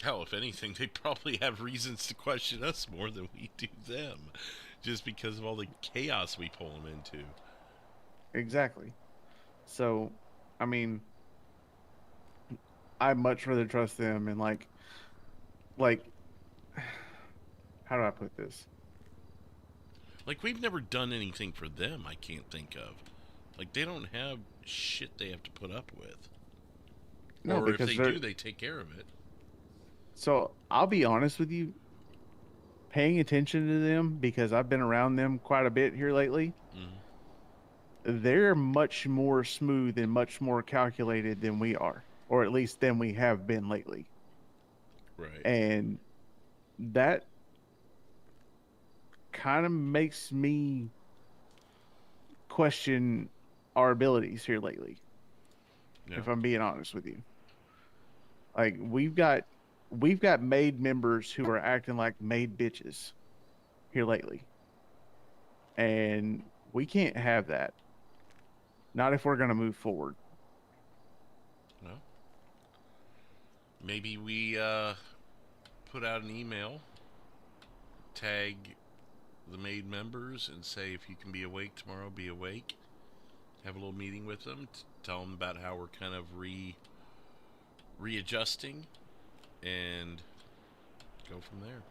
Hell, if anything, they probably have reasons to question us more than we do them, just because of all the chaos we pull them into.
Exactly. So, I mean, I'd much rather trust them, and like, how do I put this?
Like, we've never done anything for them, I can't think of. Like, they don't have shit they have to put up with.
No,
or if
because
they do, they take care of it.
So, I'll be honest with you, paying attention to them, because I've been around them quite a bit here lately, they're much more smooth and much more calculated than we are, or at least than we have been lately.
Right.
And that kind of makes me question our abilities here lately. Yeah. If I'm being honest with you. Like, we've got maid members who are acting like maid bitches here lately. And we can't have that. Not if we're going to move forward.
No. Maybe we put out an email, tag the maid members, and say, if you can be awake tomorrow, be awake. Have a little meeting with them, tell them about how we're kind of readjusting, and go from there.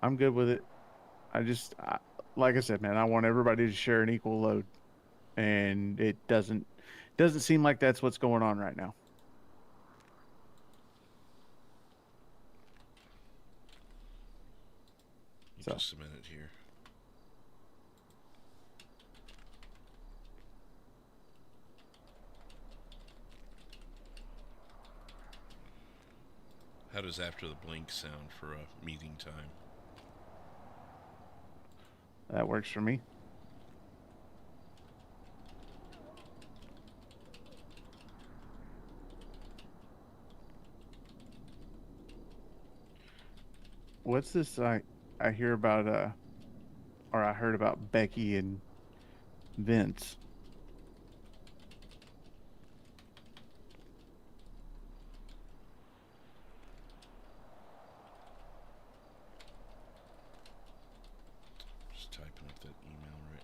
I'm good with it. Like I said, man, I want everybody to share an equal load, and it doesn't seem like that's what's going on right now.
Just a minute here. How does after the blink sound for a meeting time?
That works for me. What's this I hear about or I heard about Becky and Vince?
Just typing up that email right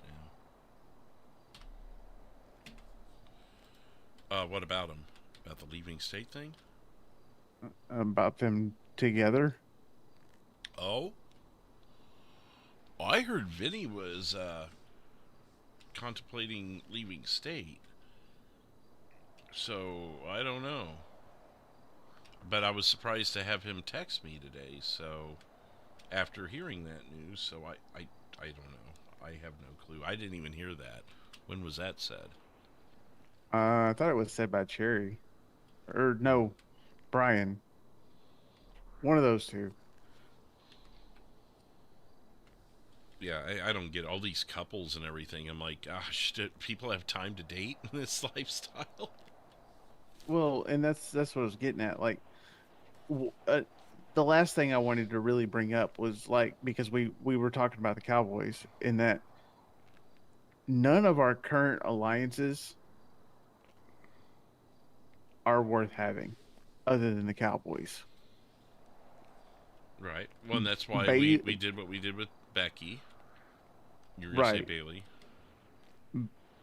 now. What about him? About the leaving state thing?
About them together?
Oh? I heard Vinny was contemplating leaving state. So, I don't know. But I was surprised to have him text me today, so after hearing that news, so I don't know. I have no clue. I didn't even hear that. When was that said?
I thought it was said by Cherry. Or no, Brian. One of those two.
Yeah, I don't get all these couples and everything. I'm like, gosh, do people have time to date in this lifestyle?
Well, and that's what I was getting at. Like, the last thing I wanted to really bring up was like, because we were talking about the Cowboys, in that none of our current alliances are worth having, other than the Cowboys.
Right. Well, and that's why we did what we did with Becky. You were going to say Bailey.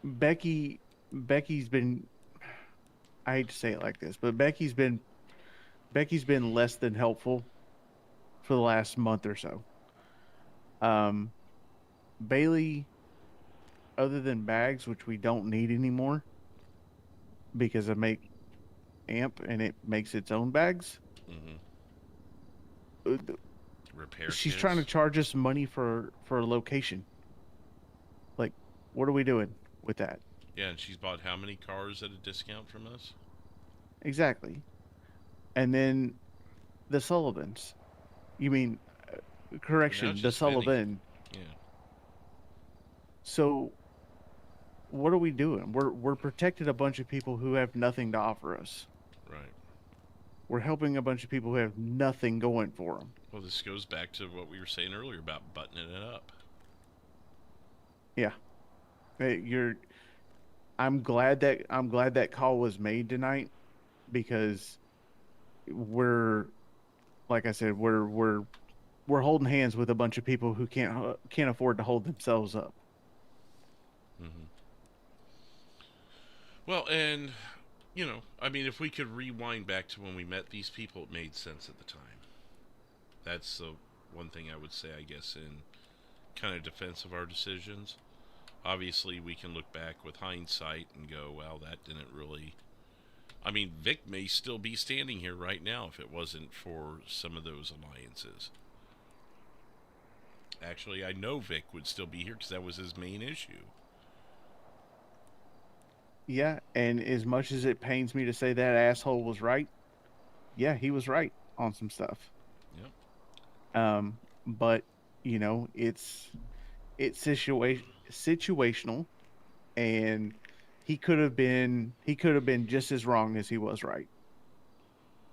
Becky's been, I hate to say it like this, but Becky's been less than helpful for the last month or so. Bailey, other than bags, which we don't need anymore because I make AMP and it makes its own bags.
Repair
She's
kits.
trying to charge us money for a location. Like, what are we doing with that?
Yeah, and she's bought how many cars at a discount from us?
Exactly. And then the Sullivans. You mean, correction, the Sullivan.
Yeah.
So, what are we doing? We're protecting a bunch of people who have nothing to offer us.
Right.
We're helping a bunch of people who have nothing going for them.
Well, this goes back to what we were saying earlier about buttoning it up.
Yeah. I'm glad that call was made tonight, because like I said, we're holding hands with a bunch of people who can't afford to hold themselves up.
Mm-hmm. Well, and you know, I mean, if we could rewind back to when we met these people, it made sense at the time. That's the one thing I would say, I guess, in kind of defense of our decisions. Obviously, we can look back with hindsight and go, well, that didn't really... I mean, Vic may still be standing here right now if it wasn't for some of those alliances. Actually, I know Vic would still be here because that was his main issue.
Yeah, and as much as it pains me to say that asshole was right, yeah, he was right on some stuff.
Yep.
But you know, it's situational, and he could have been just as wrong as he was right.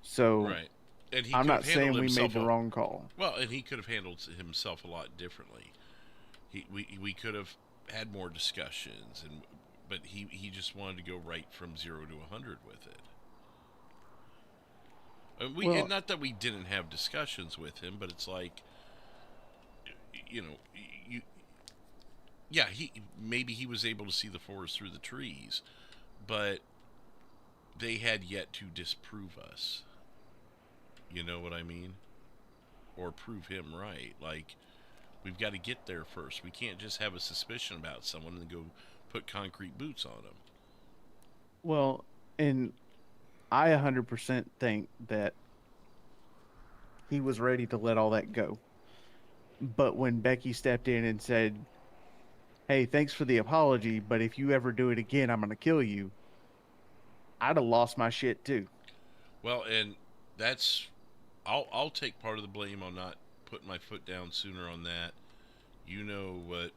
So
right. And
I'm not saying we made the wrong call.
Well, and he could have handled himself a lot differently. We could have had more discussions, but he just wanted to go right from 0 to 100 with it. And not that we didn't have discussions with him, but it's like, you know, maybe he was able to see the forest through the trees, but they had yet to disprove us. You know what I mean? Or prove him right. Like, we've got to get there first. We can't just have a suspicion about someone and go put concrete boots on them.
Well, and I 100% think that he was ready to let all that go. But when Becky stepped in and said, hey, thanks for the apology, but if you ever do it again, I'm going to kill you, I'd have lost my shit too.
Well, and that's I'll take part of the blame on not putting my foot down sooner on that. You know what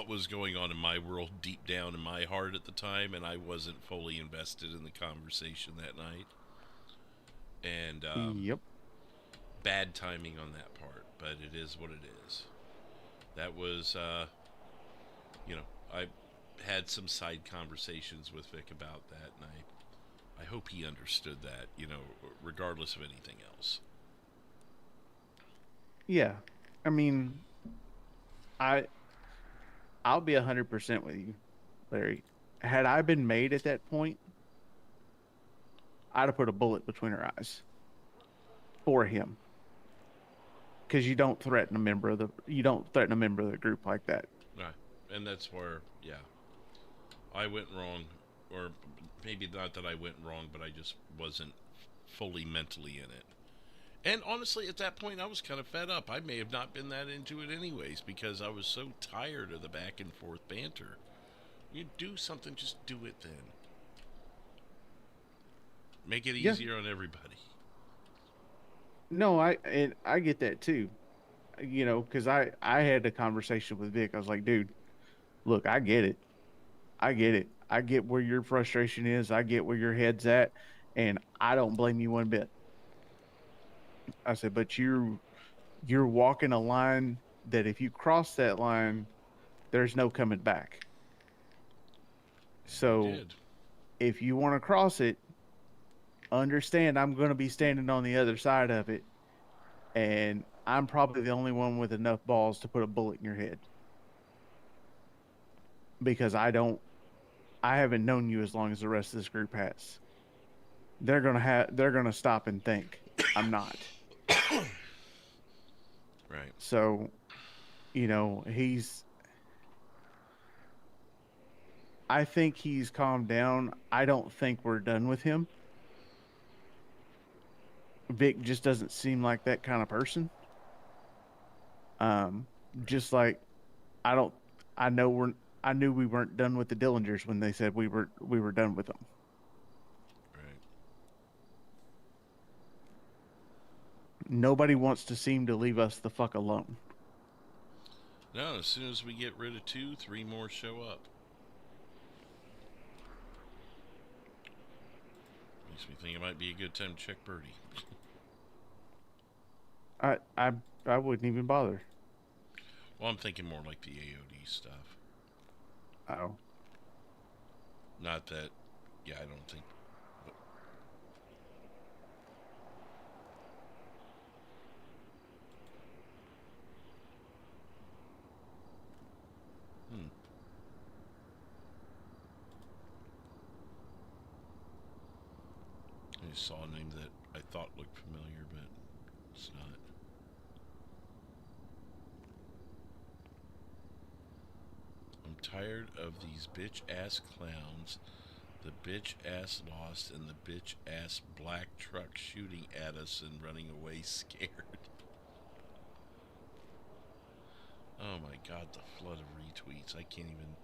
was going on in my world deep down in my heart at the time, and I wasn't fully invested in the conversation that night. And
Yep.
Bad timing on that part, but it is what it is. That was, you know, I had some side conversations with Vic about that, and I hope he understood that, you know, regardless of anything else.
Yeah, I mean, I'll be 100% with you, Larry. Had I been made at that point, I'd have put a bullet between her eyes for him. Because you don't threaten a member of the group like that.
Right, and that's where, yeah, I went wrong, or maybe not that I went wrong, but I just wasn't fully mentally in it. And honestly, at that point, I was kind of fed up. I may have not been that into it anyways, because I was so tired of the back and forth banter. You do something, just do it then. Make it easier on everybody.
No, I get that too. You know, because I had a conversation with Vic. I was like, dude, look, I get it. I get where your frustration is. I get where your head's at, and I don't blame you one bit. I said, but you're walking a line that if you cross that line, there's no coming back. So if you want to cross it, understand I'm going to be standing on the other side of it, and I'm probably the only one with enough balls to put a bullet in your head. Because I haven't known you as long as the rest of this group has. They're gonna stop and think I'm not.
Right.
So, you know, I think he's calmed down. I don't think we're done with him. Vic just doesn't seem like that kind of person. Just like I knew we weren't done with the Dillingers when they said we were done with them.
Right.
Nobody wants to seem to leave us the fuck alone.
No, as soon as we get rid of 2, 3 more show up. Makes me think it might be a good time to check Birdie.
I wouldn't even bother.
Well, I'm thinking more like the AOD stuff.
Oh.
Not that, yeah, I don't think. I saw a name that I thought looked familiar, but it's not. I'm tired of these bitch-ass clowns, the bitch-ass Lost, and the bitch-ass black truck shooting at us and running away scared. Oh my god, the flood of retweets. I can't even...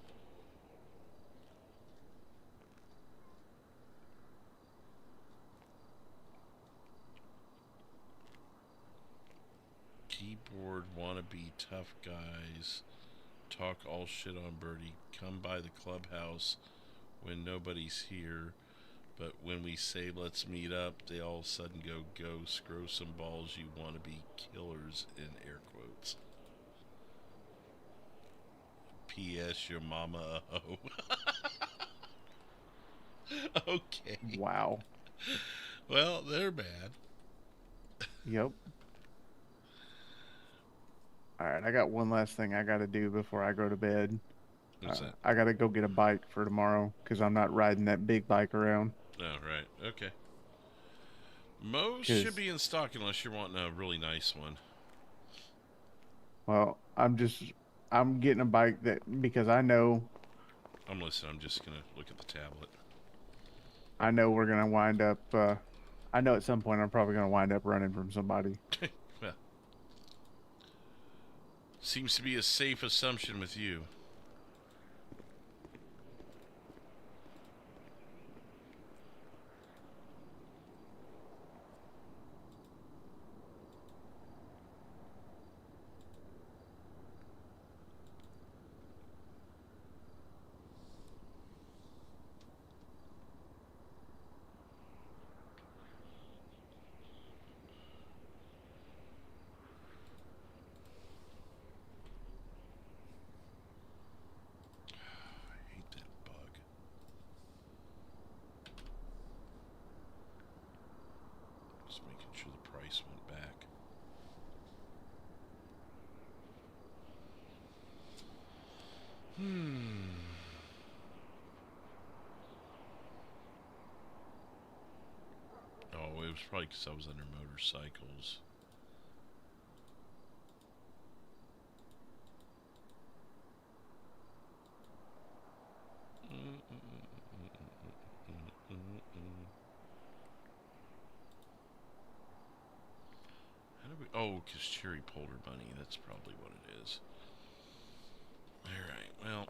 Keyboard wannabe tough guys talk all shit on Birdie, come by the clubhouse when nobody's here, but when we say let's meet up, they all of a sudden go ghost, grow some balls, you wannabe killers, in air quotes. P.S. Your mama a hoe. Okay.
Wow.
Well, they're bad.
Yep. All right, I got one last thing I got to do before I go to bed.
What's that?
I got to go get a bike for tomorrow because I'm not riding that big bike around.
Oh, right. Okay. Most should be in stock unless you're wanting a really nice one.
Well, I'm getting a bike because I know.
I'm listening. I'm just going to look at the tablet.
I know we're going to wind up. I know at some point I'm probably going to wind up running from somebody.
Well, seems to be a safe assumption with you. voice went back. Oh, it was probably because I was under motorcycles. How do we? Oh, because Cherry pulled her money. That's probably what it is. All right. Well.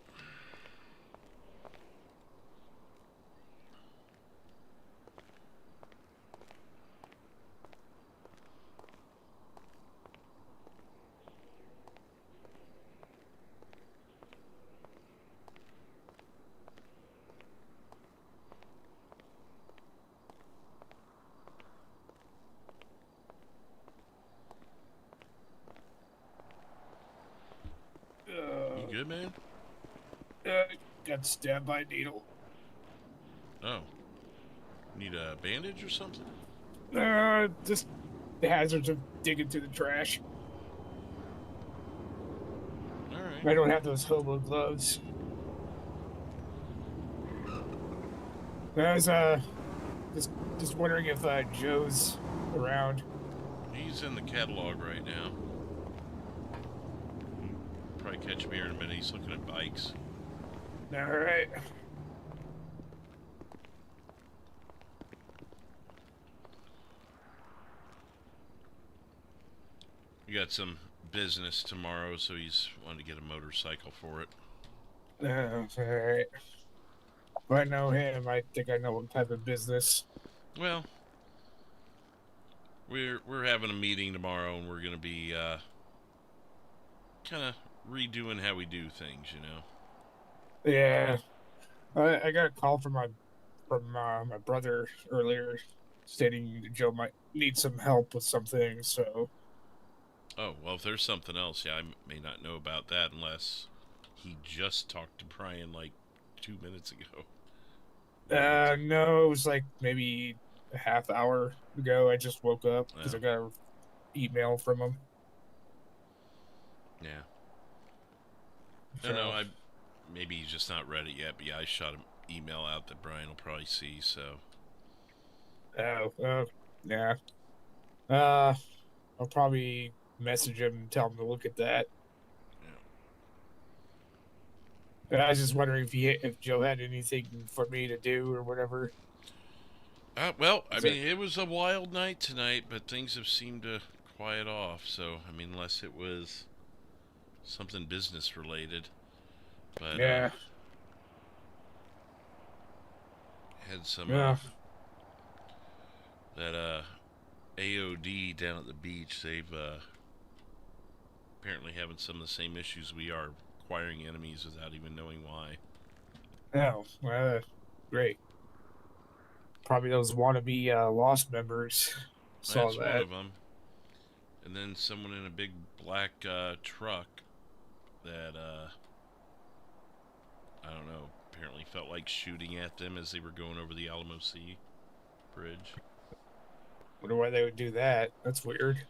You good, man?
Got stabbed by a needle.
Oh. Need a bandage or something?
Just the hazards of digging through the trash.
Alright.
I don't have those hobo gloves. I was, just wondering if, Joe's around.
He's in the catalog right now. Probably catch me here in a minute. He's looking at bikes.
Alright.
We got some business tomorrow, so he's wanted to get a motorcycle for it.
Alright. If I know him, I think I know what type of business.
Well, we're having a meeting tomorrow, and we're going to be kind of redoing how we do things, you know.
Yeah, I got a call from my brother earlier, stating that Joe might need some help with something. So.
Oh well, if there's something else, yeah, I may not know about that unless he just talked to Brian like 2 minutes ago.
No, it was like maybe a half hour ago. I just woke up because I got an email from him.
Yeah.
So.
No, maybe he's just not read it yet, but yeah, I shot an email out that Brian will probably see, so.
Yeah. I'll probably message him and tell him to look at that. Yeah. I was just wondering if Joe had anything for me to do or whatever.
Well, I mean, it was a wild night tonight, but things have seemed to quiet off, so, I mean, unless it was something business related. But,
yeah.
Had some, that, AOD down at the beach, they've, apparently having some of the same issues we are, acquiring enemies without even knowing why.
Oh, great. Probably those wannabe, Lost members. Saw
That's
that.
one of them. And then someone in a big black, truck that, I don't know, apparently felt like shooting at them as they were going over the Alamo Sea Bridge.
Wonder why they would do that. That's weird.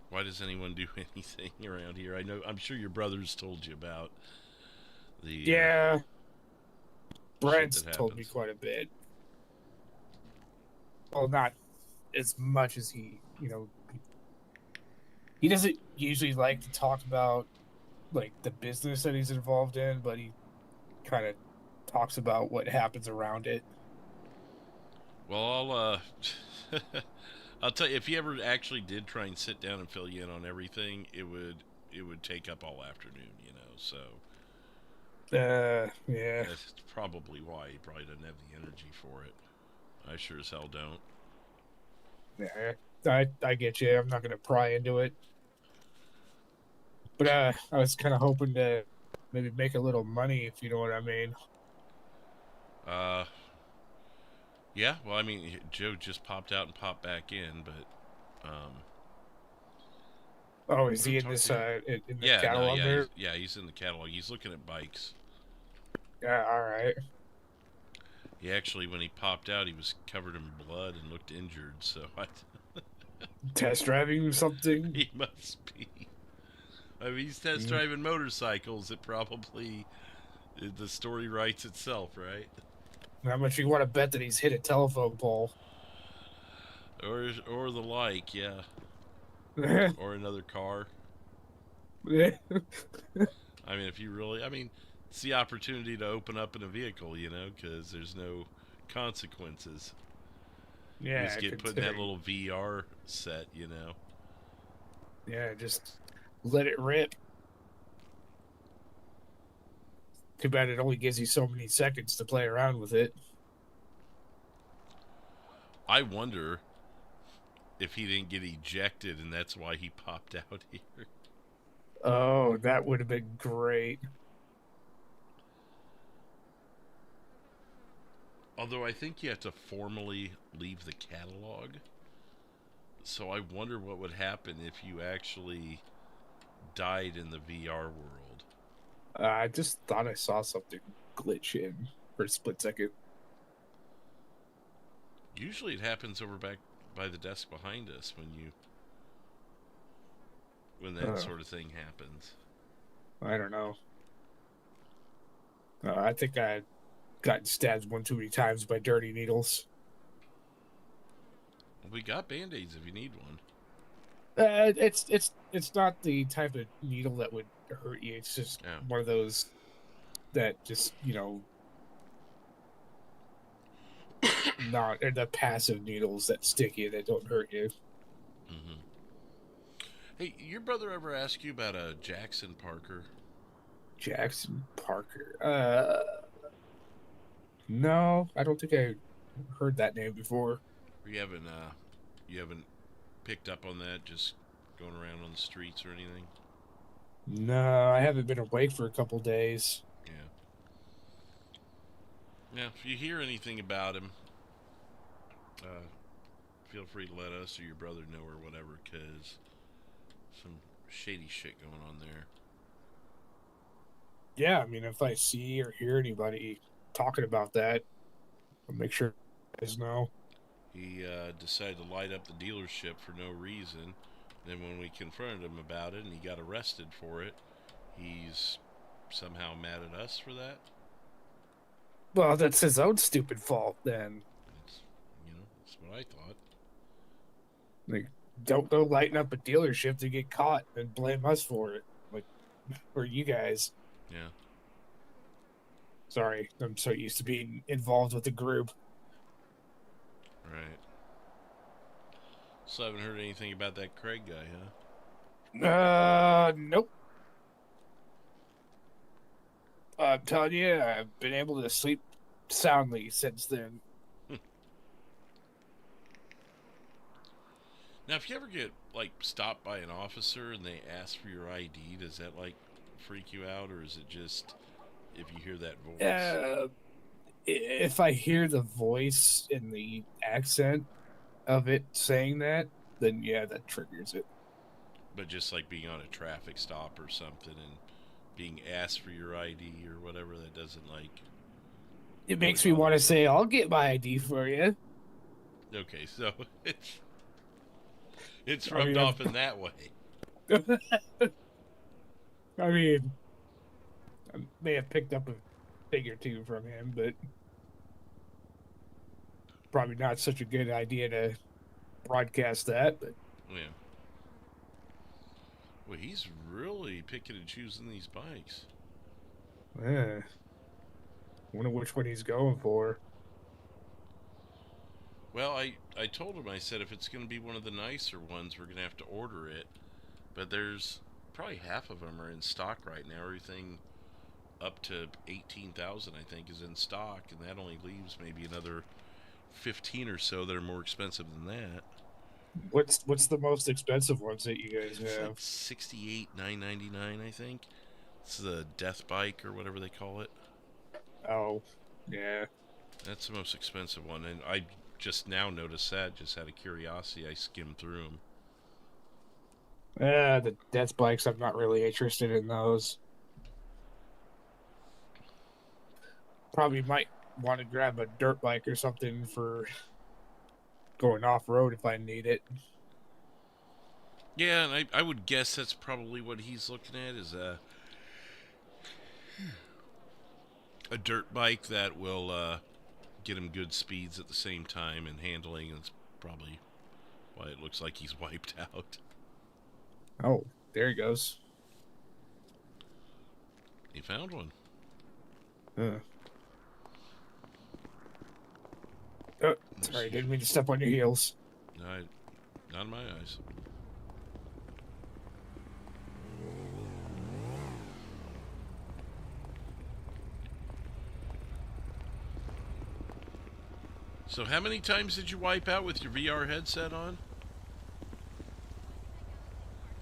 Why does anyone do anything around here? I'm sure your brothers told you about the...
Yeah. Brent's told me quite a bit. Well, not as much as he doesn't usually like to talk about, like, the business that he's involved in, but he kind of talks about what happens around it.
Well, I'll tell you, if he ever actually did try and sit down and fill you in on everything, it would take up all afternoon, you know, so.
Yeah.
That's probably why he probably doesn't have the energy for it. I sure as hell don't.
Yeah, I get you. I'm not going to pry into it. But I was kind of hoping to maybe make a little money, if you know what I mean.
Yeah, well, I mean, Joe just popped out and popped back in, but,
Oh, is he in this, in the catalog there?
He's in the catalog. He's looking at bikes.
Yeah, alright.
He actually, when he popped out, he was covered in blood and looked injured, so
Test driving something?
He must be. I mean, he's test driving motorcycles. It probably, the story writes itself, right?
How much you want to bet that he's hit a telephone pole?
Or the like, yeah. Or another car. I mean, if you really, it's the opportunity to open up in a vehicle, because there's no consequences.
Yeah,
you just get put in that little VR set,
Yeah, just let it rip. Too bad it only gives you so many seconds to play around with it.
I wonder if he didn't get ejected and that's why he popped out here.
Oh, that would have been great.
Although I think you have to formally leave the catalog. So I wonder what would happen if you actually died in the VR world.
I just thought I saw something glitch in for a split second.
Usually it happens over back by the desk behind us when that sort of thing happens.
I don't know. I think I got stabbed one too many times by dirty needles.
We got band-aids if you need one.
It's not the type of needle that would hurt you. It's just one of those that just not the passive needles that stick you that don't hurt you.
Mm-hmm. Hey, your brother ever ask you about a Jackson Parker?
Jackson Parker? No, I don't think I heard that name before.
You haven't picked up on that just going around on the streets or anything?
No, I haven't been awake for a couple days.
Yeah, if you hear anything about him, feel free to let us or your brother know or whatever, because some shady shit going on there.
Yeah, I mean, if I see or hear anybody talking about that, I'll make sure you guys know.
He decided to light up the dealership for no reason. Then when we confronted him about it and he got arrested for it, he's somehow mad at us for that.
Well, that's his own stupid fault then.
That's what I thought.
Like, don't go lighting up a dealership to get caught and blame us for it. Like, or you guys.
Yeah.
Sorry, I'm so used to being involved with the group.
Right. So I haven't heard anything about that Craig guy, huh?
Nope. I'm telling you, I've been able to sleep soundly since then.
Now, if you ever get, stopped by an officer and they ask for your ID, does that, freak you out, or is it just if you hear that voice?
If I hear the voice and the accent of it saying that, then yeah, that triggers it.
But just like being on a traffic stop or something and being asked for your ID or whatever, that doesn't
it makes me want to say, I'll get my ID for you.
Okay, so it's rubbed off in that way.
I mean, I may have picked up a thing or two from him, but probably not such a good idea to broadcast that. But
yeah. Well, he's really picking and choosing these bikes.
Yeah. Wonder which one he's going for.
Well, I told him, I said, if it's going to be one of the nicer ones, we're going to have to order it. But there's probably half of them are in stock right now. Everything up to 18,000, I think, is in stock, and that only leaves maybe another 15 or so that are more expensive than that.
What's the most expensive ones that you guys have?
It's $68,999, I think. It's the death bike or whatever they call it.
Oh, yeah.
That's the most expensive one, and I just now noticed that. Just out of curiosity, I skimmed through them.
The death bikes, I'm not really interested in those. Probably might want to grab a dirt bike or something for going off-road if I need it.
Yeah, and I would guess that's probably what he's looking at is a dirt bike that will get him good speeds at the same time and handling. That's probably why it looks like he's wiped out.
Oh, there he goes.
He found one.
Oh, sorry, didn't mean to step on your heels.
No, not in my eyes. So how many times did you wipe out with your VR headset on?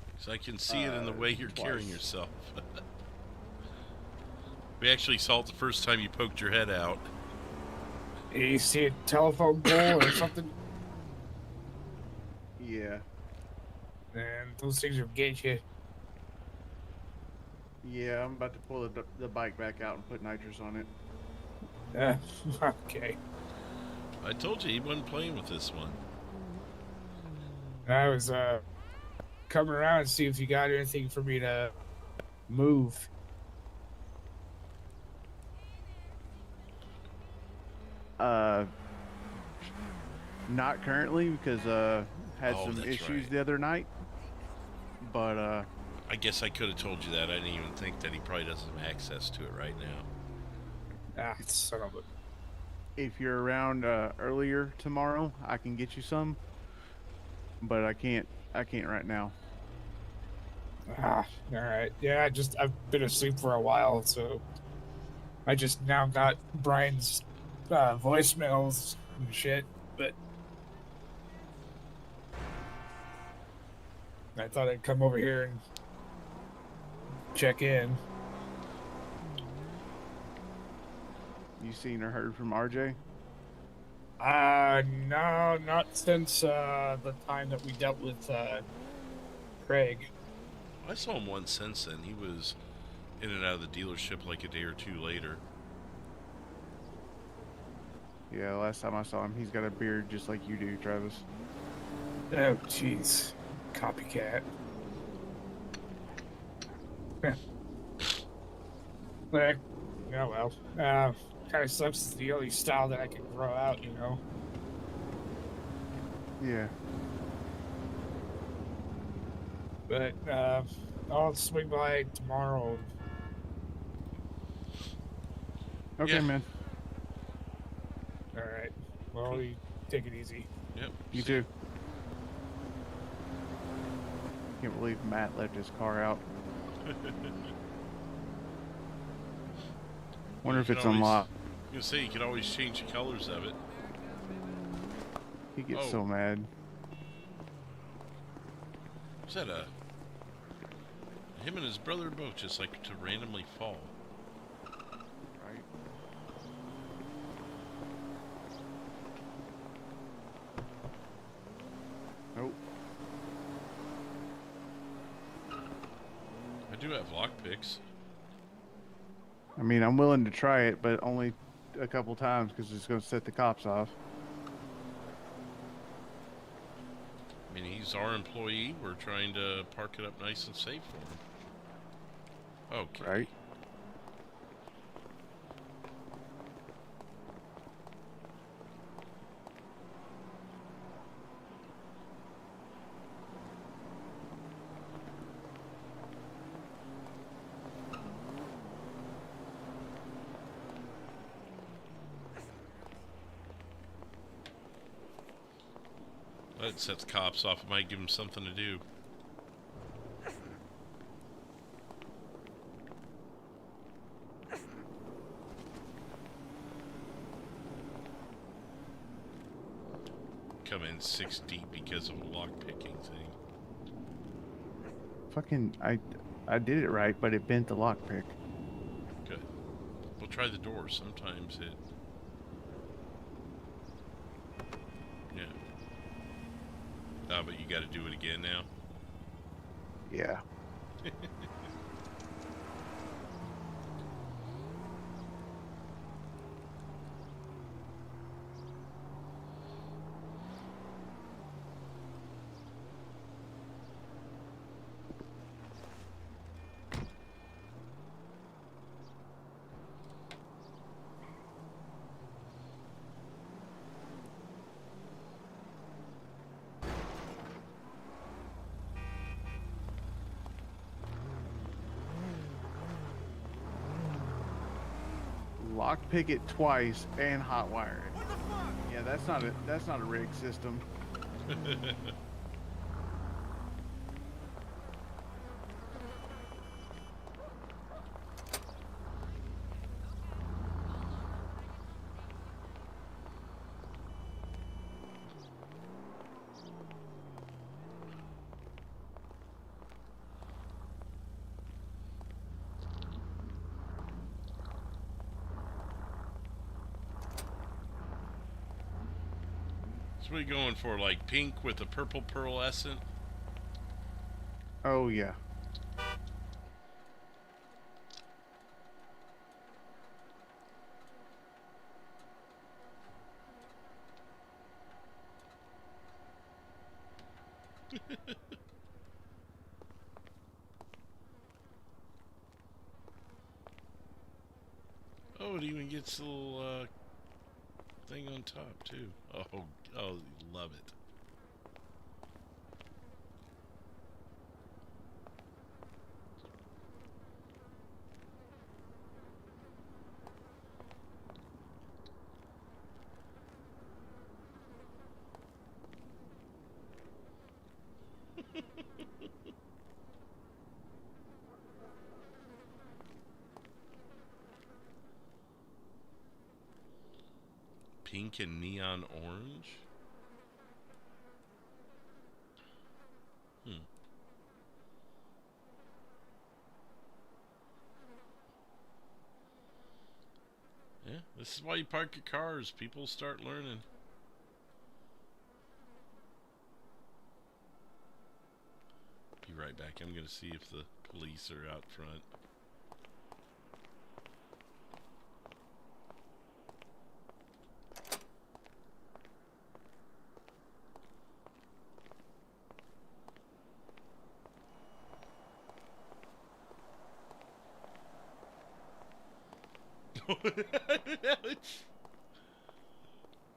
Because I can see it in the way you're carrying yourself. We actually saw it the first time you poked your head out.
You see a telephone pole or something?
Yeah.
And those things will get you.
Yeah, I'm about to pull the bike back out and put nitrous on it.
Okay.
I told you he wasn't playing with this one.
I was coming around to see if you got anything for me to move.
Not currently because had some issues the other night. But
I guess I could have told you that. I didn't even think that he probably doesn't have access to it right now.
Son of a...
If you're around earlier tomorrow, I can get you some. But I can't right now.
All right. Yeah, I've been asleep for a while, so I just now got Brian's voicemails and shit, but I thought I'd come over here and check in.
You seen or heard from RJ?
No, not since the time that we dealt with Craig.
I saw him once since then. He was in and out of the dealership like a day or two later.
Yeah, last time I saw him, he's got a beard just like you do, Travis.
Oh, jeez. Copycat. Like, oh well. Kind of sucks. It's the only style that I can grow out, you know?
Yeah.
But, I'll swing by tomorrow.
Okay, man.
Alright. Well, you take it easy.
Yep.
You too. Can't believe Matt left his car out. Wonder if it's unlocked.
I was gonna say, you could always change the colors of it.
He gets so mad.
Was that him and his brother both just like to randomly fall?
Right. Nope.
I do have lockpicks.
I mean, I'm willing to try it, but only a couple times because it's going to set the cops off.
I mean, he's our employee. We're trying to park it up nice and safe for him. Okay.
Right.
That sets cops off. It might give him something to do. Come in 6 deep because of a lockpicking thing.
Fucking, I did it right, but it bent the lockpick.
Good. We'll try the door. Sometimes it... Yeah. Oh, but you got to do it again now?
Yeah. lockpick it twice and hotwire it. Yeah, that's not a rig system.
So what are you going for, like pink with a purple pearlescent?
Oh, yeah.
Oh, it even gets a little thing on top too. Oh, you love it. Pink and neon orange? Yeah, this is why you park your cars. People start learning. Be right back. I'm going to see if the police are out front.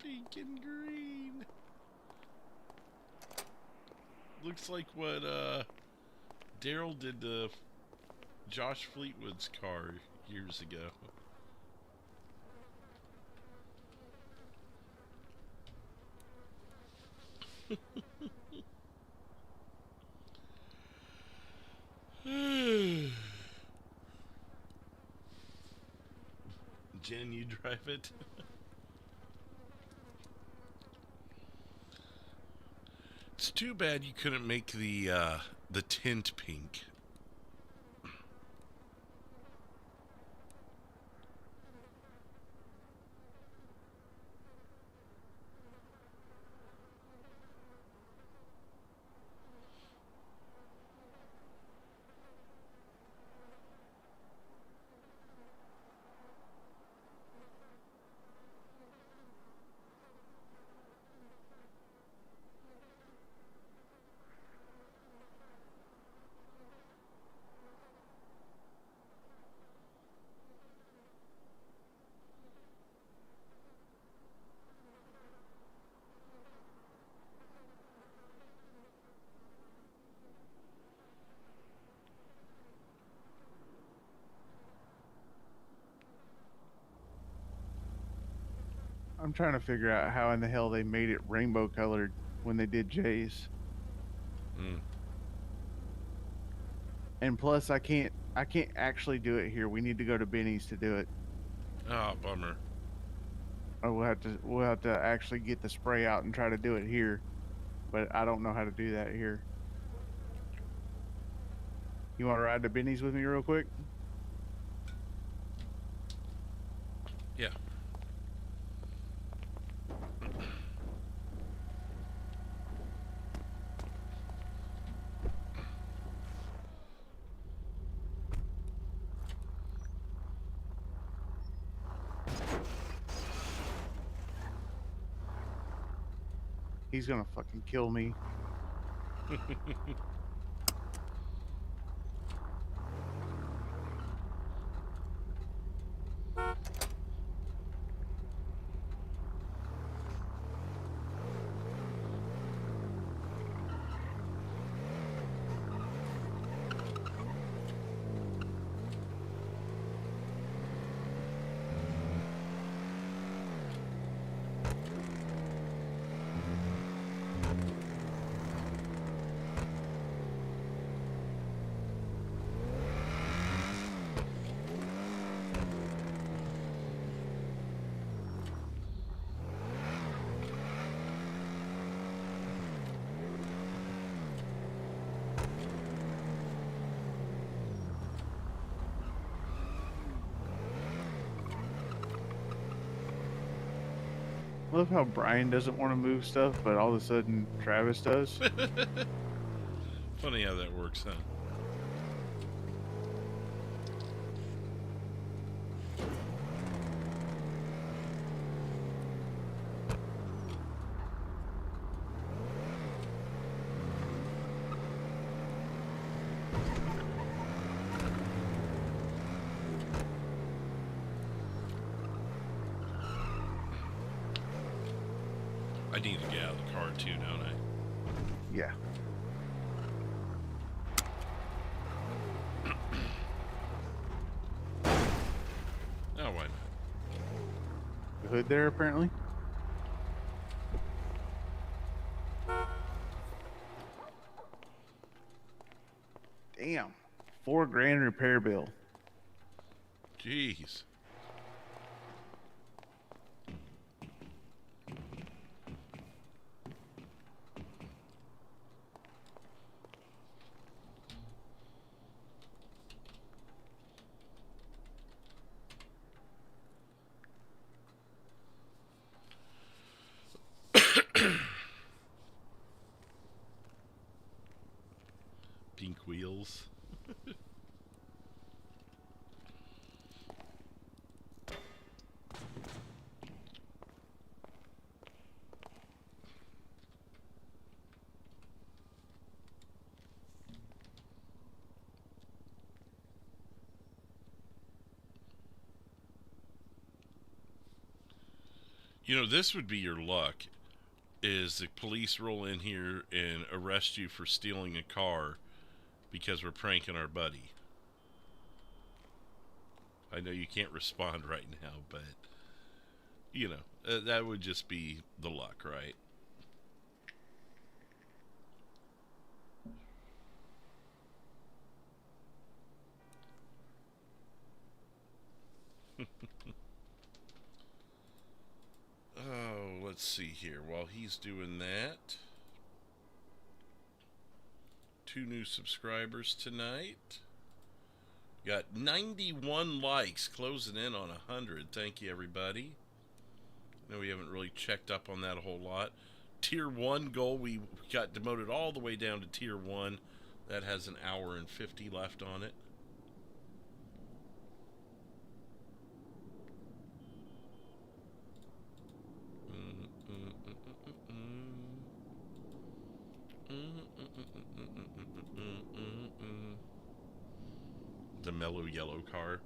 Pink and green. Looks like what Daryl did to Josh Fleetwood's car years ago. Jen, you drive it? It's too bad you couldn't make the tint pink.
I'm trying to figure out how in the hell they made it rainbow colored when they did Jay's. And plus, I can't actually do it here. We need to go to Benny's to do it.
Oh, bummer.
Or we'll have to actually get the spray out and try to do it here. But I don't know how to do that here. You want to ride to Benny's with me real quick?
Yeah.
He's gonna fucking kill me. I love how Brian doesn't want to move stuff, but all of a sudden Travis does.
Funny how that works, huh? I need to get out of the car too, don't I?
Yeah.
Oh, why not?
The hood there, apparently. Damn. $4,000 repair bill.
Jeez. Pink wheels. You know, this would be your luck, is the police roll in here and arrest you for stealing a car because we're pranking our buddy. I know you can't respond right now, but, you know, that would just be the luck, right? Oh, let's see here. While he's doing that, 2 new subscribers tonight. Got 91 likes, closing in on 100. Thank you, everybody. I know we haven't really checked up on that a whole lot. Tier 1 goal, we got demoted all the way down to Tier 1. That has an hour and 50 left on it. The mellow yellow car.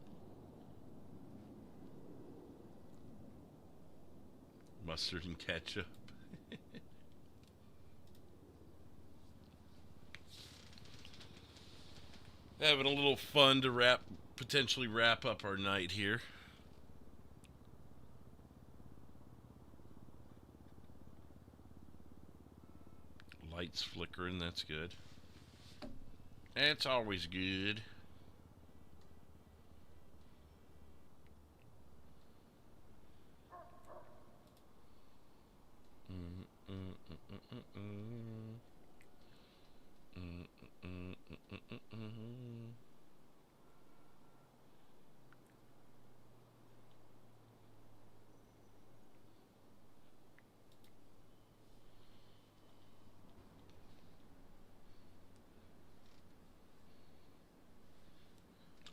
Mustard and ketchup. Having a little fun to potentially wrap up our night here. Lights flickering, that's good. That's always good.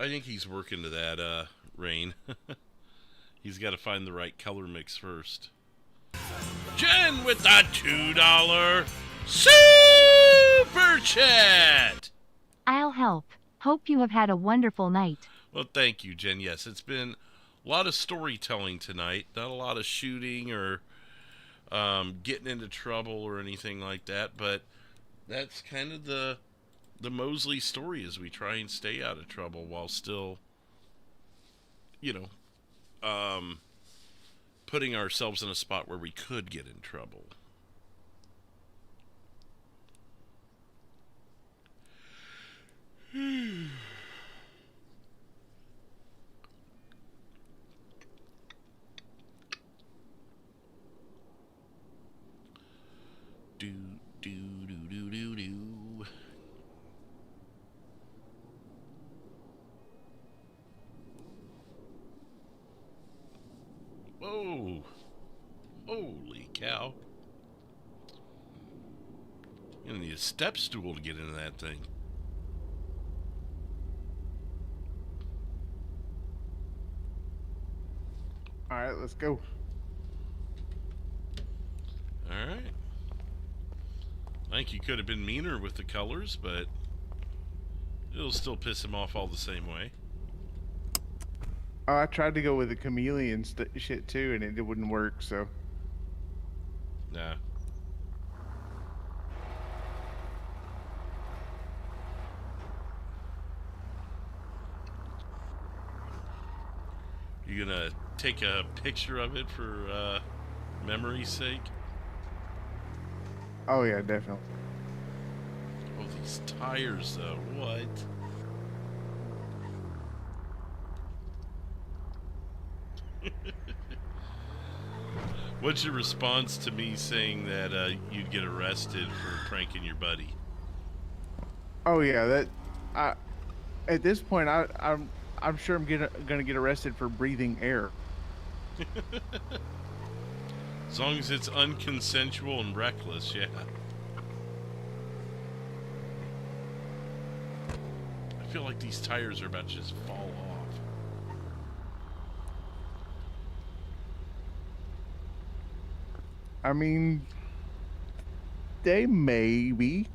I think he's working to that, Rain. He's got to find the right color mix first. Jen with the $2 super chat.
I'll help. Hope you have had a wonderful night.
Well, thank you, Jen. Yes, it's been a lot of storytelling tonight. Not a lot of shooting or getting into trouble or anything like that, but that's kind of the Mosley story, as we try and stay out of trouble while still, you know, putting ourselves in a spot where we could get in trouble. Do do do do do do. Whoa. Holy cow. You're gonna need a step stool to get into that thing.
All right, let's go.
All right. I think you could have been meaner with the colors, but it'll still piss him off all the same way.
Oh, I tried to go with the chameleon shit too, and it wouldn't work. So.
Nah. You gonna take a picture of it for memory's sake?
Oh yeah, definitely.
Oh, these tires though, what? What's your response to me saying that you'd get arrested for pranking your buddy?
Oh yeah, at this point I'm sure I'm gonna get arrested for breathing air.
As long as it's unconsensual and reckless, yeah. I feel like these tires are about to just fall off.
I mean, they may be.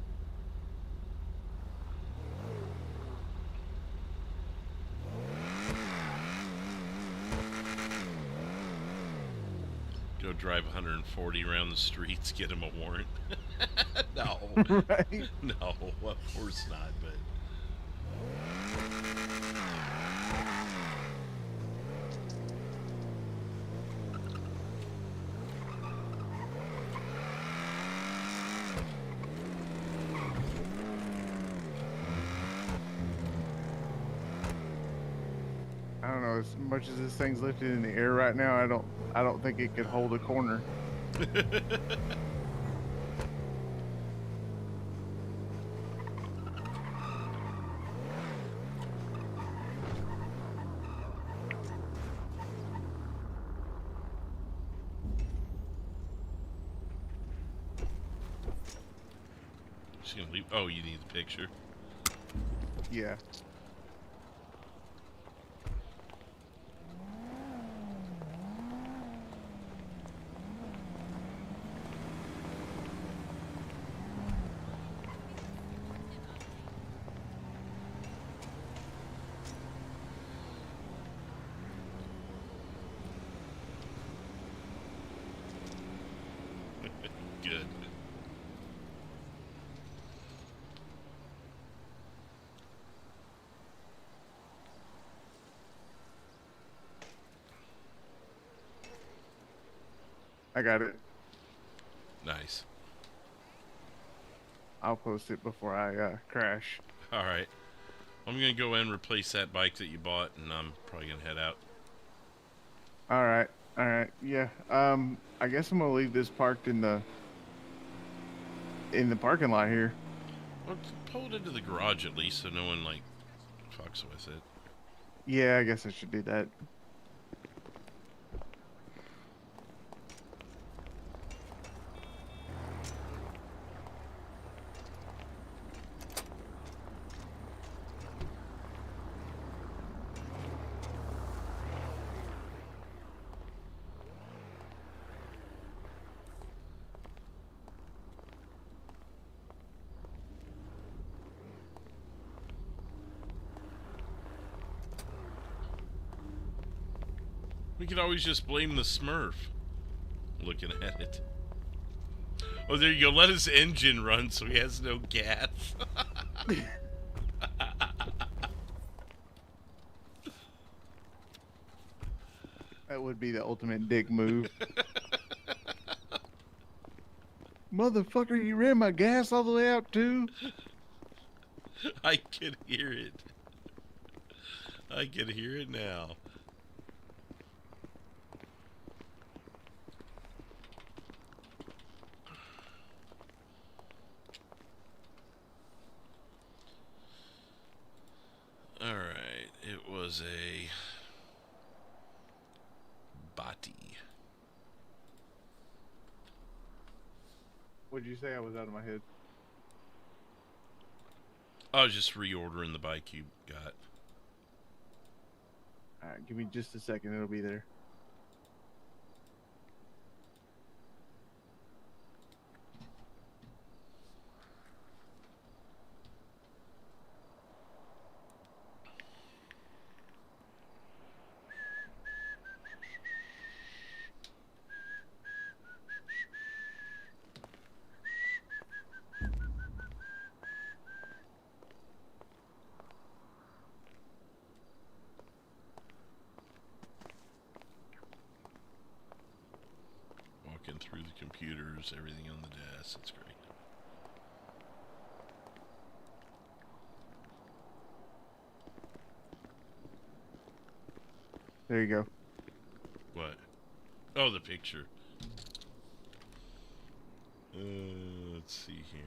Go drive 140 around the streets, get him a warrant. No.
Right?
No, of course not, but...
I don't know, as much as this thing's lifted in the air right now, I don't think it could hold a corner.
Just gonna leave. Oh, you need the picture.
Yeah.
Good.
I got it.
Nice.
I'll post it before I crash.
All right. I'm gonna go in and replace that bike that you bought, and I'm probably gonna head out.
All right. Yeah. I guess I'm gonna leave this parked in the parking lot here.
Well, pull it into the garage at least, so no one like fucks with it.
Yeah, I guess I should do that.
We could always just blame the Smurf. Looking at it. Oh, there you go. Let his engine run so he has no gas.
That would be the ultimate dick move. Motherfucker, you ran my gas all the way out too?
I can hear it. I can hear it now. Alright, it was a Bati.
What'd you say? I was out of my head.
I was just reordering the bike you got.
Alright, give me just a second. It'll be there.
Walking through the computers, everything on the desk. It's great.
There you go.
What? Oh, the picture. Let's see here.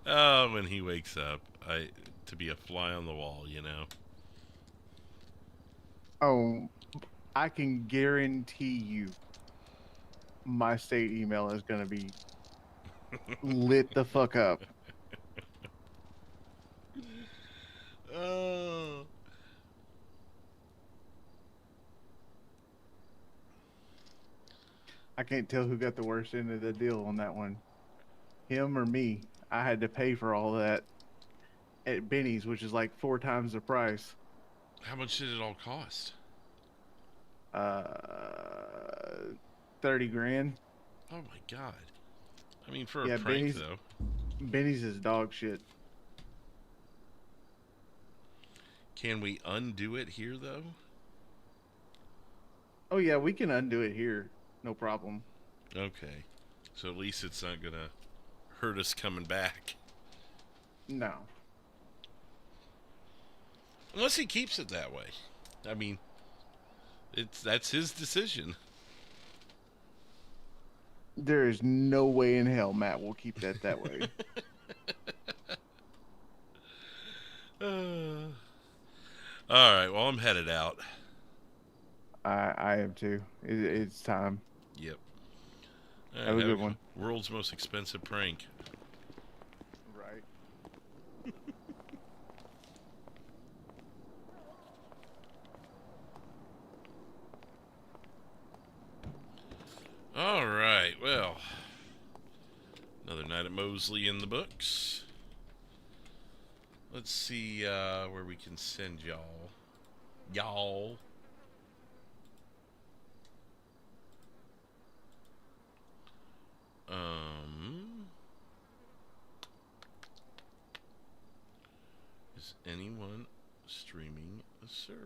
Oh, when he wakes up, to be a fly on the wall, you know.
Oh, I can guarantee you my state email is going to be lit the fuck up.
Oh.
I can't tell who got the worst end of the deal on that one. Him or me. I had to pay for all that at Benny's, which is like 4 times the price.
How much did it all cost?
30 grand.
Oh my god. I mean, for a prank, though.
Benny's is dog shit.
Can we undo it here, though?
Oh yeah, we can undo it here. No problem.
Okay. So at least it's not gonna hurt us coming back.
No.
Unless he keeps it that way. I mean, that's his decision.
There is no way in hell Matt will keep that way.
All right, well, I'm headed out.
I am too. It's time.
Yep.
Have a good one.
World's most expensive prank.
Right.
All right, well, another night at Mosley in the books. Let's see where we can send y'all. Is anyone streaming a server?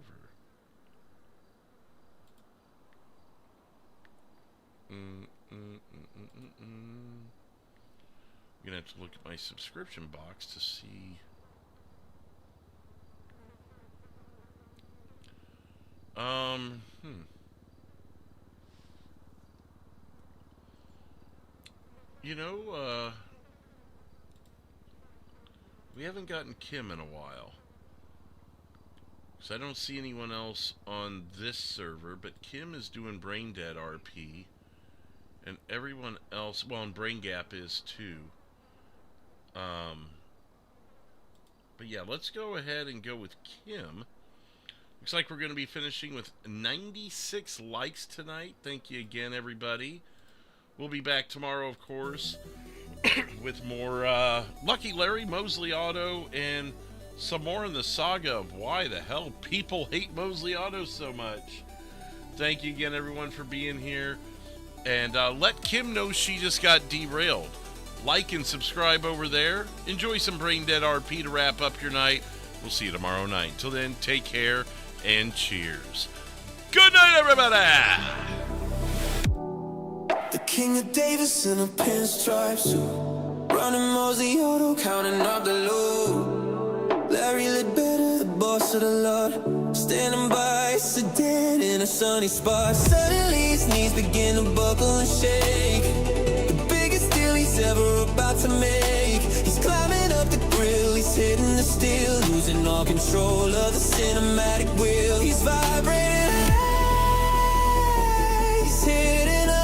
I'm gonna have to look at my subscription box to see. You know, we haven't gotten Kim in a while. So I don't see anyone else on this server, but Kim is doing Brain Dead RP. And everyone else, well, and Brain Gap is too. But yeah, let's go ahead and go with Kim. Looks like we're going to be finishing with 96 likes tonight. Thank you again, everybody. We'll be back tomorrow, of course, with more Lucky Larry, Mosley Auto, and some more in the saga of why the hell people hate Mosley Auto so much. Thank you again, everyone, for being here. And let Kim know she just got derailed. Like and subscribe over there. Enjoy some Brain Dead RP to wrap up your night. We'll see you tomorrow night. Till then, take care and cheers. Good night, everybody!
The King of Davis in a pinstripe suit, running Mosley Auto, counting up the loot. Larry Ledbetter, the boss of the lot, standing by a sedan in a sunny spot. Suddenly his knees begin to buckle and shake. The biggest deal he's ever about to make. He's climbing up the grill, he's hitting the steel, losing all all control of the cinematic wheel. He's vibrating